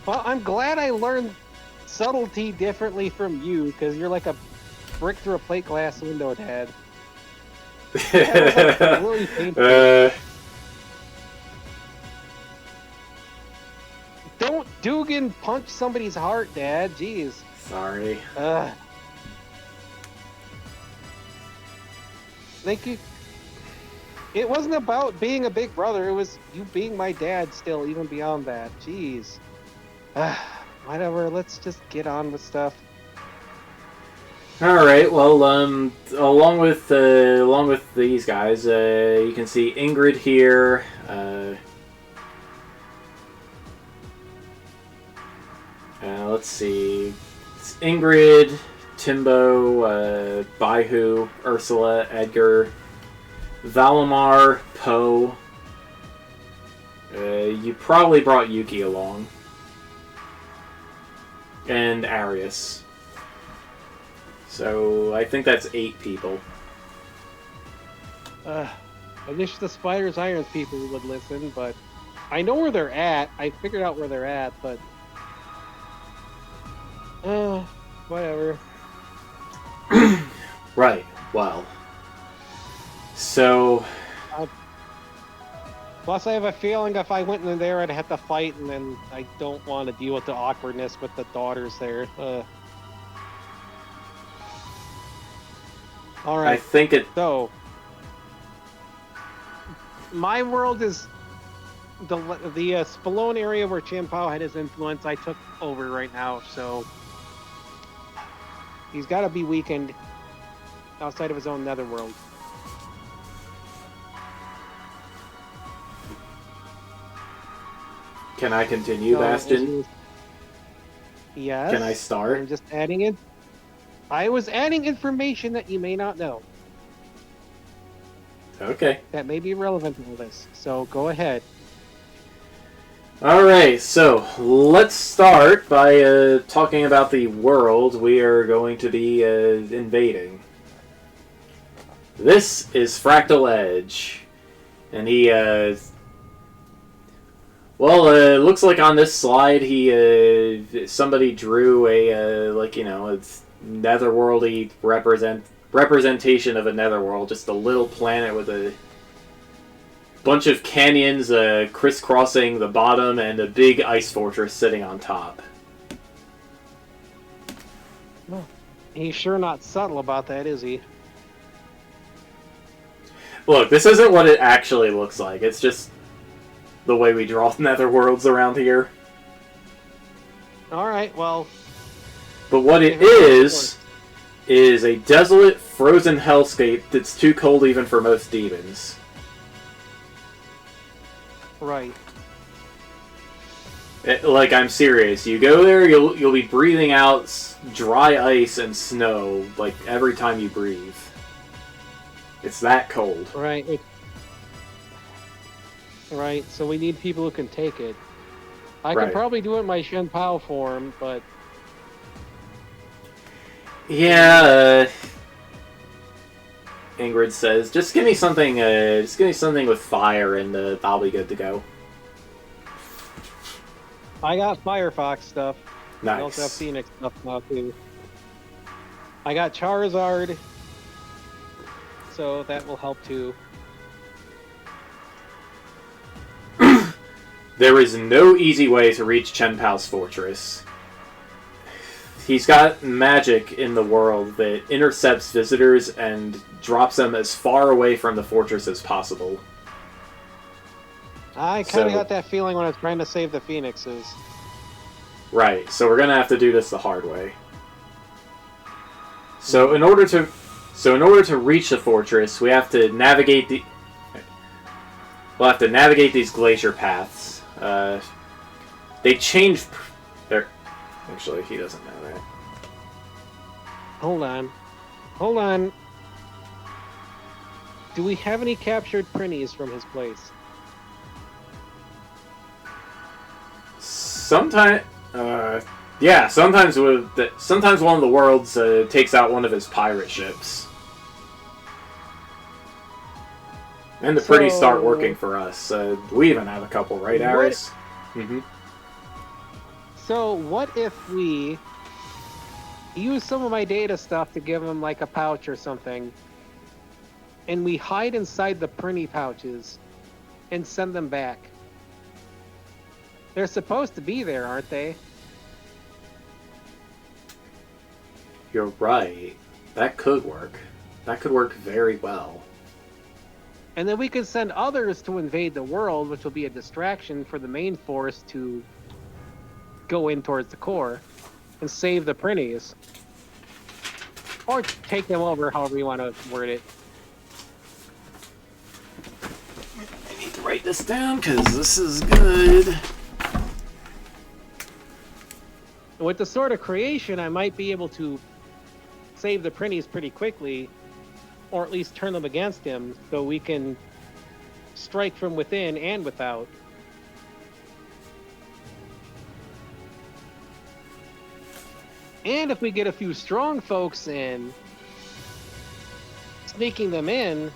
Well, I'm glad I learned subtlety differently from you, because you're like a brick through a plate glass window, Dad. That was, like, really painful. Don't Dugan punch somebody's heart, Dad. Jeez.
Sorry.
Thank you. It wasn't about being a big brother. It was you being my dad still, even beyond that. Jeez. Whatever. Let's just get on with stuff.
All right. Well, along with these guys, you can see Ingrid here. Let's see. It's Ingrid, Timbo, Baihu, Ursula, Edgar, Valimar, Poe. You probably brought Yuki along. And Arius. So I think that's 8 people.
I wish the Spiders Irons people would listen, but I know where they're at. I figured out where they're at, but whatever.
Right. Well. So.
Plus, I have a feeling if I went in there, I'd have to fight, and then I don't want to deal with the awkwardness with the daughters there. All right.
I think it.
So, my world is the Spallone area where Chimpao had his influence. I took over right now, so he's got to be weakened outside of his own netherworld.
Can I continue,
So,
Bastion?
Yes.
Can I start?
I'm just adding in. I was adding information that you may not know
Okay.
that may be relevant to all this. So go ahead.
Alright, so let's start by talking about the world we are going to be invading. This is Fractal Edge. And he, well, it looks like on this slide somebody drew a, like, you know, it's netherworldy representation of a netherworld, just a little planet with a bunch of canyons crisscrossing the bottom and a big ice fortress sitting on top.
He's sure not subtle about that, is he?
Look, this isn't what it actually looks like. It's just the way we draw netherworlds around here.
Alright, well...
But what it is a desolate, frozen hellscape that's too cold even for most demons.
Right.
Like, I'm serious. You go there, you'll be breathing out dry ice and snow, like, every time you breathe. It's that cold.
Right. Right, so we need people who can take it. I
Right.
can probably do it in my Shen Pao form, but...
Yeah, Ingrid says, just give me something with fire and I'll be good to go.
I got Firefox stuff.
Nice.
I also have Phoenix stuff now, too. I got Charizard, so that will help, too.
There is no easy way to reach Chen Pao's fortress. He's got magic in the world that intercepts visitors and drops them as far away from the fortress as possible.
I kind of got that feeling when I was trying to save the phoenixes.
Right, so we're gonna have to do this the hard way. So in order to reach the fortress, we have to navigate we'll have to navigate these glacier paths. They changed. Actually, he doesn't know that.
Hold on. Do we have any captured printies from his place?
Sometimes, yeah. Sometimes one of the worlds takes out one of his pirate ships, and the pretties start working for us. We even have a couple, right, Aris? Mm-hmm.
So what if we use some of my data stuff to give him like a pouch or something, and we hide inside the printy pouches and send them back? They're supposed to be there, aren't they?
You're right. That could work. That could work very well.
And then we could send others to invade the world, which will be a distraction for the main force to go in towards the core and save the printies. Or take them over, however you want to word it.
I need to write this down because this is good.
With the Sword of Creation, I might be able to save the printies pretty quickly, or at least turn them against him, so we can strike from within and without. And if we get a few strong folks in, sneaking them in,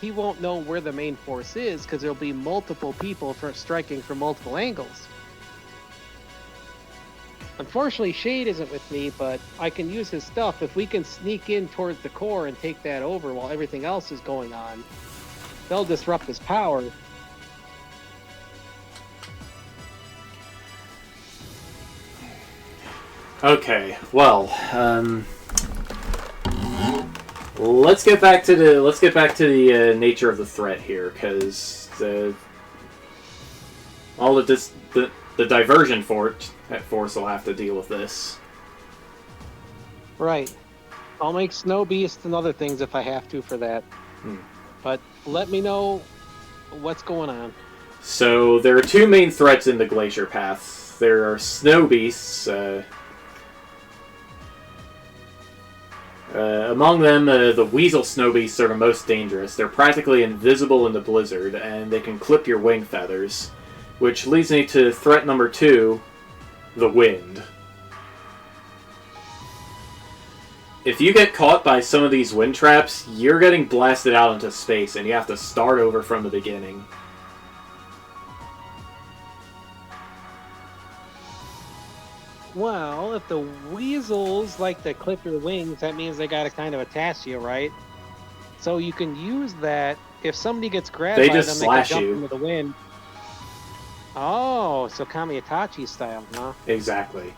he won't know where the main force is, because there'll be multiple people striking from multiple angles. Unfortunately, Shade isn't with me, but I can use his stuff. If we can sneak in towards the core and take that over while everything else is going on, they'll disrupt his power.
Okay, well, let's get back to the nature of the threat here, because the diversion force will have to deal with this.
Right. I'll make snow beasts and other things if I have to for that. But let me know what's going on.
So there are two main threats in the glacier paths. There are snow beasts. Among them, the weasel snow beasts are the most dangerous. They're practically invisible in the blizzard, and they can clip your wing feathers. Which leads me to threat number 2, the wind. If you get caught by some of these wind traps, you're getting blasted out into space, and you have to start over from the beginning.
Well, if the weasels like to clip your wings, that means they gotta kind of attach you, right? So you can use that. If somebody gets grabbed by them, they can jump into the wind. Oh, so Kamiitachi style, huh?
Exactly.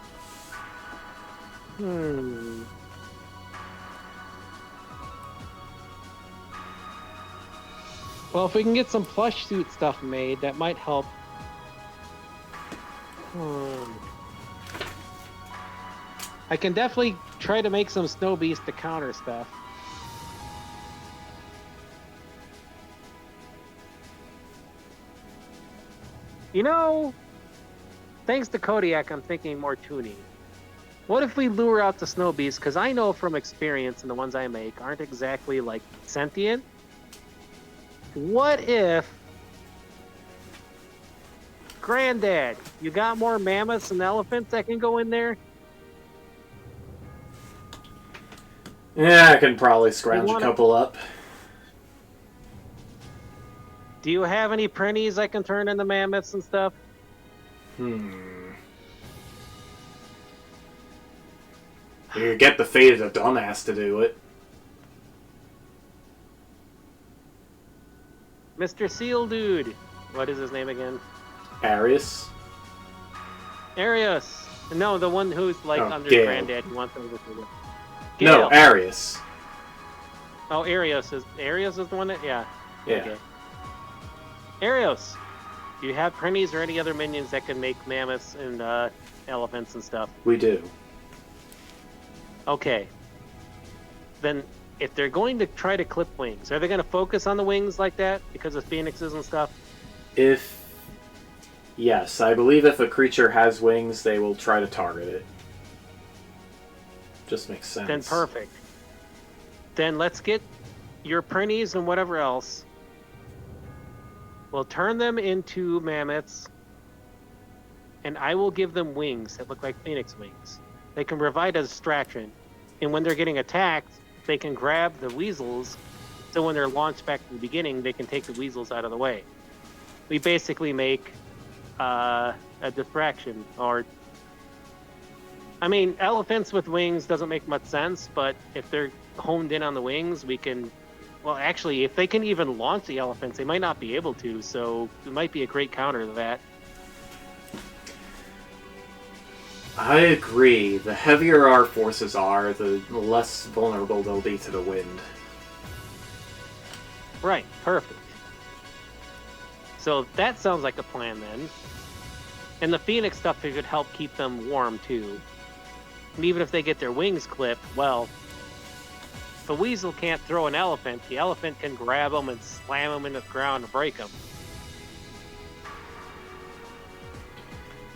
Well, if we can get some plush suit stuff made, that might help. I can definitely try to make some snow beasts to counter stuff. You know, thanks to Kodiak, I'm thinking more tuning. What if we lure out the snow beasts? Because I know from experience, and the ones I make aren't exactly like sentient. What if, Granddad, you got more mammoths and elephants that can go in there?
Yeah, I can probably scrounge a couple up.
Do you have any printies I can turn into mammoths and stuff?
You get the fate of the dumbass to do it.
Mr. Seal Dude. What is his name again?
Arius?
Arius. No, the one who's like under
Gale.
Granddad. Who wants to look at it.
No, Arius.
Oh, Arius is the one that
Yeah.
Okay. Arius, do you have Prinnies or any other minions that can make mammoths and elephants and stuff?
We do.
Okay. Then, if they're going to try to clip wings, are they going to focus on the wings like that because of phoenixes and stuff?
Yes, I believe if a creature has wings, they will try to target it. Just makes sense.
Then perfect. Then let's get your Prinnies and whatever else. We'll turn them into mammoths, and I will give them wings that look like phoenix wings. They can provide a distraction, and when they're getting attacked, they can grab the weasels, so when they're launched back to the beginning, they can take the weasels out of the way. We basically make a distraction, or... I mean, elephants with wings doesn't make much sense, but if they're honed in on the wings, we can... Well, actually, if they can even launch the elephants, they might not be able to, so it might be a great counter to that.
I agree. The heavier our forces are, the less vulnerable they'll be to the wind.
Right, perfect. So that sounds like a plan then. And the phoenix stuff should help keep them warm too. And even if they get their wings clipped, well, if a weasel can't throw an elephant, the elephant can grab them and slam them into the ground and break them.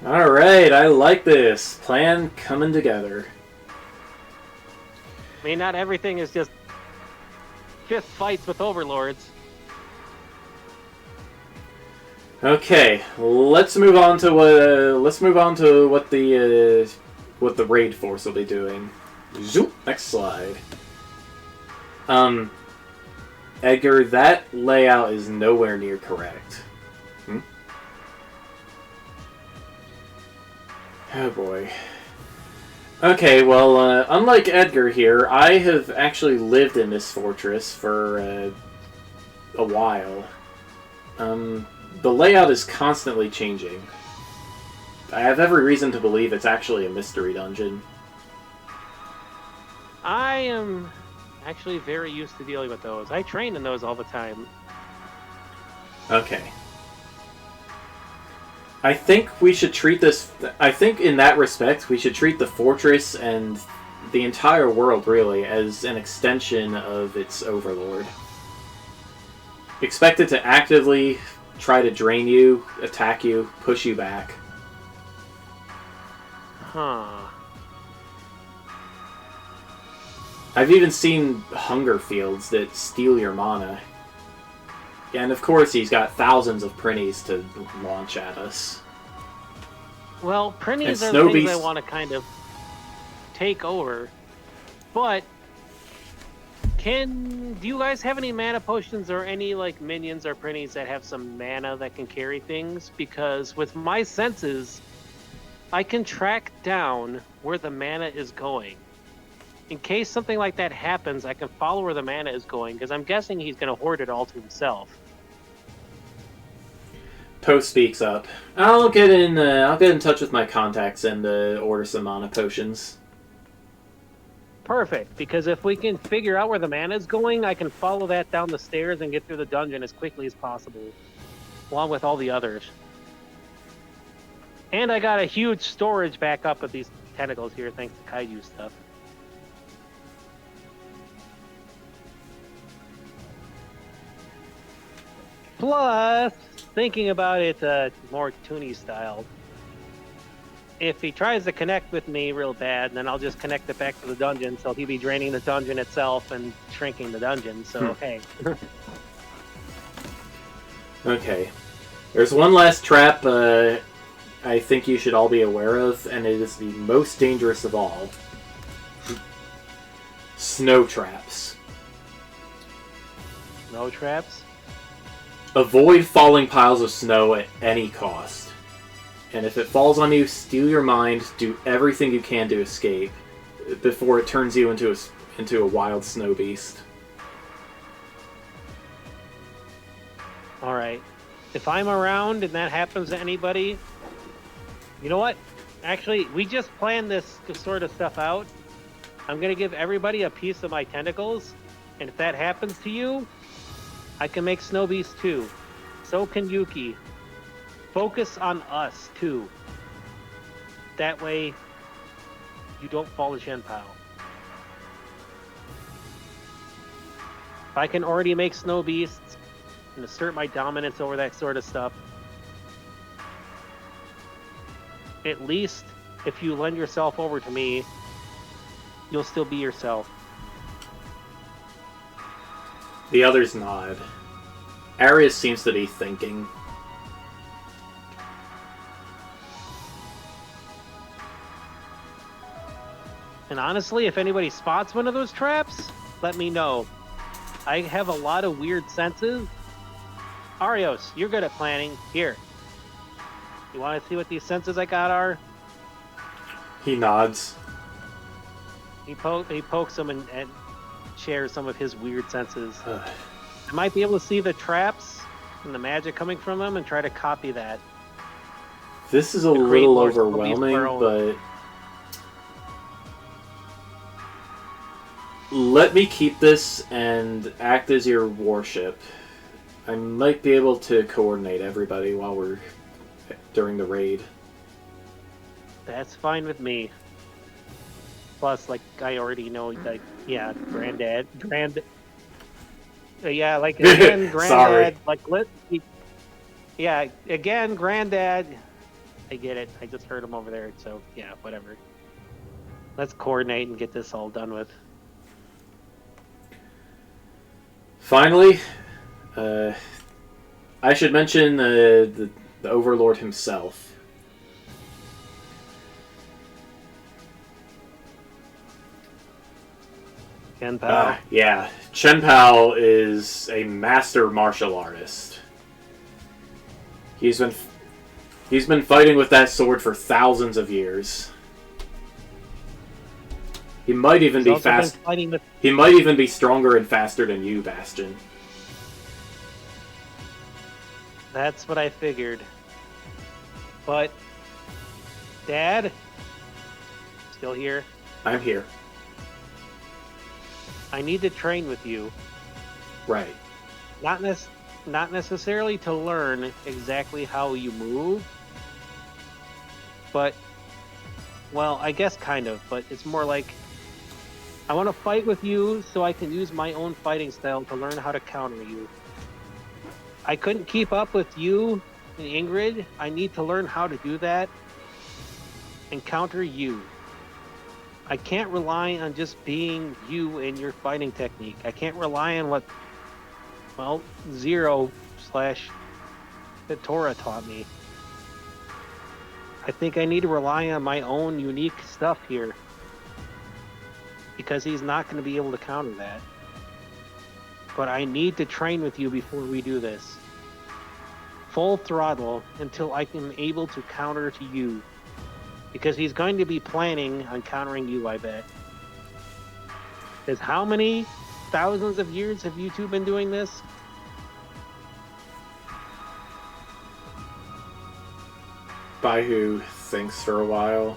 Alright, I like this. Plan coming together.
I mean, not everything is just fist fights with overlords.
Okay, let's move on to what the raid force will be doing. Zoop. Next slide. Edgar, that layout is nowhere near correct. Oh boy. Okay, well, unlike Edgar here, I have actually lived in this fortress for a while. The layout is constantly changing. I have every reason to believe it's actually a mystery dungeon.
I am actually very used to dealing with those. I train in those all the time.
Okay. I think we should treat this... I think in that respect, we should treat the fortress and the entire world, really, as an extension of its overlord. Expect it to actively try to drain you, attack you, push you back.
Huh.
I've even seen hunger fields that steal your mana. And of course he's got thousands of Prinnies to launch at us.
Well, Prinnies are
Snow
the things
Beast...
I want to kind of take over. But do you guys have any mana potions or any like minions or Prinnies that have some mana that can carry things? Because with my senses, I can track down where the mana is going. In case something like that happens, I can follow where the mana is going, because I'm guessing he's going to hoard it all to himself.
Poe speaks up. I'll get in touch with my contacts and order some mana potions.
Perfect, because if we can figure out where the mana is going, I can follow that down the stairs and get through the dungeon as quickly as possible, along with all the others. And I got a huge storage backup of these tentacles here, thanks to Kaiju stuff. Plus, thinking about it more Toony style, if he tries to connect with me real bad, then I'll just connect it back to the dungeon, so he'll be draining the dungeon itself and shrinking the dungeon, so hey.
Okay. There's one last trap I think you should all be aware of, and it is the most dangerous of all. Snow traps.
No traps?
Avoid falling piles of snow at any cost. And if it falls on you, steal your mind, do everything you can to escape before it turns you into a wild snow beast.
Alright. If I'm around and that happens to anybody, you know what? Actually, we just planned this sort of stuff out. I'm gonna give everybody a piece of my tentacles, and if that happens to you, I can make Snow Beast too. So can Yuki. Focus on us too. That way, you don't fall to Shenpao. If I can already make Snow Beasts and assert my dominance over that sort of stuff, at least if you lend yourself over to me, you'll still be yourself.
The others nod. Arius seems to be thinking.
And honestly, if anybody spots one of those traps, let me know. I have a lot of weird senses. Arios, you're good at planning. Here. You want to see what these senses I got are?
He nods.
He pokes them and shares some of his weird senses. I might be able to see the traps and the magic coming from them and try to copy that.
This is a little overwhelming, but let me keep this and act as your warship. I might be able to coordinate everybody while we're during the raid.
That's fine with me. Plus, like, I already know, like, yeah, granddad, yeah, like, again, granddad,
Sorry.
like, yeah, again, granddad, I get it, I just heard him over there, so, yeah, whatever. Let's coordinate and get this all done with.
Finally, I should mention the Overlord himself.
Shenpao.
Yeah, Shenpao is a master martial artist. He's been fighting with that sword for thousands of years. He might even be fast. He might even be stronger and faster than you, Bastion.
That's what I figured. But, Dad, still here?
I'm here.
I need to train with you.
Right.
Not necessarily to learn exactly how you move, but, well, I guess kind of, but it's more like I want to fight with you so I can use my own fighting style to learn how to counter you. I couldn't keep up with you and Ingrid. I need to learn how to do that and counter you. I can't rely on just being you in your fighting technique. I can't rely on what, well, Zero / Tora taught me. I think I need to rely on my own unique stuff here, because he's not going to be able to counter that. But I need to train with you before we do this. Full throttle until I am able to counter to you. Because he's going to be planning on countering you, I bet. Because how many thousands of years have you two been doing this?
Baihu thinks for a while.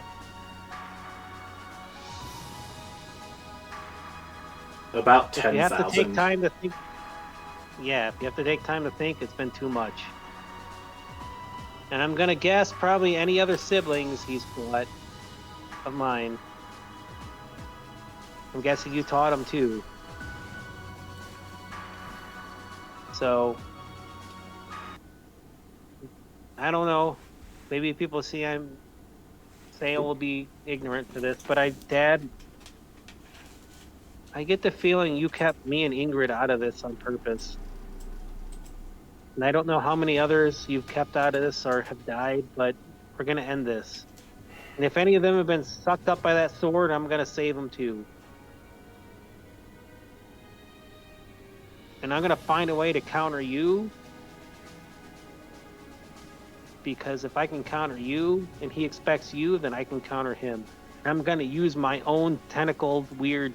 About 10,000.
You have to take time to think. Yeah, if you have to take time to think, it's been too much. And I'm gonna guess probably any other siblings he's fought of mine. I'm guessing you taught him too. So, I don't know. Maybe people see I'm saying I will be ignorant to this, but Dad, I get the feeling you kept me and Ingrid out of this on purpose. And I don't know how many others you've kept out of this or have died, but we're going to end this. And if any of them have been sucked up by that sword, I'm going to save them too. And I'm going to find a way to counter you. Because if I can counter you and he expects you, then I can counter him. I'm going to use my own tentacled, weird,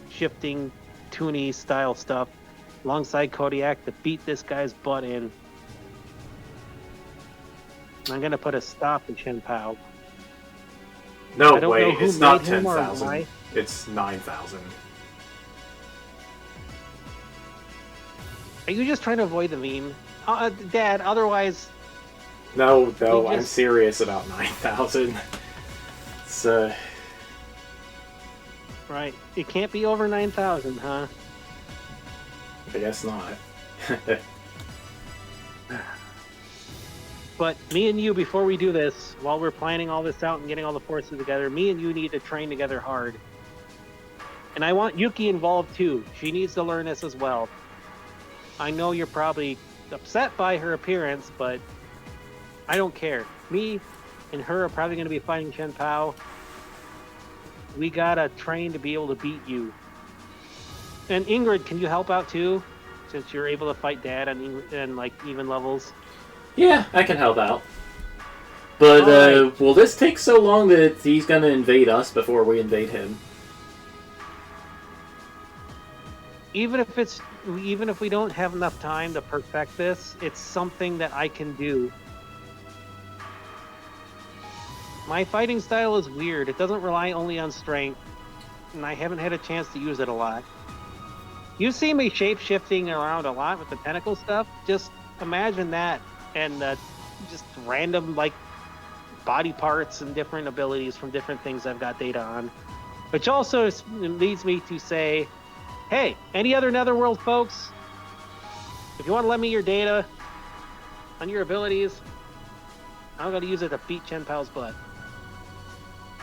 shifting, toony style stuff alongside Kodiak to beat this guy's butt in. I'm gonna put a stop to Chen Pao.
No,
I don't know
wait,
who
it's not
made him or
10,000.
why.
It's 9,000.
Are you just trying to avoid the meme? Dad, otherwise...
No, I'm
just-
serious about 9,000. It's,
Right. It can't be over 9,000, huh?
I guess not.
But me and you, before we do this, while we're planning all this out and getting all the forces together, me and you need to train together hard. And I want Yuki involved too. She needs to learn this as well. I know you're probably upset by her appearance, but I don't care. Me and her are probably going to be fighting Chen Pao. We gotta train to be able to beat you. And Ingrid, can you help out too? Since you're able to fight Dad on like even levels.
Yeah, I can help out. But
Alright.
will this take so long that he's gonna invade us before we invade him?
Even if we don't have enough time to perfect this, it's something that I can do. My fighting style is weird. It doesn't rely only on strength, and I haven't had a chance to use it a lot. You see me shape-shifting around a lot with the tentacle stuff. Just imagine that, and just random like body parts and different abilities from different things I've got data on. Which also leads me to say, hey, any other Netherworld folks? If you want to lend me your data on your abilities, I'm going to use it to beat Chen Pao's butt.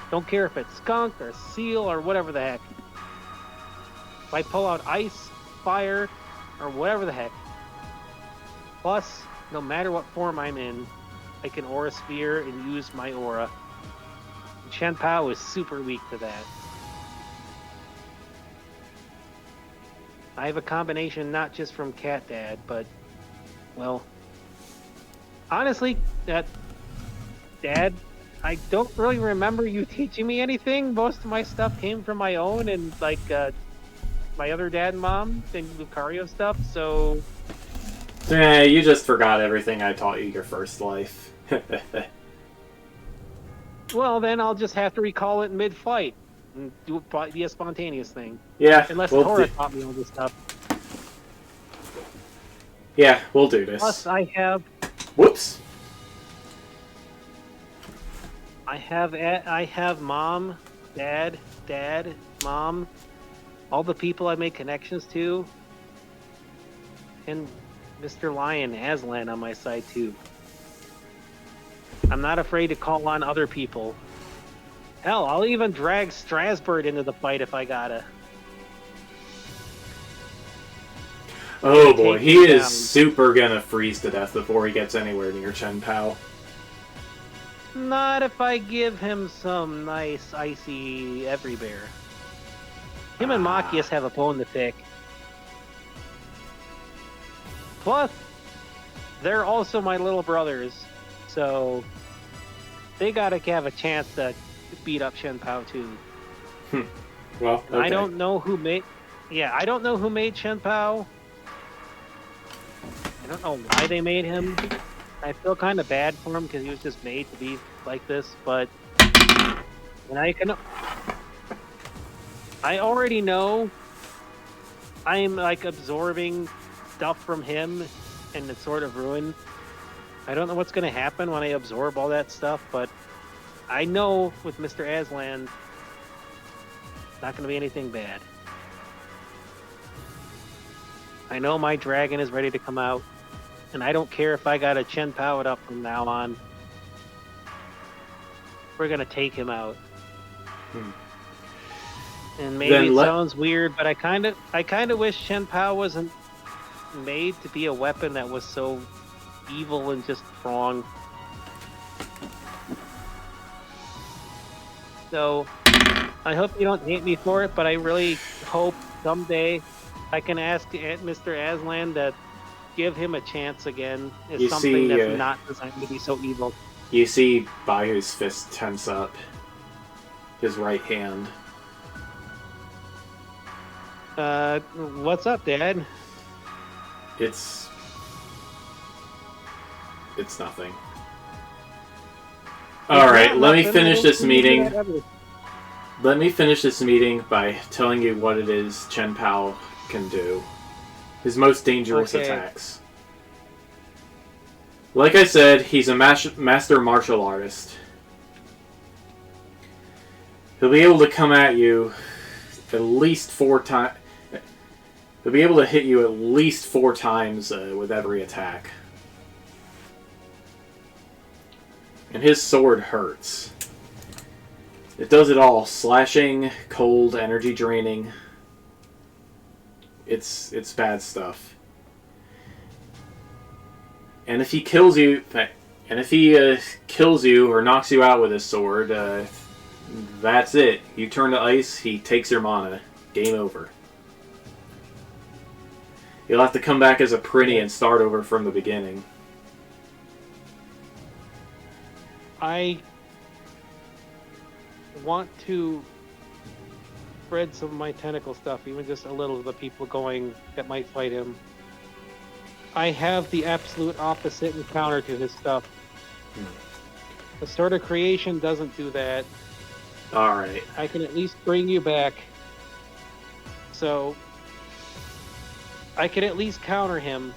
Don't care if it's skunk or seal or whatever the heck. If I pull out ice, fire, or whatever the heck. Plus, no matter what form I'm in, I can aura sphere and use my aura. And Chen Pao is super weak to that. I have a combination not just from Cat Dad, but, well, honestly, Dad, I don't really remember you teaching me anything. Most of my stuff came from my own and, like, my other dad and mom and Lucario stuff, so...
You just forgot everything I taught you your first life.
Well, then I'll just have to recall it mid-fight and be a spontaneous thing.
Yeah,
Unless
we'll
Tora taught me all this stuff.
Yeah, we'll do this.
Plus, I have
Whoops.
mom, dad, mom, all the people I make connections to, and Mr. Lion Aslan on my side too. I'm not afraid to call on other people. Hell, I'll even drag Strasbourg into the fight if I gotta.
Oh boy,
Take
he
him
is
down.
super gonna freeze to death before he gets anywhere near Chen Pao.
Not if I give him some nice icy everywhere. Him and Machias have a bone to pick. Plus, they're also my little brothers, so they gotta have a chance to beat up Chen Pao too.
Well, okay.
I don't know who made. Yeah, I don't know who made Chen Pao. I don't know why they made him. I feel kind of bad for him because he was just made to be like this, but and I already know I'm like absorbing stuff from him and it's sort of ruined. I don't know what's going to happen when I absorb all that stuff, but I know with Mr. Aslan, not going to be anything bad. I know my dragon is ready to come out, and I don't care if I got a Chen Pao it up from now on. We're going to take him out. And maybe
Then
it
let-
sounds weird, but I kind of wish Chen Pao wasn't made to be a weapon that was so evil and just wrong. So I hope you don't hate me for it, but I really hope someday I can ask Mr. Aslan to give him a chance again. It's
You
something
see,
that's not designed to be so evil.
You see Bayu's fist tense up. His right hand.
What's up, Dad?
It's nothing. Alright, let me
nothing.
finish this
We can do
meeting.
that ever.
Let me finish this meeting by telling you what it is Chen Pao can do. His most dangerous
Okay.
attacks. Like I said, he's a master martial artist. He'll be able to come at you at least 4 times. He'll be able to hit you at least 4 times with every attack. And his sword hurts. It does it all. Slashing, cold, energy draining. It's bad stuff. And if he kills you, or knocks you out with his sword, that's it. You turn to ice, he takes your mana. Game over. You'll have to come back as a pretty and start over from the beginning.
I want to spread some of my tentacle stuff, even just a little, to the people going that might fight him. I have the absolute opposite and counter to his stuff. The Sword of Creation doesn't do that.
Alright.
I can at least bring you back. So I can at least counter him.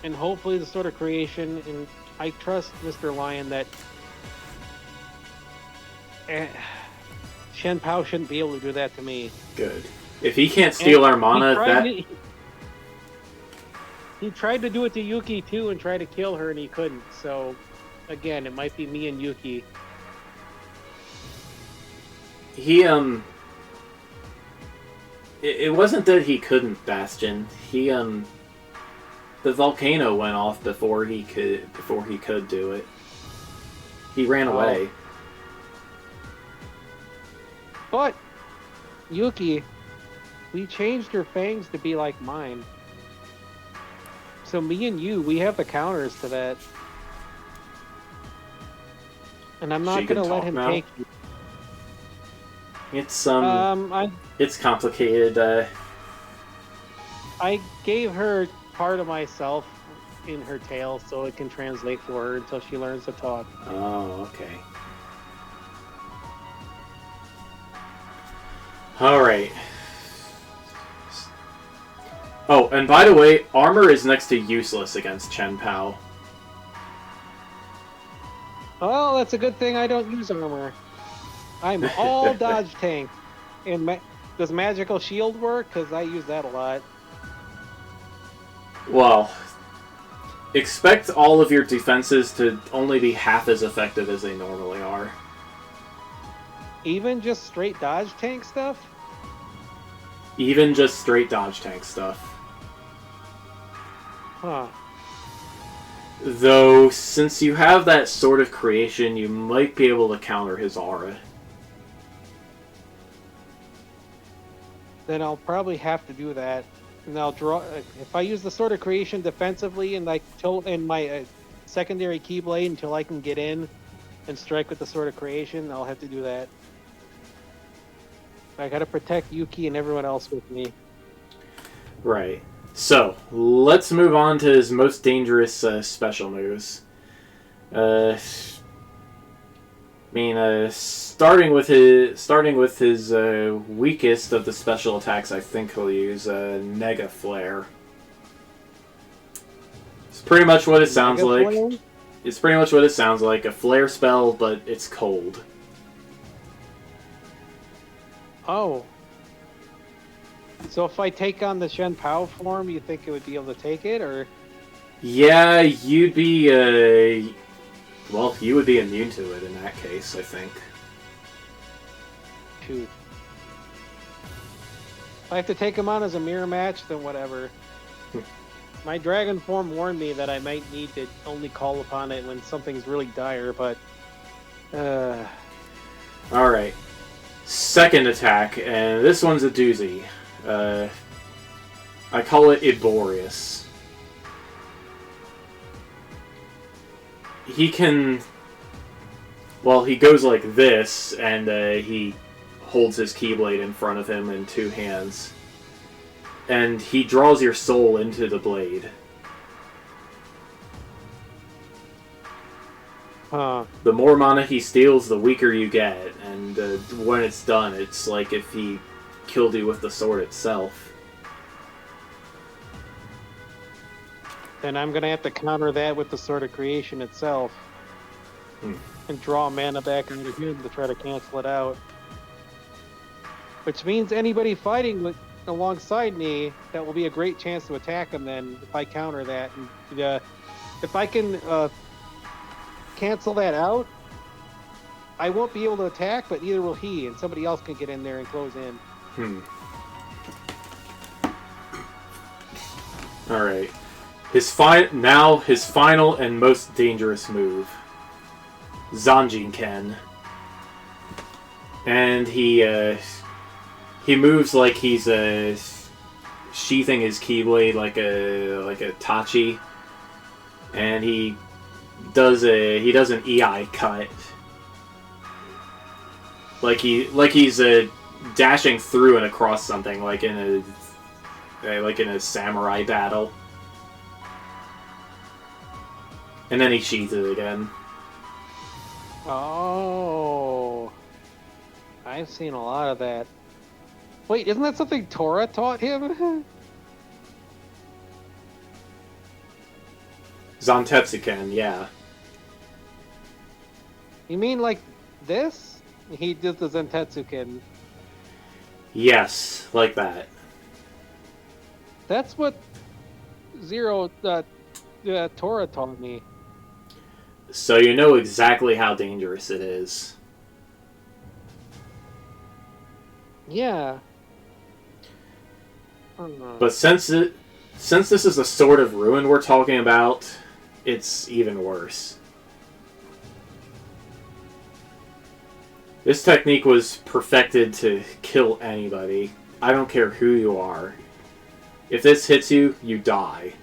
And hopefully the Sword of Creation, and I trust Mr. Lion that Shen Pao shouldn't be able to do that to me.
Good. If he can't steal our mana,
he tried to do it to Yuki too and try to kill her, and he couldn't. So again, it might be me and Yuki.
It wasn't that he couldn't, Bastion. The volcano went off before he could do it. He ran away.
But Yuki, we changed your fangs to be like mine. So me and you, we have the counters to that. And I'm not going to let him take you.
It's it's complicated.
I gave her part of myself in her tail so it can translate for her until she learns to talk.
Oh, okay. Alright. Oh, and by the way, armor is next to useless against Chen Pao.
Oh, that's a good thing I don't use armor. I'm all dodge tank. And does magical shield work? Because I use that a lot.
Well, expect all of your defenses to only be half as effective as they normally are.
Even just straight dodge tank stuff?
Even just straight dodge tank stuff.
Huh.
Though, since you have that Sword of Creation, you might be able to counter his aura.
Then I'll probably have to do that. And I'll draw. If I use the Sword of Creation defensively and like in my secondary Keyblade until I can get in and strike with the Sword of Creation, I'll have to do that. I gotta protect Yuki and everyone else with me.
Right. So, let's move on to his most dangerous special moves. Starting with his weakest of the special attacks, I think he'll use Nega Flare. It's pretty much what it sounds like.
Flare?
It's pretty much what it sounds like, a flare spell, but it's cold.
Oh. So if I take on the Shen Pao form, you think it would be able to take it, or?
Yeah, you'd be, well, you would be immune to it in that case, I think.
Shoot. If I have to take him on as a mirror match, then whatever. My dragon form warned me that I might need to only call upon it when something's really dire, but...
Alright. Second attack, and this one's a doozy. I call it Iborius. He can... Well, he goes like this, and he holds his Keyblade in front of him in 2 hands. And he draws your soul into the blade.
Huh.
The more mana he steals, the weaker you get, and when it's done, it's like if he killed you with the sword itself.
Then I'm gonna have to counter that with the Sword of Creation itself. And draw mana back into him to try to cancel it out. Which means anybody fighting alongside me, that will be a great chance to attack him then, if I counter that. And if I can cancel that out, I won't be able to attack, but neither will he, and somebody else can get in there and close in.
Alright. His final and most dangerous move. Zanjin-ken. And he moves like he's sheathing his keyblade like a tachi. And he does an EI cut. Like he's dashing through and across something, like in a samurai battle. And then he sheathes it again.
Oh, I've seen a lot of that. Wait, isn't that something Tora taught him?
Zantetsuken, yeah.
You mean like this? He did the Zentetsuken.
Yes, like that.
That's what Tora taught me.
So you know exactly how dangerous it is.
Yeah.
But since this is a Sword of Ruin we're talking about, it's even worse. This technique was perfected to kill anybody. I don't care who you are. If this hits you, you die.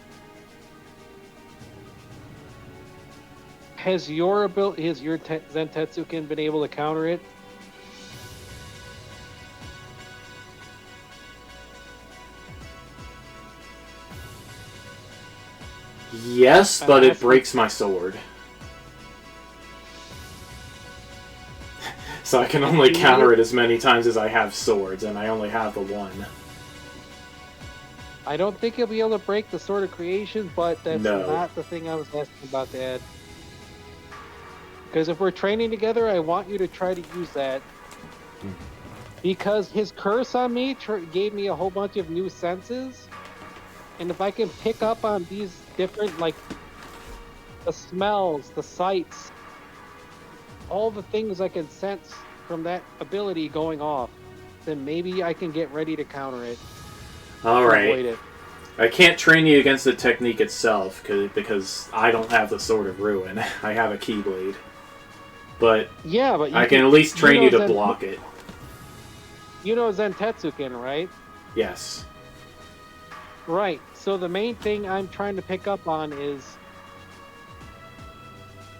Has your Zentetsuken been able to counter it?
Yes, but it breaks my sword. So I can only counter it as many times as I have swords, and I only have the one.
I don't think you'll be able to break the Sword of Creation, but that's not the thing I was asking about, Dad. Because if we're training together, I want you to try to use that. Because his curse on me gave me a whole bunch of new senses. And if I can pick up on these different, like, the smells, the sights, all the things I can sense from that ability going off, then maybe I can get ready to counter it.
Alright. I can't train you against the technique itself, because I don't have the Sword of Ruin. I have a Keyblade. But,
yeah, but
I can at least train you to block it.
You know Zentetsuken, right?
Yes.
Right. So the main thing I'm trying to pick up on is,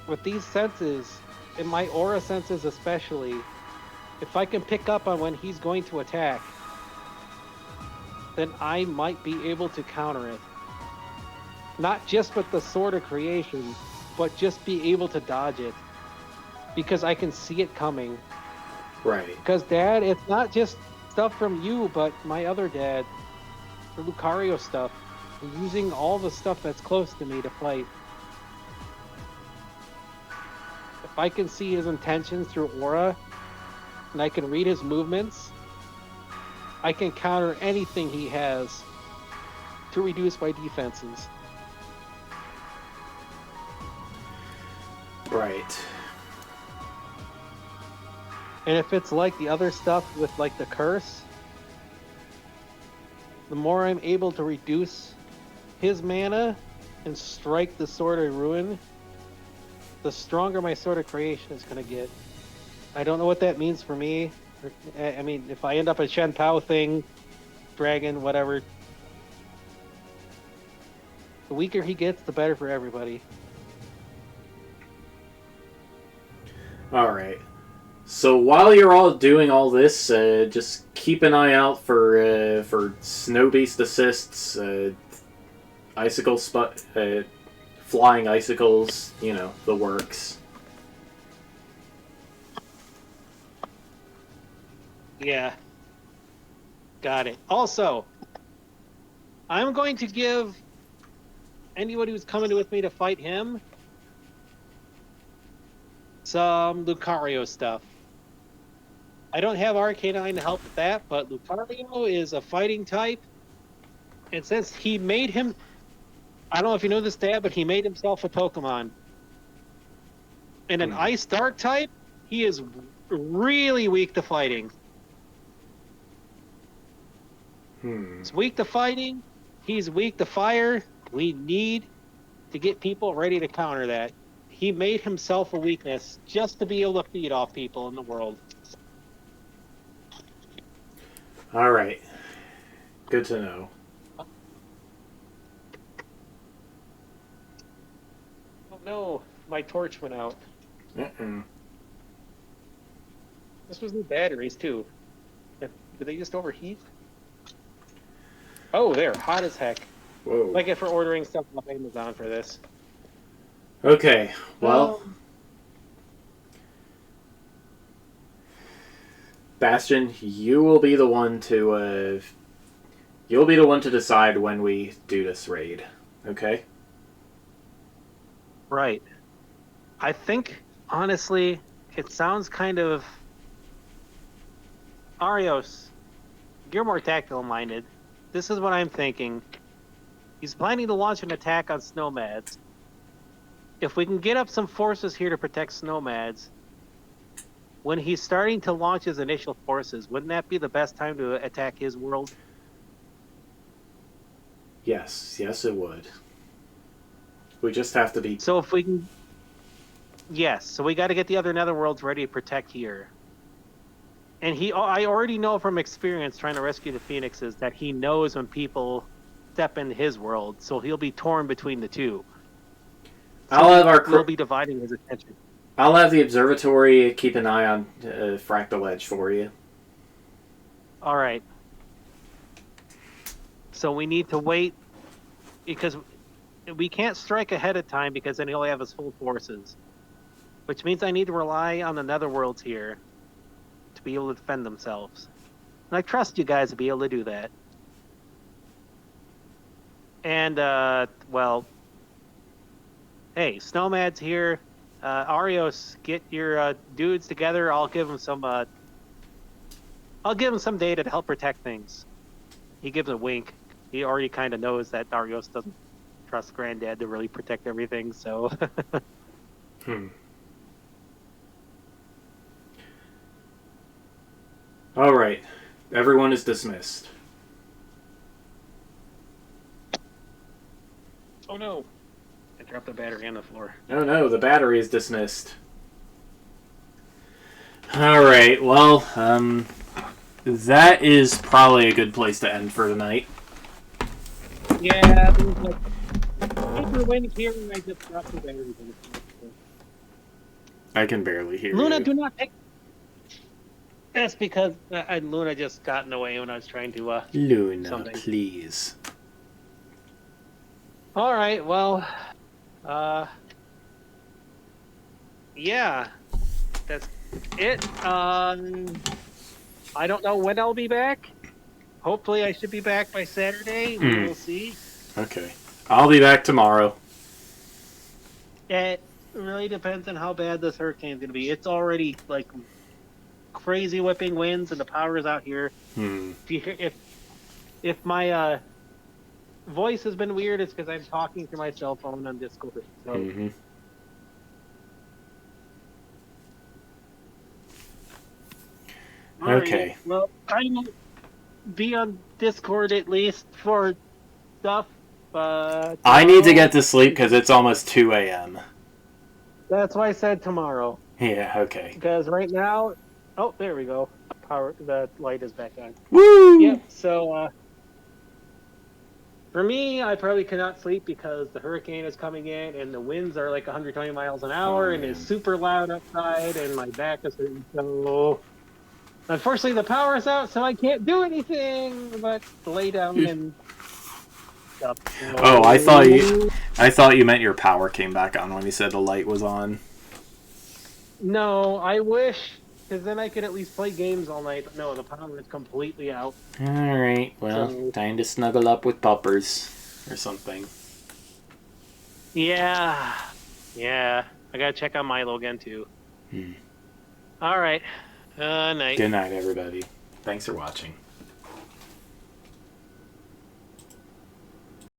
with these senses, in my aura senses especially, if I can pick up on when he's going to attack, then I might be able to counter it. Not just with the Sword of Creation, but just be able to dodge it. Because I can see it coming.
Right.
Because, Dad, it's not just stuff from you, but my other dad, the Lucario stuff. I'm using all the stuff that's close to me to fight. If I can see his intentions through aura, and I can read his movements, I can counter anything he has to reduce my defenses.
Right.
And if it's like the other stuff with like the curse, the more I'm able to reduce his mana and strike the Sword of Ruin, the stronger my Sword of Creation is going to get. I don't know what that means for me. I mean, if I end up a Shen Pao thing, dragon, whatever, the weaker he gets, the better for everybody.
Alright. So while you're all doing all this, just keep an eye out for snow beast assists, icicle flying icicles, you know, the works.
Yeah. Got it. Also, I'm going to give anybody who's coming with me to fight him some Lucario stuff. I don't have Arcanine to help with that, but Lucario is a fighting type. And since he made him, I don't know if you know this, Dad, but he made himself a Pokemon. And an Ice Dark type, he is really weak to fighting. He's weak to fighting. He's weak to fire. We need to get people ready to counter that. He made himself a weakness just to be able to feed off people in the world.
All right. Good to know.
Oh no, my torch went out. This was new batteries too. Did they just overheat? Oh, they're hot as heck.
Whoa.
Like if we're ordering stuff off Amazon for this.
Okay, well... Bastion, you will be the one to, you'll be the one to decide when we do this raid, okay?
Right. I think, honestly, it sounds kind of... Arios, you're more tactical-minded. This is what I'm thinking. He's planning to launch an attack on Snowmads. If we can get up some forces here to protect Snowmads, when he's starting to launch his initial forces, wouldn't that be the best time to attack his world?
Yes, yes it would. We just have to be...
So if we can... Yes, so we got to get the other netherworlds ready to protect here. And I already know from experience trying to rescue the Phoenixes that he knows when people step into his world, so he'll be torn between the two. So we'll be dividing his attention.
I'll have the observatory keep an eye on Fractal Edge for you.
All right. So we need to wait because we can't strike ahead of time because then he'll have his full forces. Which means I need to rely on the netherworlds here to be able to defend themselves. And I trust you guys to be able to do that. And, well... Hey, Snowmad's here. Arios, get your dudes together. I'll give him some data to help protect things. He gives a wink. He already kind of knows that Arios doesn't trust Granddad to really protect everything, so...
Alright. Everyone is dismissed.
Oh no! I dropped the battery on the floor.
Oh no, the battery is dismissed. Alright, well, that is probably a good place to end for tonight.
Yeah, there's like... Super wind here and I just dropped the batteries on the floor.
I can barely hear
Luna,
you.
do not pick... That's because Luna just got in the way when I was trying to,
Luna,
something.
please.
Alright, well... yeah, that's it. I don't know when I'll be back. Hopefully I should be back by Saturday. We will see.
Okay. I'll be back tomorrow.
It really depends on how bad this hurricane's going to be. It's already, like, crazy whipping winds and the power is out here. If my, voice has been weird, it's because I'm talking to my cell phone on Discord. So.
Okay.
Right, well, I will be on Discord at least for stuff.
I need to get to sleep because it's almost 2 a.m.
That's why I said tomorrow.
Yeah, okay.
Because right now... Oh, there we go. The light is back on.
Woo!
Yep, so... For me, I probably cannot sleep because the hurricane is coming in and the winds are like 120 miles an hour and it's super loud outside and my back is hurting. So, unfortunately, the power is out, so I can't do anything but lay down and stuff.
Oh, I thought you meant your power came back on when you said the light was on.
No, I wish
because then I could at least play games all night. But no, the power is completely out.
Alright, well,
So-
time to snuggle up with puppers or something.
Yeah. Yeah. I gotta check on Milo again, too.
Hmm.
All right. Night.
Good night, everybody. Thanks for watching.